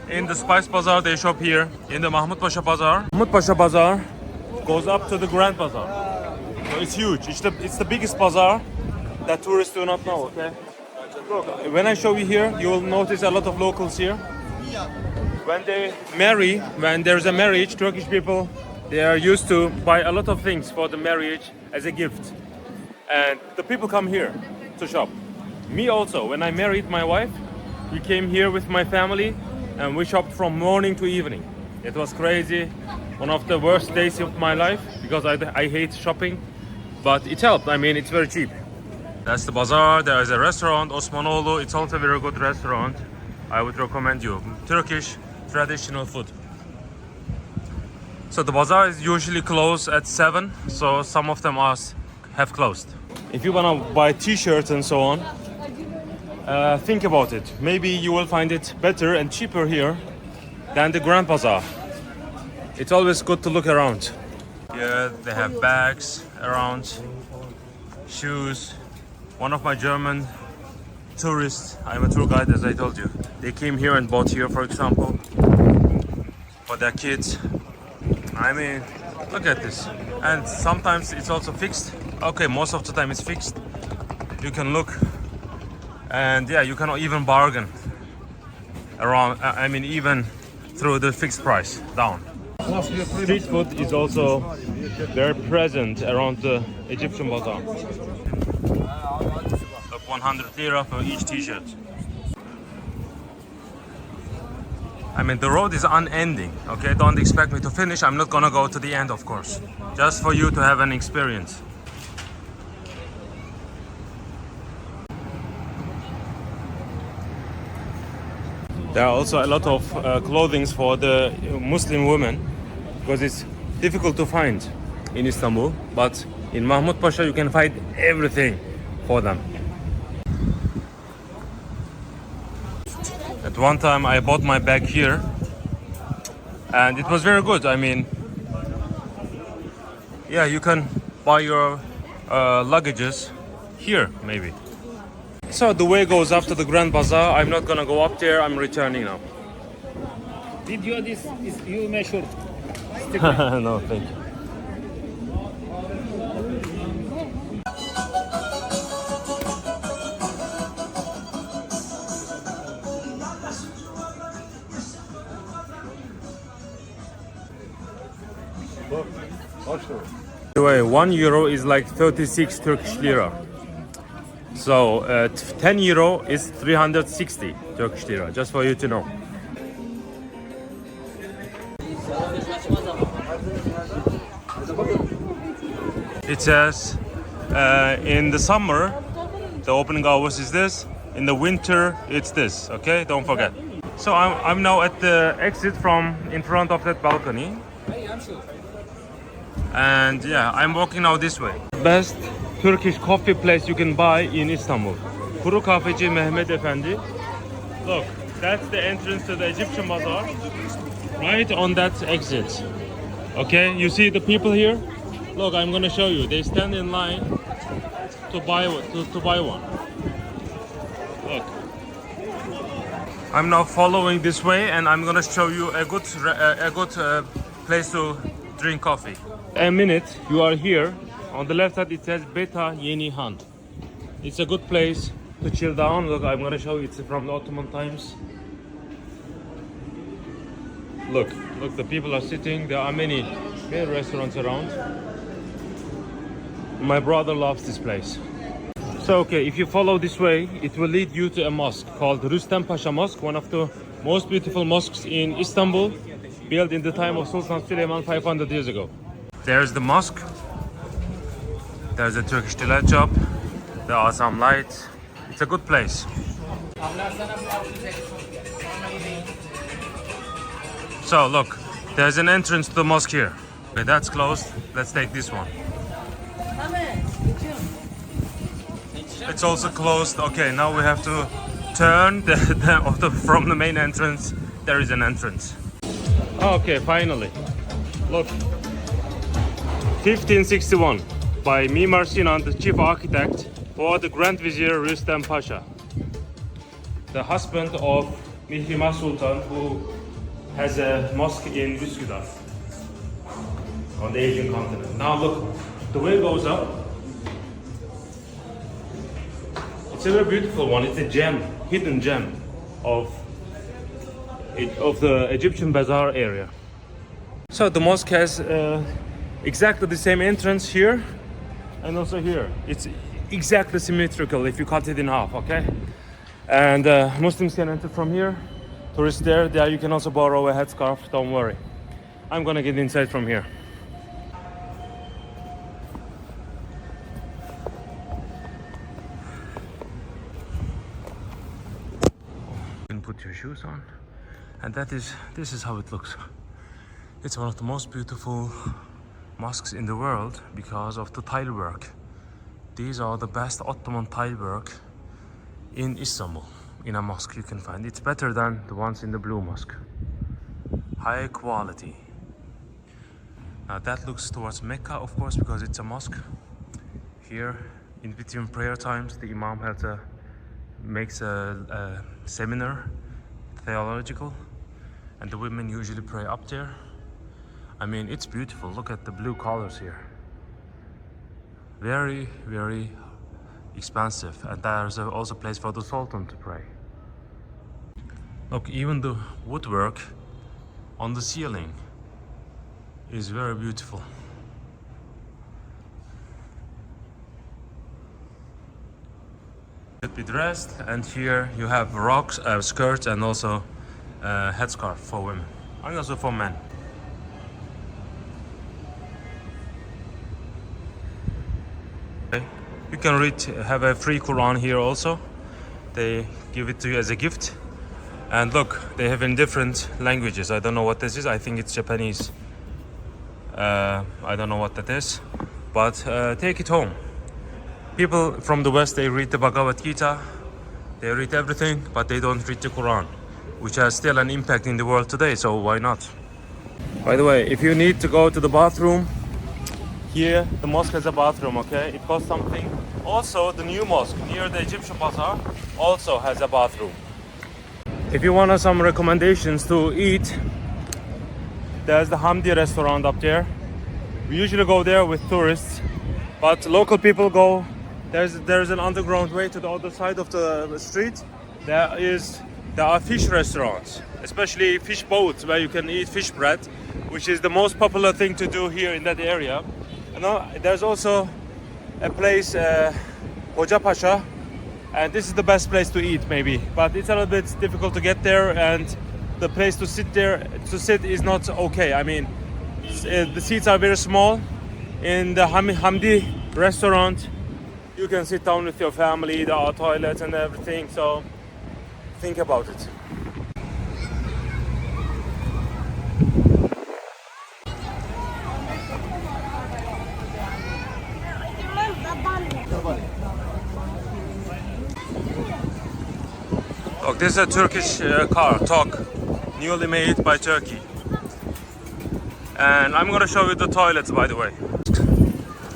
in the Spice Bazaar, they shop here in the Mahmut Pasha Bazaar. Mahmut Pasha Bazaar goes up to the Grand Bazaar. So it's huge. It's the biggest bazaar that tourists do not know, okay? Look, when I show you here, you will notice a lot of locals here. When they marry, when there's a marriage, Turkish people, they are used to buy a lot of things for the marriage as a gift. And the people come here to shop. Me also, when I married my wife, we came here with my family and we shopped from morning to evening. It was crazy, one of the worst days of my life because I hate shopping, but it helped. I mean, it's very cheap. That's the bazaar. There is a restaurant, Osmanoğlu. It's also a very good restaurant. I would recommend you. Turkish traditional food. So the bazaar is usually closed at 7, so some of them have closed. If you wanna buy t-shirts and so on, think about it. Maybe you will find it better and cheaper here than the Grand Bazaar. It's always good to look around. Here they have bags around, shoes. One of my German tourists, I'm a tour guide as I told you, they came here and bought here, for example, for their kids. I mean, look at this. And sometimes it's also fixed. Okay, most of the time it's fixed. You can look, and yeah, you can even bargain around, I mean, even through the fixed price down. Street food is also very present around the Egyptian Bazaar. 100 lira for each t-shirt. I mean, the road is unending, okay? Don't expect me to finish. I'm not gonna go to the end, of course. Just for you to have an experience. There are also a lot of clothing for the Muslim women because it's difficult to find in Istanbul, but in Mahmut Pasha you can find everything for them. At one time I bought my bag here and it was very good. I mean, yeah, you can buy your luggages here maybe. So the way goes up to the Grand Bazaar. I'm not gonna go up there, I'm returning now. Video this is you measure. No, thank you. Anyway, 1 euro is like 36 Turkish lira. So 10 euro is 360 Turkish lira, just for you to know. It says in the summer, the opening hours is this. In the winter, it's this. Okay, don't forget. So I'm now at the exit from in front of that balcony. And yeah, I'm walking now this way. Best Turkish coffee place you can buy in Istanbul. Kuru Kahveci Mehmet Efendi. Look, that's the entrance to the Egyptian Bazaar. Right on that exit. Okay, you see the people here? Look, I'm gonna show you. They stand in line to buy one. Look. I'm now following this way, and I'm gonna show you a good place to drink coffee. A minute, you are here. On the left side, it says Beta Yeni Han. It's a good place to chill down. Look, I'm gonna show you. It's from the Ottoman times. Look, the people are sitting. There are many restaurants around. My brother loves this place. So, okay, if you follow this way, it will lead you to a mosque called Rüstem Pasha Mosque, one of the most beautiful mosques in Istanbul, built in the time of Sultan Süleyman 500 years ago. There's the mosque. There's a Turkish delight shop. There are some lights. It's a good place. So look, there's an entrance to the mosque here. Okay, that's closed. Let's take this one. It's also closed. Okay, now we have to turn from the main entrance. There is an entrance. Okay, finally. Look. 1561 by Mimar Sinan, the chief architect for the Grand Vizier Rüstem Pasha, the husband of Mihrimah Sultan, who has a mosque in Üsküdar on the Asian continent. Now look, the way goes up. It's a very beautiful one. It's a gem, hidden gem of the Egyptian Bazaar area. So the mosque has exactly the same entrance here and also here. It's exactly symmetrical if you cut it in half, okay? And Muslims can enter from here. Tourists there you can also borrow a headscarf, don't worry. I'm gonna get inside from here. You can put your shoes on, and this is how it looks. It's one of the most beautiful mosques in the world because of the tile work. These are the best Ottoman tile work in Istanbul. In a mosque you can find. It's better than the ones in the Blue Mosque. High quality. Now that looks towards Mecca, of course, because it's a mosque. Here, in between prayer times, the Imam makes a seminar, theological, and the women usually pray up there. I mean, it's beautiful. Look at the blue colors here. Very, very expansive. And there's also a place for the Sultan to pray. Look, even the woodwork on the ceiling is very beautiful. Be dressed, and here you have rocks, skirts, and also headscarf for women and also for men. Okay. You can have a free Quran here also. They give it to you as a gift. And look, they have in different languages. I don't know what this is. I think it's Japanese. I don't know what that is. But take it home. People from the West, they read the Bhagavad Gita. They read everything, but they don't read the Quran, which has still an impact in the world today, so why not? By the way, if you need to go to the bathroom, here the mosque has a bathroom, okay? It costs something. Also, the new mosque near the Egyptian Bazaar also has a bathroom. If you want some recommendations to eat, there's the Hamdi restaurant up there. We usually go there with tourists, but local people go. There's an underground way to the other side of the street. There are fish restaurants, especially fish boats where you can eat fish bread, which is the most popular thing to do here in that area. And there's also a place, Hoca Pasha, and this is the best place to eat maybe, but it's a little bit difficult to get there, and the place to sit is not okay. I mean, the seats are very small. In the Hamdi restaurant, you can sit down with your family, there are toilets and everything, so think about it. Look, this is a Turkish car, Tok, newly made by Turkey. And I'm gonna show you the toilets, by the way.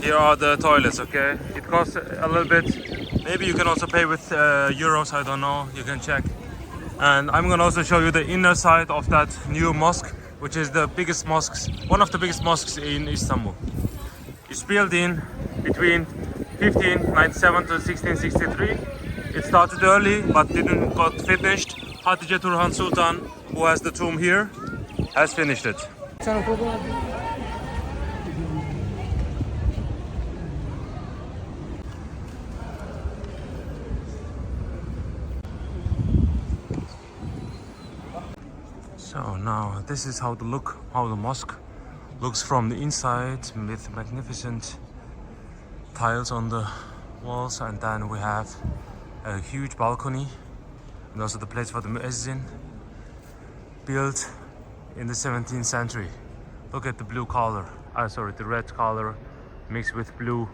Here are the toilets, okay? It costs a little bit. Maybe you can also pay with euros, I don't know, you can check. And I'm gonna also show you the inner side of that new mosque, which is the biggest mosques, one of the biggest mosques in Istanbul. It's built in between 1597 to 1663. It started early, but didn't got finished. Hatice Turhan Sultan, who has the tomb here, has finished it. So now this is how the mosque looks from the inside, with magnificent tiles on the walls, and then we have a huge balcony and also the place for the muezzin, built in the 17th century. Look at the blue color, the red color mixed with blue.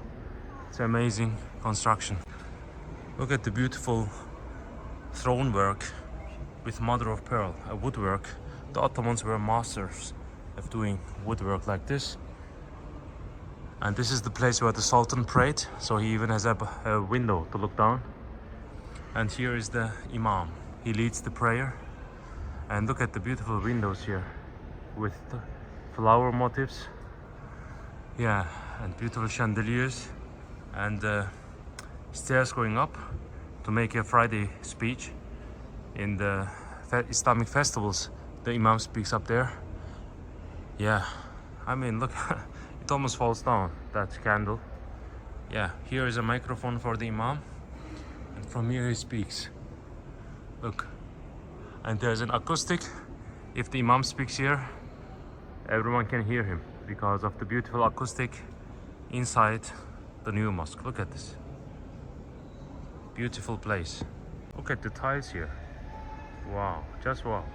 It's amazing construction. Look at the beautiful throne work with mother of pearl, a woodwork. The Ottomans were masters of doing woodwork like this. And this is the place where the Sultan prayed, so he even has a window to look down. And here is the Imam. He leads the prayer. And look at the beautiful windows here with the flower motifs. Yeah, and beautiful chandeliers and stairs going up to make a Friday speech. In the Islamic festivals, the Imam speaks up there. Yeah, I mean, look, it almost falls down, that candle. Yeah, here is a microphone for the Imam, and from here he speaks. Look, and there's an acoustic. If the Imam speaks here, everyone can hear him because of the beautiful acoustic inside the new mosque. Look at this. Beautiful place. Look at the tiles here. Wow, just wow.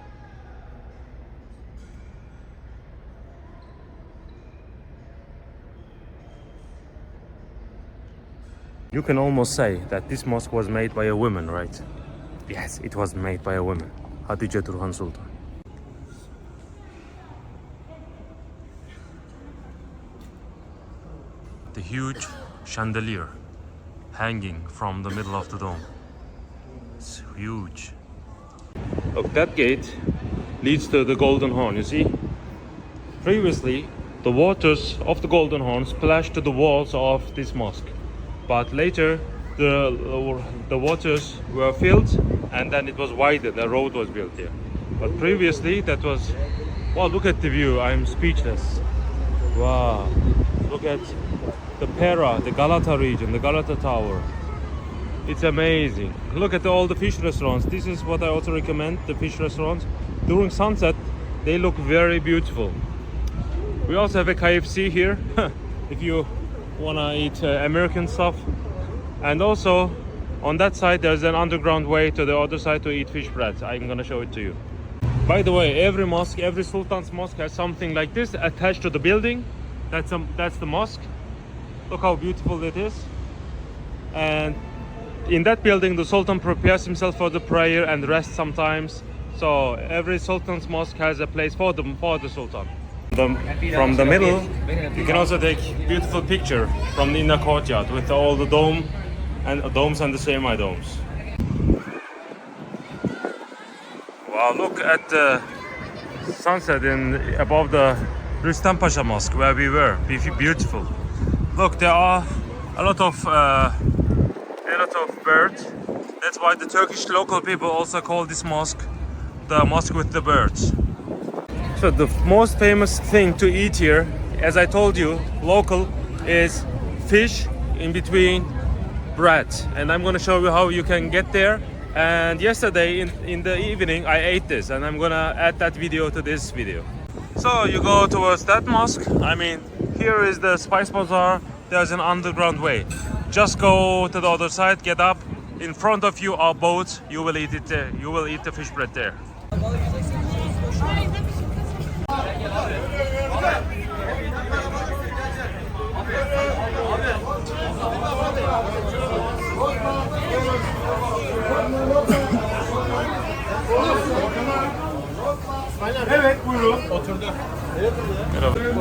You can almost say that this mosque was made by a woman, right? Yes, it was made by a woman, Hatice Turhan Sultan. The huge chandelier hanging from the middle of the dome. It's huge. Look, that gate leads to the Golden Horn, you see? Previously, the waters of the Golden Horn splashed to the walls of this mosque. But later, the waters were filled and then it was widened, a road was built here. But previously, that was... Wow, look at the view, I'm speechless. Wow, look at the Pera, the Galata region, the Galata Tower. It's amazing. Look at all the fish restaurants. This is what I also recommend, the fish restaurants. during sunset they look very beautiful. We also have a KFC here if you wanna eat American stuff, and also on that side there's an underground way to the other side to eat fish bread. I'm gonna show it to you. By the way, every mosque, every Sultan's mosque has something like this attached to the building. That's the mosque. Look how beautiful it is. And in that building the Sultan prepares himself for the prayer and rests sometimes. So every Sultan's mosque has a place for the Sultan. From the middle you can also take beautiful picture from the inner courtyard with all the domes and the semi-domes. Wow, look at the sunset above the Rüstem Pasha Mosque where we were. Beautiful. Look, there are a lot of birds. That's why the Turkish local people also call this mosque the mosque with the birds. So the most famous thing to eat here, as I told you, local, is fish in between bread. And I'm gonna show you how you can get there. And yesterday in the evening I ate this, and I'm gonna add that video to this video. So you go towards that mosque. I mean, here is the Spice Bazaar. There's an underground way. Just go to the other side, get up. In front of you are boats. You will eat it there. You will eat the fish bread there.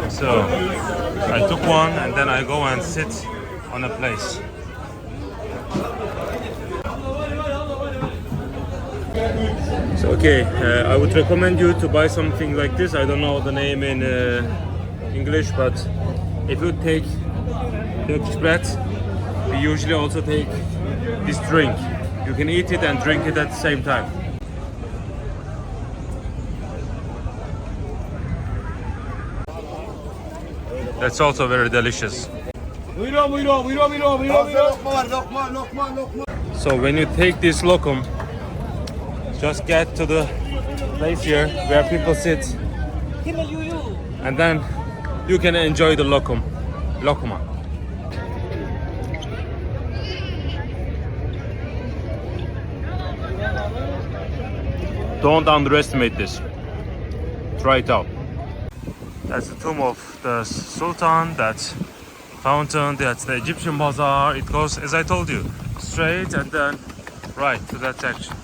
So I took one and then I go and sit on a place. So okay, I would recommend you to buy something like this. I don't know the name in English, but if you take Turkish bread, we usually also take this drink. You can eat it and drink it at the same time. That's also very delicious. So when you take this lokum, just get to the place here where people sit, and then you can enjoy the lokuma. Don't underestimate this. Try it out. That's the tomb of the Sultan, that's fountain, that's the Egyptian Bazaar. It goes, as I told you, straight and then right to that section.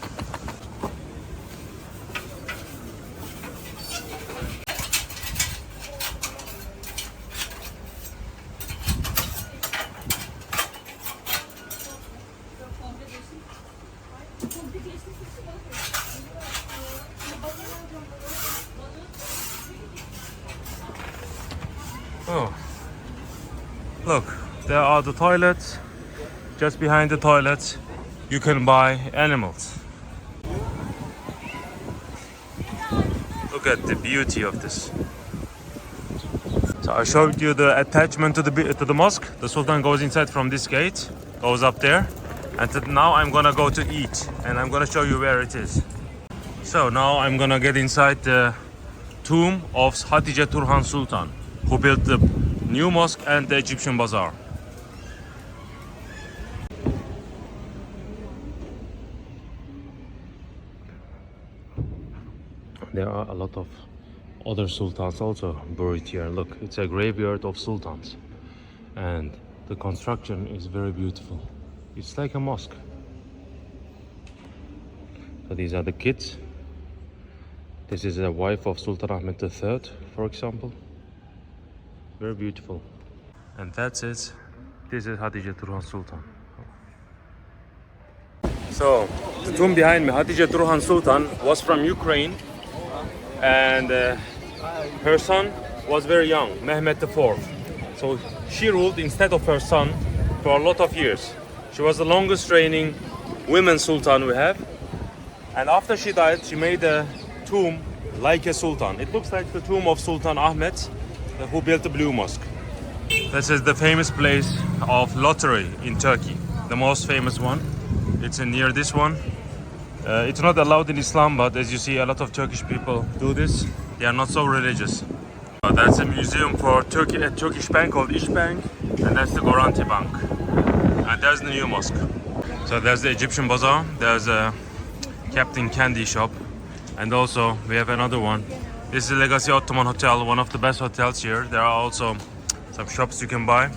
Oh, look, there are the toilets. Just behind the toilets, you can buy animals. Look at the beauty of this. So I showed you the attachment to the mosque. The Sultan goes inside from this gate, goes up there, and now I'm gonna go to eat, and I'm gonna show you where it is. So now I'm gonna get inside the tomb of Hatice Turhan Sultan, who built the new mosque and the Egyptian Bazaar. There are a lot of other sultans also buried here. Look, it's a graveyard of sultans, and the construction is very beautiful. It's like a mosque. So these are the kids. This is a wife of Sultan Ahmed III, for example. Very beautiful. And that's it. This is Hatice Turhan Sultan. So, the tomb behind me, Hatice Turhan Sultan, was from Ukraine. And her son was very young, Mehmet IV. So she ruled instead of her son for a lot of years. She was the longest reigning women sultan we have. And after she died, she made a tomb like a sultan. It looks like the tomb of Sultan Ahmed, who built the Blue Mosque. This is the famous place of lottery in Turkey, the most famous one. It's near this one. It's not allowed in Islam, but as you see, a lot of Turkish people do this. They are not so religious. That's a museum for Turkey, a Turkish bank called İş Bank, and that's the Garanti Bank. And there's the new mosque. So there's the Egyptian Bazaar, there's a Captain Candy shop, and also we have another one. This is the Legacy Ottoman Hotel, one of the best hotels here. There are also some shops you can buy.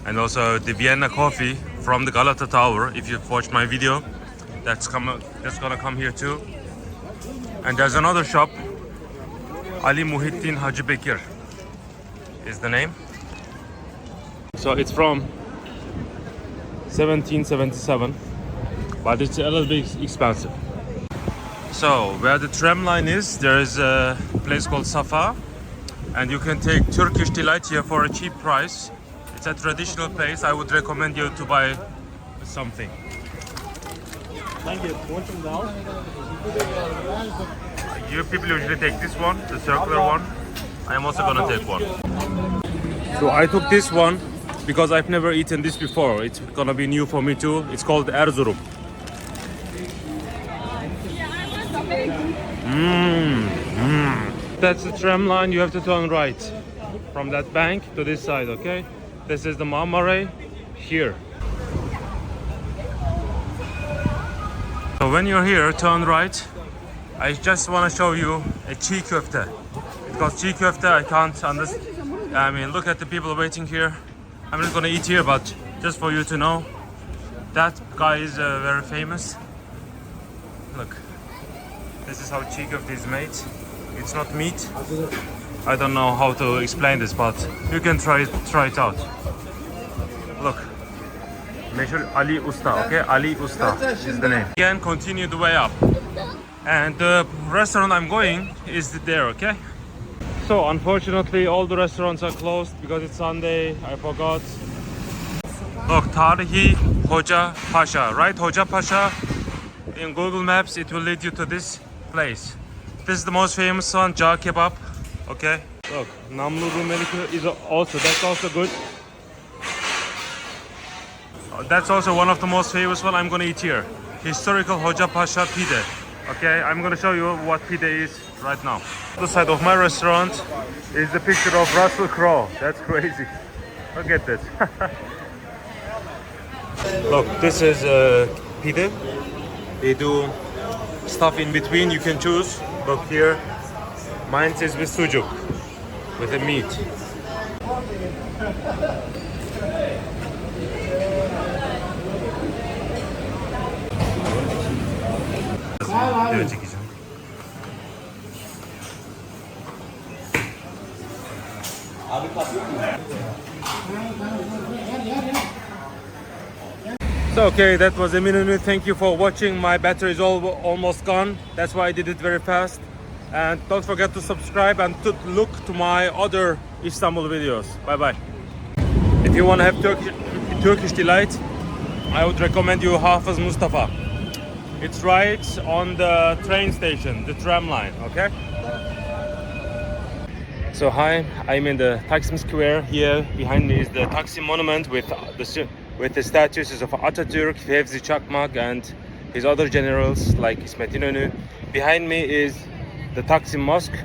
And also the Vienna coffee from the Galata Tower. If you've watched my video, that's gonna come here too. And there's another shop, Ali Muhittin Hacı Bekir is the name. So it's from 1777, but it's a little bit expensive. So where the tram line is, there is a place called Safa, and you can take Turkish delight here for a cheap price. It's a traditional place. I would recommend you to buy something. You people usually take this one, the circular one. I am also gonna take one. So I took this one because I've never eaten this before. It's gonna be new for me too. It's called Erzurum. That's the tram line. You have to turn right from that bank to this side, okay? This is the Marmaray here. So when you're here, turn right. I just want to show you a çiğ köfte. Because çiğ köfte, I can't understand. I mean, look at the people waiting here. I'm not gonna eat here, but just for you to know, that guy is very famous. Look, this is how çiğ köfte is made. It's not meat. I don't know how to explain this, but you can try it out. Look, measure Ali Usta, okay? Ali Usta is the name. Again, continue the way up. And the restaurant I'm going is there, okay? So unfortunately all the restaurants are closed because it's Sunday. I forgot. Look, Tarihi Hoca Pasha, right? Hoca Pasha. In Google Maps it will lead you to this place. This is the most famous one, Jar Kebab. Okay. Look, Namlu Rumeli is also, that's also good. That's also one of the most famous one I'm gonna eat here. Historical Hoca Pasha Pide. Okay, I'm gonna show you what pide is right now. The side of my restaurant is the picture of Russell Crowe. That's crazy. Look at this. Look, this is pide. They do stuff in between. You can choose. Look here. Mine is with sujuk, with the meat. Evet, çekeceğim. So okay, that was a minute. Thank you for watching. My battery is almost gone. That's why I did it very fast. And don't forget to subscribe and to look to my other Istanbul videos. Bye bye. If you want to have Turkish delight, I would recommend you Hafız Mustafa. It's right on the train station, the tram line, okay? So hi, I'm in the Taksim Square. Here behind me is the Taksim monument with the statues of Atatürk, Fevzi Çakmak and his other generals like İsmet İnönü. Behind me is the Taksim Mosque,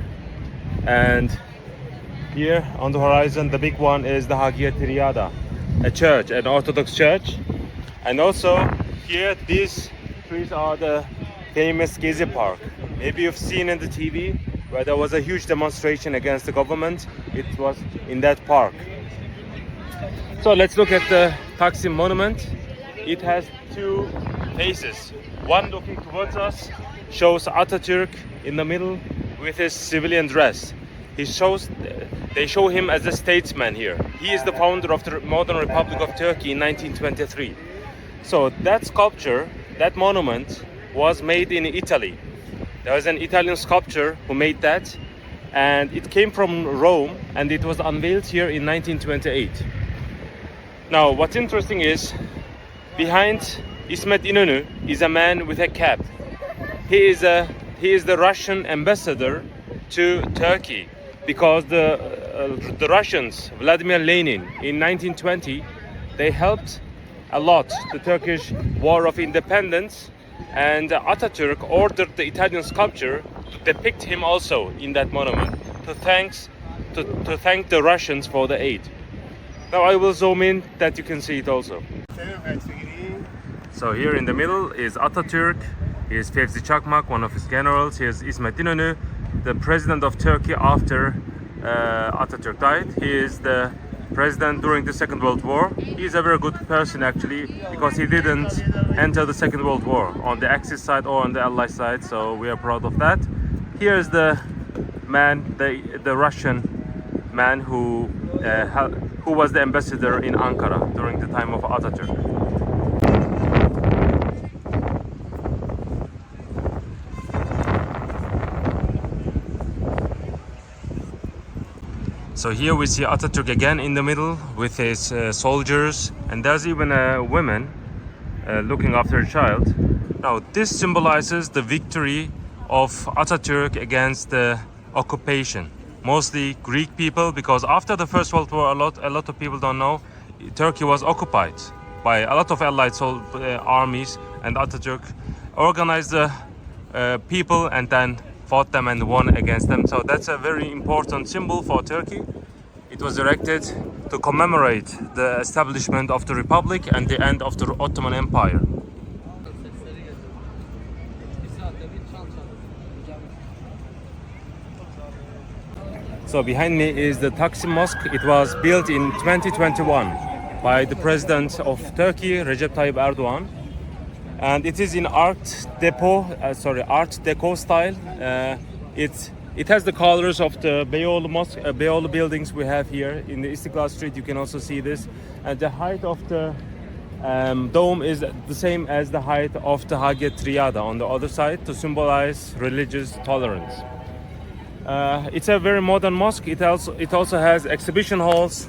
and here on the horizon the big one is the Hagia Sophia, a church, an Orthodox church. And also here these trees are the famous Gezi Park. Maybe you've seen in the TV where there was a huge demonstration against the government. It was in that park. So let's look at the Taksim monument. It has two faces. One looking towards us shows Atatürk in the middle with his civilian dress. They show him as a statesman here. He is the founder of the modern Republic of Turkey in 1923. So that sculpture, that monument was made in Italy. There was an Italian sculptor who made that, and it came from Rome and it was unveiled here in 1928. Now what's interesting is behind İsmet İnönü is a man with a cap. He is the Russian ambassador to Turkey because the Russians, Vladimir Lenin in 1920, they helped a lot the Turkish War of Independence, And Atatürk ordered the Italian sculpture to depict him also in that monument to thank the Russians for the aid. Now I will zoom in that you can see it also. So here in the middle is Atatürk. Here's Fevzi Çakmak, one of his generals. Here's İsmet İnönü, the president of Turkey after Atatürk died. He is the president during the Second World War. He is a very good person actually, because he didn't enter the Second World War on the Axis side or on the Allied side, so we are proud of that. Here is the man, the Russian man who was the ambassador in Ankara during the time of Atatürk. So here we see Atatürk again in the middle with his soldiers, and there's even a woman looking after a child. Now this symbolizes the victory of Atatürk against the occupation, mostly Greek people, because after the First World War, a lot of people don't know, Turkey was occupied by a lot of Allied armies, and Atatürk organized the people and then fought them and won against them. So that's a very important symbol for Turkey. It was erected to commemorate the establishment of the Republic and the end of the Ottoman Empire. So behind me is the Taksim Mosque. It was built in 2021 by the President of Turkey, Recep Tayyip Erdogan. And it is in Art Deco style. It has the colors of the Beyoğlu Mosque, Beyoğlu buildings we have here in the Istiklal Street. You can also see this. And the height of the dome is the same as the height of the Hagia Triada on the other side to symbolize religious tolerance. It's a very modern mosque. It also has exhibition halls,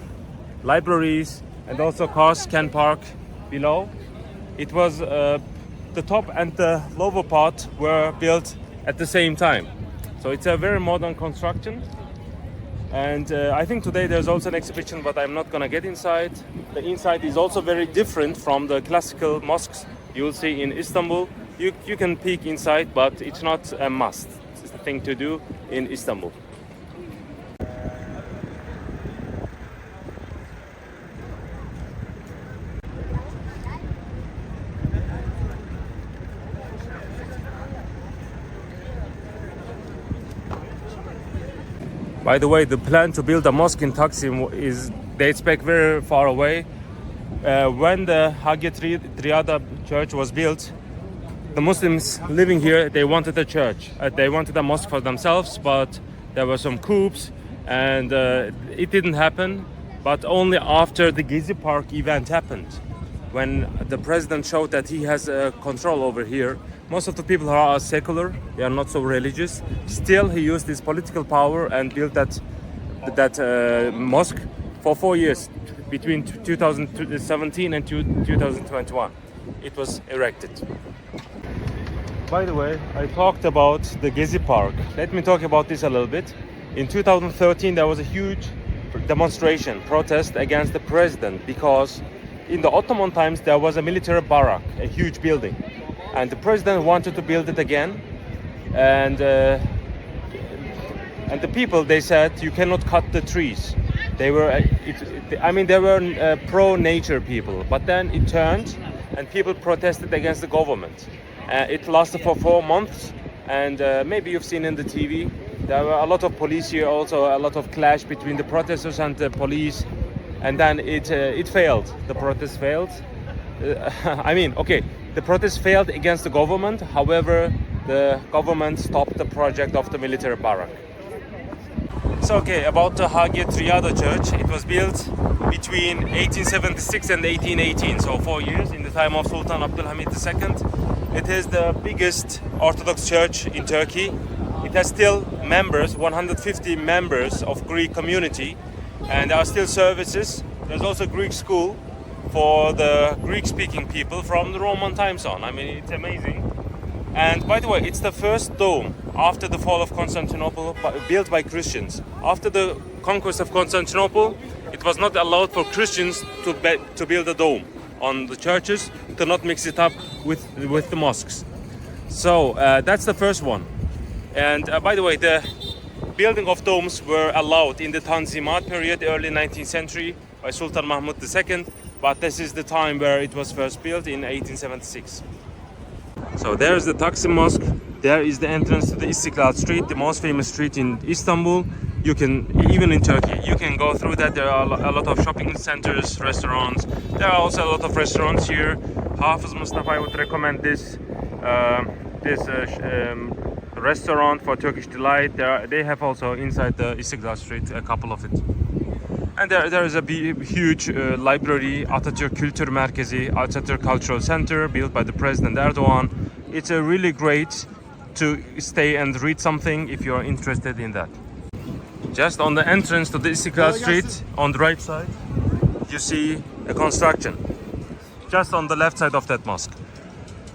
libraries, and also cars can park below. It was the top and the lower part were built at the same time. So it's a very modern construction. And I think today there's also an exhibition, but I'm not gonna get inside. The inside is also very different from the classical mosques you'll see in Istanbul. You can peek inside, but it's not a must. It's the thing to do in Istanbul. By the way, the plan to build a mosque in Taksim dates back very far away. When the Hagia Triada church was built, the Muslims living here, they wanted a church. They wanted a mosque for themselves, but there were some coups and it didn't happen. But only after the Gezi Park event happened, when the president showed that he has control over here. Most of the people are secular, they are not so religious. Still, he used his political power and built that mosque for 4 years, between 2017 and 2021. It was erected. By the way, I talked about the Gezi Park. Let me talk about this a little bit. In 2013, there was a huge demonstration, protest against the president, because in the Ottoman times there was a military barrack, a huge building. And the president wanted to build it again, and the people, they said you cannot cut the trees. They were, pro-nature people, but then it turned, and people protested against the government. It lasted for 4 months, and maybe you've seen in the TV. There were a lot of police here, also a lot of clash between the protesters and the police, and then it failed. The protest failed. The protest failed against the government. However, the government stopped the project of the military barrack. So, about the Hagia Triada Church, it was built between 1876 and 1818, so 4 years, in the time of Sultan Abdülhamid II. It is the biggest Orthodox church in Turkey. It has still members, 150 members of Greek community, and there are still services. There's also a Greek school for the Greek-speaking people from the Roman time zone. It's amazing. And by the way, it's the first dome after the fall of Constantinople built by Christians. After the conquest of Constantinople, it was not allowed for Christians to build a dome on the churches, to not mix it up with the mosques. So that's the first one. And by the way, the building of domes were allowed in the Tanzimat period, early 19th century, by Sultan Mahmud II. But this is the time where it was first built in 1876. So there's the Taksim Mosque. There is the entrance to the Istiklal Street, the most famous street in Istanbul. You can, even in Turkey, you can go through that. There are a lot of shopping centers, restaurants. There are also a lot of restaurants here. Hafiz Mustafa, I would recommend this restaurant for Turkish delight. They have also inside the Istiklal Street a couple of it. And there is a huge library, Atatürk Kültür Merkezi, Atatürk Cultural Center, built by the President Erdogan. It's a really great to stay and read something if you are interested in that. Just on the entrance to the Istiklal Street, on the right side, you see a construction. Just on the left side of that mosque.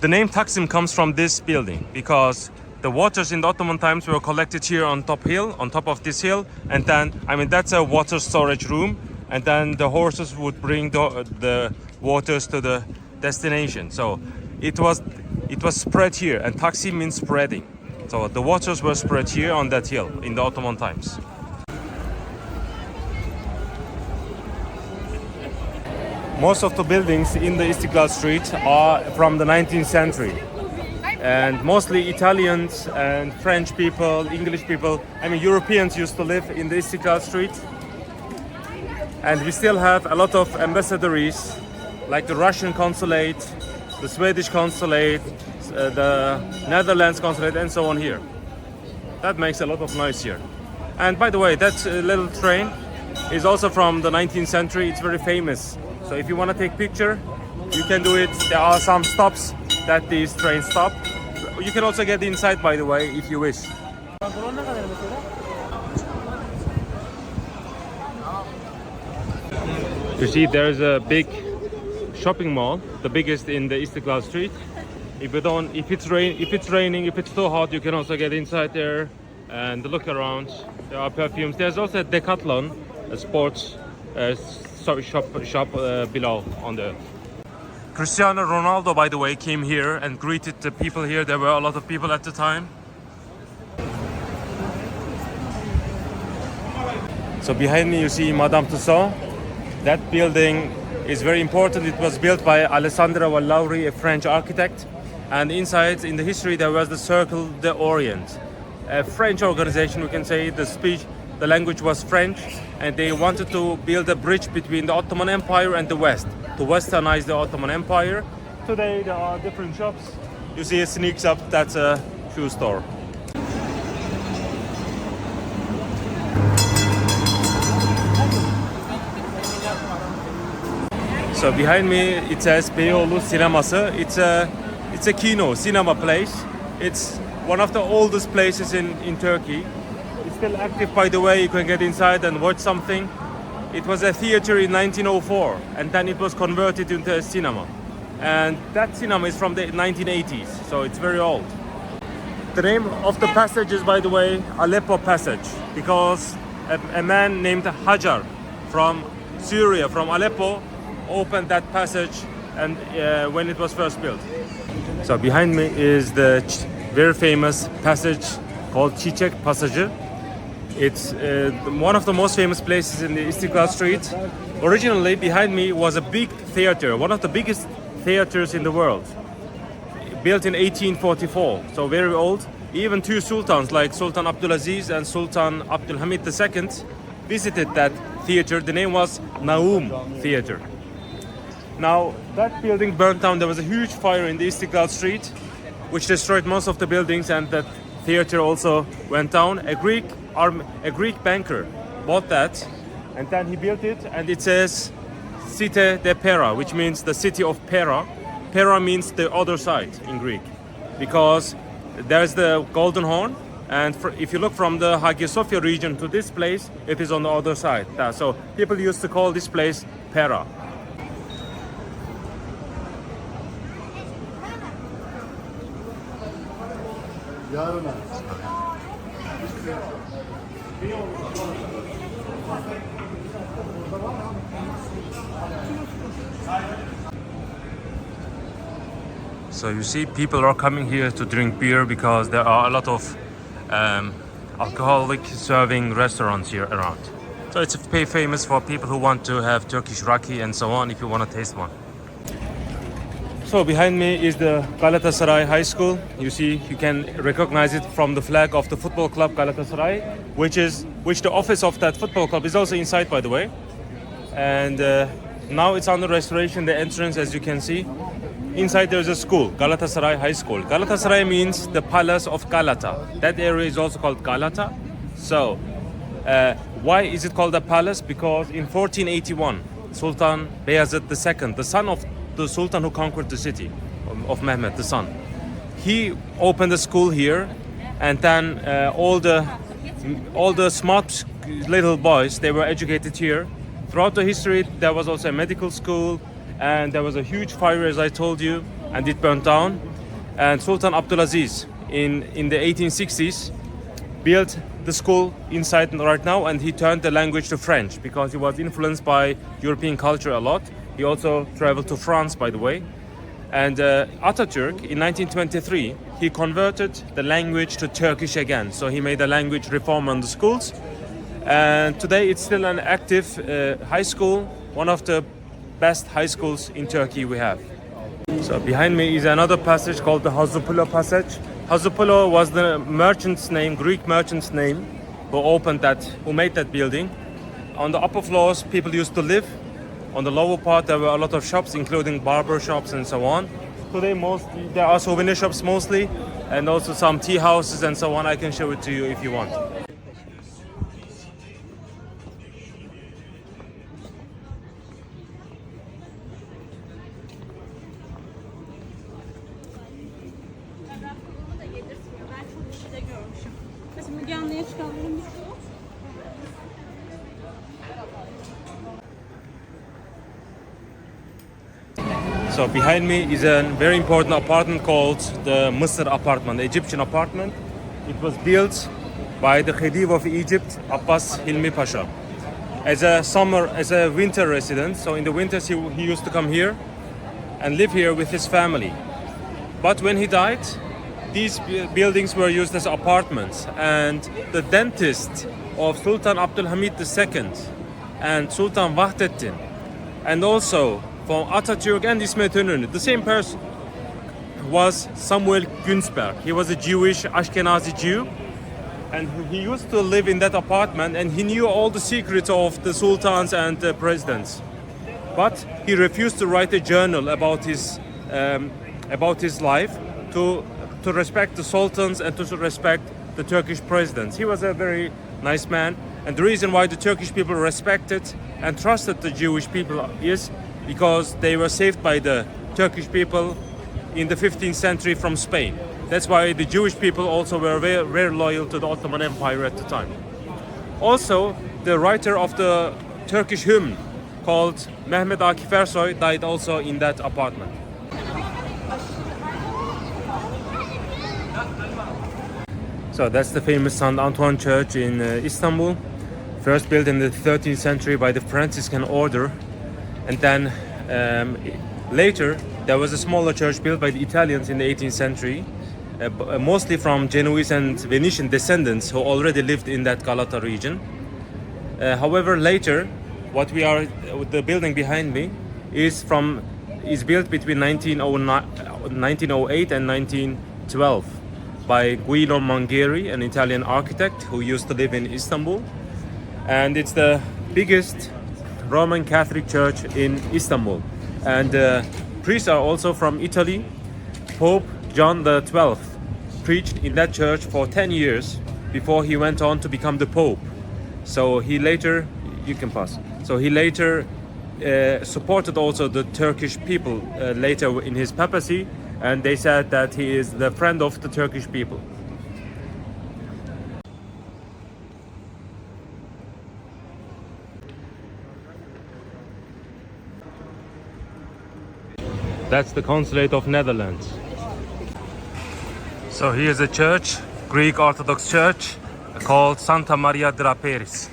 The name Taksim comes from this building because the waters in the Ottoman times were collected here on top of this hill, and then, I mean, that's a water storage room, and then the horses would bring the waters to the destination. So it was spread here, and Taksim means spreading. So the waters were spread here on that hill in the Ottoman times. Most of the buildings in the Istiklal Street are from the 19th century. And mostly Italians and French people, English people, I mean Europeans used to live in the Istiklal Street. And we still have a lot of ambassadors, like the Russian consulate, the Swedish consulate, the Netherlands consulate, and so on here. That makes a lot of noise here. And by the way, that little train is also from the 19th century. It's very famous. So if you want to take picture, you can do it. There are some stops that these trains stop. You can also get inside, by the way, if you wish. You see, there's a big shopping mall, the biggest in the Istiklal Street. If it's raining, if it's too hot, you can also get inside there and look around. There are perfumes. There's also a Decathlon, a sports shop below on the. Cristiano Ronaldo, by the way, came here and greeted the people here. There were a lot of people at the time. So behind me you see Madame Tussauds. That building is very important. It was built by Alessandro Vallauri, a French architect. And inside, in the history, there was the Cercle d'Orient, a French organization, we can say. The language was French, and they wanted to build a bridge between the Ottoman Empire and the West, to westernize the Ottoman Empire. Today there are different shops. You see a sneak shop, that's a shoe store. So behind me it says Beyoğlu Sineması. It's a kino, cinema place. It's one of the oldest places in Turkey. It's still active, by the way. You can get inside and watch something. It was a theater in 1904, and then it was converted into a cinema. And that cinema is from the 1980s, so it's very old. The name of the passage is, by the way, Aleppo Passage, because a man named Hajar from Syria, from Aleppo, opened that passage and when it was first built. So behind me is the very famous passage called Çiçek Passage. It's one of the most famous places in the Istiklal Street. Originally, behind me was a big theater, one of the biggest theaters in the world, built in 1844, so very old. Even two sultans, like Sultan Abdulaziz and Sultan Abdulhamid II, visited that theater. The name was Naum Theater. Now, that building burned down. There was a huge fire in the Istiklal Street, which destroyed most of the buildings, and that theater also went down. A Greek banker bought that, and then he built it, and it says Cite de Pera, which means the city of Pera. Pera means the other side in Greek, because there's the Golden Horn, and if you look from the Hagia Sophia region to this place, it is on the other side. So people used to call this place Pera. So you see, people are coming here to drink beer because there are a lot of alcoholic serving restaurants here around. So it's famous for people who want to have Turkish raki and so on, if you want to taste one. So behind me is the Galatasaray High School. You see, you can recognize it from the flag of the football club Galatasaray, which the office of that football club is also inside, by the way. And now it's under restoration, the entrance, as you can see. Inside there's a school, Galatasaray High School. Galatasaray means the palace of Galata. That area is also called Galata. So, why is it called a palace? Because in 1481, Sultan Beyazıt II, the son of the Sultan who conquered the city, of Mehmet, the son, he opened a school here, and then all the smart little boys, they were educated here. Throughout the history, there was also a medical school, and there was a huge fire, as I told you, and it burned down. And Sultan Abdulaziz in the 1860s built the school inside right now, and he turned the language to French because he was influenced by European culture a lot. He also traveled to France, by the way. And Atatürk, in 1923, he converted the language to Turkish again. So he made a language reform on the schools. And today it's still an active high school, one of the best high schools in Turkey we have. So behind me is another passage called the Hazupolo passage. Hazupolo was the merchant's name, Greek merchant's name, who made that building. On the upper floors, people used to live. On the lower part, there were a lot of shops, including barber shops and so on. Today, there are souvenir shops mostly, and also some tea houses and so on. I can show it to you if you want. So behind me is a very important apartment called the Mısır apartment, the Egyptian apartment. It was built by the Khedive of Egypt, Abbas Hilmi Pasha, as a winter resident. So in the winters he used to come here and live here with his family. But when he died, these buildings were used as apartments, and the dentist of Sultan Abdülhamid II and Sultan Vahdettin, and also from Atatürk and İsmet İnönü, the same person, was Samuel Günzberg. He was a Jewish Ashkenazi Jew, and he used to live in that apartment, and he knew all the secrets of the sultans and the presidents. But he refused to write a journal about his life, to respect the sultans and to respect the Turkish presidents. He was a very nice man, and the reason why the Turkish people respected and trusted the Jewish people is because they were saved by the Turkish people in the 15th century from Spain. That's why the Jewish people also were very, very loyal to the Ottoman Empire at the time. Also, the writer of the Turkish hymn called Mehmet Akif Ersoy died also in that apartment. So that's the famous St. Antoine Church in Istanbul, first built in the 13th century by the Franciscan order. And then later there was a smaller church built by the Italians in the 18th century, mostly from Genoese and Venetian descendants who already lived in that Galata region. However, later, the building behind me is built between 1908 and 1912 by Guido Mangheri, an Italian architect who used to live in Istanbul, and it's the biggest Roman Catholic Church in Istanbul. And priests are also from Italy. Pope John XII preached in that church for 10 years before he went on to become the Pope. So he later, supported also the Turkish people later in his papacy, and they said that he is the friend of the Turkish people. That's the consulate of Netherlands. So here's a church, Greek Orthodox church, called Santa Maria Draperis.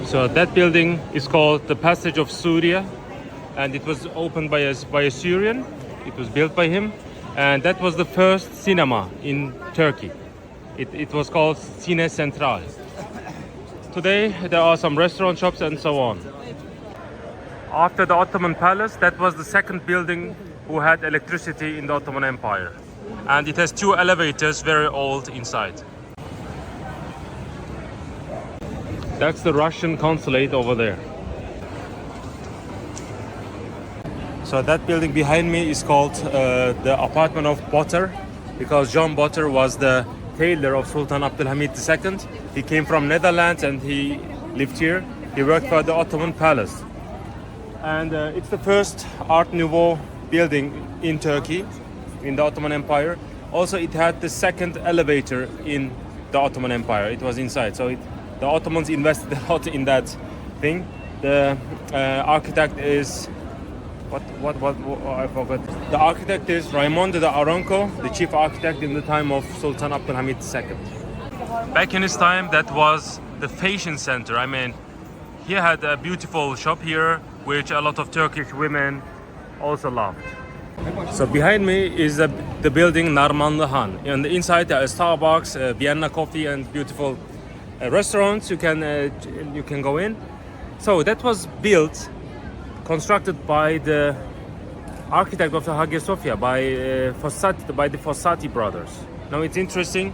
So that building is called the Passage of Surya, and it was opened by a Syrian. It was built by him, and that was the first cinema in Turkey. It was called Cine Central. Today there are some restaurant shops and so on. After the Ottoman Palace, that was the second building who had electricity in the Ottoman Empire. And it has two elevators, very old inside. That's the Russian consulate over there. So that building behind me is called the apartment of Botter, because John Botter was the tailor of Sultan Abdülhamid II. He came from Netherlands and he lived here. He worked for the Ottoman Palace. And it's the first Art Nouveau building in Turkey, in the Ottoman Empire. Also, it had the second elevator in the Ottoman Empire. It was inside, so the Ottomans invested a lot in that thing. The architect is what I forgot. The architect is Raimondo de Aronco, the chief architect in the time of Sultan Abdülhamid II. Back in his time, that was the fashion center. I mean, he had a beautiful shop here, which a lot of Turkish women also loved. So behind me is the building Narmanlı Han. On the inside there is Starbucks, Vienna coffee, and beautiful restaurants. You can go in. So that was constructed by the architect of the Hagia Sophia, by the Fossati brothers. Now it's interesting.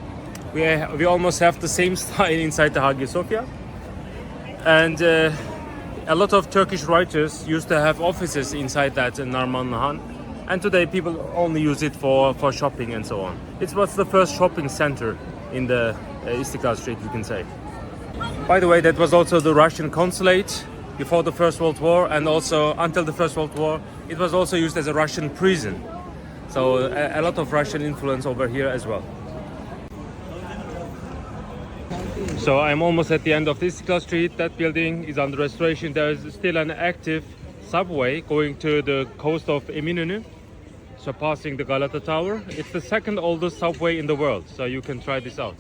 We almost have the same style inside the Hagia Sophia, and a lot of Turkish writers used to have offices inside that Narmanlı Han. And today people only use it for shopping and so on. It was the first shopping center in the Istiklal Street, you can say. By the way, that was also the Russian consulate before the First World War, and also until the First World War, it was also used as a Russian prison. So a lot of Russian influence over here as well. So I'm almost at the end of the Istiklal Street. That building is under restoration. There is still an active subway going to the coast of Eminönü, surpassing the Galata Tower. It's the second oldest subway in the world, so you can try this out.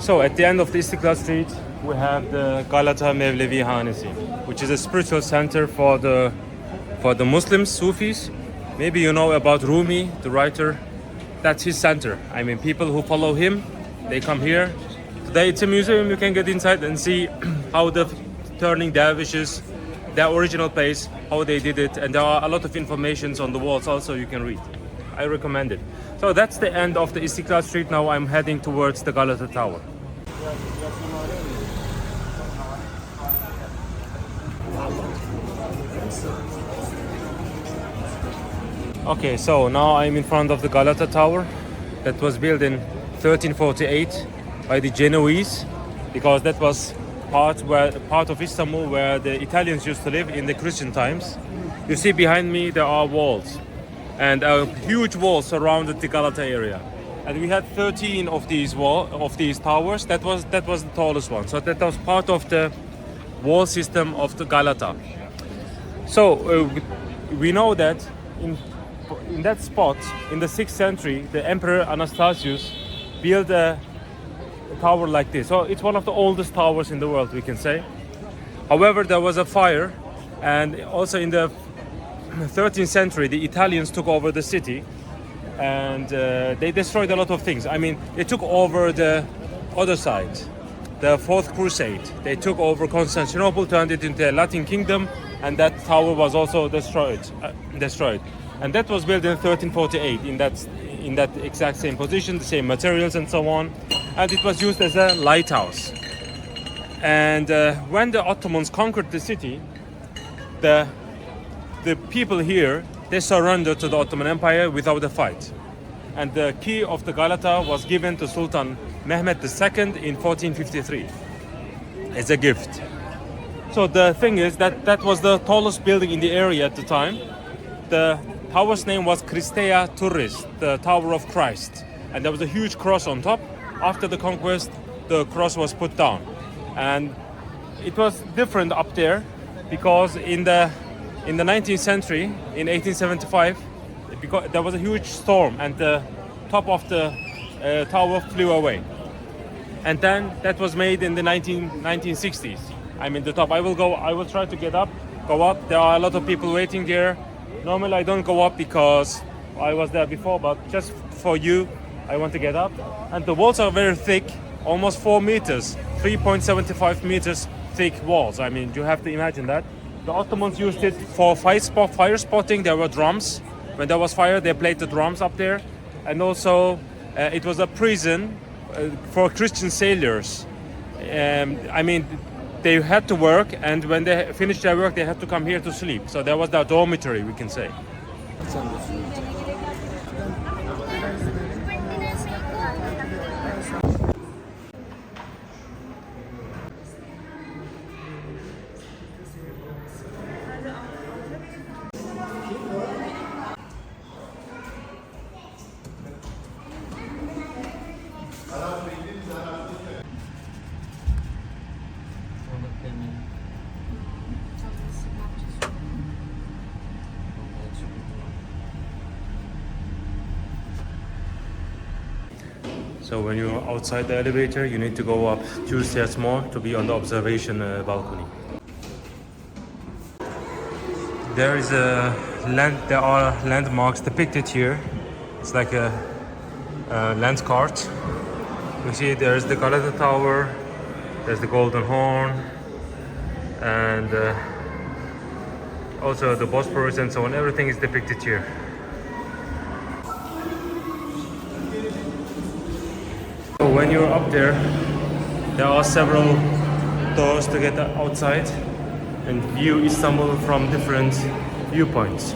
So at the end of the Istiklal Street, we have the Galata Mevlevi Hanesi, which is a spiritual center for the Muslims, Sufis. Maybe you know about Rumi, the writer. That's his center. I mean, people who follow him, they come here. Today it's a museum. You can get inside and see how the turning dervishes, their original place, how they did it, and there are a lot of informations on the walls also you can read. I recommend it. So that's the end of the Istiklal Street. Now I'm heading towards the Galata Tower. Okay, so now I'm in front of the Galata Tower that was built in 1348 by the Genoese, because that was part of Istanbul where the Italians used to live in the Christian times. You see behind me there are walls, and a huge wall surrounded the Galata area. And we had 13 of these towers. That was the tallest one. So that was part of the wall system of the Galata. So we know that in that spot in the 6th century, the Emperor Anastasius built a tower like this. So it's one of the oldest towers in the world, we can say. However, there was a fire, and also in the 13th century, the Italians took over the city, and they destroyed a lot of things. I mean, they took over the other side, the Fourth Crusade. They took over Constantinople, turned it into a Latin kingdom, and that tower was also destroyed. And that was built in 1348 in that exact same position, the same materials and so on. And it was used as a lighthouse. And when the Ottomans conquered the city, the people here, they surrendered to the Ottoman Empire without a fight. And the key of the Galata was given to Sultan Mehmed II in 1453 as a gift. So the thing is that was the tallest building in the area at the time. The tower's name was Christea Turris, the Tower of Christ. And there was a huge cross on top. After the conquest, the cross was put down. And it was different up there because in the 19th century, in 1875, because there was a huge storm and the top of the tower flew away. And then that was made in the 1960s. I'm in the top. I will try to get up, go up. There are a lot of people waiting there. Normally I don't go up because I was there before, but just for you, I want to get up. And the walls are very thick, almost 4 meters, 3.75 meters thick walls. I mean, you have to imagine that. The Ottomans used it for fire spotting. There were drums. When there was fire, they played the drums up there. And also, it was a prison for Christian sailors. I mean, they had to work, and when they finished their work, they had to come here to sleep. So there was their dormitory, we can say. So when you're outside the elevator, you need to go up 2 stairs more to be on the observation balcony. There are landmarks depicted here. It's like a land cart. You see there's the Galata Tower, there's the Golden Horn, and also the Bosphorus and so on. Everything is depicted here. So when you're up there are several doors to get outside and view Istanbul from different viewpoints.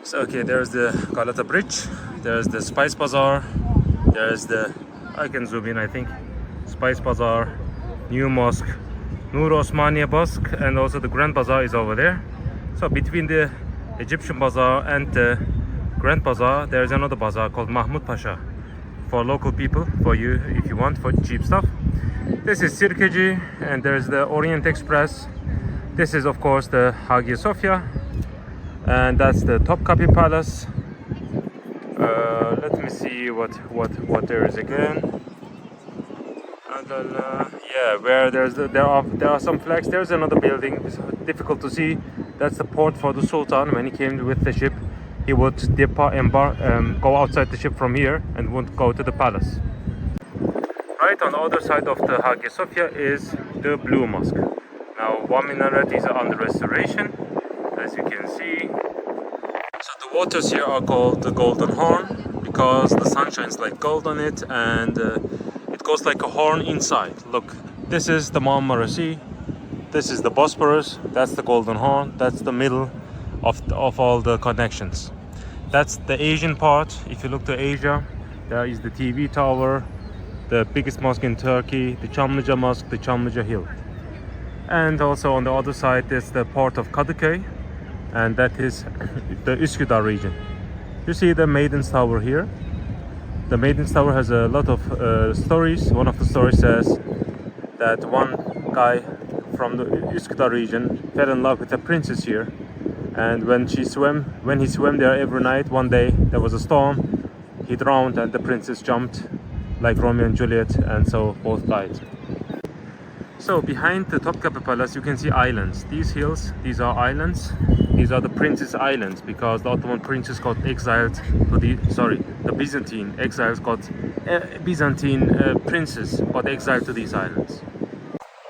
So okay, there's the Galata Bridge, there's the Spice Bazaar, there's the, I can zoom in I think, Spice Bazaar, New Mosque, Nur Osmaniye Mosque, and also the Grand Bazaar is over there. So between the Egyptian Bazaar and the Grand Bazaar, there's another bazaar called Mahmud Pasha for local people, for you if you want, for cheap stuff. This is Sirkeci, and there's the Orient Express. This is of course the Hagia Sophia, and that's the Topkapi Palace. Let me see what there is again. Yeah, where there are some flags. There's another building. It's difficult to see. That's the port for the Sultan. When he came with the ship, he would go outside the ship from here and would go to the palace. Right on the other side of the Hagia Sophia is the Blue Mosque. Now, one minaret is under restoration, as you can see. So the waters here are called the Golden Horn because the sun shines like gold on it, and it goes like a horn inside. Look, this is the Marmara Sea, this is the Bosphorus, that's the Golden Horn, that's the middle of all the connections. That's the Asian part. If you look to Asia, there is the TV tower, the biggest mosque in Turkey, the Çamlıca Mosque, the Çamlıca Hill. And also on the other side there's the port of Kadıköy, and that is the Üsküdar region. You see the Maiden's Tower here. The Maiden's Tower has a lot of stories. One of the stories says that one guy from the Üsküdar region fell in love with a princess here, and when he swam there every night, one day there was a storm, he drowned and the princess jumped like Romeo and Juliet, and so both died. So behind the Topkapi Palace you can see islands. These hills, these are islands. These are the Prince's Islands because the Ottoman princes got exiled to the Byzantine exiles got Byzantine princes got exiled to these islands.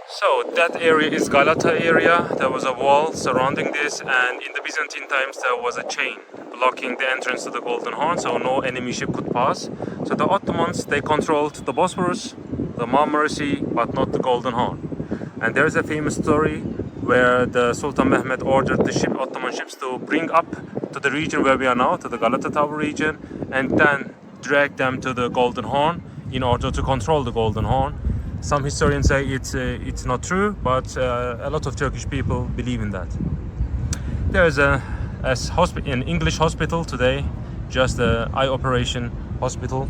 So that area is Galata area. There was a wall surrounding this, and in the Byzantine times there was a chain blocking the entrance to the Golden Horn, so no enemy ship could pass. So the Ottomans, they controlled the Bosphorus, the Marmara Sea, but not the Golden Horn. And there's a famous story where the Sultan Mehmed ordered the Ottoman ships to bring up to the region where we are now, to the Galata Tower region, and then drag them to the Golden Horn in order to control the Golden Horn. Some historians say it's not true, but a lot of Turkish people believe in that. There's an English hospital today, just an eye operation hospital.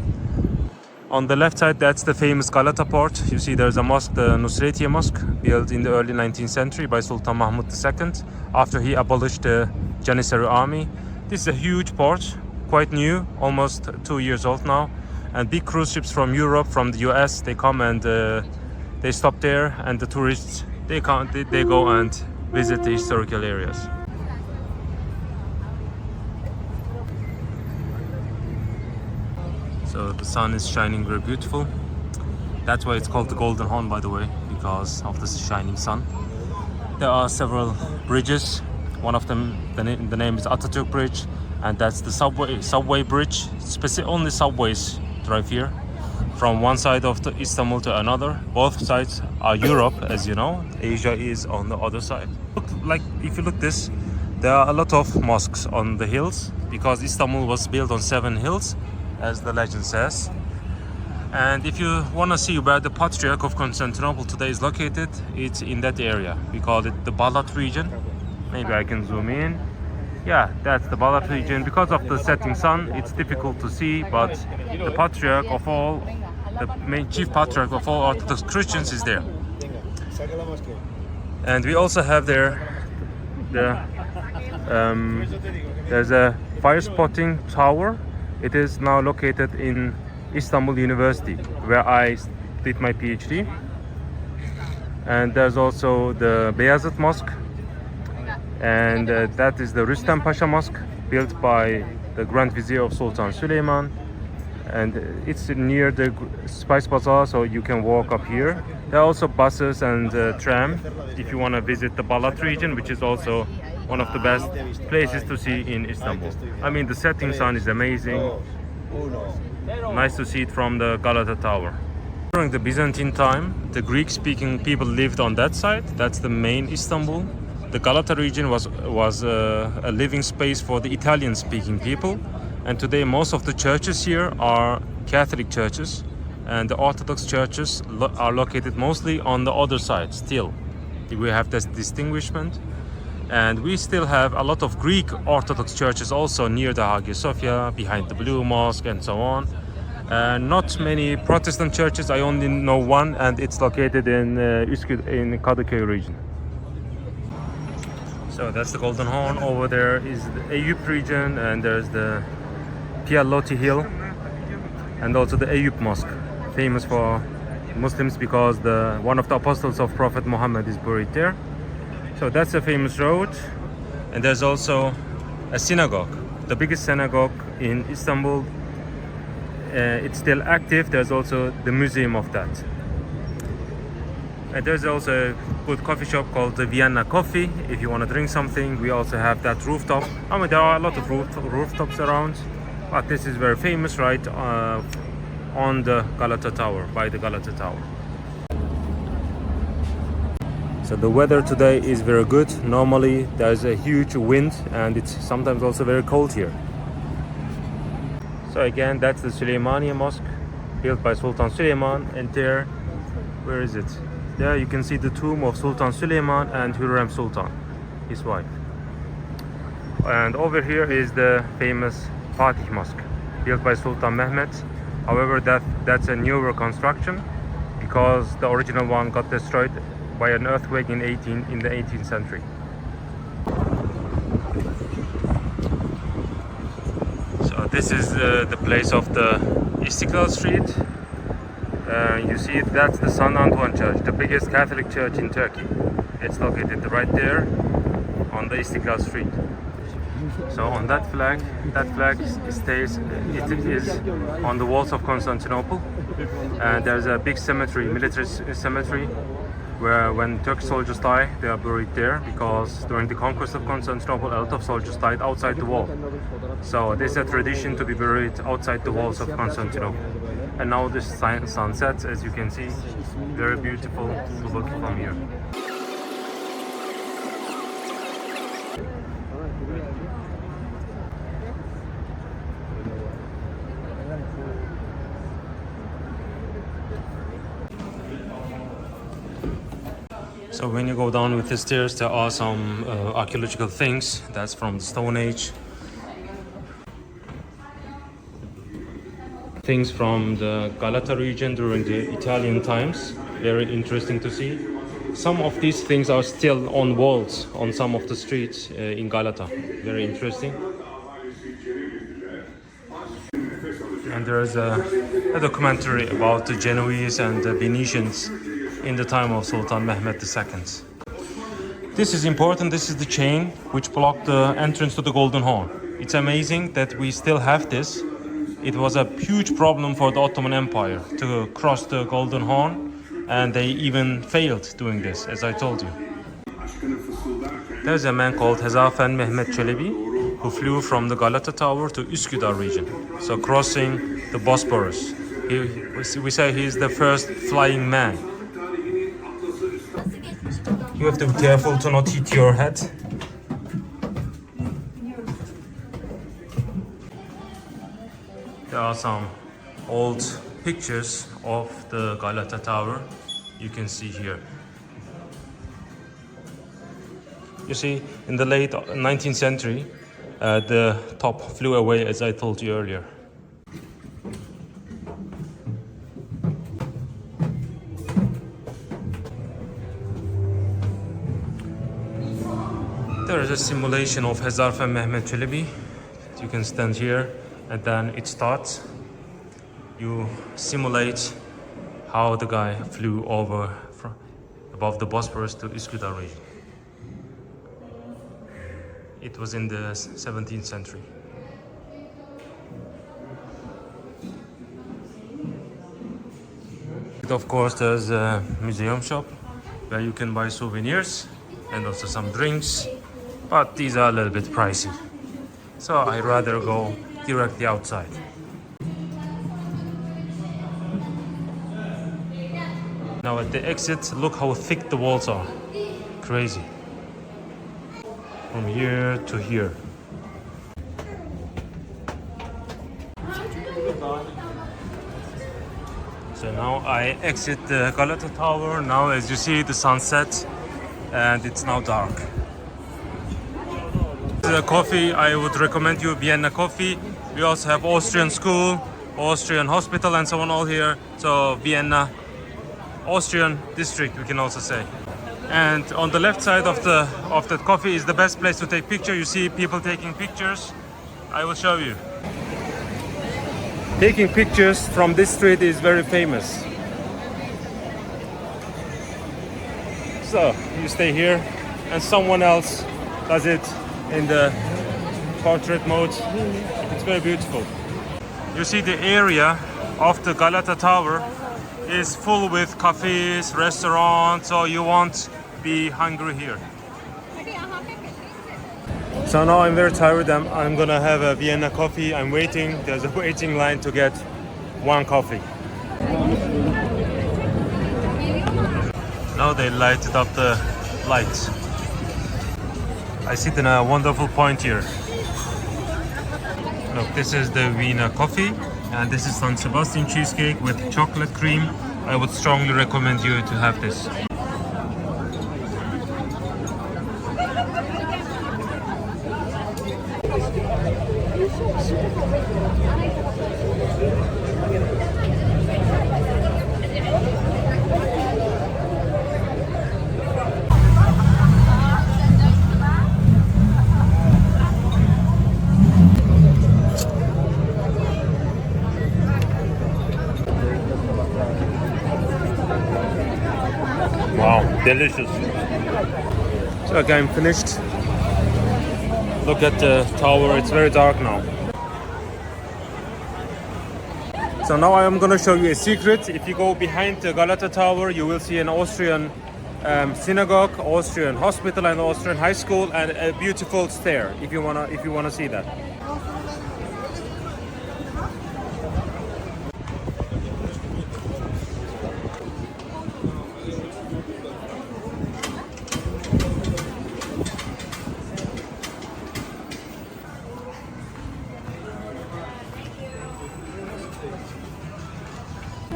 On the left side, that's the famous Galata port. You see there's a mosque, the Nusretiye Mosque, built in the early 19th century by Sultan Mahmud II after he abolished the Janissary army. This is a huge port, quite new, almost 2 years old now. And big cruise ships from Europe, from the US, they come and they stop there, and the tourists they go and visit the historical areas. So the sun is shining very beautiful. That's why it's called the Golden Horn, by the way, because of the shining sun. There are several bridges. One of them, the name is Ortaköy Bridge, and that's the subway bridge. Only subways drive here from one side of the Istanbul to another. Both sides are Europe, as you know. Asia is on the other side. Like if you look this, there are a lot of mosques on the hills because Istanbul was built on 7 hills, as the legend says. And if you want to see where the Patriarch of Constantinople today is located, it's in that area. We call it the Balat region. Maybe I can zoom in. Yeah, that's the Balat region. Because of the setting sun, it's difficult to see, but the Patriarch of all, the main chief Patriarch of all Orthodox Christians is there. And we also have there there's a fire spotting tower. It is now located in Istanbul University, where I did my PhD. And there's also the Beyazıt Mosque, and that is the Rüstem Pasha Mosque, built by the Grand Vizier of Sultan Süleyman. And it's near the Spice Bazaar, so you can walk up here. There are also buses and tram if you want to visit the Balat region, which is also one of the best places to see in Istanbul. I mean, the setting sun is amazing. Nice to see it from the Galata Tower. During the Byzantine time, the Greek-speaking people lived on that side. That's the main Istanbul. The Galata region was a living space for the Italian-speaking people. And today most of the churches here are Catholic churches, and the Orthodox churches are located mostly on the other side still. We have this distinguishment. And we still have a lot of Greek Orthodox churches also near the Hagia Sophia, behind the Blue Mosque and so on. Not many Protestant churches, I only know one, and it's located in Kadıköy region. So that's the Golden Horn. Over there is the Eyüp region, and there's the Pialotti Hill, and also the Eyüp Mosque, famous for Muslims because one of the apostles of Prophet Muhammad is buried there. So that's a famous road. And there's also a synagogue, the biggest synagogue in Istanbul. It's still active. There's also the museum of that. And there's also a good coffee shop called the Vienna Coffee if you want to drink something. We also have that rooftop. I mean, there are a lot of rooftops around, but this is very famous, right on the Galata Tower, by the Galata Tower. So the weather today is very good. Normally there's a huge wind, and it's sometimes also very cold here. So again, that's the Süleymaniye Mosque, built by Sultan Süleyman. And there, where is it? There you can see the tomb of Sultan Süleyman and Hürrem Sultan, his wife. And over here is the famous Fatih Mosque, built by Sultan Mehmet. However, that's a newer construction because the original one got destroyed by an earthquake in the 18th century. So this is the place of the Istiklal Street. You see it, that's the St. Antoine Church, the biggest Catholic church in Turkey. It's located right there on the Istiklal Street. So on that flag stays, it is on the walls of Constantinople. And there's a big cemetery, military cemetery, where when Turkish soldiers die, they are buried there, because during the conquest of Constantinople, a lot of soldiers died outside the wall. So there's a tradition to be buried outside the walls of Constantinople. And now the sun sets, as you can see, very beautiful to look from here. So when you go down with the stairs, there are some archaeological things. That's from the Stone Age. Things from the Galata region during the Italian times. Very interesting to see. Some of these things are still on walls on some of the streets in Galata. Very interesting. and there is a documentary about the Genoese and the Venetians in the time of Sultan Mehmed II. This is important. This is the chain which blocked the entrance to the Golden Horn. It's amazing that we still have this. It was a huge problem for the Ottoman Empire to cross the Golden Horn, and they even failed doing this, as I told you. There's a man called Hezafen Mehmet Çelebi who flew from the Galata Tower to Üsküdar region, so crossing the Bosphorus. We say he's the first flying man. You have to be careful to not hit your head. There are some old pictures of the Galata Tower you can see here. You see, in the late 19th century, the top flew away, as I told you earlier. There is a simulation of Hezafen Mehmet Çelebi. You can stand here and then it starts. You simulate how the guy flew over from above the Bosphorus to Üsküdar region. It was in the 17th century. Of course, there's a museum shop where you can buy souvenirs and also some drinks, but these are a little bit pricey. So I'd rather go directly outside. Now at the exit, look how thick the walls are. Crazy. From here to here. So now I exit the Galata Tower. Now as you see the sunset and it's now dark. The coffee, I would recommend you Vienna coffee. We also have Austrian school, Austrian hospital and so on all here. So Vienna, Austrian district we can also say. And on the left side of that coffee is the best place to take picture. You see people taking pictures. I will show you. Taking pictures from this street is very famous. So you stay here and someone else does it in the portrait mode. It's very beautiful. You see the area of the Galata Tower is full with cafes, restaurants, so you won't be hungry here. So now I'm very tired. I'm gonna have a Vienna coffee. I'm waiting. There's a waiting line to get one coffee. Now they lighted up the lights. I sit in a wonderful point here. Look, this is the Vienna coffee, and this is San Sebastian cheesecake with chocolate cream. I would strongly recommend you to have this. Wow, delicious. So okay, I'm finished. Look at the tower, it's very dark now. So now I am going to show you a secret. If you go behind the Galata Tower, you will see an Austrian synagogue, Austrian hospital and Austrian high school and a beautiful stair if you wanna see that.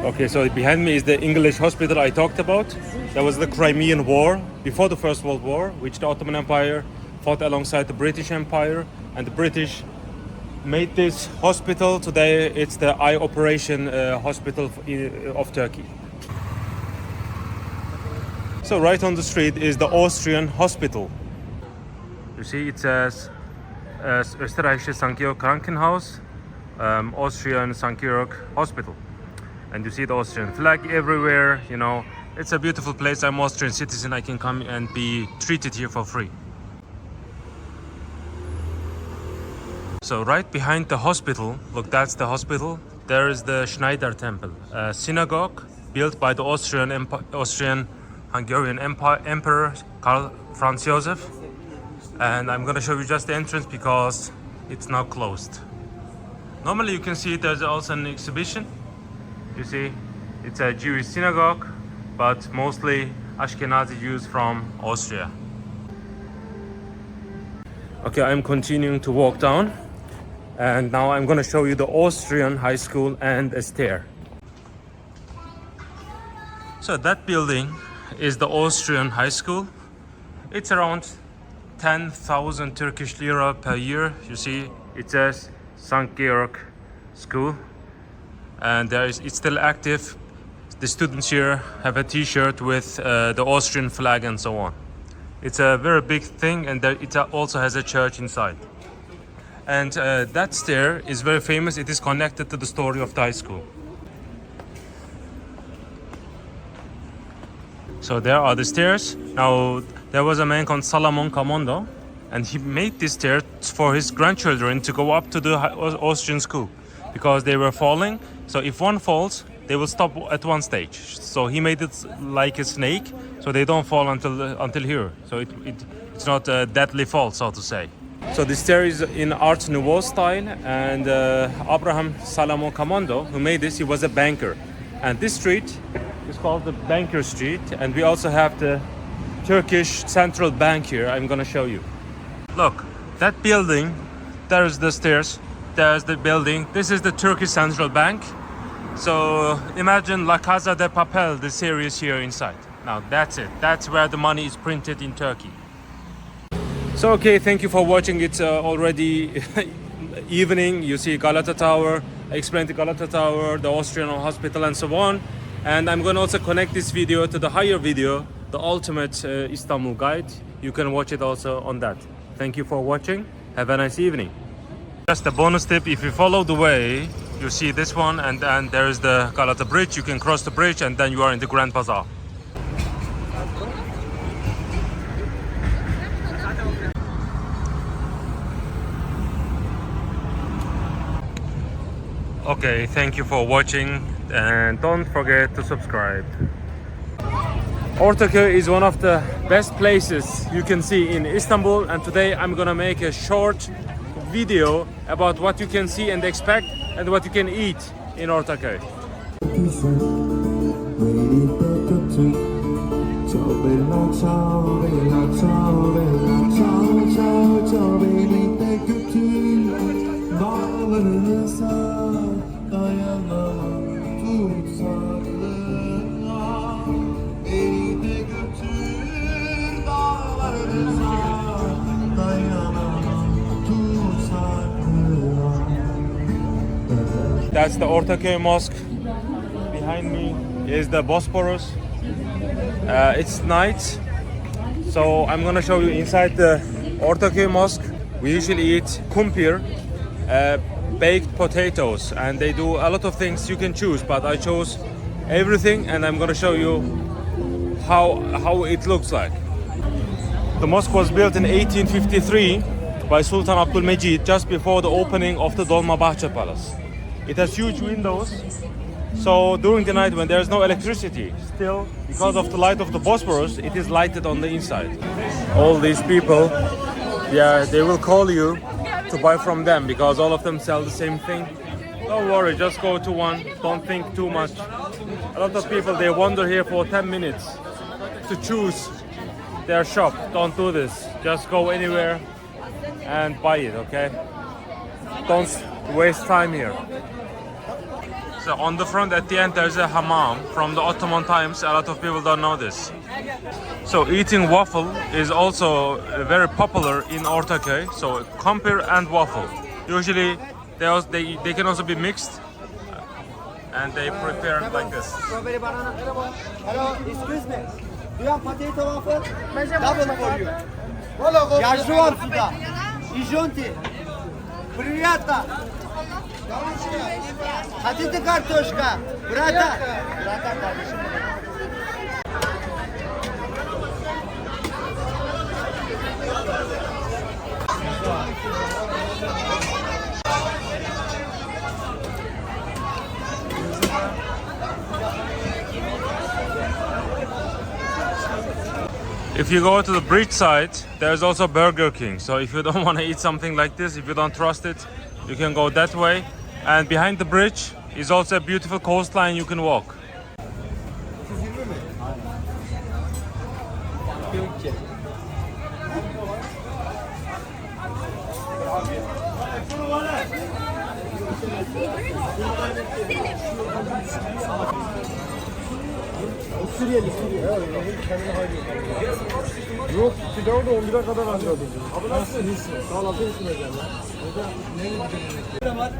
Okay, so behind me is the English hospital I talked about. That was the Crimean War, before the First World War, which the Ottoman Empire fought alongside the British Empire, and the British made this hospital. Today it's the Eye Operation Hospital of Turkey. So right on the street is the Austrian hospital. You see it says Österreichische St. Georg Krankenhaus, Austrian St. Georg Hospital. And you see the Austrian flag everywhere, you know. It's a beautiful place. I'm Austrian citizen. I can come and be treated here for free. So right behind the hospital, look, that's the hospital. There is the Schneider Temple, a synagogue built by the Austrian-Hungarian Emperor Karl Franz Joseph. And I'm gonna show you just the entrance because it's now closed. Normally you can see there's also an exhibition. You see, it's a Jewish synagogue, but mostly Ashkenazi Jews from Austria. Okay, I'm continuing to walk down. And now I'm going to show you the Austrian high school and a stair. So that building is the Austrian high school. It's around 10,000 Turkish lira per year. You see, it says St. Georg School. And it's still active. The students here have a t-shirt with the Austrian flag and so on. It's a very big thing, and it also has a church inside. And that stair is very famous. It is connected to the story of the high school. So there are the stairs. Now, there was a man called Salomon Kamondo, and he made this stair for his grandchildren to go up to the Austrian school because they were falling. So if one falls, they will stop at one stage. So he made it like a snake, so they don't fall until here. So it's not a deadly fall, so to say. So the stair is in Art Nouveau style, and Abraham Salomon Kamondo, who made this, he was a banker. And this street is called the Banker Street, and we also have the Turkish Central Bank here. I'm gonna show you. Look, that building, there's the stairs, there's the building. This is the Turkish Central Bank. So imagine La Casa de Papel, the series here inside. Now that's it. That's where the money is printed in Turkey. So okay, thank you for watching. It's already evening. You see Galata Tower. I explained the Galata Tower, the Austrian hospital and so on. And I'm going to also connect this video to the higher video, the ultimate Istanbul guide. You can watch it also on that. Thank you for watching. Have a nice evening. Just a bonus tip, if you follow the way, you see this one, and then there is the Galata Bridge. You can cross the bridge and then you are in the Grand Bazaar. Okay, thank you for watching, and don't forget to subscribe. Ortaköy is one of the best places you can see in Istanbul, and today I'm gonna make a short video about what you can see and expect and what you can eat in Ortaköy. That's the Ortaköy Mosque. Behind me is the Bosphorus. It's night, so I'm gonna show you inside the Ortaköy Mosque. We usually eat kumpir, baked potatoes, and they do a lot of things you can choose, but I chose everything, and I'm gonna show you how it looks like. The mosque was built in 1853 by Sultan Abdülmecid just before the opening of the Dolmabahce Palace. It has huge windows, so during the night when there's no electricity, still because of the light of the Bosphorus, it is lighted on the inside. All these people, yeah, they will call you to buy from them because all of them sell the same thing. Don't worry, just go to one, don't think too much. A lot of people, they wander here for 10 minutes to choose their shop. Don't do this, just go anywhere and buy it, okay? Don't waste time here. So on the front at the end there's a hammam from the Ottoman times. A lot of people don't know this. So eating waffle is also very popular in Ortaköy. So kumpir and waffle. Usually they can also be mixed, and they prepare it like this. Hello, excuse me. Do you have potato waffle? Double for you. Yaşlı var suda. İjonti. Privyata. Хотите картошка? Брата. Брата kardeşim. If you go to the bridge side, there's also Burger King. So if you don't want to eat something like this, if you don't trust it, you can go that way. And behind the bridge is also a beautiful coastline you can walk. Suriyeli. Yok, pilavı da 11'e kadar alıyordum. Abi nasılsın? İyisin. Sağ ol, afiyet olsun hocam ya. Hocam, nereye gidiyorsun?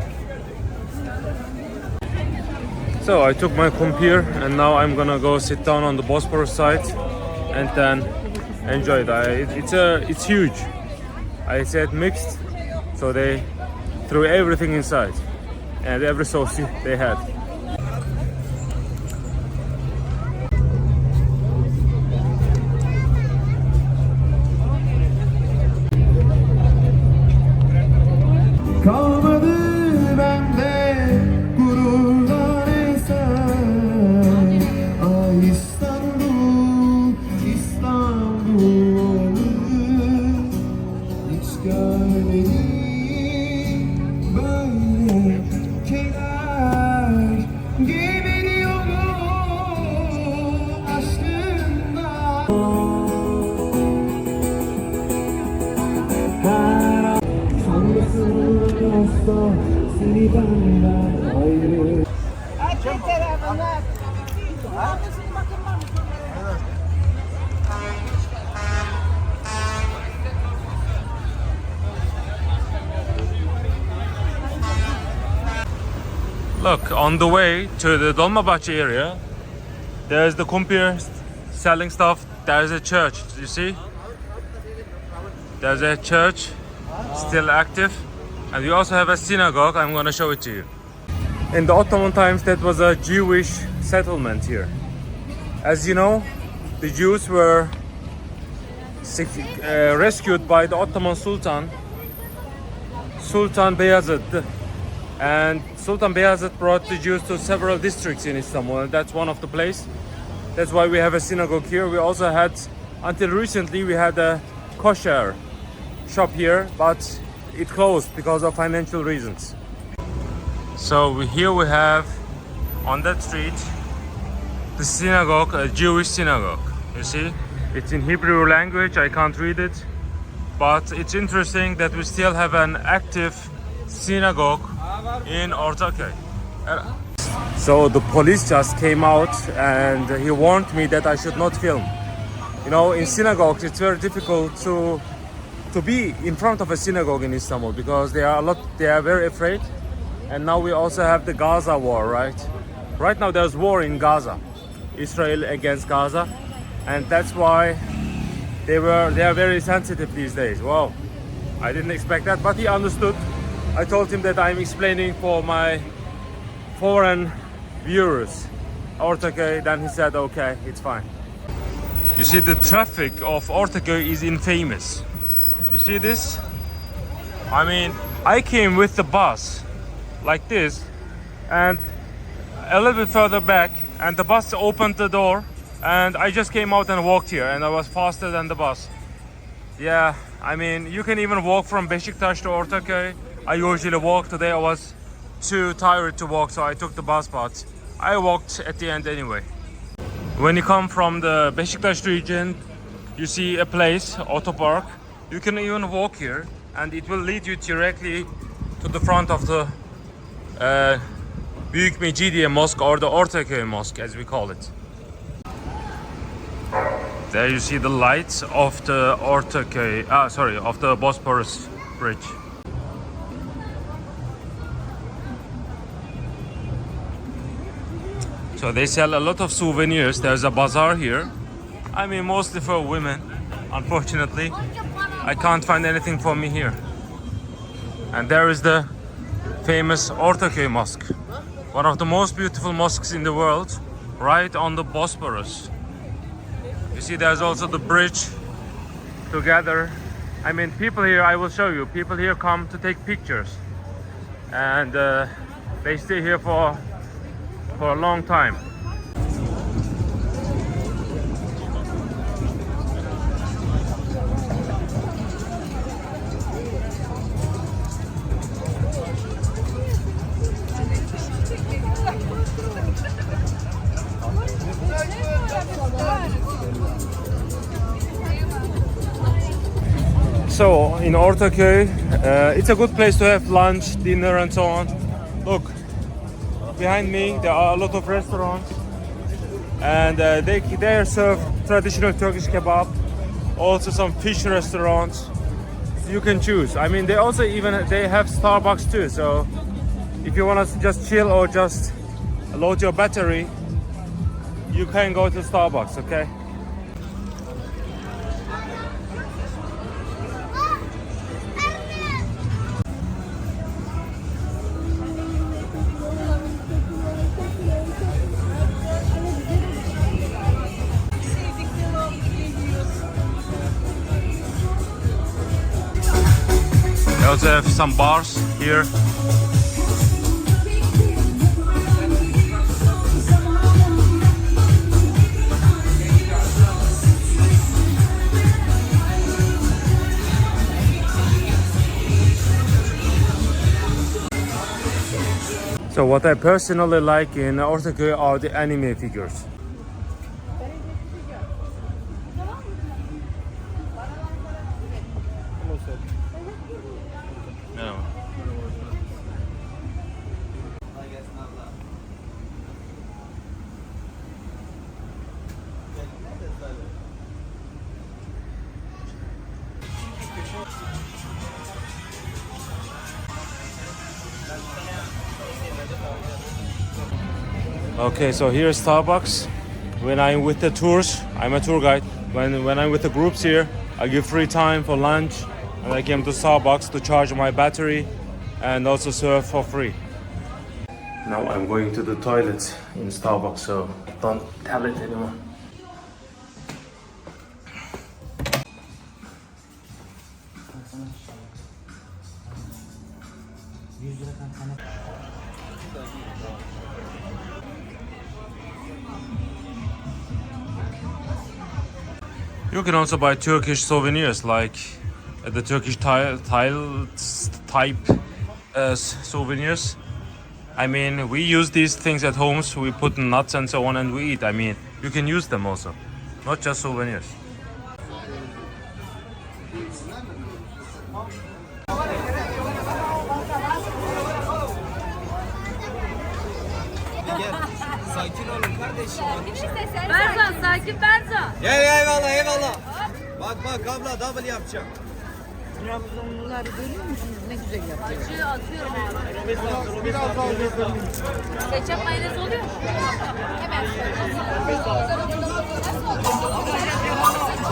So I took my computer and now I'm gonna go sit down on the Bosphorus side and then enjoy it. It's huge. I said mixed, so they threw everything inside and every sauce they had. Kalmadı bende gururlar eser. Ay İstanbul, İstanbul, hiç görmedim böyle keder. Gemini yolu aşkında. Seni benden ayrı. Look, on the way to the Dolmabahce area, there's the kumpir selling stuff. There's a church, you see? There's a church still active. And we also have a synagogue. I'm going to show it to you. In the Ottoman times, that was a Jewish settlement here. As you know, the Jews were rescued by the Ottoman Sultan, Sultan Beyazıt. And Sultan Beyazıt brought the Jews to several districts in Istanbul, and that's one of the places. That's why we have a synagogue here. We also had, until recently, we had a kosher shop here, but it closed because of financial reasons. So here we have, on that street, the synagogue, a Jewish synagogue. You see, it's in Hebrew language, I can't read it, but it's interesting that we still have an active synagogue in Ortaköy. So the police just came out and he warned me that I should not film. You know, in synagogues it's very difficult to be in front of a synagogue in Istanbul because they are very afraid. And now we also have the Gaza war, right? Right now there's war in Gaza, Israel against Gaza, and that's why they are very sensitive these days. Wow, I didn't expect that, but he understood. I told him that I'm explaining for my foreign viewers Ortaköy, then he said okay, it's fine. You see, the traffic of Ortaköy is infamous. You see this? I mean, I came with the bus like this and a little bit further back, and the bus opened the door and I just came out and walked here, and I was faster than the bus. Yeah, I mean, you can even walk from Beşiktaş to Ortaköy. I usually walk. Today I was too tired to walk, so I took the bus, but I walked at the end anyway. When you come from the Beşiktaş region, you see a place, Auto Park. You can even walk here and it will lead you directly to the front of the Büyük Mecidiye Mosque, or the Ortaköy Mosque as we call it. There you see the lights of the of the Bosphorus Bridge. So they sell a lot of souvenirs. There's a bazaar here. I mean, mostly for women. Unfortunately, I can't find anything for me here. And there is the famous Ortaköy Mosque. One of the most beautiful mosques in the world, right on the Bosphorus. You see there's also the bridge together. I mean, people here, I will show you, people here come to take pictures. And they stay here for a long time. So in Ortaköy, it's a good place to have lunch, dinner and so on. Look, behind me there are a lot of restaurants, and they serve traditional Turkish kebab, also some fish restaurants. You can choose. I mean, they also they have Starbucks too. So if you want to just chill or just load your battery, you can go to Starbucks. Okay. They also have some bars here. So what I personally like in Ortaköy are the anime figures. No. Okay, so here's Starbucks. When I'm with the tours, I'm a tour guide. When I'm with the groups here, I give free time for lunch, and I came to Starbucks to charge my battery and also serve for free. Now I'm going to the toilet in Starbucks, so don't tell it anymore. You can also buy Turkish souvenirs like the Turkish tile type souvenirs. I mean, we use these things at home, so we put nuts and so on and we eat. I mean, you can use them also, not just souvenirs. Sakin olun kardeşim. Berzan sakin Berzan. Gel eyvallah eyvallah. Bak abla double yapacağım. Trabzonluları görüyor musunuz? Ne güzel yapıyor. Acı atıyorum abi. Ketçap mayonez oluyor mu? Hemen.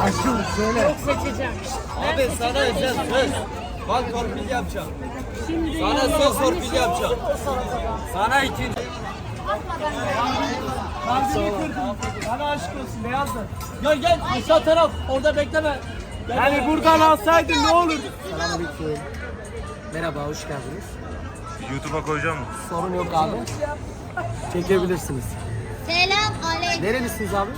Aşkım söyle. Çok seçeceğim. Abi sana özel söz. Bak torpil yapacağım. Sana söz torpil yapacağım. Sana ikinci. Bana aşk olsun beyazlar. Gel aşağı taraf orada bekleme. Yani buradan alsaydın ne olur? Selamünaleyküm. Merhaba, hoş geldiniz. YouTube'a koyacağım mı? Sorun yok abi. Çekebilirsiniz. Selam aleyküm. Nerelisiniz abi?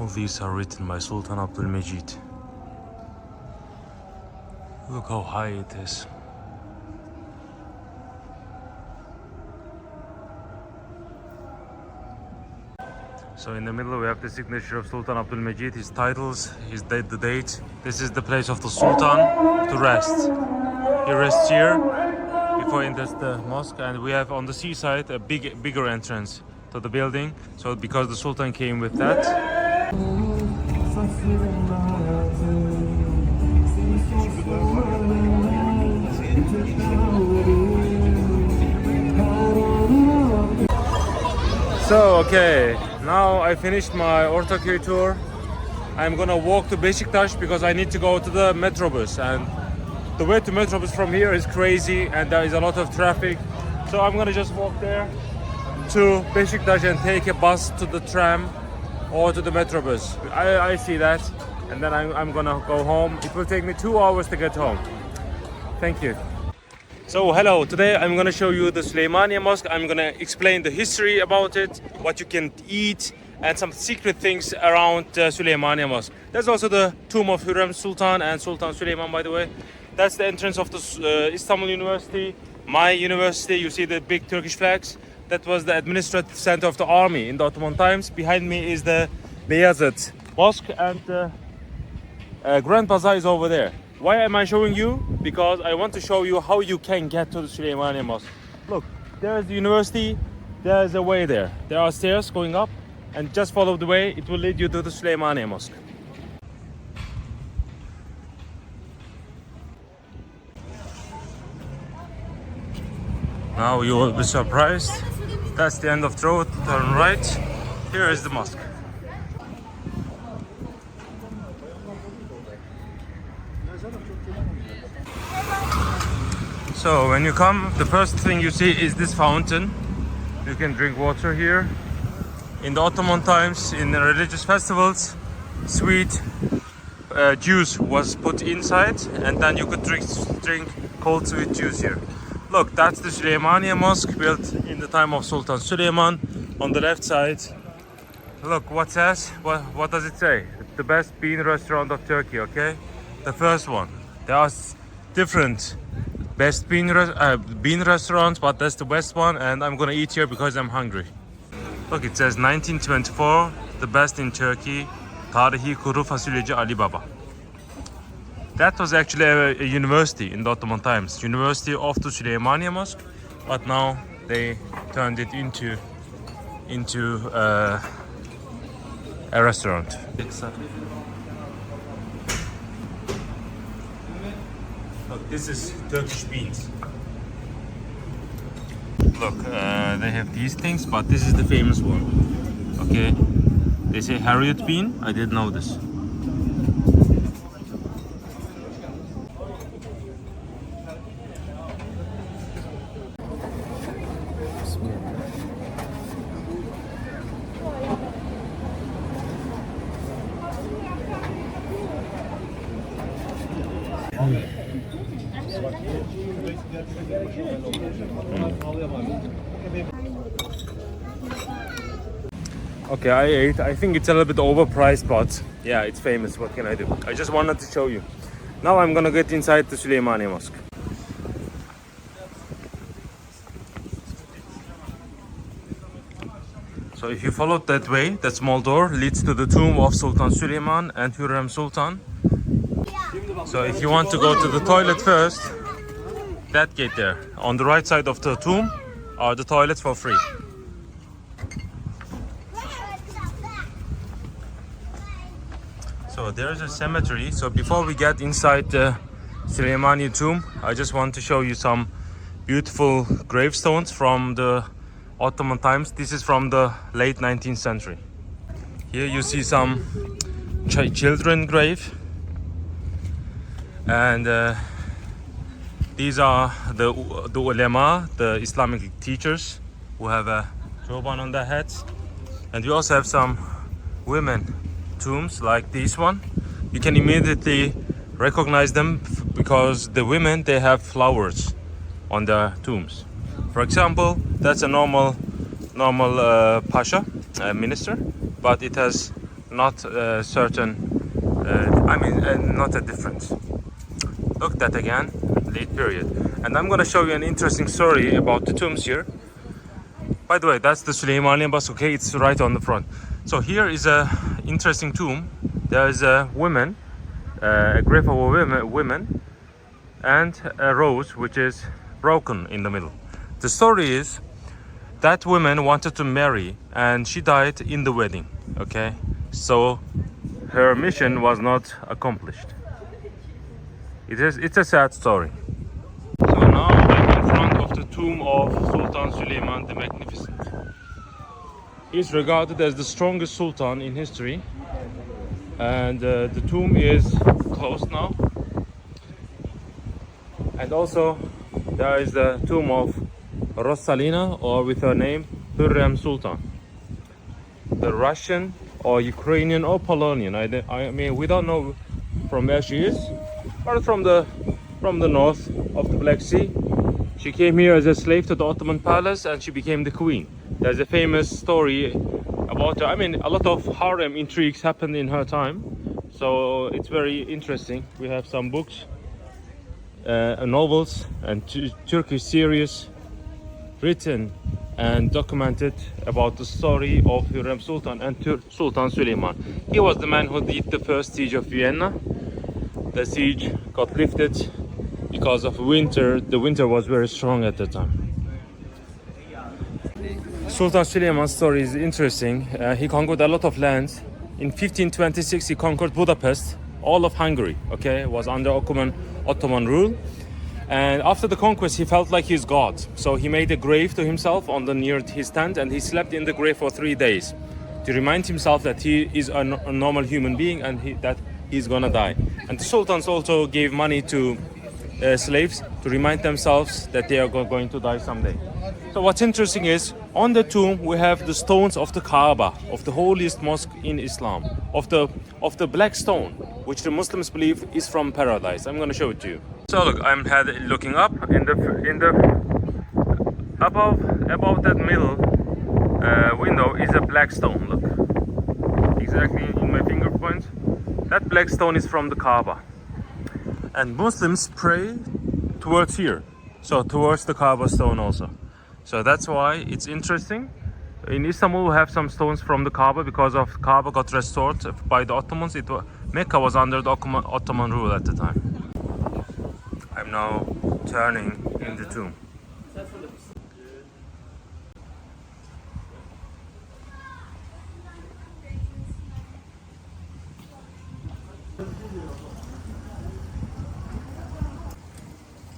All these are written by Sultan Abdülmecid. Look how high it is. So in the middle we have the signature of Sultan Abdülmecid, his titles, his date, the date. This is the place of the Sultan to rest. He rests here before he enters the mosque, and we have on the seaside a bigger entrance to the building. So because the Sultan came with that. So okay, now I finished my Ortaköy tour. I'm gonna walk to Beşiktaş because I need to go to the Metrobus, and the way to Metrobus from here is crazy and there is a lot of traffic. So I'm gonna just walk there to Beşiktaş and take a bus to the tram or to the Metrobus. I see that, and then I'm gonna go home. It will take me 2 hours to get home. Thank you. So hello, today I'm gonna show you the Süleymaniye Mosque. I'm gonna explain the history about it, what you can eat, and some secret things around Süleymaniye Mosque. There's also the tomb of Hürrem Sultan and Sultan Süleyman, by the way. That's the entrance of the Istanbul University, my university. You see the big Turkish flags. That was the administrative center of the army in the Ottoman times. Behind me is the Beyazıt Mosque, and the Grand Bazaar is over there. Why am I showing you? Because I want to show you how you can get to the Süleymaniye Mosque. Look, there's the university, there's a way there. There are stairs going up, and just follow the way, it will lead you to the Süleymaniye Mosque. Now you will be surprised. That's the end of the road, turn right. Here is the mosque. So when you come, the first thing you see is this fountain. You can drink water here. In the Ottoman times, in the religious festivals, sweet juice was put inside, and then you could drink cold sweet juice here. Look, that's the Süleymaniye Mosque, built in the time of Sultan Süleyman. On the left side, look what says. What does it say? The best bean restaurant of Turkey. Okay, the first one. There are different best bean restaurants, but that's the best one, and I'm gonna eat here because I'm hungry. Look, it says 1924, the best in Turkey, Tarihi Kuru Fasulyeci Ali Baba. That was actually a university in the Ottoman times, University of the Süleymaniye Mosque, but now they turned it into a restaurant. Look, this is Turkish beans. Look, they have these things, but this is the famous one. Okay, they say Harriet bean. I didn't know this. Okay, I ate. I think it's a little bit overpriced, but yeah, it's famous. What can I do? I just wanted to show you. Now I'm gonna get inside the Süleymaniye Mosque. So if you follow that way, that small door leads to the tomb of Sultan Süleyman and Hürrem Sultan. So if you want to go to the toilet first, that gate there, on the right side of the tomb, are the toilets for free. So there's a cemetery. So before we get inside the Süleymaniye tomb, I just want to show you some beautiful gravestones from the Ottoman times. This is from the late 19th century. Here you see some children grave, and these are the ulema, the Islamic teachers, who have a turban on their heads. And we also have some women tombs like this one. You can immediately recognize them because the women, they have flowers on their tombs. For example, that's a normal pasha, minister, but it has not certain. Not a difference. Look that again, late period. And I'm gonna show you an interesting story about the tombs here. By the way, that's the Süleymaniye Mosque. Okay, it's right on the front. So here is a interesting tomb. There is a woman, a grave of a women, and a rose which is broken in the middle. The story is that woman wanted to marry and she died in the wedding. Okay, so her mission was not accomplished. It's a sad story. So now I'm in front of the tomb of Sultan Süleyman the Magnificent. He's regarded as the strongest sultan in history, and the tomb is closed now. And also there is the tomb of Rosalina, or with her name Hürrem Sultan, the Russian or Ukrainian or Polonian. I mean, we don't know from where she is, but from the north of the Black Sea. She came here as a slave to the Ottoman palace and she became the queen. There's a famous story about her. I mean, a lot of harem intrigues happened in her time, so it's very interesting. We have some books, novels and Turkish series written and documented about the story of Hürrem Sultan and Sultan Süleyman. He was the man who did the first siege of Vienna. The siege got lifted because of winter. The winter was very strong at the time. Sultan Süleyman's story is interesting. He conquered a lot of lands. In 1526 he conquered Budapest. All of Hungary, okay, was under Ottoman rule. And after the conquest, he felt like he's God. So he made a grave to himself near his tent, and he slept in the grave for 3 days to remind himself that he is a normal human being and that he's gonna die. And the sultans also gave money to slaves to remind themselves that they are going to die someday. So what's interesting is, on the tomb we have the stones of the Kaaba, of the holiest mosque in Islam, of the black stone, which the Muslims believe is from paradise. I'm gonna show it to you. So look, I'm looking up in the above that middle window is a black stone. Look, exactly in my finger point. That black stone is from the Kaaba, and Muslims pray towards here, so towards the Kaaba stone also. So that's why it's interesting. In Istanbul we have some stones from the Kaaba because of Kaaba got restored by the Ottomans. Mecca was under the Ottoman rule at the time. I'm now turning in the tomb.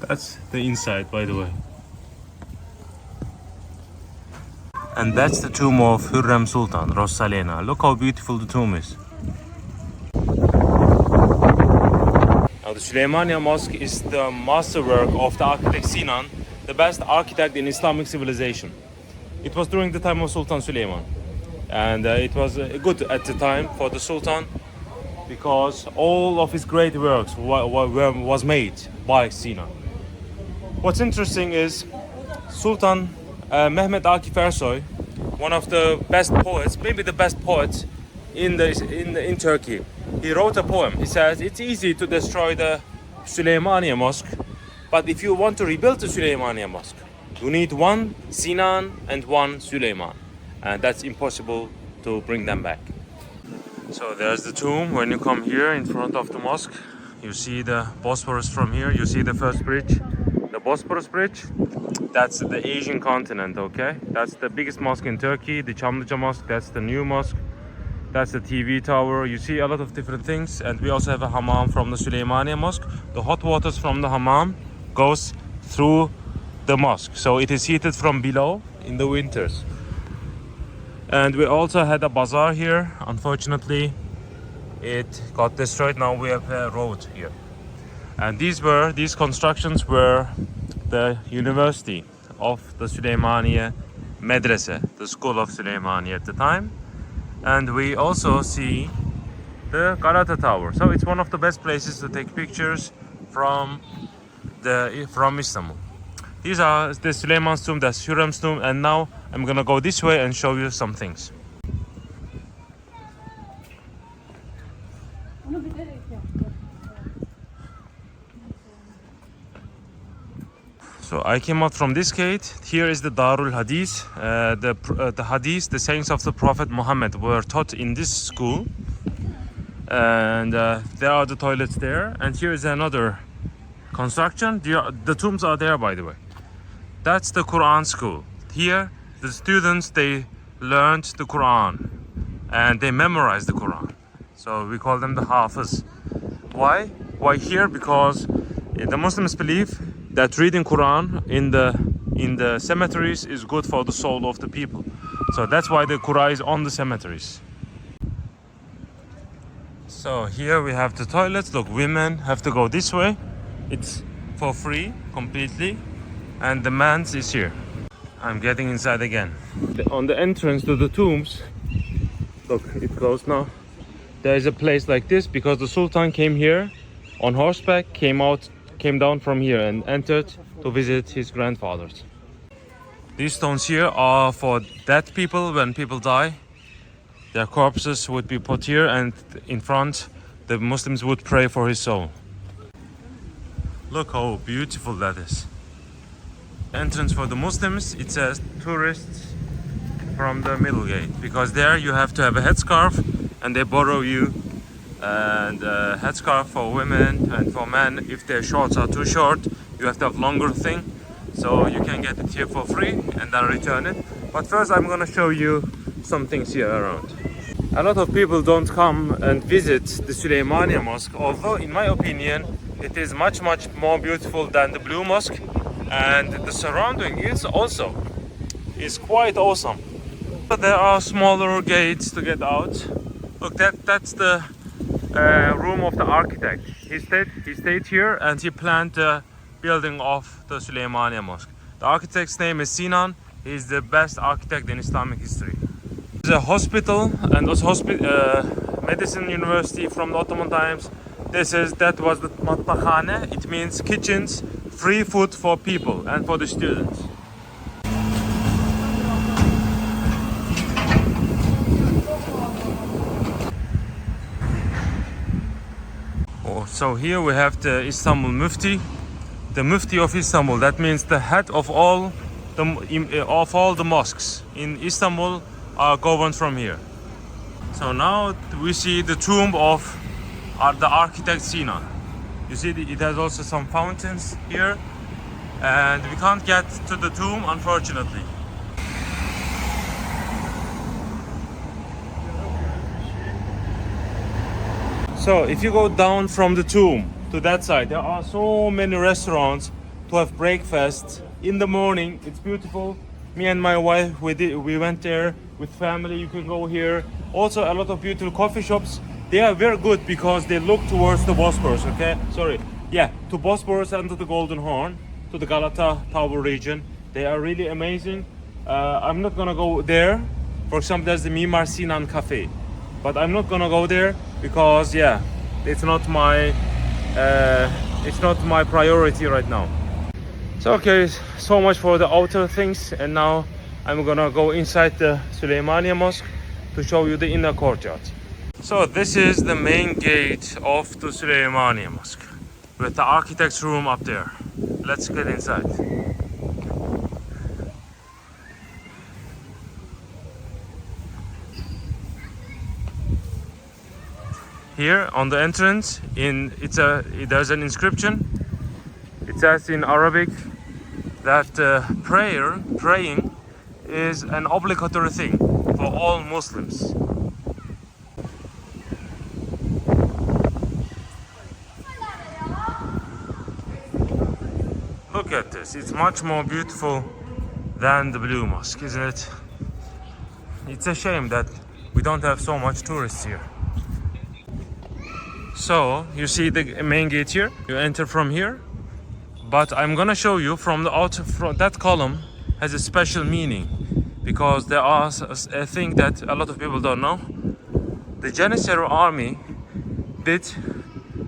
That's the inside, by the way. And that's the tomb of Hürrem Sultan, Rosalina. Look how beautiful the tomb is. Now the Süleymaniye Mosque is the masterwork of the architect Sinan, the best architect in Islamic civilization. It was during the time of Sultan Süleyman. And it was good at the time for the Sultan because all of his great works was made by Sinan. What's interesting is Sultan Mehmet Akif Ersoy, one of the best poets, maybe the best poet in Turkey. He wrote a poem. He says it's easy to destroy the Süleymaniye Mosque, but if you want to rebuild the Süleymaniye Mosque, you need one Sinan and one Süleyman, and that's impossible to bring them back. So there's the tomb. When you come here in front of the mosque, you see the Bosphorus from here. You see the first bridge, the Bosphorus Bridge. That's the Asian continent, okay? That's the biggest mosque in Turkey, the Çamlıca Mosque. That's the new mosque. That's the TV tower. You see a lot of different things. And we also have a hammam from the Süleymaniye Mosque. The hot waters from the hammam goes through the mosque. So it is heated from below in the winters. And we also had a bazaar here. Unfortunately, it got destroyed. Now we have a road here. And these constructions were the university of the Süleymaniye Medrese, the school of Süleymaniye at the time. And we also see the Galata Tower. So it's one of the best places to take pictures from Istanbul. These are the Süleyman's tomb, that's Hürrem's tomb, and now I'm gonna go this way and show you some things. So I came out from this gate. Here is the Darul Hadith. The Hadith, the sayings of the Prophet Muhammad, were taught in this school. And there are the toilets there. And here is another construction. The tombs are there, by the way. That's the Quran school. Here, the students, they learned the Quran and they memorized the Quran. So we call them the Hafiz. Why? Why here? Because the Muslims believe that reading Quran in the cemeteries is good for the soul of the people. So that's why the Quran is on the cemeteries. So here we have the toilets. Look, women have to go this way. It's for free completely, and the man's is here. I'm getting inside again. On the entrance to the tombs, look, it's closed now. There is a place like this because the Sultan came here on horseback, came down from here and entered to visit his grandfathers. These stones here are for dead people. When people die, their corpses would be put here, and in front the Muslims would pray for his soul. Look how beautiful that is. Entrance for the Muslims, it says tourists from the middle gate, because there you have to have a headscarf and they borrow you, and a headscarf for women, and for men if their shorts are too short you have to have longer thing. So you can get it here for free and then return it. But first I'm gonna show you some things here around. A lot of people don't come and visit the Süleymaniye Mosque, although in my opinion it is much more beautiful than the Blue Mosque, and the surrounding is quite awesome. But there are smaller gates to get out. Look, that's the room of the architect. He stayed here and he planned the building of the Süleymaniye Mosque. The architect's name is Sinan. He is the best architect in Islamic history. There's a hospital and medicine university from the Ottoman times. That was the matbakhane. It means kitchens, free food for people and for the students. So here we have the Istanbul Mufti, the Mufti of Istanbul. That means the head of all the mosques in Istanbul are governed from here. So now we see the tomb of the architect Sinan. You see it has also some fountains here, and we can't get to the tomb unfortunately. So if you go down from the tomb to that side, there are so many restaurants to have breakfast in the morning. It's beautiful. Me and my wife, we went there with family. You can go here. Also a lot of beautiful coffee shops. They are very good because they look towards the Bosphorus, okay? To Bosphorus and to the Golden Horn, to the Galata Tower region. They are really amazing. I'm not gonna go there. For example, there's the Mimar Sinan Cafe. But I'm not gonna go there because it's not my priority right now. So okay, so much for the outer things, and now I'm gonna go inside the Süleymaniye Mosque to show you the inner courtyard. So this is the main gate of the Süleymaniye Mosque with the architect's room up there. Let's get inside. Here on the entrance, there's an inscription. It says in Arabic that praying is an obligatory thing for all Muslims. Look at this, it's much more beautiful than the Blue Mosque, isn't it? It's a shame that we don't have so much tourists here. So you see the main gate here, you enter from here, but I'm gonna show you from the outer front. That column has a special meaning because there are a thing that a lot of people don't know. The Janissary army did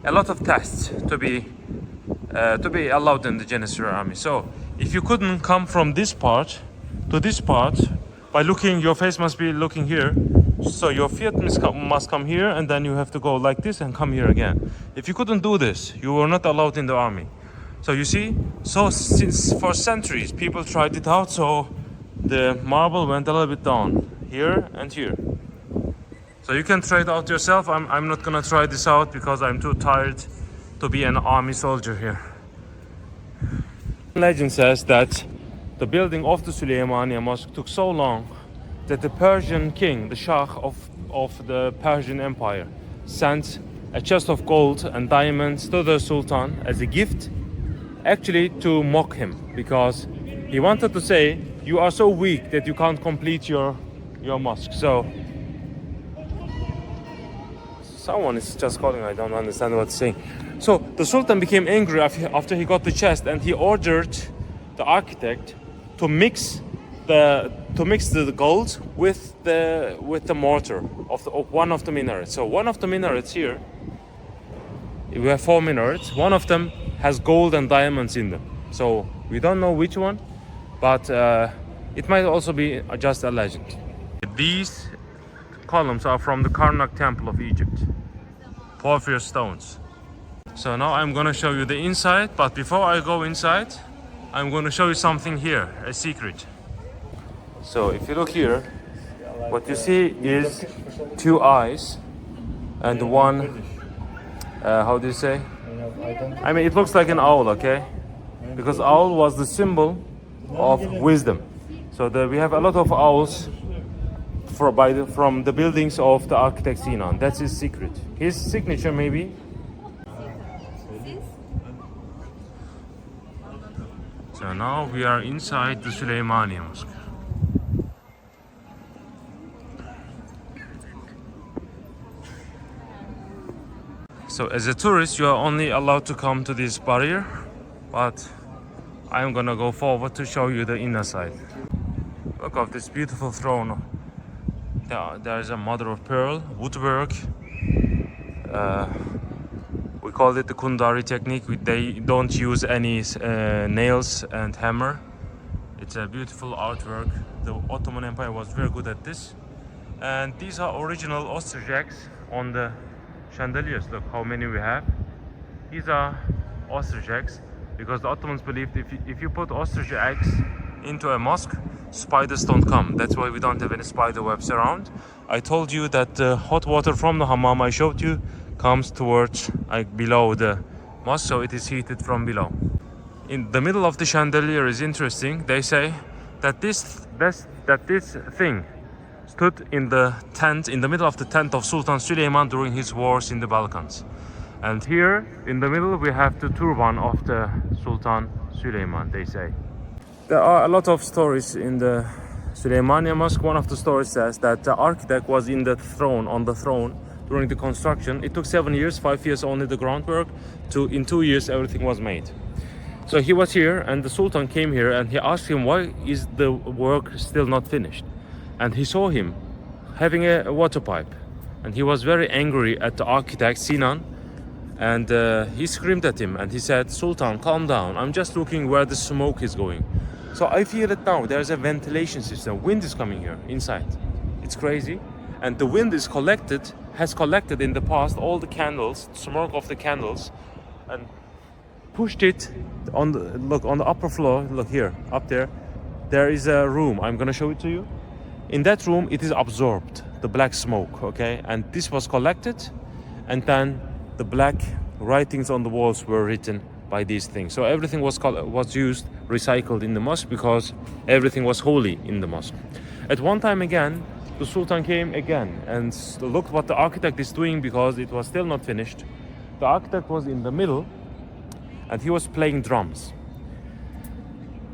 a lot of tests to be allowed in the Janissary army. So if you couldn't come from this part to this part by looking, your face must be looking here. So your feet must come here, and then you have to go like this and come here again. If you couldn't do this, you were not allowed in the army. So you see, so since for centuries people tried it out, so the marble went a little bit down here and here. So you can try it out yourself. I'm not gonna try this out because I'm too tired to be an army soldier here. Legend says that the building of the Süleymaniye Mosque took so long that the Persian king, the Shah of the Persian Empire, sent a chest of gold and diamonds to the Sultan as a gift, actually to mock him, because he wanted to say, you are so weak that you can't complete your mosque. So someone is just calling, I don't understand what he's saying. So the Sultan became angry after he got the chest, and he ordered the architect to mix the gold with the mortar of one of the minarets. So one of the minarets here, we have 4 minarets. One of them has gold and diamonds in them. So we don't know which one, but it might also be just a legend. These columns are from the Karnak Temple of Egypt, porphyry stones. So now I'm gonna show you the inside, but before I go inside, I'm gonna show you something here, a secret. So if you look here, what you see is 2 eyes and one, how do you say? I mean, it looks like an owl, okay? Because owl was the symbol of wisdom. So we have a lot of owls from the buildings of the architect Sinan. That's his secret. His signature maybe. So now we are inside the Süleymaniye Mosque. So as a tourist, you are only allowed to come to this barrier, but I'm gonna go forward to show you the inner side. Look at this beautiful throne. There is a mother of pearl, woodwork. We call it the Kundari technique. They don't use any nails and hammer. It's a beautiful artwork. The Ottoman Empire was very good at this. And these are original ostrich eggs on the chandeliers. Look how many we have. These are ostrich eggs because the Ottomans believed if you put ostrich eggs into a mosque, spiders don't come. That's why we don't have any spider webs around. I told you that the hot water from the hammam I showed you comes towards below the mosque, so it is heated from below. In the middle of the chandelier is interesting. They say that this thing stood in the tent, in the middle of the tent of Sultan Süleyman during his wars in the Balkans. And here in the middle we have the turban of the Sultan Süleyman, they say. There are a lot of stories in the Süleymaniye Mosque. One of the stories says that the architect was on the throne during the construction. It took 7 years, 5 years only the groundwork. In 2 years everything was made. So he was here and the Sultan came here and he asked him, why is the work still not finished? And he saw him having a water pipe. And he was very angry at the architect Sinan. And he screamed at him and he said, Sultan, calm down. I'm just looking where the smoke is going. So I feel it now. There's a ventilation system. Wind is coming here inside. It's crazy. And the wind has collected in the past all the candles, smoke of the candles, and pushed it on the upper floor. Look here, up there. There is a room. I'm gonna show it to you. In that room, it is absorbed, the black smoke, okay? And this was collected, and then the black writings on the walls were written by these things. So everything was used, recycled in the mosque because everything was holy in the mosque. At one time again, the Sultan came again and looked what the architect is doing because it was still not finished. The architect was in the middle and he was playing drums.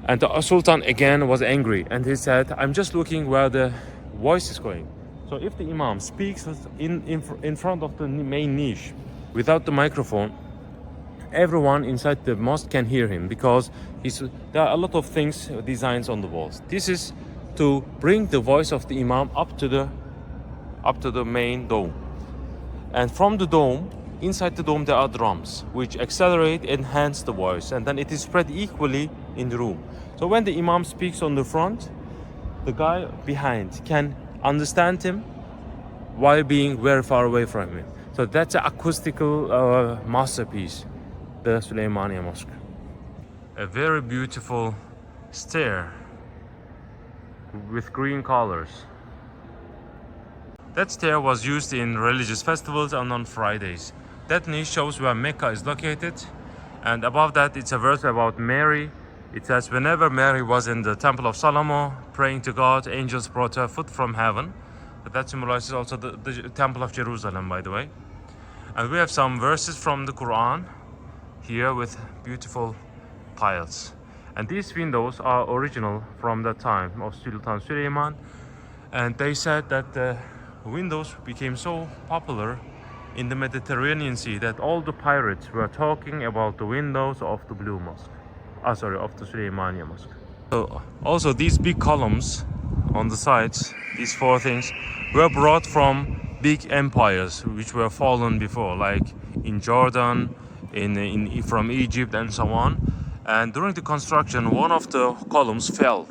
And the Sultan again was angry and he said, I'm just looking where the voice is going. So if the Imam speaks in front of the main niche without the microphone, everyone inside the mosque can hear him because there are a lot of things, designs on the walls. This is to bring the voice of the Imam up to the main dome. And from the dome, inside the dome there are drums which accelerate, enhance the voice, and then it is spread equally in the room. So when the Imam speaks on the front, the guy behind can understand him while being very far away from him. So that's an acoustical masterpiece, the Süleymaniye Mosque. a very beautiful stair with green colors. That stair was used in religious festivals and on Fridays. That niche shows where Mecca is located, and above that it's a verse about Mary. It says, whenever Mary was in the Temple of Solomon praying to God, angels brought her food from heaven. But that symbolizes also the Temple of Jerusalem, by the way. And we have some verses from the Quran here with beautiful tiles. And these windows are original from the time of Sultan Süleyman. And they said that the windows became so popular in the Mediterranean Sea that all the pirates were talking about the windows of the Blue Mosque. Of the Süleymaniye Mosque. So also these big columns on the sides, these four things, were brought from big empires which were fallen before, like in Jordan, from Egypt and so on. And during the construction, one of the columns fell,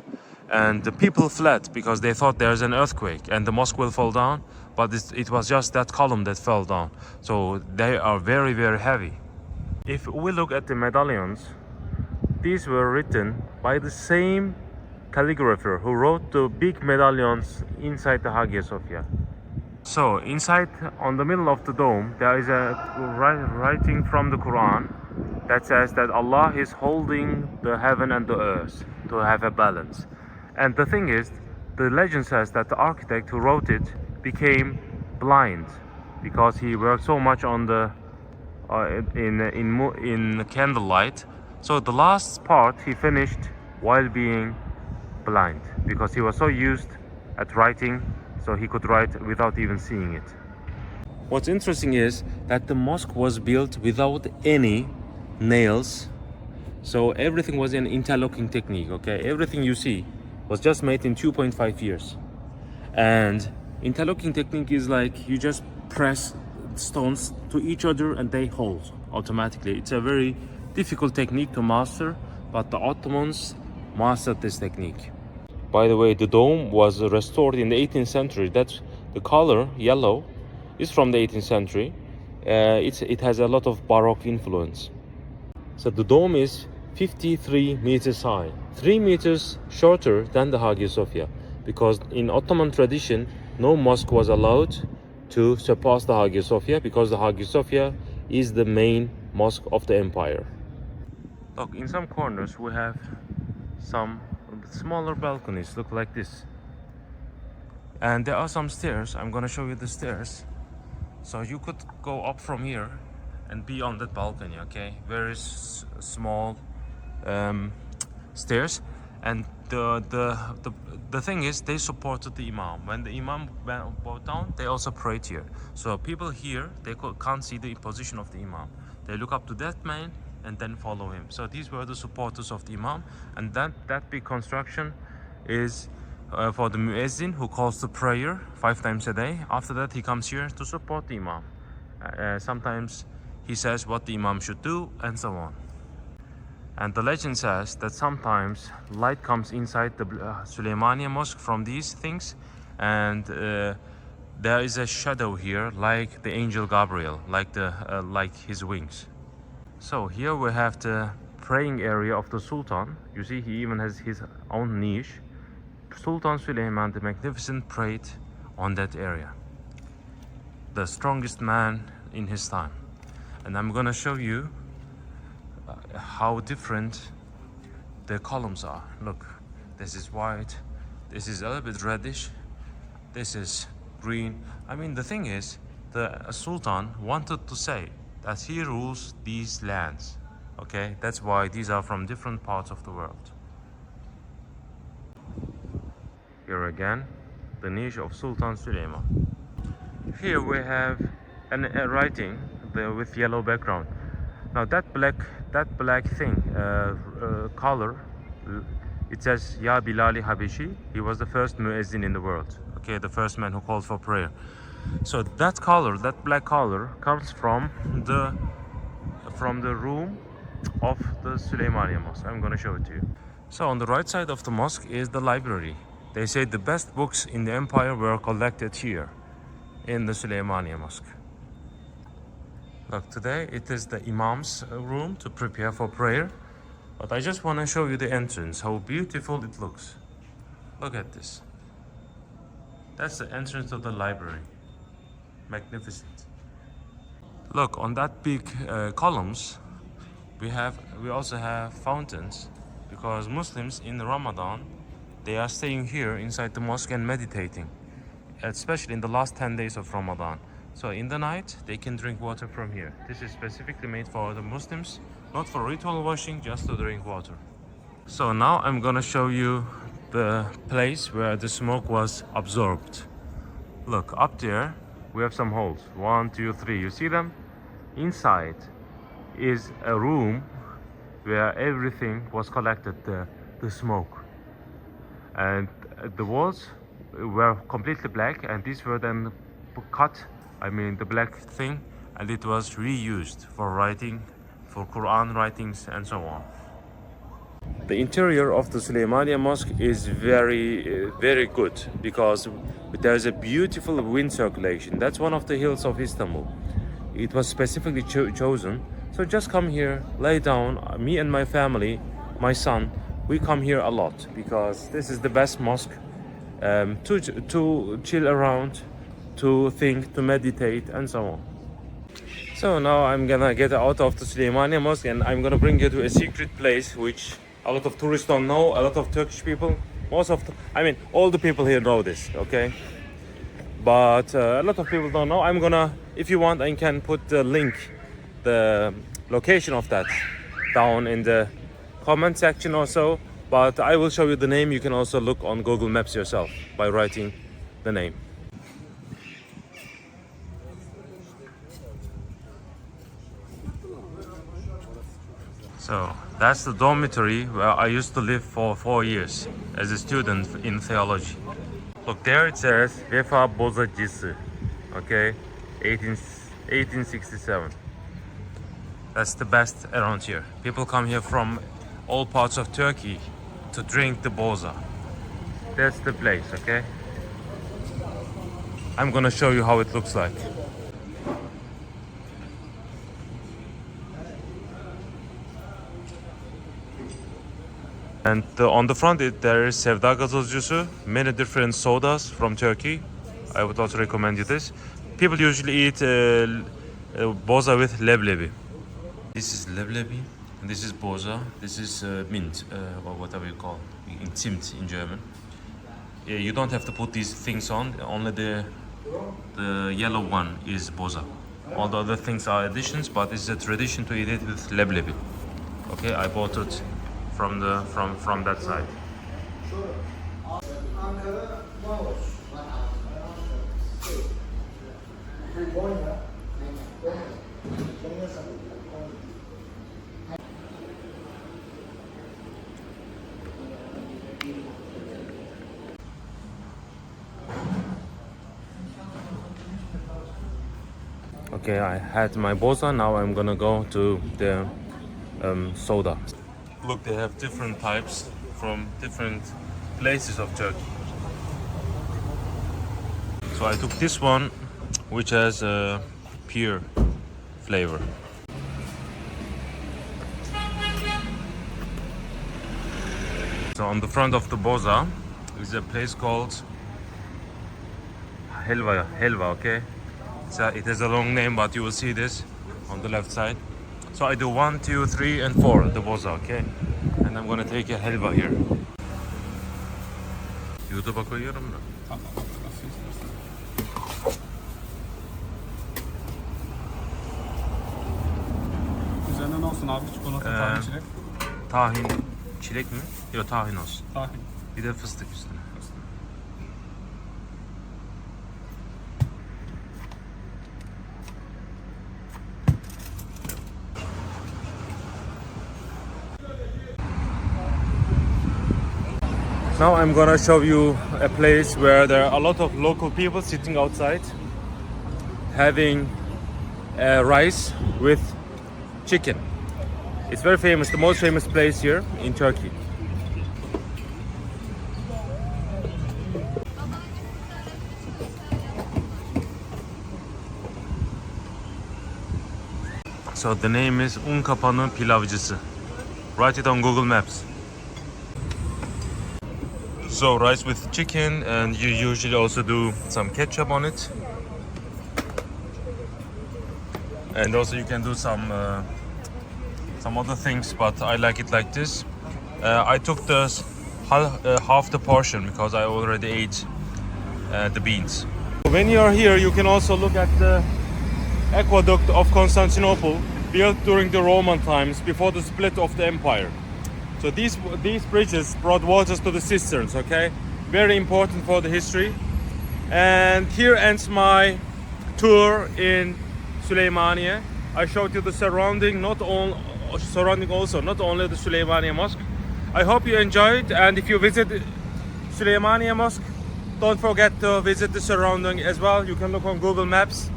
and the people fled because they thought there's an earthquake and the mosque will fall down, but it was just that column that fell down. So they are very, very heavy. If we look at the medallions, these were written by the same calligrapher who wrote the big medallions inside the Hagia Sophia. So inside, on the middle of the dome, there is a writing from the Quran that says that Allah is holding the heaven and the earth to have a balance. And the thing is, the legend says that the architect who wrote it became blind because he worked so much on the in candlelight. So the last part he finished while being blind because he was so used at writing, so he could write without even seeing it. What's interesting is that the mosque was built without any nails, so everything was an interlocking technique. Okay, everything you see was just made in 2.5 years. And interlocking technique is like you just press stones to each other and they hold automatically. It's a very difficult technique to master, but the Ottomans mastered this technique. By the way, the dome was restored in the 18th century. That's the color yellow is from the 18th century. It has a lot of Baroque influence. So the dome is 53 meters high, 3 meters shorter than the Hagia Sophia, because in Ottoman tradition, no mosque was allowed to surpass the Hagia Sophia because the Hagia Sophia is the main mosque of the empire. Look, in some corners we have some smaller balconies, look like this. And there are some stairs. I'm gonna show you the stairs. So you could go up from here and be on that balcony, okay? Very small stairs. And the thing is, they supported the imam. When the imam bowed down, they also prayed here. So people here, they can't see the position of the imam. They look up to that man and then follow him. So these were the supporters of the imam. And that big construction is for the muezzin, who calls the prayer 5 times a day. After that, he comes here to support the imam. Sometimes he says what the imam should do and so on. And the legend says that sometimes light comes inside the Süleymaniye Mosque from these things, and there is a shadow here like the angel Gabriel, like his wings. So here we have the praying area of the Sultan. You see, he even has his own niche. Sultan Süleyman the Magnificent prayed on that area, the strongest man in his time. And I'm gonna show you how different the columns are. Look, this is white, this is a little bit reddish, this is green. I mean, the thing is, the Sultan wanted to say that he rules these lands, okay? That's why these are from different parts of the world. Here again, the niche of Sultan Süleyman. Here we have a writing with yellow background. Now that black thing, color, it says Ya Bilali Habeshi. He was the first muezzin in the world. Okay, the first man who called for prayer. So that color, that black color, comes from the room of the Süleymaniye Mosque. I'm gonna show it to you. So on the right side of the mosque is the library. They say the best books in the empire were collected here in the Süleymaniye Mosque. Look, today it is the imam's room to prepare for prayer. But I just want to show you the entrance, how beautiful it looks. Look at this. That's the entrance of the library. Magnificent. Look, on that big columns, we also have fountains, because Muslims in Ramadan, they are staying here inside the mosque and meditating, especially in the last 10 days of Ramadan. So in the night, they can drink water from here. This is specifically made for the Muslims, not for ritual washing, just to drink water. So now I'm gonna show you the place where the smoke was absorbed. Look, up there, we have some holes. 1, 2, 3, you see them? Inside is a room where everything was collected, the smoke. And the walls were completely black, and these were then cut, the black thing, and it was reused for writing, for Quran writings and so on. The interior of the Süleymaniye Mosque is very good, because there's a beautiful wind circulation. That's one of the hills of Istanbul. It was specifically chosen. So just come here, lay down. Me and my family, my son, we come here a lot, because this is the best mosque to chill around, to think, to meditate, and so on. So now I'm gonna get out of the Süleymaniye Mosque, and I'm gonna bring you to a secret place which a lot of tourists don't know. A lot of Turkish people, all the people here know this, okay? But a lot of people don't know. If you want, I can put the link, the location of that, down in the comment section or so. But I will show you the name. You can also look on Google Maps yourself by writing the name. So that's the dormitory where I used to live for 4 years as a student in theology. Look, there it says Vefa Bozacısı, okay, 1867. That's the best around here. People come here from all parts of Turkey to drink the boza. That's the place, okay? I'm gonna show you how it looks like. And on the front there is Sevda Gazozcusu, many different sodas from Turkey. I would also recommend you this. People usually eat boza with leblebi. This is leblebi, and this is boza. This is mint, or whatever you call it, Zimt in German. You don't have to put these things on, only the yellow one is boza. All the other things are additions, but it's a tradition to eat it with leblebi. Okay, I bought it from that side. Okay, I had my boza. Now I'm gonna go to the soda. Look, they have different types from different places of Turkey. So I took this one, which has a pear flavor. So on the front of the boza is a place called Helva, okay? It has a long name, but you will see this on the left side. So I do 1, 2, 3, and 4, the boza, okay? And I'm gonna take a helva here. YouTube'a koyuyorum da. Üzerine ne olsun abi? Çikolata, tahin, çilek. Tahin, çilek mi? Yok, tahin olsun. Tahin. Bir de fıstık üstüne. Now I'm gonna show you a place where there are a lot of local people sitting outside having rice with chicken. It's very famous, the most famous place here in Turkey. So the name is Un Kapanı Pilavcısı, write it on Google Maps. So rice with chicken, and you usually also do some ketchup on it. And also you can do some other things, but I like it like this. I took this half the portion because I already ate the beans. When you are here, you can also look at the aqueduct of Constantinople, built during the Roman times before the split of the empire. So these bridges brought waters to the cisterns, okay? Very important for the history. And here ends my tour in Süleymaniye. I showed you the surrounding, not only the Süleymaniye Mosque. I hope you enjoyed, and if you visit Süleymaniye Mosque, don't forget to visit the surrounding as well. You can look on Google Maps.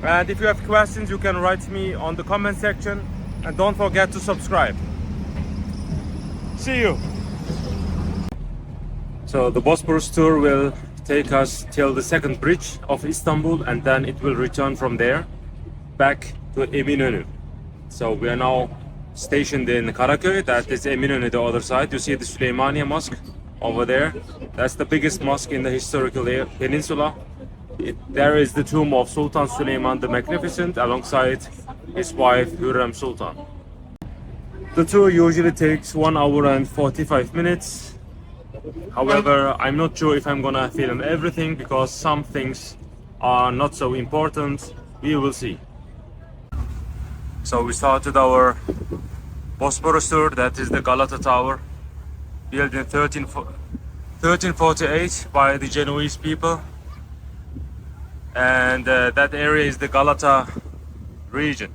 And if you have questions, you can write me on the comment section. And don't forget to subscribe. See you! So the Bosphorus Tour will take us till the second bridge of Istanbul, and then it will return from there back to Eminönü. So we are now stationed in Karaköy, that is Eminönü the other side. You see the Süleymaniye Mosque over there. That's the biggest mosque in the historical peninsula. There is the tomb of Sultan Süleyman the Magnificent alongside his wife Hürrem Sultan. The tour usually takes 1 hour and 45 minutes. However, I'm not sure if I'm gonna film everything because some things are not so important. We will see. So we started our Bosphorus Tour, that is the Galata Tower, built in 1348 by the Genoese people. And that area is the Galata region.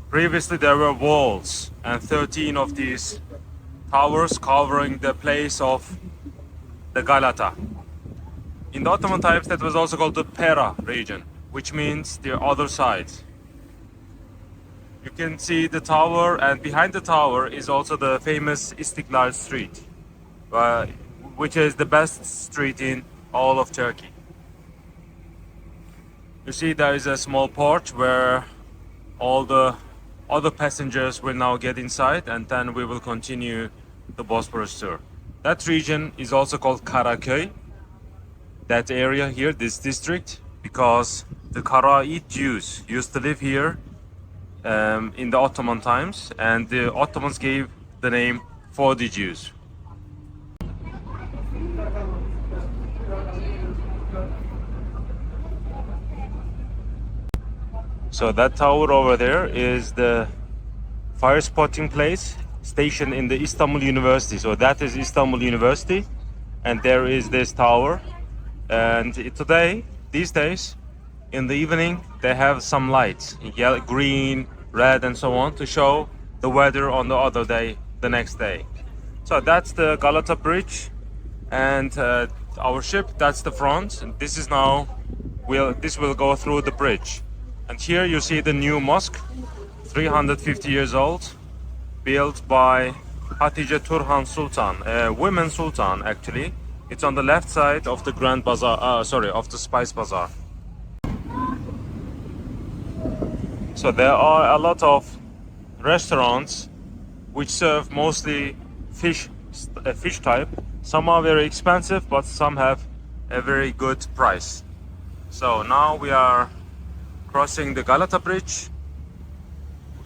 Previously there were walls and 13 of these towers covering the place of the Galata. In the Ottoman times that was also called the Pera region, which means the other side. You can see the tower, and behind the tower is also the famous Istiklal street, which is the best street in all of Turkey. You see there is a small porch where all the other passengers will now get inside, and then we will continue the Bosphorus tour. That region is also called Karaköy, that area here, this district, because the Karaite Jews used to live here in the Ottoman times, and the Ottomans gave the name for the Jews. So that tower over there is the fire spotting place stationed in the Istanbul University. So that is Istanbul University, and there is this tower. And today, these days, in the evening, they have some lights, yellow, green, red, and so on, to show the weather on the other day, the next day. So that's the Galata Bridge, and our ship, that's the front. And this is now, this will go through the bridge. And here you see the new mosque, 350 years old, built by Hatice Turhan Sultan, a women sultan actually. It's on the left side of the Grand Bazaar, of the Spice Bazaar. So there are a lot of restaurants which serve mostly fish type. Some are very expensive, but some have a very good price. So now we are crossing the Galata Bridge.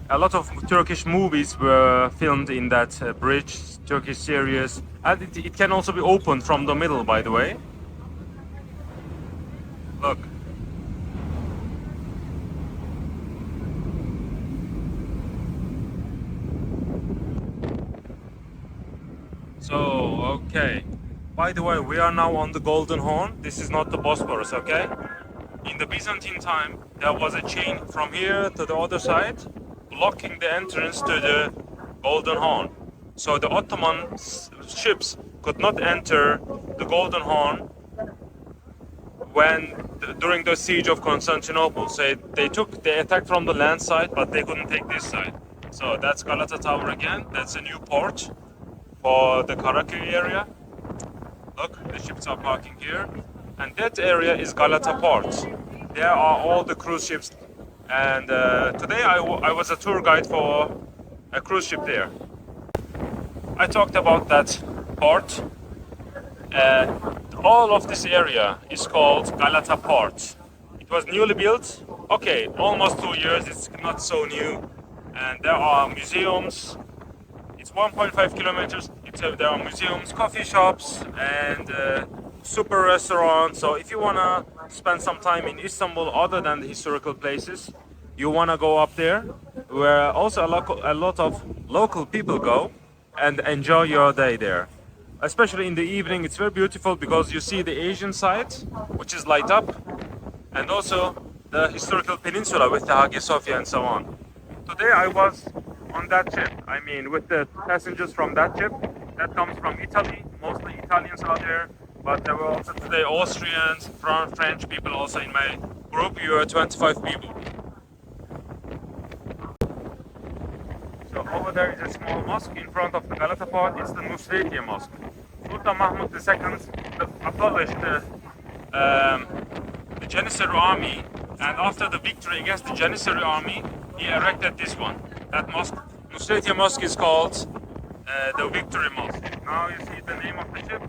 A lot of Turkish movies were filmed in that bridge, Turkish series, and it can also be opened from the middle, by the way. Look. So, okay. By the way, we are now on the Golden Horn. This is not the Bosphorus, okay? In the Byzantine time, there was a chain from here to the other side, blocking the entrance to the Golden Horn. So the Ottoman ships could not enter the Golden Horn during the siege of Constantinople. So they attacked from the land side, but they couldn't take this side. So that's Galata Tower again. That's a new port for the Karaköy area. Look, the ships are parking here. And that area is Galata Port. There are all the cruise ships. And today I was a tour guide for a cruise ship there. I talked about that port. All of this area is called Galata Port. It was newly built. Okay, almost 2 years. It's not so new. And there are museums. It's 1.5 kilometers. There are museums, coffee shops, and super restaurants. So if you wanna spend some time in Istanbul other than the historical places, you wanna go up there, where also a lot of local people go and enjoy your day there. Especially in the evening, it's very beautiful because you see the Asian side, which is light up, and also the historical peninsula with the Hagia Sophia and so on. Today I was on that ship. I mean, with the passengers from that ship that comes from Italy. Mostly Italians are there, but there were also today Austrians, French people also in my group. We were 25 people. So over there is a small mosque in front of the Galata Port. It's the Süleymaniye Mosque. Sultan Mahmud II abolished the Janissary army, and after the victory against the Janissary army, he erected this one. That mosque, Süleymaniye Mosque, is called the Victory Mosque. Now you see the name of the ship,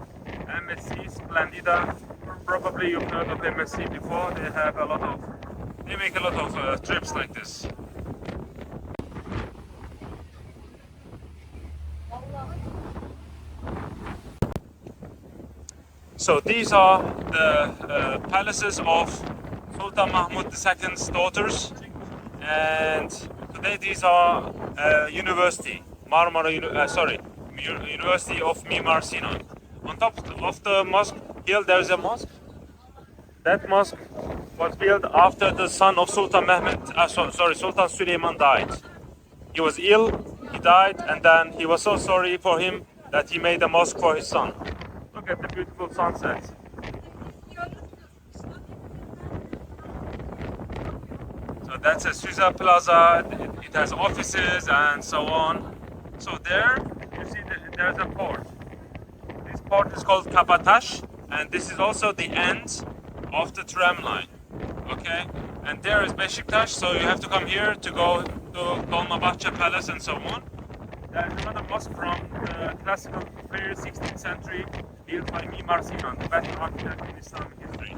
MSC Splendida. Probably you've heard of MSC before. They make a lot of trips like this. So these are the palaces of Sultan Mahmud II's daughters, and today these are university, University of Mimar Sinan. On top of the mosque, here there is a mosque. That mosque was built after the son of Sultan Sultan Süleyman died. He was ill, he died, and then he was so sorry for him that he made a mosque for his son. Look at the beautiful sunset. So that's a Suza Plaza. It has offices and so on. So there, you see there's a port. This port is called Kabatash, and this is also the end of the tram line. Okay, and there is Beşiktaş. So you have to come here to go to Dolmabahce Palace and so on. There's another mosque from the classical period, 16th century, built by Mimar Sinan, the best architect in Islamic history.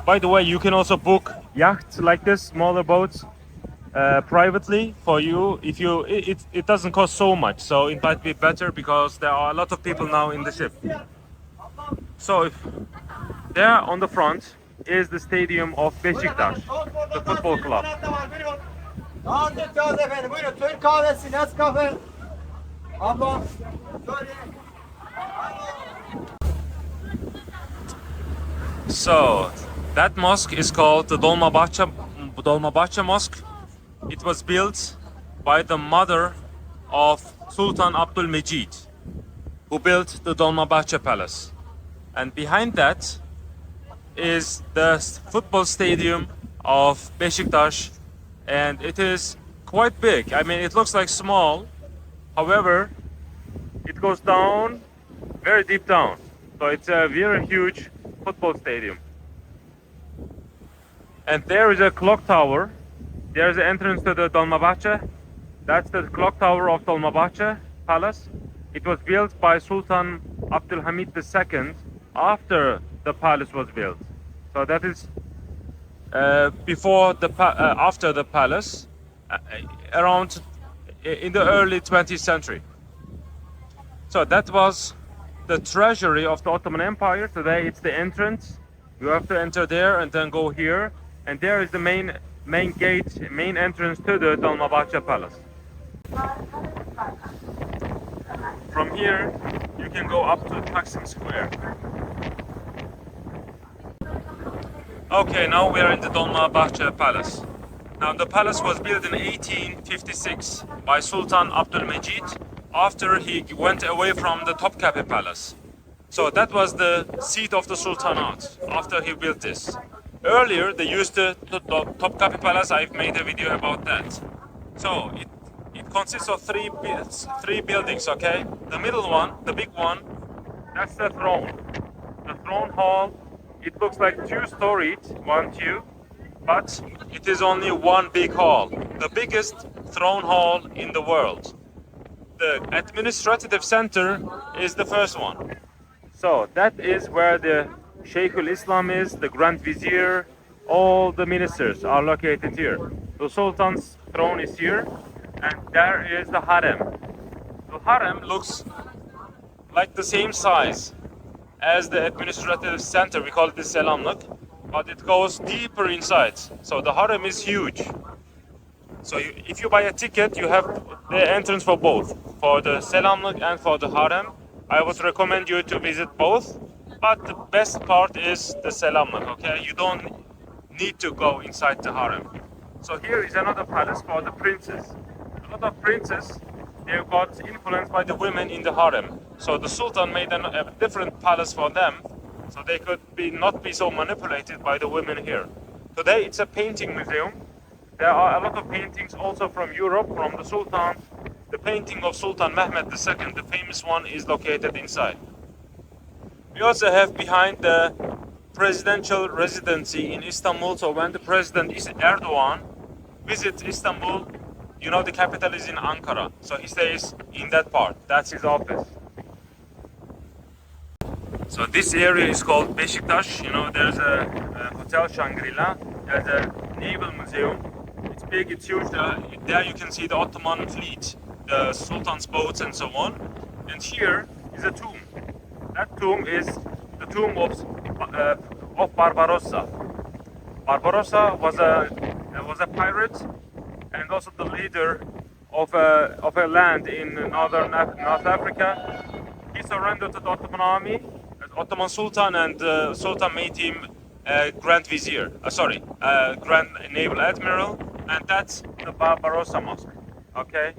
By the way, you can also book yachts like this, smaller boats, privately for you. It doesn't cost so much, so it might be better because there are a lot of people now in the ship. So there on the front is the stadium of Beşiktaş, the football club. Efendim, buyurun. Türk kahvesi, Nescafe. Ablam. So that mosque is called the Dolmabahce Mosque. It was built by the mother of Sultan Abdülmecid, who built the Dolmabahce Palace. And behind that is the football stadium of Beşiktaş, and it is quite big. I mean, it looks like small, however, it goes down, very deep down. So it's a very huge football stadium. And there is a clock tower. There's an entrance to the Dolmabahce. That's the clock tower of Dolmabahce Palace. It was built by Sultan Abdülhamid II after the palace was built. So that is after the palace, around in the early 20th century. So that was the treasury of the Ottoman Empire. Today it's the entrance. You have to enter there and then go here, and there is the main gate, main entrance to the Dolmabahce Palace. From here you can go up to Taksim Square. Okay, now we are in the Dolmabahce Palace. Now the palace was built in 1856 by Sultan Abdülmecid after he went away from the Topkapi Palace. So that was the seat of the Sultanate after he built this. Earlier they used the Topkapi Palace. I've made a video about that. So it consists of three buildings, okay? The middle one, the big one, that's the throne. The throne hall. It looks like two-storied, but it is only one big hall. The biggest throne hall in the world. The administrative center is the first one. So that is where the Sheikhul Islam is, the Grand Vizier, all the ministers are located here. The Sultan's throne is here, and there is the harem. The harem looks like the same size as the administrative center. We call it the Selamlık, but it goes deeper inside. So the harem is huge. So if you buy a ticket, you have the entrance for both, for the Selamlık and for the harem. I would recommend you to visit both, but the best part is the Selamlık, okay? You don't need to go inside the harem. So here is another palace for the princes. A lot of princes, they got influenced by the women in the harem. So the Sultan made a different palace for them, so they could not be so manipulated by the women here. Today it's a painting museum. There are a lot of paintings also from Europe, from the Sultan. The painting of Sultan Mehmed II, the famous one, is located inside. We also have behind the presidential residency in Istanbul. So when the president is Erdogan visits Istanbul, you know the capital is in Ankara. So he stays in that part. That's his office. So this area is called Beşiktaş. You know, there's a Hotel Shangri-La. There's a naval museum. It's big, it's huge. There you can see the Ottoman fleet, the Sultan's boats and so on. And here is a tomb. That tomb is the tomb of Barbarossa. Barbarossa was a pirate and also the leader of a land in North Africa. He surrendered to the Ottoman army, Ottoman Sultan, and Sultan made him Grand Vizier. Grand Naval Admiral, and that's the Barbarossa Mosque. Okay,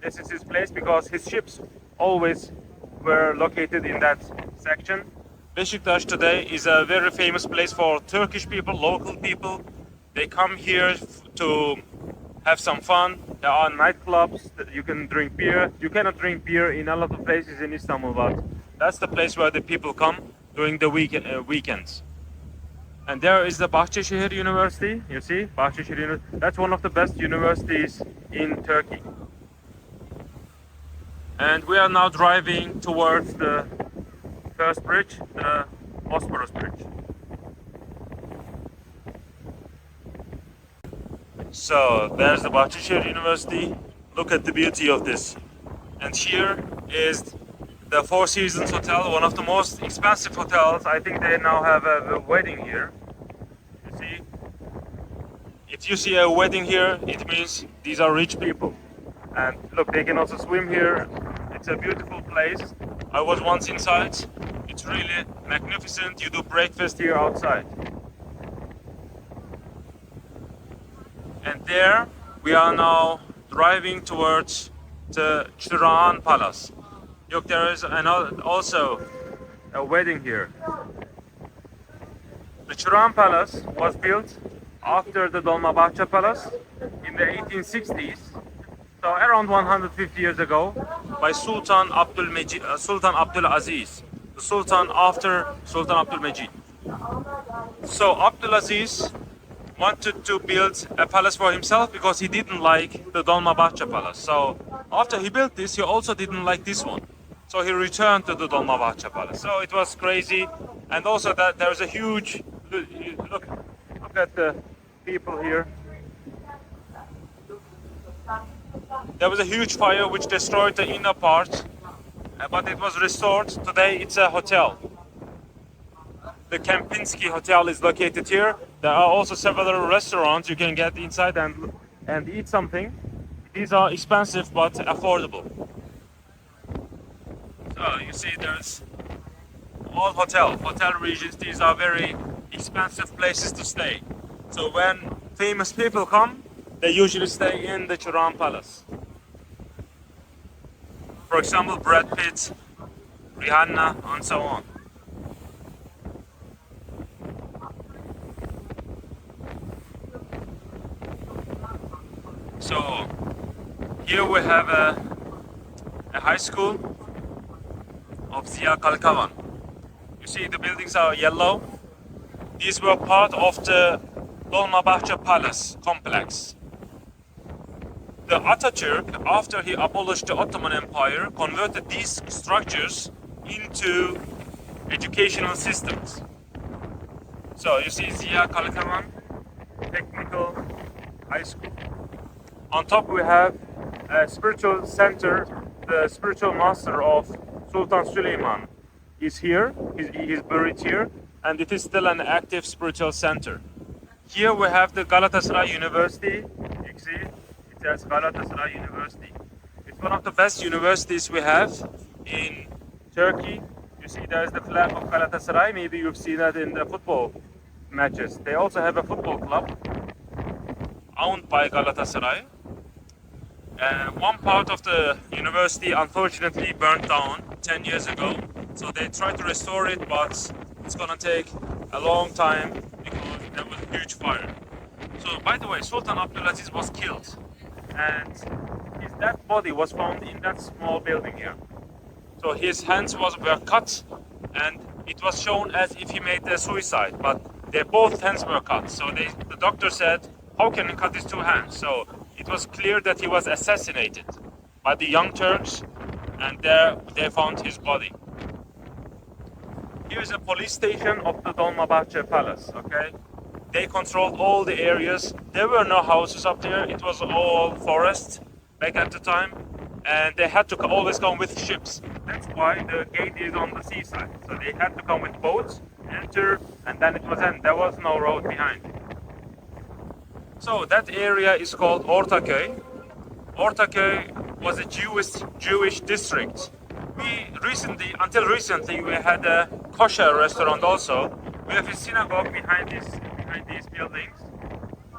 this is his place because his ships always were located in that section. Beşiktaş today is a very famous place for Turkish people, local people. They come here to have some fun. There are nightclubs that you can drink beer. You cannot drink beer in a lot of places in Istanbul, but that's the place where the people come during the weekends. And there is the Bahçeşehir University. You see, Bahçeşehir University. That's one of the best universities in Turkey. And we are now driving towards the first bridge, the Bosphorus Bridge. So there's the Bahçeşehir University. Look at the beauty of this. And here is the Four Seasons Hotel, one of the most expensive hotels. I think they now have a wedding here. You see? If you see a wedding here, it means these are rich people. And look, they can also swim here. It's a beautiful place. I was once inside. It's really magnificent. You do breakfast here outside. And there we are now driving towards the Çırağan Palace. Look, there is also a wedding here. The Çırağan Palace was built after the Dolmabahçe Palace in the 1860s, so around 150 years ago, by Sultan Abdulaziz, the Sultan after Sultan Abdülmecid. So Abdulaziz wanted to build a palace for himself because he didn't like the Dolmabahçe Palace. So after he built this, he also didn't like this one. So he returned to the Dolmabahçe Palace. So it was crazy, and also that there's a huge look at the people here. There was a huge fire which destroyed the inner part, but it was restored. Today it's a hotel. The Kempinski Hotel is located here. There are also several restaurants you can get inside and eat something. These are expensive but affordable. So you see there's all hotel regions. These are very expensive places to stay. So when famous people come, they usually stay in the Çırağan Palace. For example, Brad Pitt, Rihanna, and so on. So here we have a high school of Ziya Kalkavan. You see the buildings are yellow. These were part of the Dolmabahçe Palace complex. The Atatürk, after he abolished the Ottoman Empire, converted these structures into educational systems. So you see Ziya Kalkavan Technical High School. On top we have a spiritual center. The spiritual master of Sultan Süleyman is here. He's buried here, and it is still an active spiritual center. Here we have the Galatasaray University. You see, it says Galatasaray University. It's one of the best universities we have in Turkey. You see, there's the flag of Galatasaray. Maybe you've seen that in the football matches. They also have a football club owned by Galatasaray. One part of the university unfortunately burned down 10 years ago. So they tried to restore it, but it's gonna take a long time because there was a huge fire. So by the way, Sultan Abdulaziz was killed, and his dead body was found in that small building here. So his hands were cut, and it was shown as if he made a suicide, but both hands were cut. So the doctor said, how can he cut his two hands? So it was clear that he was assassinated by the Young Turks, and there they found his body. Here's a police station of the Dolmabahce Palace, okay? They controlled all the areas. There were no houses up there. It was all forest back at the time. And they had to always come with ships. That's why the gate is on the seaside. So they had to come with boats, enter, and then it was end. There was no road behind. So that area is called Ortaköy. Ortaköy was a Jewish district. Until recently, we had a kosher restaurant also. We have a synagogue behind these buildings.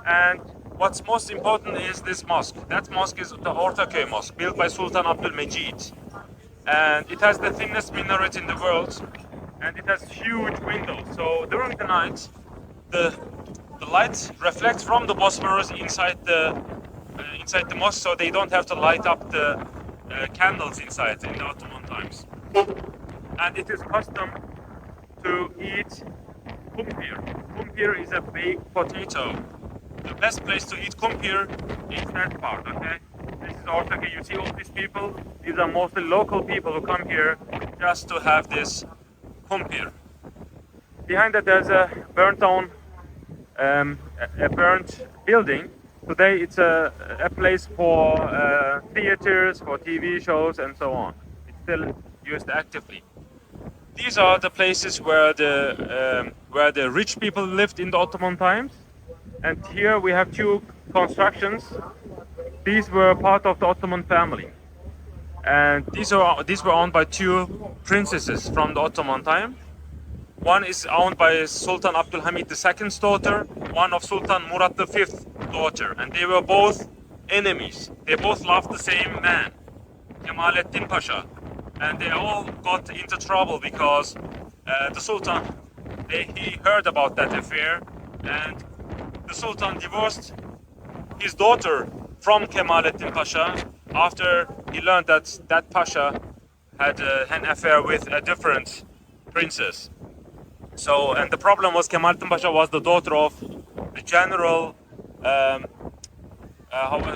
And what's most important is this mosque. That mosque is the Ortaköy Mosque, built by Sultan Abdülmecid. And it has the thinnest minaret in the world, and it has huge windows. So during the night, the light reflects from the Bosphorus inside the mosque, so they don't have to light up the candles inside in the Ottoman times. And it is custom to eat kumpir. Kumpir is a baked potato. The best place to eat kumpir is that part, okay? This is Ortaköy. You see all these people? These are mostly local people who come here just to have this kumpir. Behind that there's a burnt down, a burnt building. Today it's a place for theaters, for TV shows and so on. It's still used actively. These are the places where the rich people lived in the Ottoman times. And here we have two constructions. These were part of the Ottoman family. And these were owned by two princesses from the Ottoman time. One is owned by Sultan Abdülhamid II's daughter, one of Sultan Murat V's daughter. And they were both enemies. They both loved the same man, Kemalettin Pasha. And they all got into trouble because the Sultan, he heard about that affair, and the Sultan divorced his daughter from Kemalettin Pasha after he learned that that Pasha had an affair with a different princess. So, and the problem was Kemalettin Pasha was the daughter of the general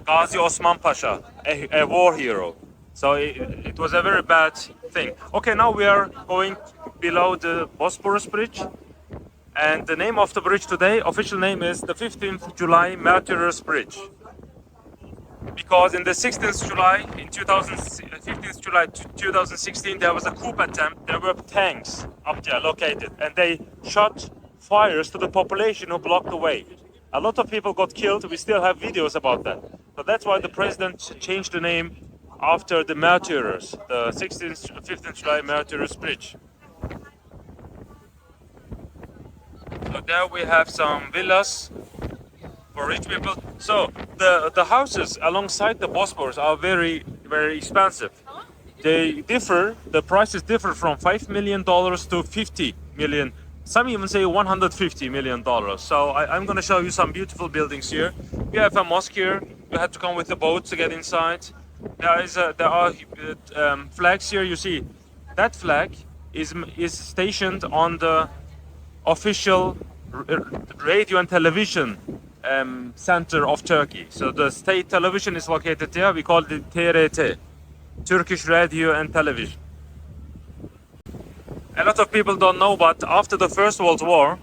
Gazi Osman Pasha, a war hero. So it was a very bad thing. Okay, now we are going below the Bosphorus Bridge. And the name of the bridge today, official name is the 15th July Martyrs Bridge. Because in the 16th July, in 15th July 2016, there was a coup attempt. There were tanks up there located, and they shot fires to the population who blocked the way. A lot of people got killed. We still have videos about that. So that's why the president changed the name after the martyrs, the 15th July Martyrs Bridge. So there we have some villas for rich people. So the houses alongside the Bosphorus are very, very expensive. They differ, the prices differ from $5 million to 50 million. Some even say $150 million. So I'm going to show you some beautiful buildings here. We have a mosque here. You had to come with a boat to get inside. There are flags here. You see, that flag is stationed on the official radio and television center of Turkey. So the state television is located there. We call it TRT, Turkish Radio and Television. A lot of people don't know, but after the First World War,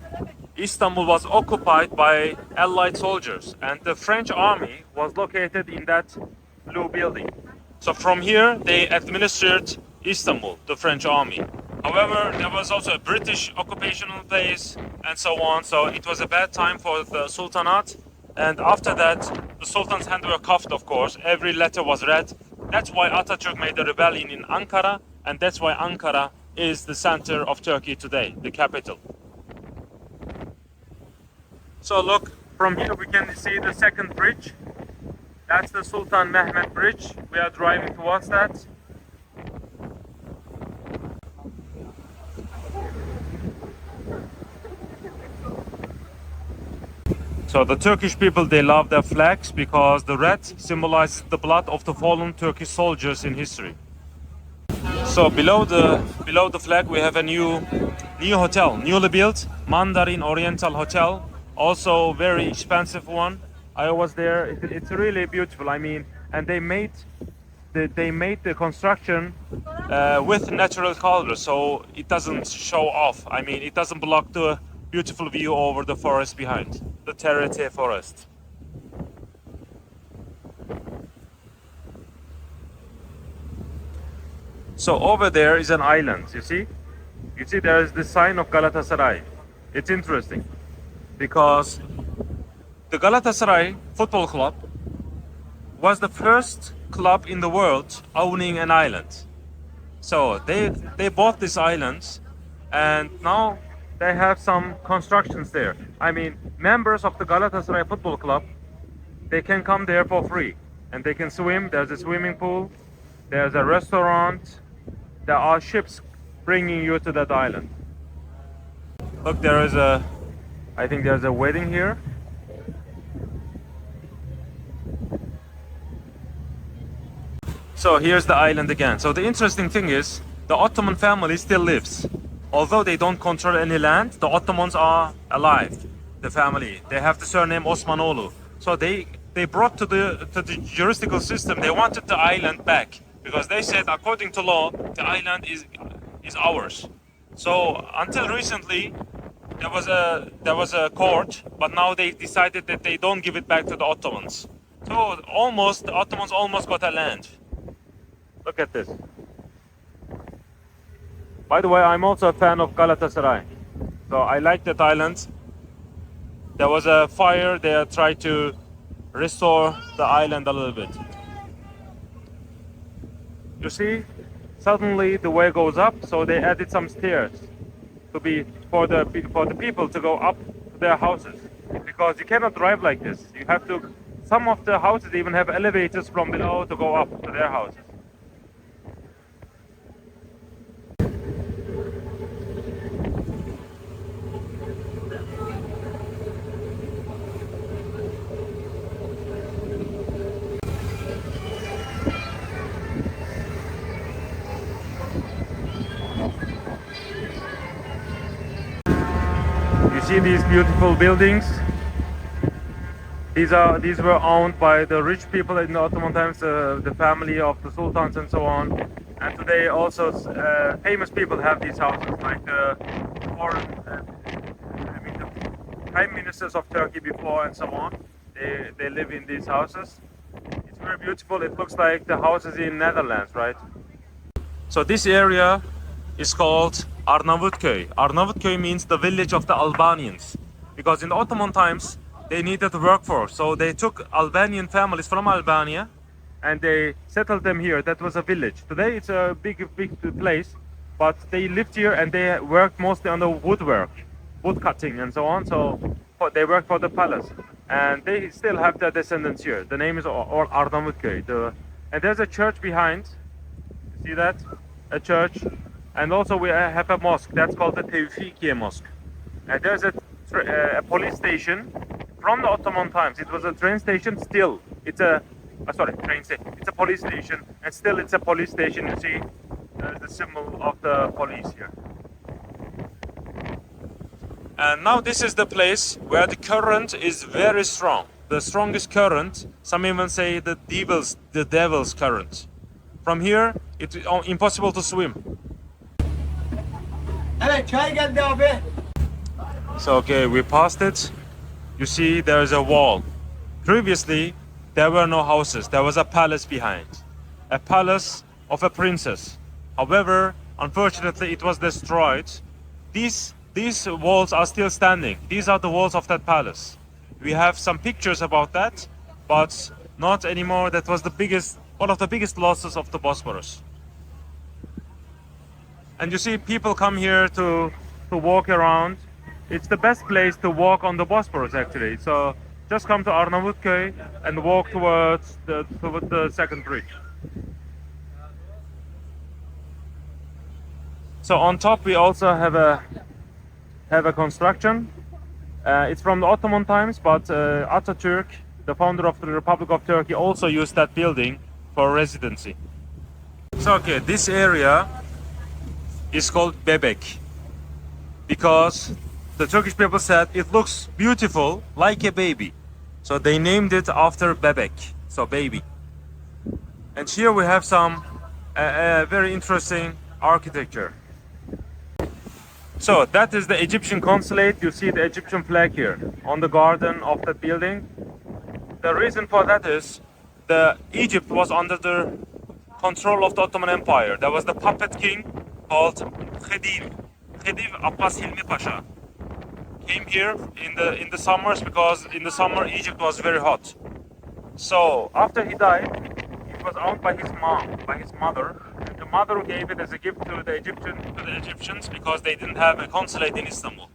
Istanbul was occupied by Allied soldiers, and the French army was located in that blue building. So from here, they administered Istanbul, the French army. However, there was also a British occupational base and so on, so it was a bad time for the Sultanate. And after that, the Sultan's hands were cuffed, of course. Every letter was read. That's why Atatürk made a rebellion in Ankara, and that's why Ankara is the center of Turkey today, the capital. So look, from here we can see the second bridge. That's the Sultan Mehmet Bridge. We are driving towards that. So the Turkish people, they love their flags because the red symbolizes the blood of the fallen Turkish soldiers in history. So below the flag we have a new hotel, newly built Mandarin Oriental Hotel, also very expensive one. I was there. It's really beautiful. I mean, and they made the construction with natural colors, so it doesn't show off. I mean, it doesn't block the beautiful view over the forest behind, the Terete forest. So over there is an island, you see? You see there is the sign of Galatasaray. It's interesting because the Galatasaray Football Club was the first club in the world owning an island. So they bought this island and now they have some constructions there. I mean, members of the Galatasaray Football Club, they can come there for free and they can swim. There's a swimming pool, there's a restaurant, there are ships bringing you to that island. Look, I think there's a wedding here. So here's the island again. So the interesting thing is, the Ottoman family still lives. Although they don't control any land, the Ottomans are alive, the family. They have the surname Osmanoğlu. So they brought to the juridical system, they wanted the island back. Because they said, according to law, the island is ours. So until recently, there was a court, but now they decided that they don't give it back to the Ottomans. So the Ottomans almost got a land. Look at this. By the way, I'm also a fan of Galatasaray. So I like that island. There was a fire, they tried to restore the island a little bit. You see, suddenly the way goes up, so they added some stairs to be for the people to go up to their houses, because you cannot drive like this. You have to. Some of the houses even have elevators from below to go up to their houses. See these beautiful buildings? These were owned by the rich people in the Ottoman times, the family of the sultans and so on. And today also famous people have these houses, like the prime ministers of Turkey before and so on. They live in these houses. It's very beautiful. It looks like the houses in Netherlands, right? So this area is called Arnavutköy. Arnavutköy means the village of the Albanians, because in the Ottoman times they needed a workforce, so they took Albanian families from Albania and they settled them here. That was a village. Today it's a big place, but they lived here and they worked mostly on the woodwork, wood cutting and so on. So they worked for the palace, and they still have their descendants here. The name is Arnavutköy. And there's a church behind. See that? A church. And also we have a mosque that's called the Tevfikiye Mosque. And there's a police station from the Ottoman times. It was a train station. Still, it's a It's a police station, and still it's a police station. You see, there's the symbol of the police here. And now this is the place where the current is very strong. The strongest current, some even say the devil's current. From here, it's impossible to swim. Evet çay geldi abi. So okay, we passed it. You see there is a wall. Previously, there were no houses. There was a palace behind. A palace of a princess. However, unfortunately, it was destroyed. These walls are still standing. These are the walls of that palace. We have some pictures about that, but not anymore. That was one of the biggest losses of the Bosphorus. And you see people come here to walk around. It's the best place to walk on the Bosphorus actually. So just come to Arnavutköy and walk towards the second bridge. So on top we also have a construction. It's from the Ottoman times, but Atatürk, the founder of the Republic of Turkey, also used that building for residency. So okay, this area is called Bebek because the Turkish people said it looks beautiful like a baby. So they named it after Bebek, so baby. And here we have some very interesting architecture. So that is the Egyptian consulate. You see the Egyptian flag here on the garden of the building. The reason for that is Egypt was under the control of the Ottoman Empire. There was the puppet king called Khedive Abbas Hilmi Pasha. Came here in the summers because in the summer Egypt was very hot. So after he died, it was owned by his mom, by his mother. And the mother gave it as a gift to the Egyptians because they didn't have a consulate in Istanbul.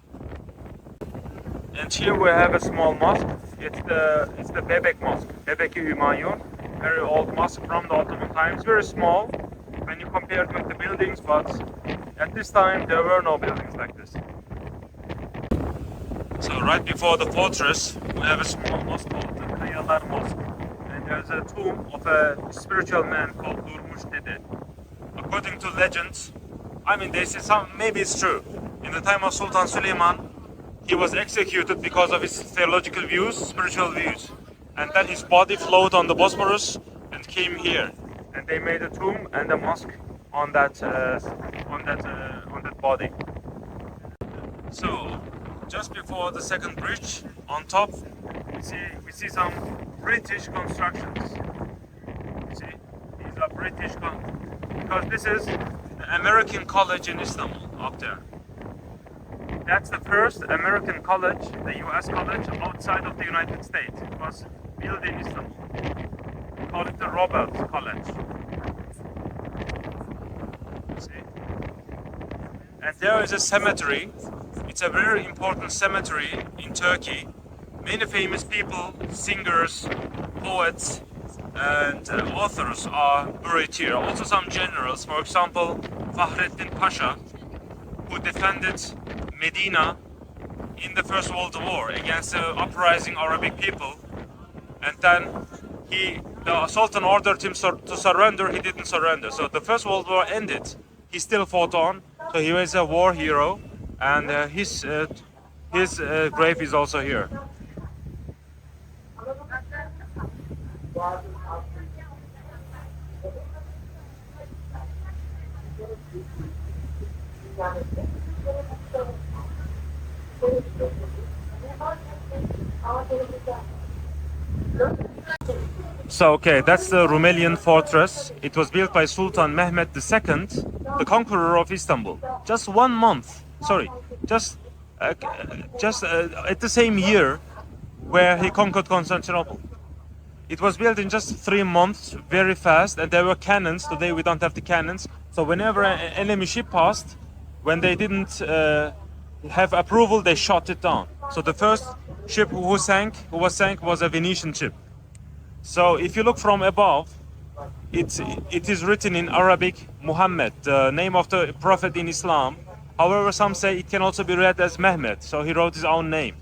And here we have a small mosque. It's the Bebek Mosque, Bebek-i Hümayun, very old mosque from the Ottoman times, very small when you compare it with the buildings, but at this time there were no buildings like this. So right before the fortress, we have a small mosque called the Kayalar Mosque. And there's a tomb of a spiritual man called Durmuş Dede. According to legends, I mean they say maybe it's true. In the time of Sultan Süleyman, he was executed because of his theological views, spiritual views. And then his body flowed on the Bosphorus and came here. And they made a tomb and a mosque on that body. So just before the second bridge, on top, we see some British constructions. See, these are British because this is the American college in Istanbul up there. That's the first American college, the US college outside of the United States. It was built in Istanbul. We call it the Roberts College. See? And there is a cemetery. It's a very important cemetery in Turkey. Many famous people, singers, poets, and authors are buried here. Also some generals, for example, Fahrettin Pasha, who defended Medina in the First World War against the uprising Arabic people. And then the Sultan ordered him to surrender, he didn't surrender. So the First World War ended. He still fought on, so he was a war hero. And his grave is also here. So okay, that's the Rumelian fortress. It was built by Sultan Mehmed II, the conqueror of Istanbul. Just 1 month. Sorry, just at the same year where he conquered Constantinople. It was built in just 3 months, very fast, and there were cannons. Today we don't have the cannons. So whenever an enemy ship passed, when they didn't have approval, they shot it down. So the first ship who was sank was a Venetian ship. So if you look from above, it is written in Arabic, Muhammad, the name of the prophet in Islam. However, some say it can also be read as Mehmed, so he wrote his own name.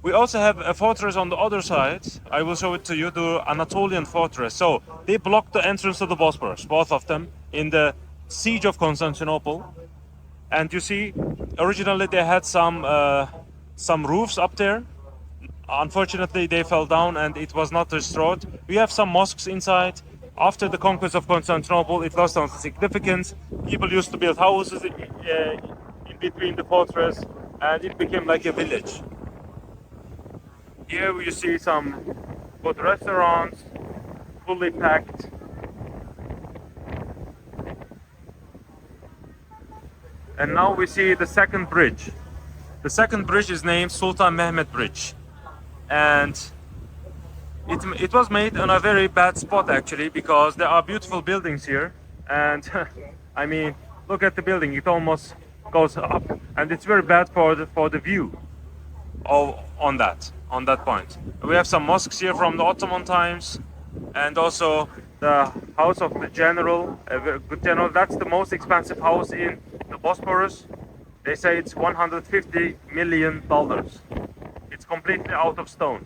We also have a fortress on the other side. I will show it to you, the Anatolian fortress. So they blocked the entrance to the Bosphorus, both of them, in the siege of Constantinople. And you see, originally they had some roofs up there. Unfortunately, they fell down and it was not restored. We have some mosques inside. After the conquest of Constantinople, it lost on significance. People used to build houses in between the fortress, and it became like a village. Here you see some good restaurants, fully packed. And now we see the second bridge. The second bridge is named Sultan Mehmet Bridge. And it was made on a very bad spot actually, because there are beautiful buildings here. And I mean, look at the building, it almost goes up. And it's very bad for the view on that point. We have some mosques here from the Ottoman times, and also the house of the general, a very good general. That's the most expensive house in the Bosphorus. They say it's $150 million. It's completely out of stone.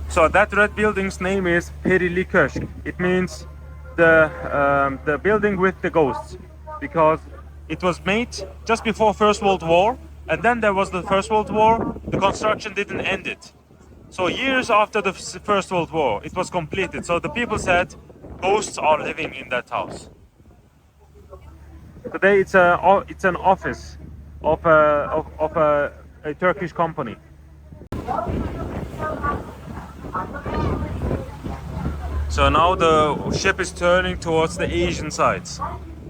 So that red building's name is Perili Köşk. It means the building with the ghosts, because it was made just before First World War, and then there was the First World War. The construction didn't end it. So years after the First World War, it was completed. So the people said ghosts are living in that house. Today it's an office of a Turkish company. So now the ship is turning towards the Asian sides.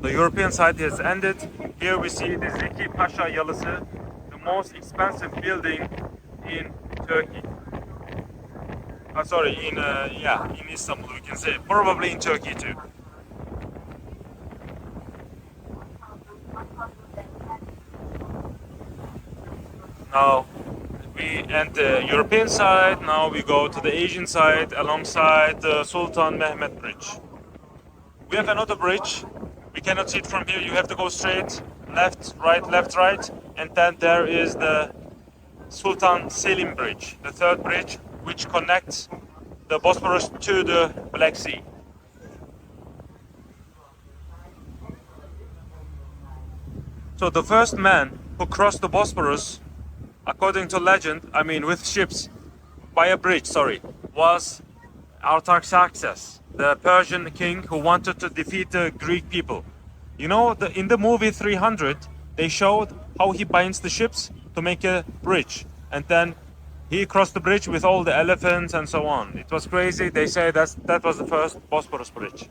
The European side has ended. Here we see the Zeki Pasha Yalısı, the most expensive building in Turkey. Sorry, in Istanbul, we can say, probably in Turkey too. Now we end the European side, now we go to the Asian side alongside the Sultan Mehmet Bridge. We have another bridge, we cannot see it from here, you have to go straight, left, right, and then there is the Sultan Selim Bridge, the third bridge, which connects the Bosphorus to the Black Sea. So the first man who crossed the Bosphorus, according to legend, I mean with ships, by a bridge, was Artaxerxes, the Persian king who wanted to defeat the Greek people. You know, in the movie 300, they showed how he binds the ships to make a bridge, and then he crossed the bridge with all the elephants and so on. It was crazy. They say that was the first Bosphorus bridge.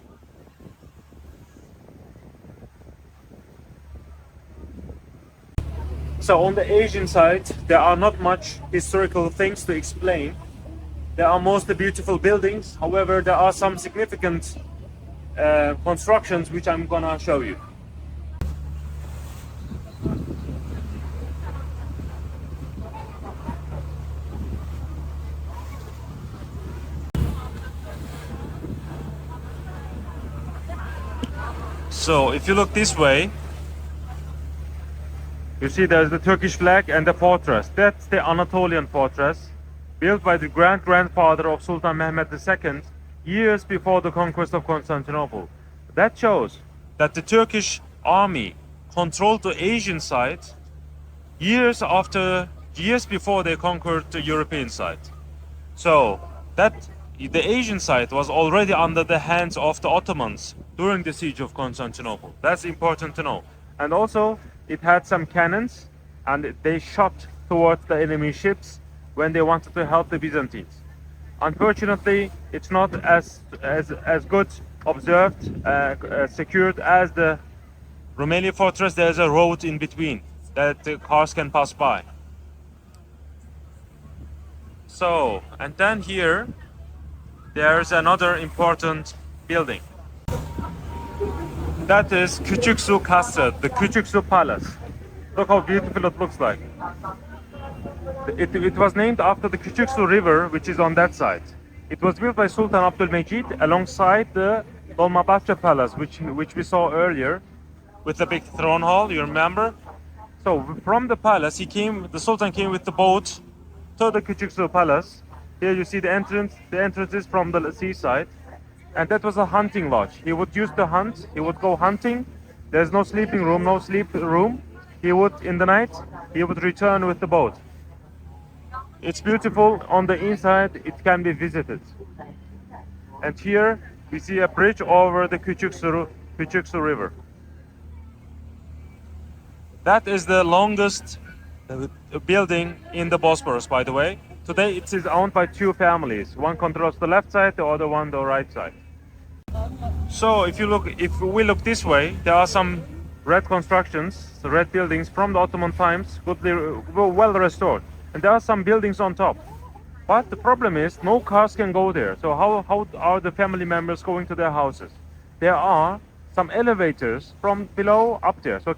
So on the Asian side, there are not much historical things to explain. There are mostly beautiful buildings. However, there are some significant constructions which I'm gonna show you. So if you look this way, you see there's the Turkish flag and the fortress. That's the Anatolian fortress, built by the grandfather of Sultan Mehmet II, years before the conquest of Constantinople. That shows that the Turkish army controlled the Asian side years before they conquered the European side. So that the Asian side was already under the hands of the Ottomans during the siege of Constantinople. That's important to know. And also it had some cannons, and they shot towards the enemy ships when they wanted to help the Byzantines. Unfortunately, it's not as good observed, secured as the Rumeli fortress. There's a road in between that the cars can pass by. So, and then here there's another important building. That is Küçük Su Castle, the Küçük Su Palace. Look how beautiful it looks like. It was named after the Küçük Su River, which is on that side. It was built by Sultan Abdülmecid alongside the Dolmabahce Palace, which we saw earlier, with the big throne hall, you remember? So from the palace, the Sultan came with the boat to the Küçük Su Palace. Here you see the entrance is from the seaside. And that was a hunting lodge. He would use to hunt, he would go hunting, There's no sleeping room, no sleep room. He would, in the night, he would return with the boat. It's beautiful. On the inside, it can be visited. And here we see a bridge over the Küçüksu River. That is the longest building in the Bosphorus, by the way. Today it is owned by two families. One controls the left side, the other one the right side. So if we look this way, there are some red constructions, the red buildings from the Ottoman times, well restored. And there are some buildings on top. But the problem is no cars can go there. So how are the family members going to their houses? There are some elevators from below up there. So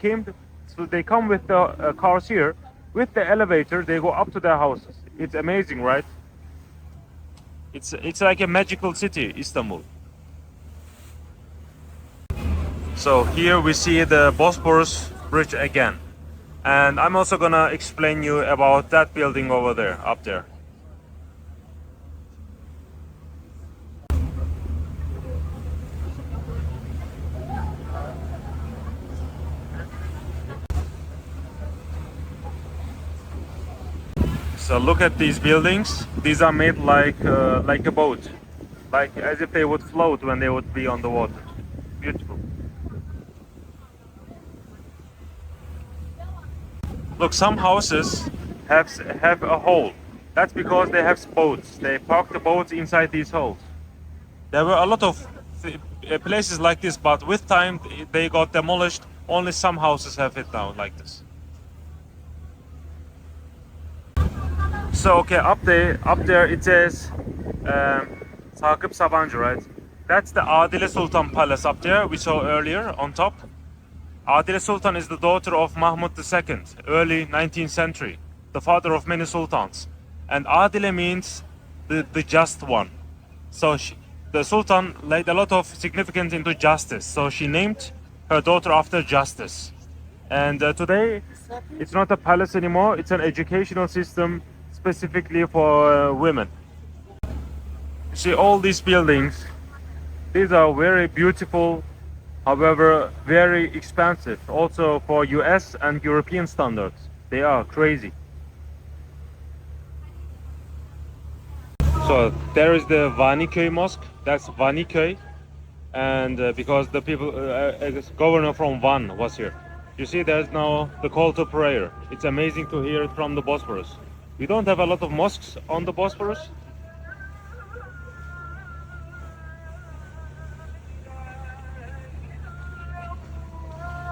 they come with the cars here. With the elevator, they go up to their houses. It's amazing, right? It's like a magical city, Istanbul. So here we see the Bosphorus Bridge again. And I'm also gonna explain you about that building over there, up there. So look at these buildings. These are made like a boat, like as if they would float when they would be on the water. Beautiful. Look, some houses have a hole. That's because they have boats. They park the boats inside these holes. There were a lot of places like this, but with time they got demolished. Only some houses have it now like this. So okay, up there it says Takip Sabancı, right? That's the Adile Sultan Palace up there we saw earlier on top. Adile Sultan is the daughter of Mahmud II, early 19th century, the father of many sultans. And Adile means the just one. So the Sultan laid a lot of significance into justice. So she named her daughter after justice. And today, it's not a palace anymore. It's an educational system specifically for women. You see all these buildings. These are very beautiful, however, very expensive. Also for US and European standards. They are crazy. So there is the Vaniköy Mosque. That's Vaniköy. And because the people, governor from Van was here. You see, there's now the call to prayer. It's amazing to hear it from the Bosphorus. We don't have a lot of mosques on the Bosphorus.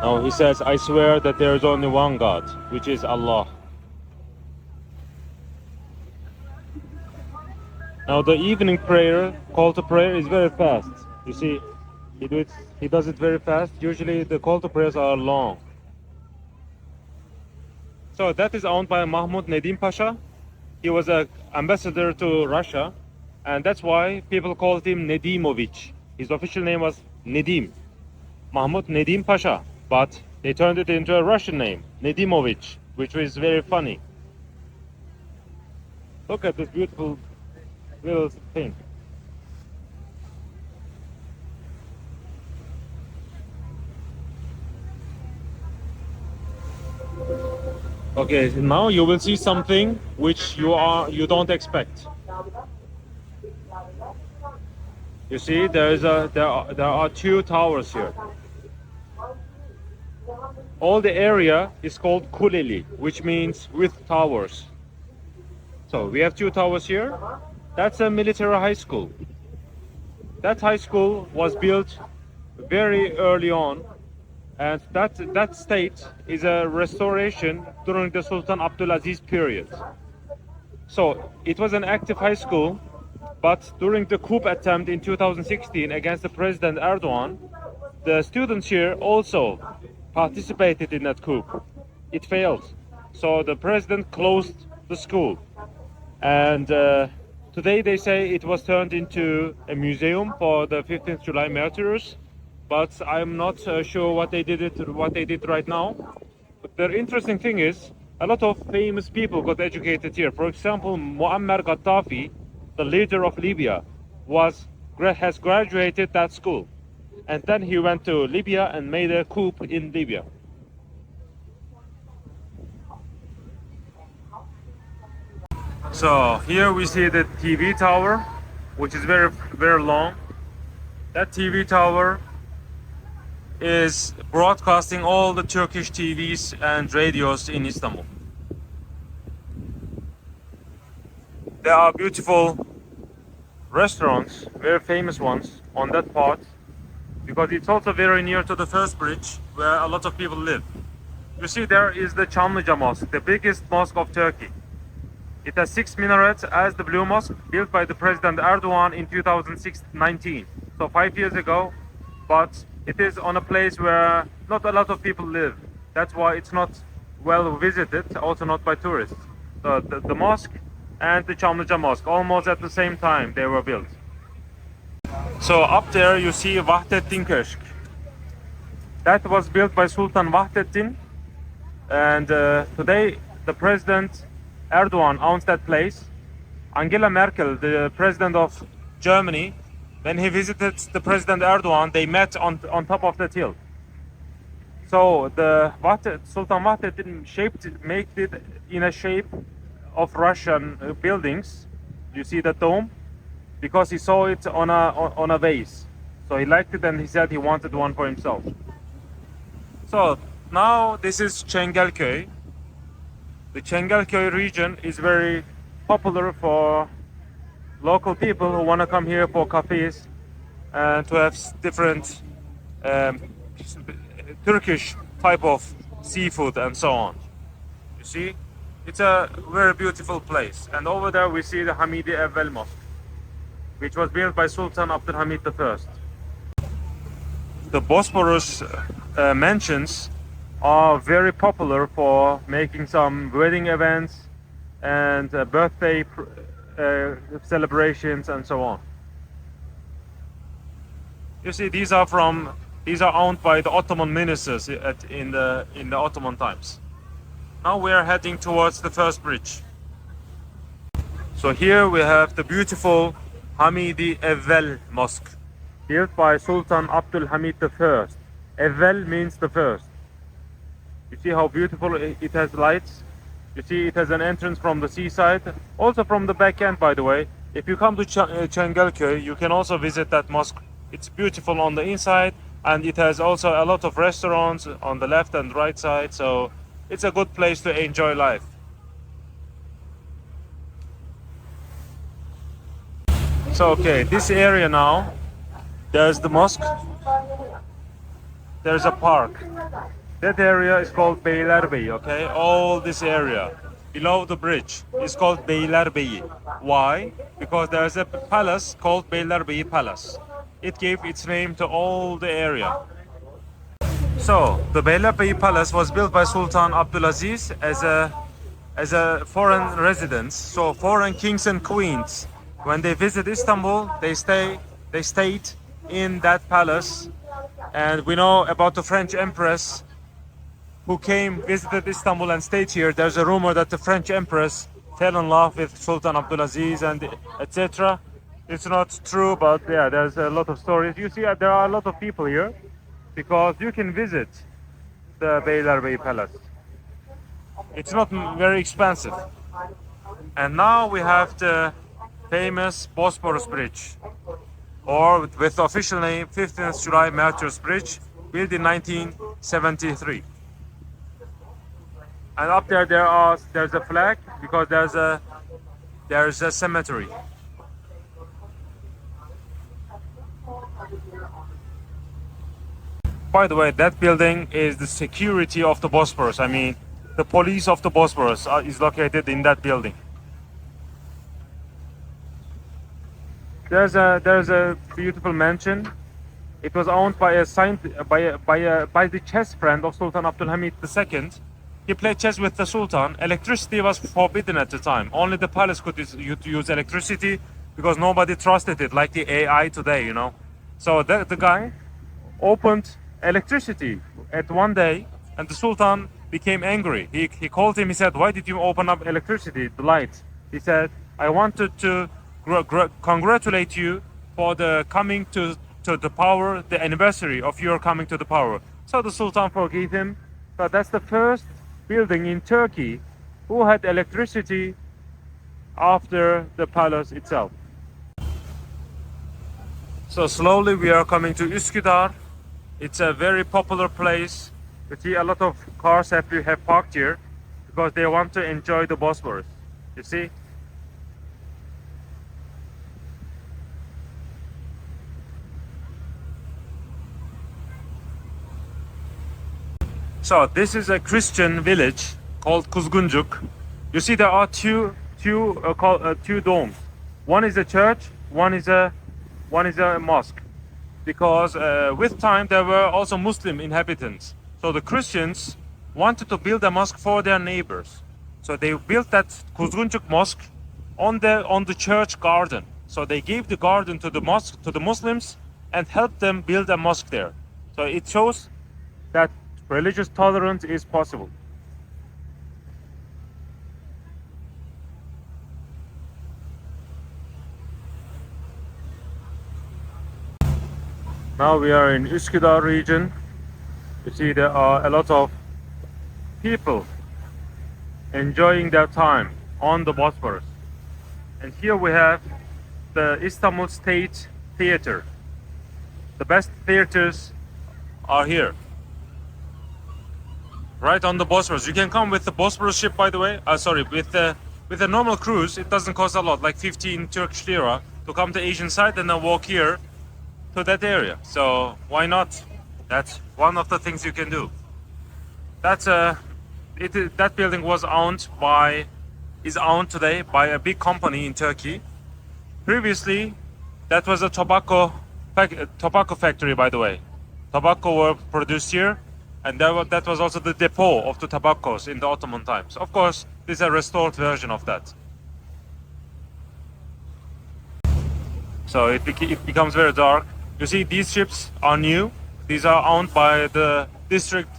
Now he says, I swear that there is only one God, which is Allah. Now the evening prayer, call to prayer, is very fast. You see, he does it very fast. Usually the call to prayers are long. So that is owned by Mahmud Nedim Pasha. He was an ambassador to Russia, and that's why people called him Nedimovich. His official name was Nedim, Mahmud Nedim Pasha, but they turned it into a Russian name, Nedimovich, which was very funny. Look at this beautiful little thing. Okay, so now you will see something which you don't expect. You see, there are two towers here. All the area is called Kuleli, which means with towers. So we have two towers here. That's a military high school. That high school was built very early on. And that state is a restoration during the Sultan Abdulaziz period. So it was an active high school, but during the coup attempt in 2016 against the President Erdogan, the students here also participated in that coup. It failed. So the president closed the school. And today they say it was turned into a museum for the 15th July martyrs. But I'm not sure what they did right now. But the interesting thing is, a lot of famous people got educated here. For example, Muammar Gaddafi, the leader of Libya, has graduated that school. and then he went to Libya and made a coup in Libya. So here we see the TV tower, which is very, very long. That TV tower is broadcasting all the Turkish TVs and radios in Istanbul. There are beautiful restaurants, very famous ones on that part, because it's also very near to the first bridge where a lot of people live. You see, there is the Çamlıca Mosque, the biggest mosque of Turkey. It has 6 minarets as the Blue Mosque, built by the President Erdogan in 2019, so 5 years ago, but it is on a place where not a lot of people live. That's why it's not well visited, also not by tourists. So the mosque and the Çamlıca Mosque, almost at the same time they were built. So up there you see Vahdettin Köşk. That was built by Sultan Vahdettin, and today the President Erdogan owns that place. Angela Merkel, the president of Germany, when he visited the President Erdogan, they met on top of that hill. So the Sultan Vahdettin made it in a shape of Russian buildings. You see the dome, because he saw it on a vase. So he liked it and he said he wanted one for himself. So now this is Çengelköy. The Çengelköy region is very popular for local people who want to come here for cafes and to have different Turkish type of seafood and so on. You see, it's a very beautiful place. And over there we see the Hamidi Evvel Mosque, which was built by Sultan Abdülhamid I. The Bosphorus mansions are very popular for making some wedding events and birthday celebrations and so on. You see, these are owned by the Ottoman ministers in the Ottoman times. Now we are heading towards the first bridge. So here we have the beautiful Hamidi Evvel Mosque, built by Sultan Abdülhamid I. Evvel means the first. You see how beautiful it has lights. You see it has an entrance from the seaside, also from the back end, by the way. If you come to Çengelköy, you can also visit that mosque. It's beautiful on the inside, and it has also a lot of restaurants on the left and right side, so it's a good place to enjoy life. So okay, this area now, there's the mosque, there's a park. That area is called Beylerbeyi, okay? All this area below the bridge is called Beylerbeyi. Why? Because there's a palace called Beylerbeyi Palace. It gave its name to all the area. So the Beylerbeyi Palace was built by Sultan Abdulaziz as a foreign residence. So foreign kings and queens, when they visit Istanbul, they stayed in that palace. And we know about the French Empress who visited Istanbul and stayed here. There's a rumor that the French Empress fell in love with Sultan Abdulaziz and etc. It's not true, but yeah, there's a lot of stories. You see, there are a lot of people here because you can visit the Beylerbeyi Palace. It's not very expensive. And now we have the famous Bosphorus Bridge, or with official name 15th July Martyrs Bridge, built in 1973. And up there, there's a flag because there's a cemetery. By the way, that building is the security of the Bosphorus. I mean, the police of the Bosphorus is located in that building. There's a beautiful mansion. It was owned by the chess friend of Sultan Abdülhamid II. He played chess with the Sultan. Electricity was forbidden at the time. Only the palace could use electricity because nobody trusted it, like the AI today, you know. So the guy opened electricity at one day, and the Sultan became angry. He called him. He said, "Why did you open up electricity, the lights?" He said, "I wanted to congratulate you for the coming to to the power, the anniversary of your coming to the power. So the Sultan forgave him. So that's the first building in Turkey who had electricity after the palace itself. So slowly we are coming to Üsküdar. It's a very popular place. You see a lot of cars have parked here because they want to enjoy the Bosphorus. You see? So this is a Christian village called Kuzguncuk. You see there are two domes. One is a church, one is a mosque. Because with time there were also Muslim inhabitants. So the Christians wanted to build a mosque for their neighbors. So they built that Kuzguncuk mosque on the church garden. So they gave the garden to the mosque, to the Muslims, and helped them build a mosque there. So it shows that religious tolerance is possible. Now we are in Üsküdar region. You see there are a lot of people enjoying their time on the Bosphorus. And here we have the Istanbul State Theater. The best theaters are here. Right on the Bosphorus. You can come with the Bosphorus ship, by the way. With a normal cruise, it doesn't cost a lot, like 15 Turkish lira to come to Asian side and then walk here to that area. So why not? That's one of the things you can do. That building is owned today by a big company in Turkey. Previously, that was a tobacco factory, by the way. Tobacco were produced here. And that was also the depot of the tobaccos in the Ottoman times. Of course, this is a restored version of that. So it becomes very dark. You see, these ships are new. These are owned by the district,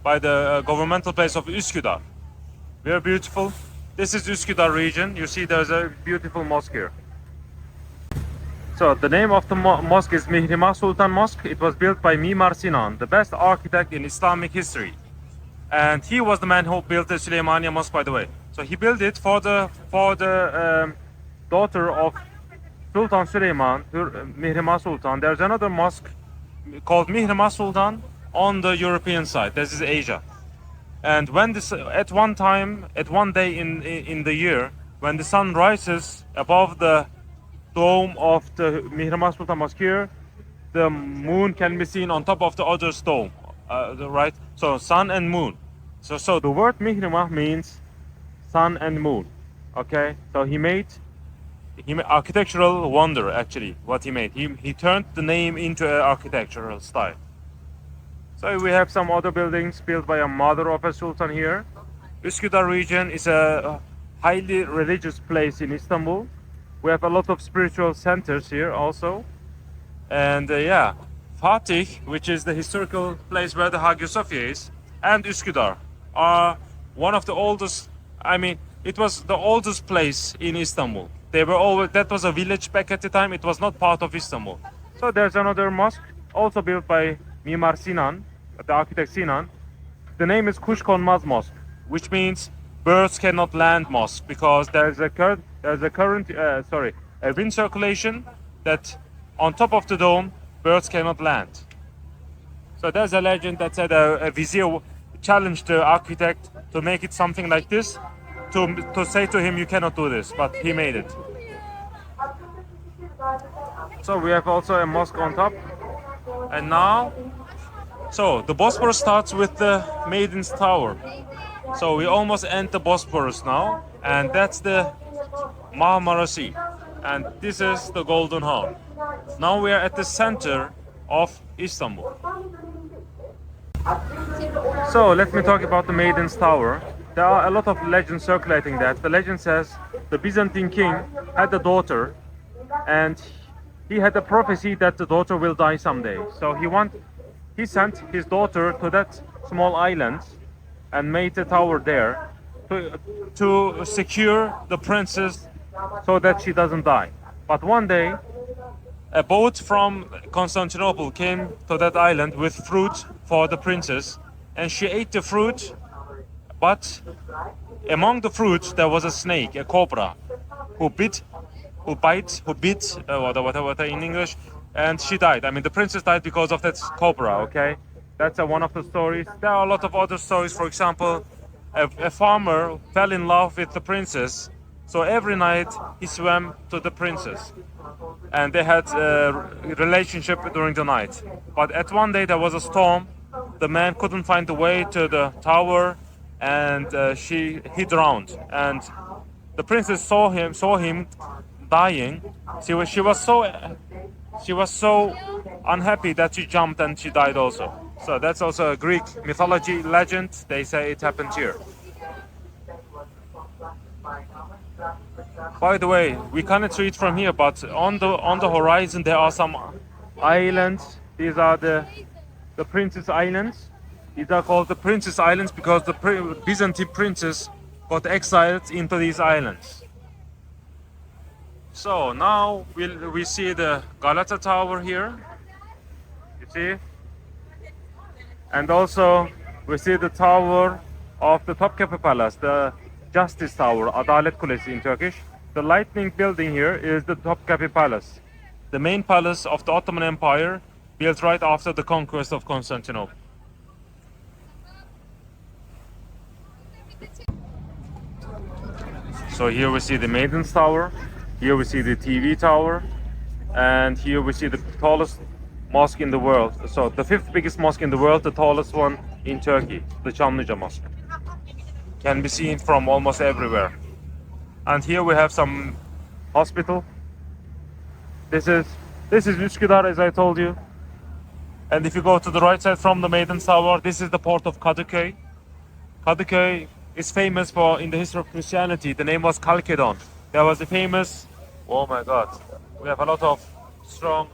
by the governmental place of Üsküdar. Very beautiful. This is Üsküdar region. You see there's a beautiful mosque here. So the name of the mosque is Mihrimah Sultan Mosque. It was built by Mimar Sinan, the best architect in Islamic history. And he was the man who built the Süleymaniye Mosque, by the way. So he built it for the daughter of Sultan Süleyman, Mihrimah Sultan. There's another mosque called Mihrimah Sultan on the European side. This is Asia. And when at one day in the year, when the sun rises above the dome of the Mihrimah Sultan Mosque here, the moon can be seen on top of the other dome, right? So sun and moon. So the word Mihrimah means sun and moon. Okay, so he made architectural wonder, actually. What he made, he turned the name into an architectural style. So we have some other buildings built by a mother of a sultan here. Üsküdar region is a highly religious place in Istanbul. We have a lot of spiritual centers here also. And yeah, Fatih, which is the historical place where the Hagia Sophia is, and Üsküdar are one of the oldest, it was the oldest place in Istanbul. That was a village back at the time. It was not part of Istanbul. So there's another mosque also built by Mimar Sinan, the architect Sinan. The name is Kuşkonmaz Mosque, which means birds cannot land mosque, because there's a wind circulation that on top of the dome birds cannot land. So there's a legend that said a vizier challenged the architect to make it something like this, to say to him, you cannot do this, but he made it. So we have also a mosque on top. And now, so the Bosphorus starts with the Maiden's Tower. So we almost end the Bosphorus now, and that's the Marmara Sea. And this is the Golden Horn. Now we are at the center of Istanbul. So let me talk about the Maiden's Tower. There are a lot of legends circulating that. The legend says the Byzantine king had a daughter, and he had a prophecy that the daughter will die someday. So he sent his daughter to that small island and made a tower there to secure the princess so that she doesn't die. But one day a boat from Constantinople came to that island with fruit for the princess, and she ate the fruit, but among the fruit there was a snake, a cobra, who bit, whatever in English, and she died. I mean, the princess died because of that cobra. Okay, that's one of the stories. There are a lot of other stories. For example, a farmer fell in love with the princess, so every night he swam to the princess, and they had a relationship during the night. But at one day there was a storm. The man couldn't find the way to the tower, and he drowned. And the princess saw him dying. She was so unhappy that she jumped and she died also. So that's also a Greek mythology legend. They say it happened here. By the way, we cannot see it from here, but on the horizon there are some islands. These are the Princess Islands. These are called the Princess Islands because the Byzantine princes got exiled into these islands. So now we see the Galata Tower here. You see? And also we see the tower of the Topkapi Palace, the Justice Tower, Adalet Kulesi in Turkish. The lightning building here is the Topkapi Palace, the main palace of the Ottoman Empire, built right after the conquest of Constantinople. So here we see the Maiden's Tower, here we see the TV Tower, and here we see the tallest mosque in the world. So the fifth biggest mosque in the world, the tallest one in Turkey, the Çamlıca Mosque. Can be seen from almost everywhere. And here we have some hospital. This is Üsküdar, as I told you. And if you go to the right side from the Maiden's Tower, this is the port of Kadıköy. Kadıköy is famous for, in the history of Christianity, the name was Chalcedon. There was a famous, oh my God, we have a lot of strong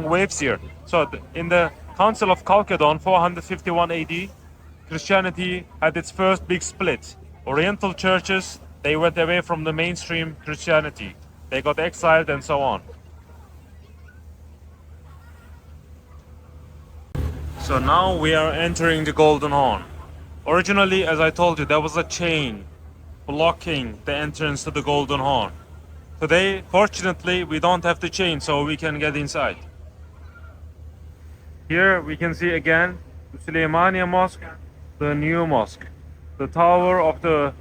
waves here. So in the Council of Chalcedon, 451 AD, Christianity had its first big split. Oriental churches, they went away from the mainstream Christianity. They got exiled and so on. So now we are entering the Golden Horn. Originally, as I told you, there was a chain blocking the entrance to the Golden Horn. Today, fortunately, we don't have the chain, so we can get inside. Here we can see again the Süleymaniye Mosque, the new mosque. The tower of the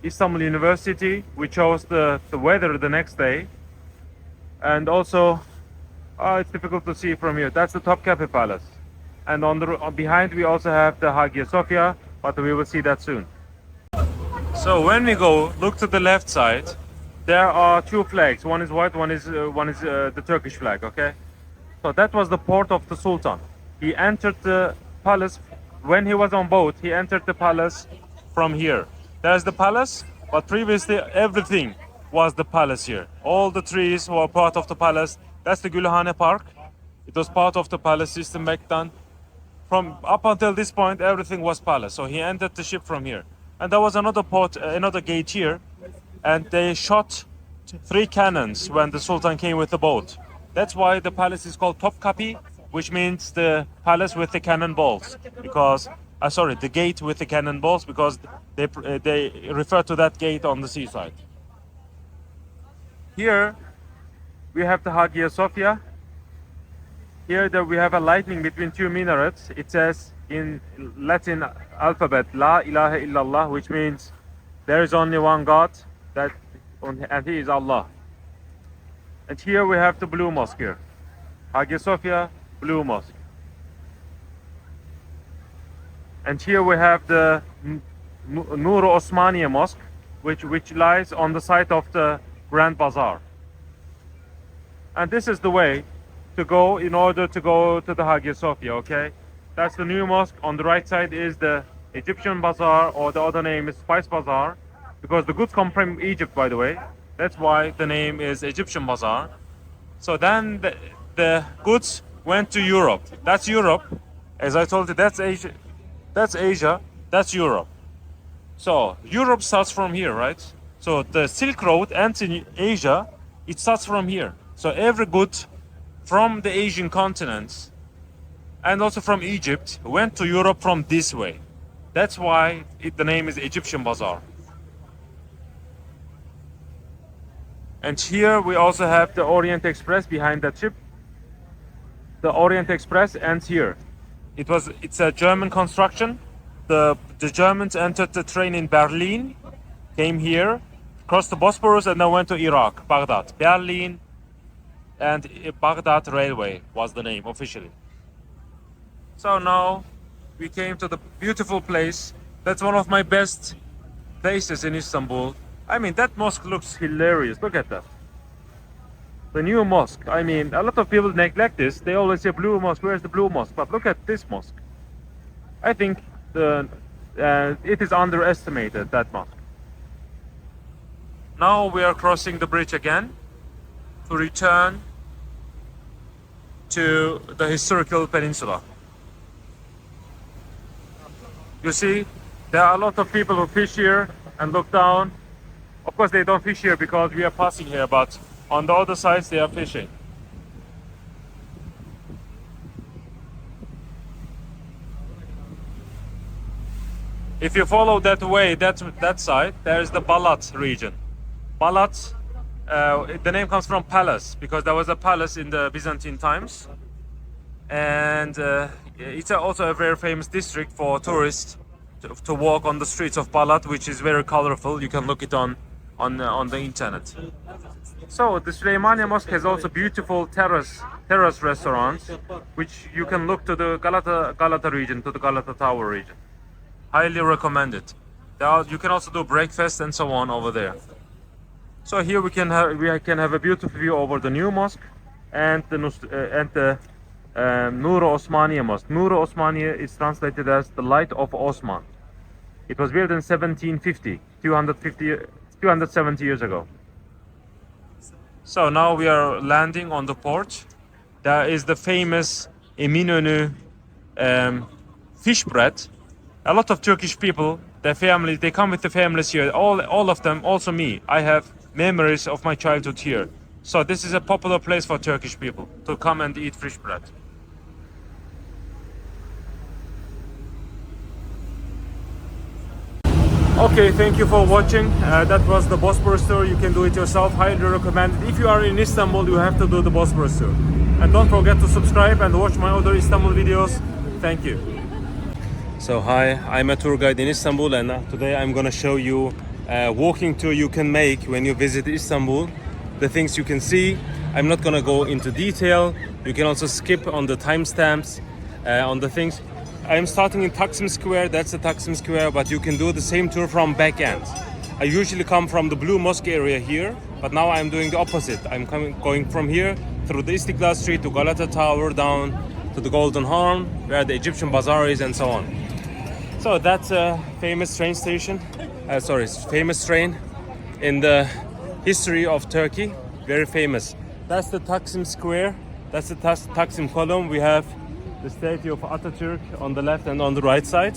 Istanbul University. We chose the weather the next day. And also, it's difficult to see from here. That's the Topkapi Palace. And behind we also have the Hagia Sophia, but we will see that soon. So when we go, look to the left side, there are two flags. One is white, one is the Turkish flag, okay? So that was the port of the Sultan. He entered the palace, when he was on boat, he entered the palace from here. There's the palace, but previously everything was the palace here. All the trees were part of the palace. That's the Gülhane Park. It was part of the palace system back then. From up until this point, everything was palace. So he entered the ship from here. And there was another another gate here. And they shot 3 cannons when the Sultan came with the boat. That's why the palace is called Topkapi, which means the palace with the cannonballs. Because, the gate with the cannonballs, because they refer to that gate on the seaside. Here we have the Hagia Sophia. Here we have a lightning between 2 minarets. It says in Latin alphabet, La ilaha illallah, which means there is only one God, and He is Allah. And here we have the Blue Mosque here. Hagia Sophia, Blue Mosque. And here we have the Nur Osmaniye Mosque, which lies on the site of the Grand Bazaar. And this is the way to go in order to go to the Hagia Sophia, okay? That's the new mosque. On the right side is the Egyptian Bazaar, or the other name is Spice Bazaar, because the goods come from Egypt, by the way. That's why the name is Egyptian Bazaar. So then the goods went to Europe. That's Europe. As I told you, that's Asia. That's Asia. That's Europe. So Europe starts from here, right? So the Silk Road ends in Asia. It starts from here. So every good from the Asian continent and also from Egypt went to Europe from this way. That's why the name is Egyptian Bazaar. And here we also have the Orient Express behind that ship. The Orient Express ends here. It's a German construction. The Germans entered the train in Berlin, came here, crossed the Bosphorus, and then went to Iraq, Baghdad. Berlin and Baghdad Railway was the name officially. So now we came to the beautiful place. That's one of my best places in Istanbul. I mean, that mosque looks hilarious. Look at that. The new mosque. I mean, a lot of people neglect this. They always say blue mosque. Where's the blue mosque? But look at this mosque. I think it is underestimated, that mosque. Now we are crossing the bridge again to return to the historical peninsula. You see, there are a lot of people who fish here and look down. Of course, they don't fish here because we are passing here, but on the other sides they are fishing. If you follow that way, that side, there is the Balat region. Balat, the name comes from palace because there was a palace in the Byzantine times, and it's also a very famous district for tourists to walk on the streets of Balat, which is very colorful. You can look it on the internet. So the Süleymaniye Mosque has also beautiful terrace restaurants, which you can look to the Galata region, to the Galata Tower region. Highly recommend it. You can also do breakfast and so on over there. So here we can have a beautiful view over the new mosque and the Nur Osmaniye Mosque. Nur Osmaniye is translated as the light of Osman. It was built in 1750, 270 years ago. So now we are landing on the port. There is the famous Eminönü fish bread. A lot of Turkish people, their families, they come with the families here. All of them, also me. I have memories of my childhood here. So this is a popular place for Turkish people to come and eat fish bread. Okay, thank you for watching. That was the Bosphorus Tour. You can do it yourself. Highly recommend it. If you are in Istanbul, you have to do the Bosphorus Tour. And don't forget to subscribe and watch my other Istanbul videos. Thank you. So hi, I'm a tour guide in Istanbul, and today I'm gonna show you a walking tour you can make when you visit Istanbul. The things you can see. I'm not gonna go into detail. You can also skip on the timestamps on the things. I'm starting in Taksim Square. That's the Taksim Square, but you can do the same tour from back end. I usually come from the Blue Mosque area here, but now I'm doing the opposite. I'm going from here through the Istiklal Street to Galata Tower, down to the Golden Horn, where the Egyptian Bazaar is, and so on. So that's a famous train station. Famous train in the history of Turkey. Very famous. That's the Taksim Square. That's the Taksim column. We have the statue of Atatürk on the left and on the right side.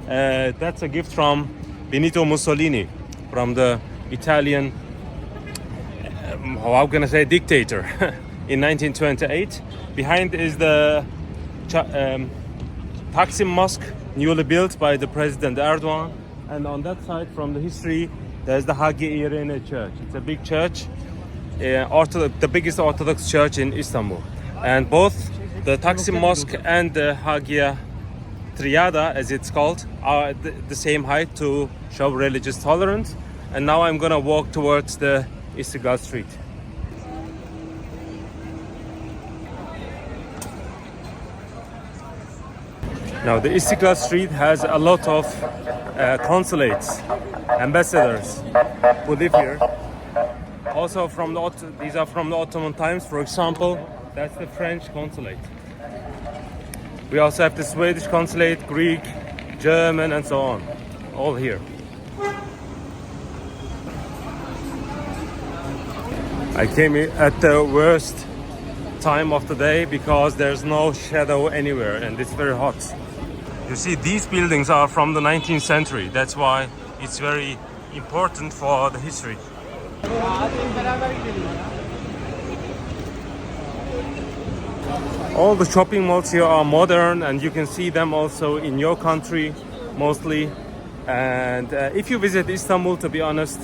That's a gift from Benito Mussolini, from the Italian, how can I say, dictator in 1928. Behind is the Taksim Mosque, newly built by the President Erdogan. And on that side, from the history, there's the Hagia Sophia church. It's a big church, the biggest Orthodox church in Istanbul. And both the Taksim Mosque and the Hagia Triada, as it's called, are the same height to show religious tolerance. And now I'm gonna walk towards the Istiklal Street. Now the Istiklal Street has a lot of consulates, ambassadors who live here. Also these are from the Ottoman times. For example, that's the French consulate. We also have the Swedish consulate, Greek, German, and so on, all here. I came at the worst time of the day because there's no shadow anywhere and it's very hot. You see, these buildings are from the 19th century. That's why it's very important for the history. All the shopping malls here are modern, and you can see them also in your country mostly. And if you visit Istanbul, to be honest,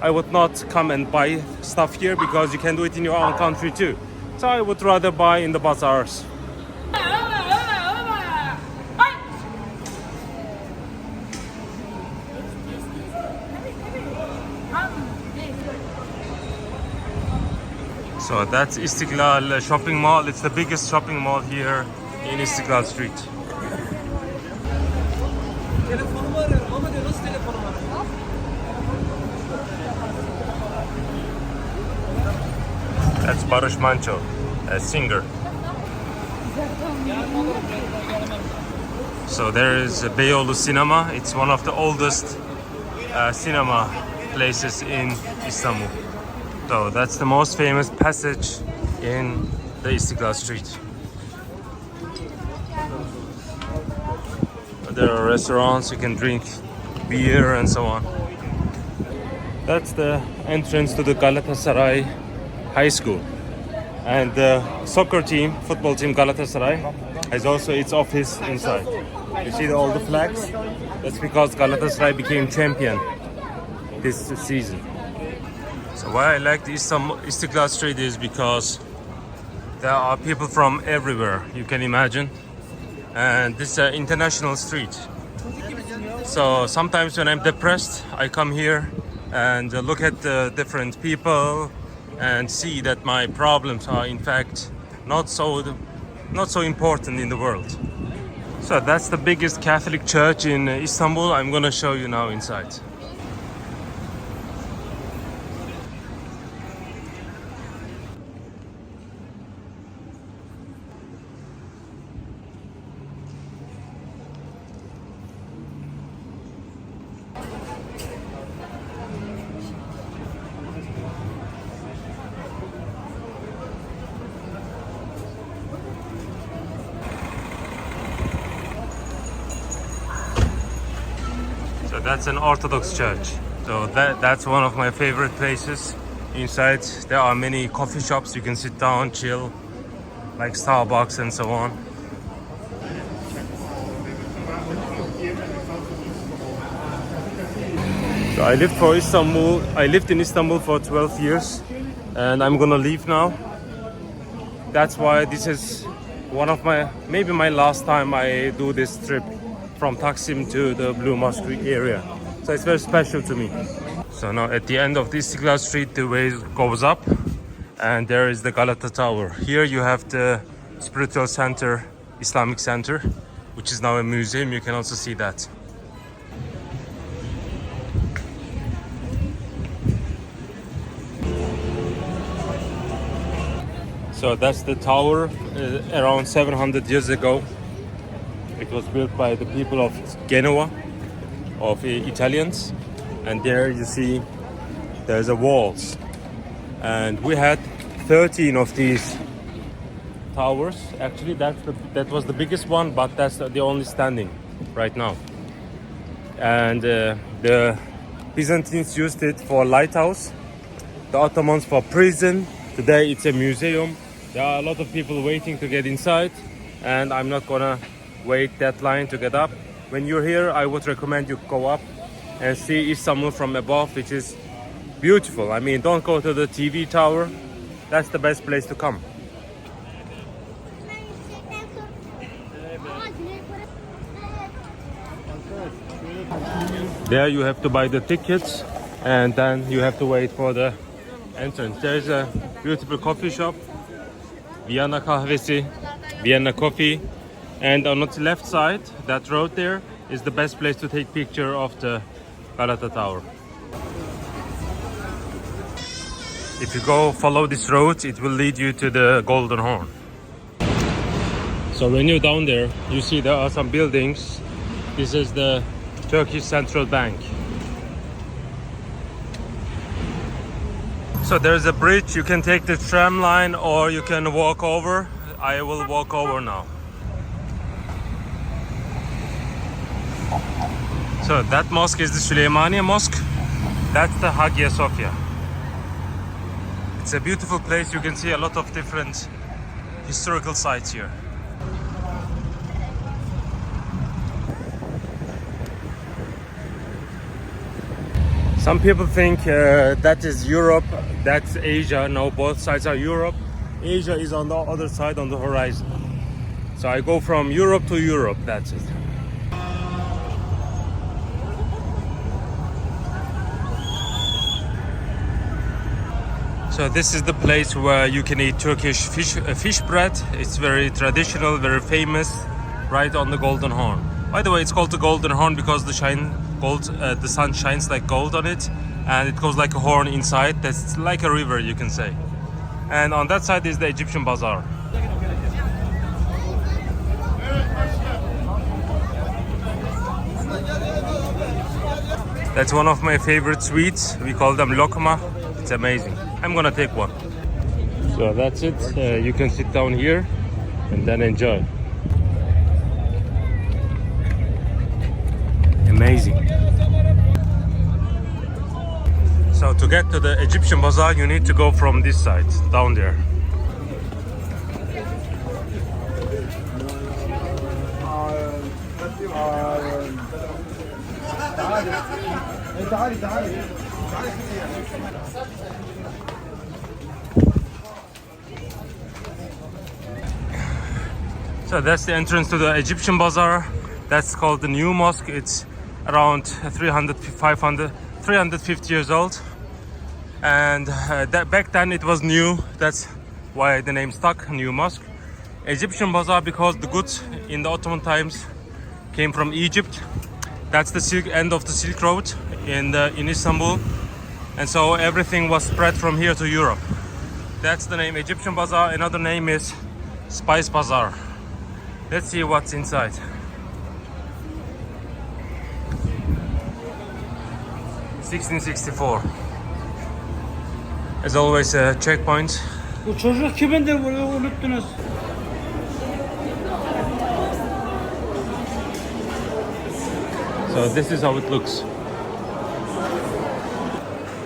I would not come and buy stuff here because you can do it in your own country too. So I would rather buy in the bazaars. So that's Istiklal shopping mall. It's the biggest shopping mall here in Istiklal Street. Telefonumu arıyorum ama diyor nasıl telefonumu arıyorum? That's Barış Manço, a singer. So there is Beyoğlu Cinema. It's one of the oldest cinema places in Istanbul. So that's the most famous passage in the Istiklal Street. There are restaurants, you can drink beer and so on. That's the entrance to the Galatasaray High School. And the soccer team, football team Galatasaray, has also its office inside. You see all the flags? That's because Galatasaray became champion this season. So why I like the Istiklal Street is because there are people from everywhere, you can imagine. And this is an international street. So sometimes when I'm depressed, I come here and look at the different people and see that my problems are in fact not so important in the world. So that's the biggest Catholic church in Istanbul. I'm gonna show you now inside. So that's an Orthodox church. So that's one of my favorite places. Inside there are many coffee shops. You can sit down, chill, like Starbucks and so on. So I lived in Istanbul for 12 years and I'm gonna leave now. That's why this is maybe my last time I do this trip from Taksim to the Blue Mosque area. So it's very special to me. So now at the end of the Istiklal Street, the way goes up and there is the Galata Tower. Here you have the spiritual center, Islamic center, which is now a museum. You can also see that. So that's the tower around 700 years ago. It was built by the people of Genoa, of Italians. And there you see there's a walls. And we had 13 of these towers. Actually, that was the biggest one, but that's the only standing right now. And the Byzantines used it for lighthouse, the Ottomans for prison. Today it's a museum. There are a lot of people waiting to get inside, and I'm not gonna wait that line to get up. When you're here, I would recommend you go up and see Istanbul from above, which is beautiful. I mean, don't go to the TV tower. That's the best place to come. There you have to buy the tickets and then you have to wait for the entrance. There's a beautiful coffee shop, Vienna Kahvesi, Vienna Coffee. And on the left side, that road there is the best place to take picture of the Galata Tower. If you go follow this road, it will lead you to the Golden Horn. So when you're down there, you see there are some buildings. This is the Turkish Central Bank. So there's a bridge. You can take the tram line or you can walk over. I will walk over now. So that mosque is the Süleymaniye Mosque. That's the Hagia Sophia. It's a beautiful place. You can see a lot of different historical sites here. Some people think that is Europe, that's Asia. No, both sides are Europe. Asia is on the other side on the horizon. So I go from Europe to Europe, that's it. So this is the place where you can eat Turkish fish bread. It's very traditional, very famous, right on the Golden Horn. By the way, it's called the Golden Horn because the sun shines like gold on it, and it goes like a horn inside. That's like a river, you can say. And on that side is the Egyptian Bazaar. That's one of my favorite sweets. We call them lokma. It's amazing. I'm gonna take one. So that's it. You can sit down here and then enjoy. Amazing. So to get to the Egyptian Bazaar, you need to go from this side, down there. So that's the entrance to the Egyptian Bazaar. That's called the New Mosque. It's around 350 years old. And back then it was new. That's why the name stuck, New Mosque. Egyptian Bazaar because the goods in the Ottoman times came from Egypt. That's the end of the Silk Road in Istanbul. And so everything was spread from here to Europe. That's the name Egyptian Bazaar. Another name is Spice Bazaar. Let's see what's inside. (1664). As always, a checkpoint. Bu çocuk kimindir bunu unuttunuz? So this is how it looks.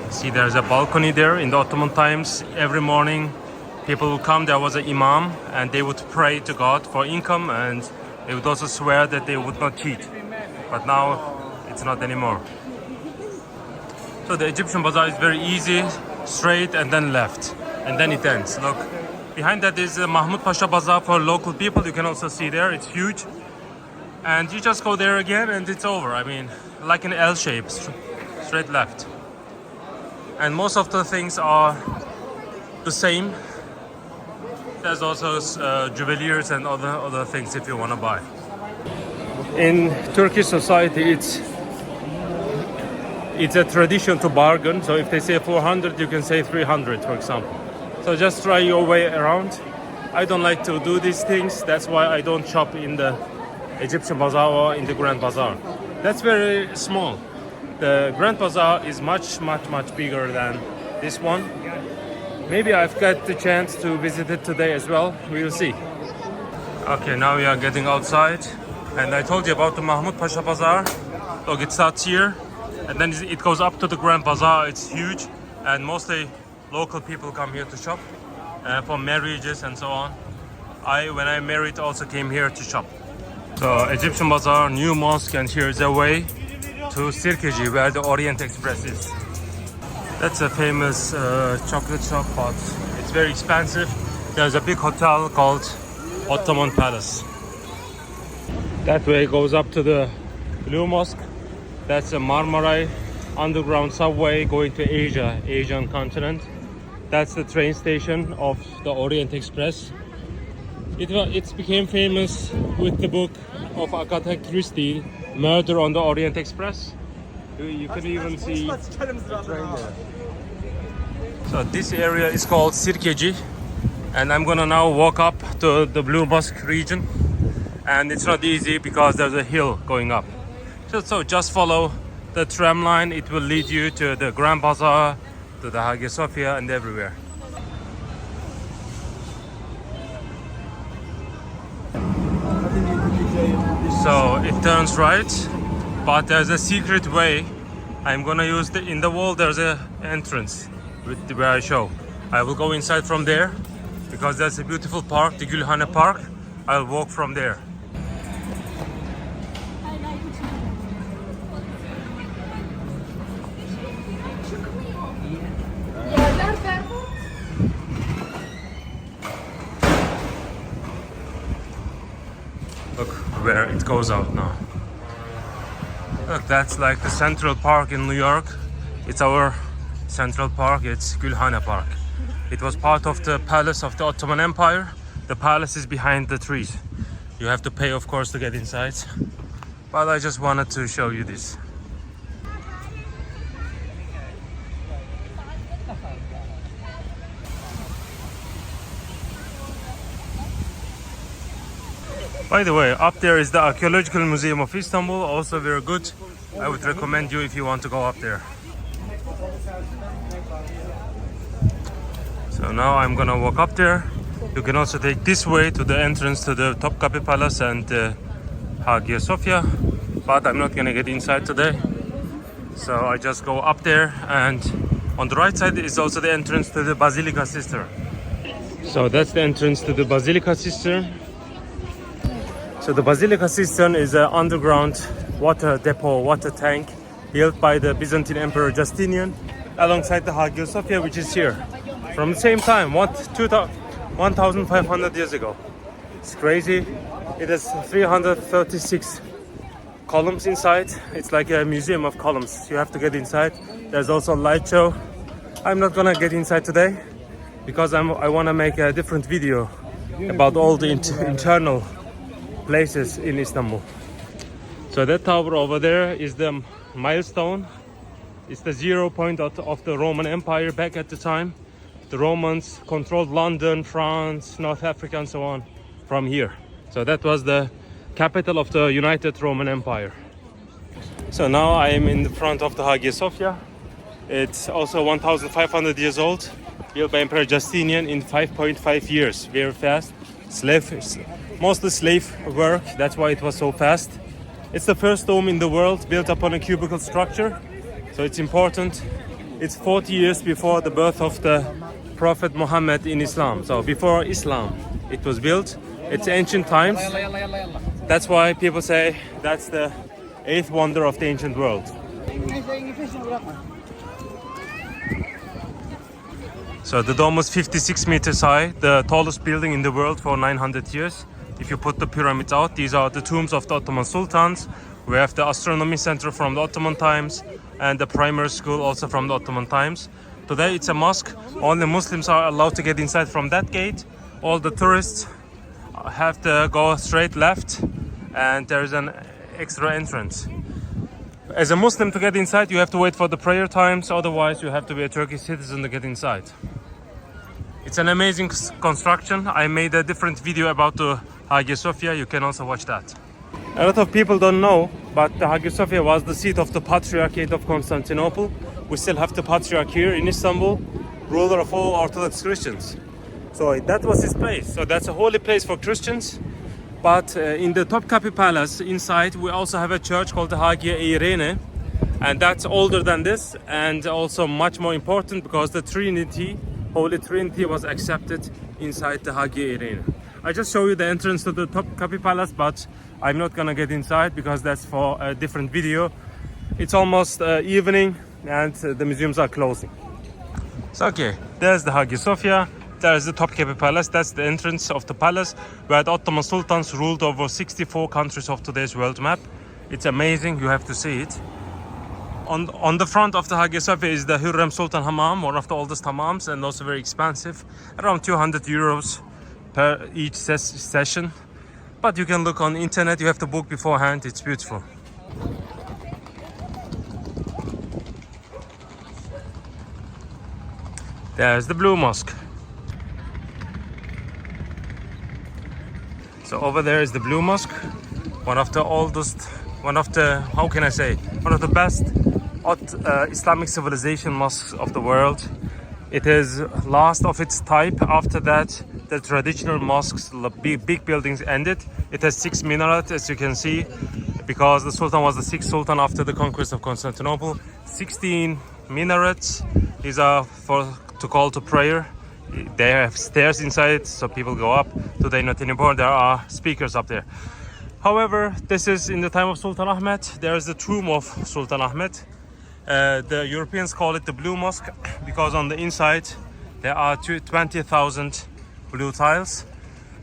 See, there's a balcony there. In the Ottoman times, every morning people would come. There was an imam and they would pray to God for income, and they would also swear that they would not cheat. But now it's not anymore. So the Egyptian Bazaar is very easy, straight and then left, and then it ends. Look, behind that is the Mahmud Pasha Bazaar for local people. You can also see there, it's huge. And you just go there again and it's over. I mean, like an L shape, straight left. And most of the things are the same. There's also jewelers and other things if you want to buy. In Turkish society, it's a tradition to bargain. So if they say 400, you can say 300, for example. So just try your way around. I don't like to do these things. That's why I don't shop in the Egyptian Bazaar or in the Grand Bazaar. That's very small. The Grand Bazaar is much bigger than this one. Maybe I've got the chance to visit it today as well. We'll see. Okay, now we are getting outside. And I told you about the Mahmud Pasha Bazaar. Look, it starts here. And then it goes up to the Grand Bazaar. It's huge. And mostly local people come here to shop for marriages and so on. When I married, also came here to shop. So Egyptian Bazaar, New Mosque, and here's a way to Sirkeci, where the Orient Express is. That's a famous chocolate shop, but it's very expensive. There's a big hotel called Ottoman Palace. That way goes up to the Blue Mosque. That's a Marmaray underground subway going to Asia, Asian continent. That's the train station of the Orient Express. It became famous with the book of Agatha Christie, Murder on the Orient Express. You can even see the train there. So this area is called Sirkeci, and I'm gonna now walk up to the Blue Mosque region. And it's not easy because there's a hill going up. So just follow the tram line. It will lead you to the Grand Bazaar, to the Hagia Sophia, and everywhere. So it turns right, but there's a secret way. I'm gonna use in the wall. There's a entrance where I show. I will go inside from there, because there's a beautiful park, the Gülhane Park. I'll walk from there. Look where it goes out now. Look, that's like the Central Park in New York. It's our Central Park, it's Gülhane Park. It was part of the palace of the Ottoman Empire. The palace is behind the trees. You have to pay, of course, to get inside. But I just wanted to show you this. By the way, up there is the Archaeological Museum of Istanbul, also very good. I would recommend you if you want to go up there. So now I'm gonna walk up there. You can also take this way to the entrance to the Topkapi Palace and Hagia Sophia, but I'm not gonna get inside today. So I just go up there, and on the right side is also the entrance to the Basilica Cistern. So that's the entrance to the Basilica Cistern. So the Basilica Cistern is an underground water depot, water tank built by the Byzantine Emperor Justinian alongside the Hagia Sophia, which is here. From the same time, 1,500 years ago. It's crazy. It has 336 columns inside. It's like a museum of columns. You have to get inside. There's also a light show. I'm not gonna get inside today because I want to make a different video about all the internal places in Istanbul. So that tower over there is the milestone. It's the 0 point of the Roman Empire back at the time. The Romans controlled London, France, North Africa and so on from here. So that was the capital of the United Roman Empire. So now I am in the front of the Hagia Sophia. It's also 1,500 years old, built by Emperor Justinian in 5.5 years, very fast. Mostly slave work, that's why it was so fast. It's the first dome in the world built upon a cubical structure, so it's important. It's 40 years before the birth of the Prophet Muhammad in Islam. So before Islam it was built. It's ancient times. That's why people say that's the 8th wonder of the ancient world. So the dome was 56 meters high, the tallest building in the world for 900 years. If you put the pyramids out, these are the tombs of the Ottoman sultans. We have the astronomy center from the Ottoman times and the primary school also from the Ottoman times. Today it's a mosque. Only Muslims are allowed to get inside from that gate. All the tourists have to go straight left, and there is an extra entrance. As a Muslim, to get inside you have to wait for the prayer times, otherwise you have to be a Turkish citizen to get inside. It's an amazing construction. I made a different video about the Hagia Sophia, you can also watch that. A lot of people don't know, but the Hagia Sophia was the seat of the Patriarchate of Constantinople. We still have the Patriarch here in Istanbul, ruler of all Orthodox Christians. So that was his place. So that's a holy place for Christians. But in the Topkapi Palace inside, we also have a church called the Hagia Irene. And that's older than this, and also much more important because the Trinity, Holy Trinity, was accepted inside the Hagia Irene. I just show you the entrance to the Topkapi Palace, but I'm not gonna get inside because that's for a different video. It's almost evening and the museums are closing. So okay, there's the Hagia Sophia, there's the Topkapi Palace, that's the entrance of the palace where the Ottoman sultans ruled over 64 countries of today's world map. It's amazing, you have to see it. On the front of the Hagia Sophia is the Hürrem Sultan Hammam, one of the oldest hammams and also very expensive, around 200 euros per each session. But you can look on the internet, you have to book beforehand, it's beautiful. There's the Blue Mosque. So over there is the Blue Mosque, one of the oldest, one of the, how can I say, one of the best Islamic civilization mosques of the world. It is last of its type. After that, the traditional mosques, big buildings ended. It has 6 minarets, as you can see, because the Sultan was the 6th Sultan after the conquest of Constantinople. 16 minarets. These are to call to prayer. They have stairs inside, so people go up. Today not anymore. There are speakers up there. However, this is in the time of Sultan Ahmed. There is the tomb of Sultan Ahmed. The Europeans call it the Blue Mosque because on the inside there are 20,000 blue tiles,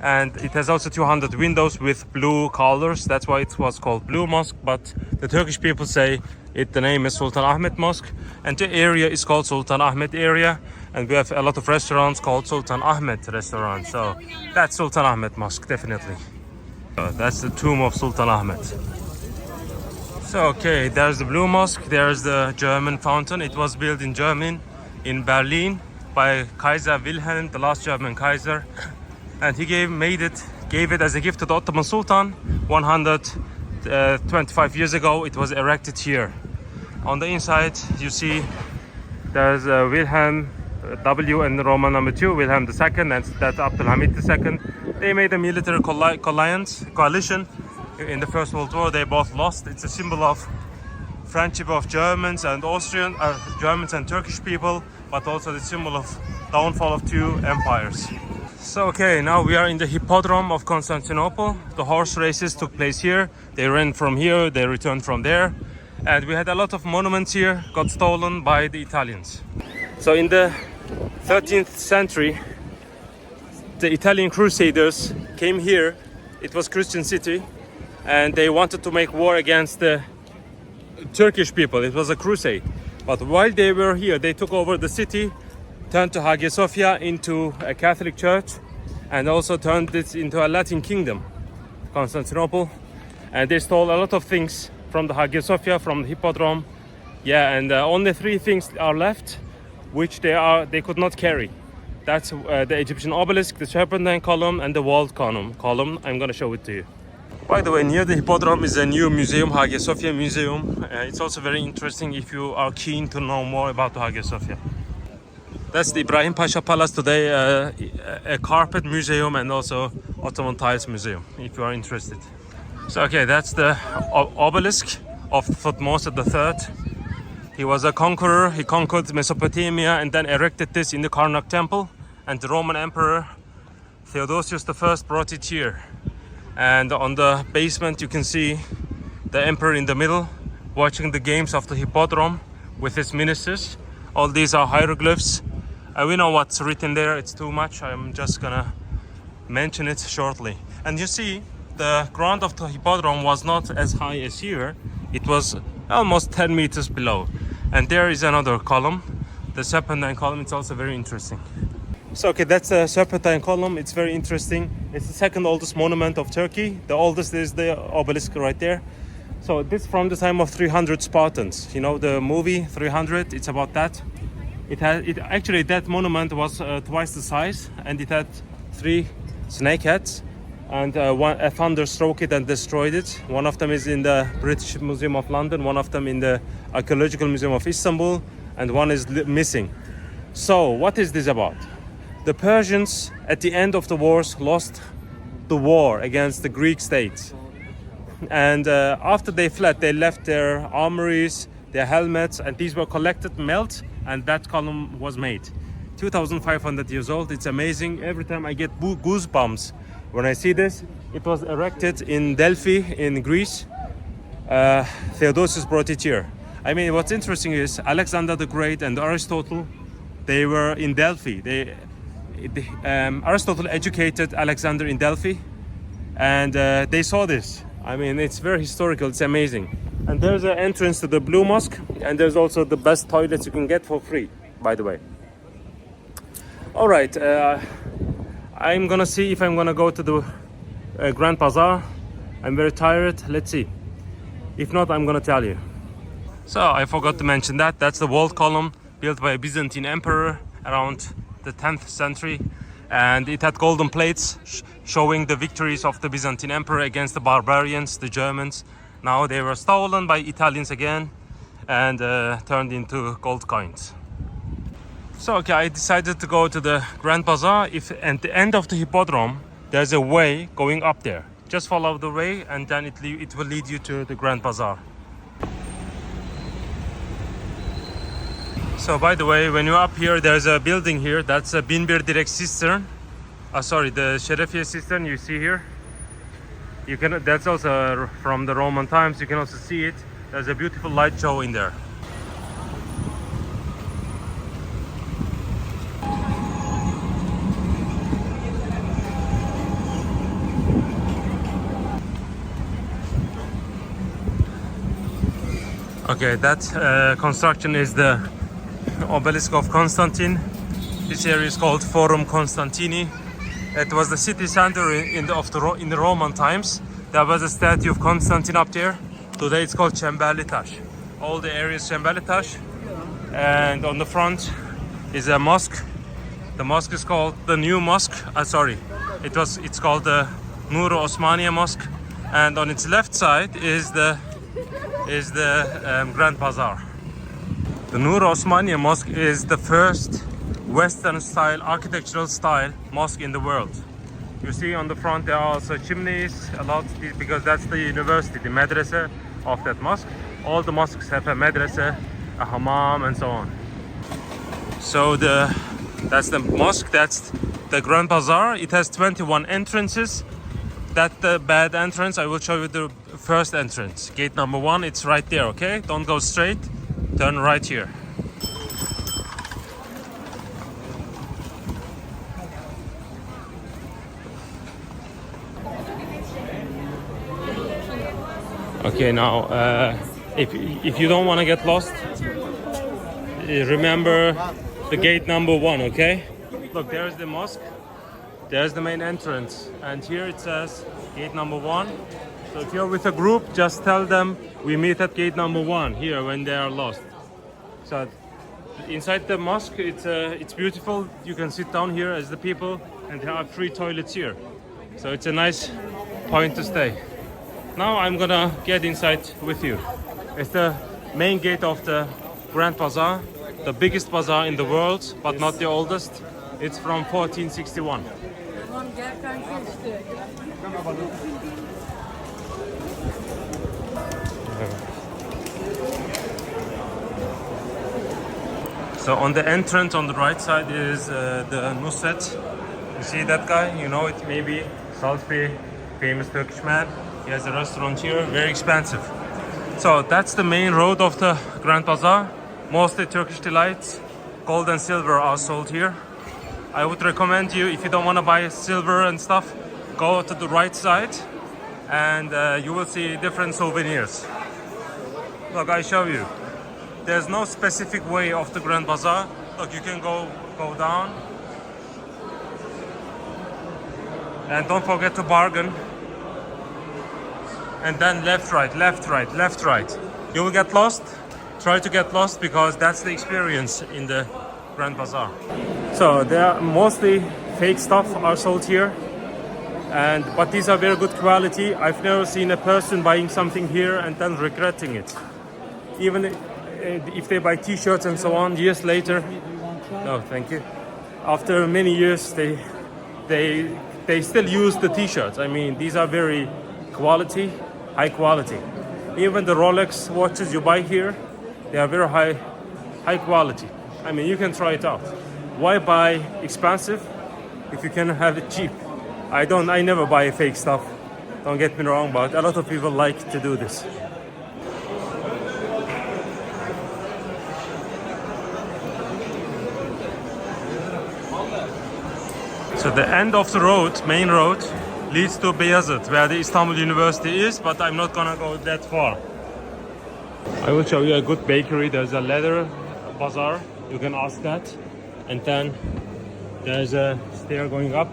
and it has also 200 windows with blue colors. That's why it was called Blue Mosque. But the Turkish people say the name is Sultan Ahmed Mosque, and the area is called Sultan Ahmed area. And we have a lot of restaurants called Sultan Ahmed restaurant. So that's Sultan Ahmed Mosque, definitely. That's the tomb of Sultan Ahmed. So okay, there's the Blue Mosque. There's the German fountain. It was built in Germany, in Berlin, by Kaiser Wilhelm, the last German Kaiser, and he gave it as a gift to the Ottoman Sultan 125 years ago. It was erected here. On the inside, you see there's Wilhelm W and Roman number 2, Wilhelm II, and that's Abdulhamid II. They made a military coalition in the First World War. They both lost. It's a symbol of friendship of Germans and Germans and Turkish people, but also the symbol of downfall of two empires. So okay, now we are in the Hippodrome of Constantinople. The horse races took place here. They ran from here, they returned from there. And we had a lot of monuments here, got stolen by the Italians. So in the 13th century, the Italian Crusaders came here. It was Christian city, and they wanted to make war against the Turkish people. It was a crusade. But while they were here, they took over the city, turned to Hagia Sophia into a Catholic church, and also turned it into a Latin kingdom, Constantinople. And they stole a lot of things from the Hagia Sophia, from the Hippodrome. Yeah, and only 3 things are left, which they could not carry. That's the Egyptian obelisk, the Serpentine column, and the walled column. I'm gonna show it to you. By the way, near the Hippodrome is a new museum, Hagia Sophia Museum. It's also very interesting if you are keen to know more about the Hagia Sophia. That's the Ibrahim Pasha Palace today, a carpet museum and also Ottoman tiles museum, if you are interested. So okay, that's the obelisk of Thutmose III. He was a conqueror. He conquered Mesopotamia and then erected this in the Karnak temple. And the Roman Emperor Theodosius I brought it here. And on the basement you can see the emperor in the middle watching the games of the Hippodrome with his ministers. All these are hieroglyphs. We know what's written there. It's too much. I'm just gonna mention it shortly. And you see, the ground of the Hippodrome was not as high as here. It was almost 10 meters below. And there is another column, the Serpentine column. It's also very interesting. So okay, that's the Serpentine column. It's very interesting. It's the second oldest monument of Turkey. The oldest is the obelisk right there. So this from the time of 300 Spartans. You know the movie 300? It's about that. Actually that monument was twice the size, and it had 3 snake heads, and a thunder struck it and destroyed it. One of them is in the British Museum of London, one of them in the Archaeological Museum of Istanbul, and one is missing. So what is this about? The Persians at the end of the wars lost the war against the Greek state, and after they fled, they left their armories, their helmets, and these were collected, melted, and that column was made. 2,500 years old. It's amazing. Every time I get goosebumps when I see this. It was erected in Delphi in Greece. Theodosius brought it here. I mean, what's interesting is Alexander the Great and Aristotle, they were in Delphi. Aristotle educated Alexander in Delphi, and they saw this. I mean, it's very historical. It's amazing. And there's an entrance to the Blue Mosque, and there's also the best toilets you can get for free, by the way. All right, I'm gonna see if I'm gonna go to the Grand Bazaar. I'm very tired. Let's see. If not, I'm gonna tell you. So I forgot to mention that. That's the walled column built by a Byzantine emperor around the 10th century, and it had golden plates showing the victories of the Byzantine emperor against the barbarians, the Germans. Now they were stolen by Italians again and turned into gold coins. So okay, I decided to go to the Grand Bazaar. If at the end of the Hippodrome there's a way going up there, just follow the way and then it will lead you to the Grand Bazaar. So by the way, when you're up here, there's a building here. That's a Binbir Direk Cistern. Sorry, the Şerefiye Cistern you see here. You can. That's also from the Roman times. You can also see it. There's a beautiful light show in there. Okay, that construction is the obelisk of Constantine. This area is called Forum Constantini. It was the city center in the Roman times. There was a statue of Constantine up there. Today it's called Çemberli Taş. All the areas Çemberli Taş. And on the front is a mosque. The mosque is called the New Mosque. It's called the Nur Osmaniye Mosque. And on its left side is the Grand Bazaar. The Nur Osmaniye Mosque is the first Western style, architectural style mosque in the world. You see on the front there are also chimneys, a lot, because that's the university, the madrasa of that mosque. All the mosques have a madrasa, a hammam and so on. So that's the mosque, that's the Grand Bazaar. It has 21 entrances. That's the bad entrance. I will show you the first entrance. Gate number 1, it's right there, okay? Don't go straight, turn right here. Okay, now if you don't want to get lost, remember the gate number 1, okay? Look, there's the mosque, there's the main entrance, and here it says gate number 1. So if you're with a group, just tell them we meet at gate number 1 here when they are lost. So inside the mosque, it's beautiful. You can sit down here as the people, and there are free toilets here. So it's a nice point to stay. Now I'm gonna get inside with you. It's the main gate of the Grand Bazaar, the biggest bazaar in the world, but not the oldest. It's from 1461. So on the entrance on the right side is the Nusret. You see that guy? You know it maybe. Salfi, famous Turkish man. He has a restaurant here, very expensive. So that's the main road of the Grand Bazaar. Mostly Turkish delights. Gold and silver are sold here. I would recommend you, if you don't want to buy silver and stuff, go to the right side and you will see different souvenirs. Look, I show you. There's no specific way of the Grand Bazaar. Look, you can go down. And don't forget to bargain. And then left, right, left, right, left, right. You will get lost. Try to get lost because that's the experience in the Grand Bazaar. So there are mostly fake stuff are sold here. But these are very good quality. I've never seen a person buying something here and then regretting it. Even if they buy t-shirts and so on, years later. No, thank you. After many years, they still use the t-shirts. I mean, these are very high quality. Even the Rolex watches you buy here, they are very high quality. I mean, you can try it out. Why buy expensive if you can have it cheap? I never buy fake stuff. Don't get me wrong, but a lot of people like to do this. So the end of the road, main road, leads to Beyazıt, where the Istanbul University is, but I'm not gonna go that far. I will show you a good bakery. There's a leather bazaar, you can ask that. And then there's a stair going up,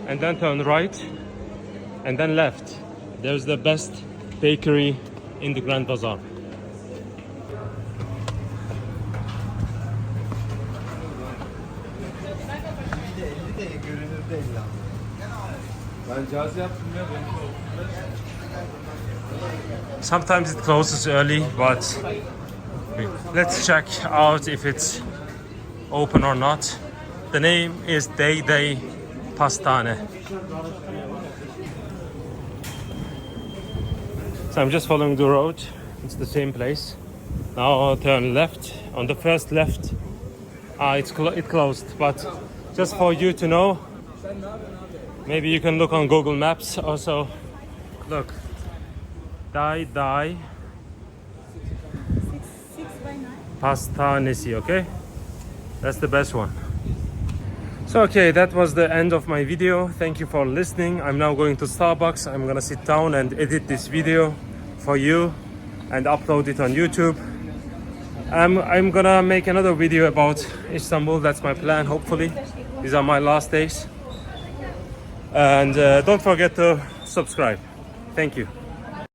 and then turn right, and then left. There's the best bakery in the Grand Bazaar. Sometimes it closes early, but let's check out if it's open or not. The name is Day Pastane. So I'm just following the road. It's the same place. Now turn left. On the first left, it closed. But just for you to know, maybe you can look on Google Maps also. Look, die pastanesi, okay? That's the best one. So okay, that was the end of my video. Thank you for listening. I'm now going to Starbucks. I'm gonna sit down and edit this video for you and upload it on YouTube. I'm gonna make another video about Istanbul. That's my plan, hopefully. These are my last days. And don't forget to subscribe. Thank you.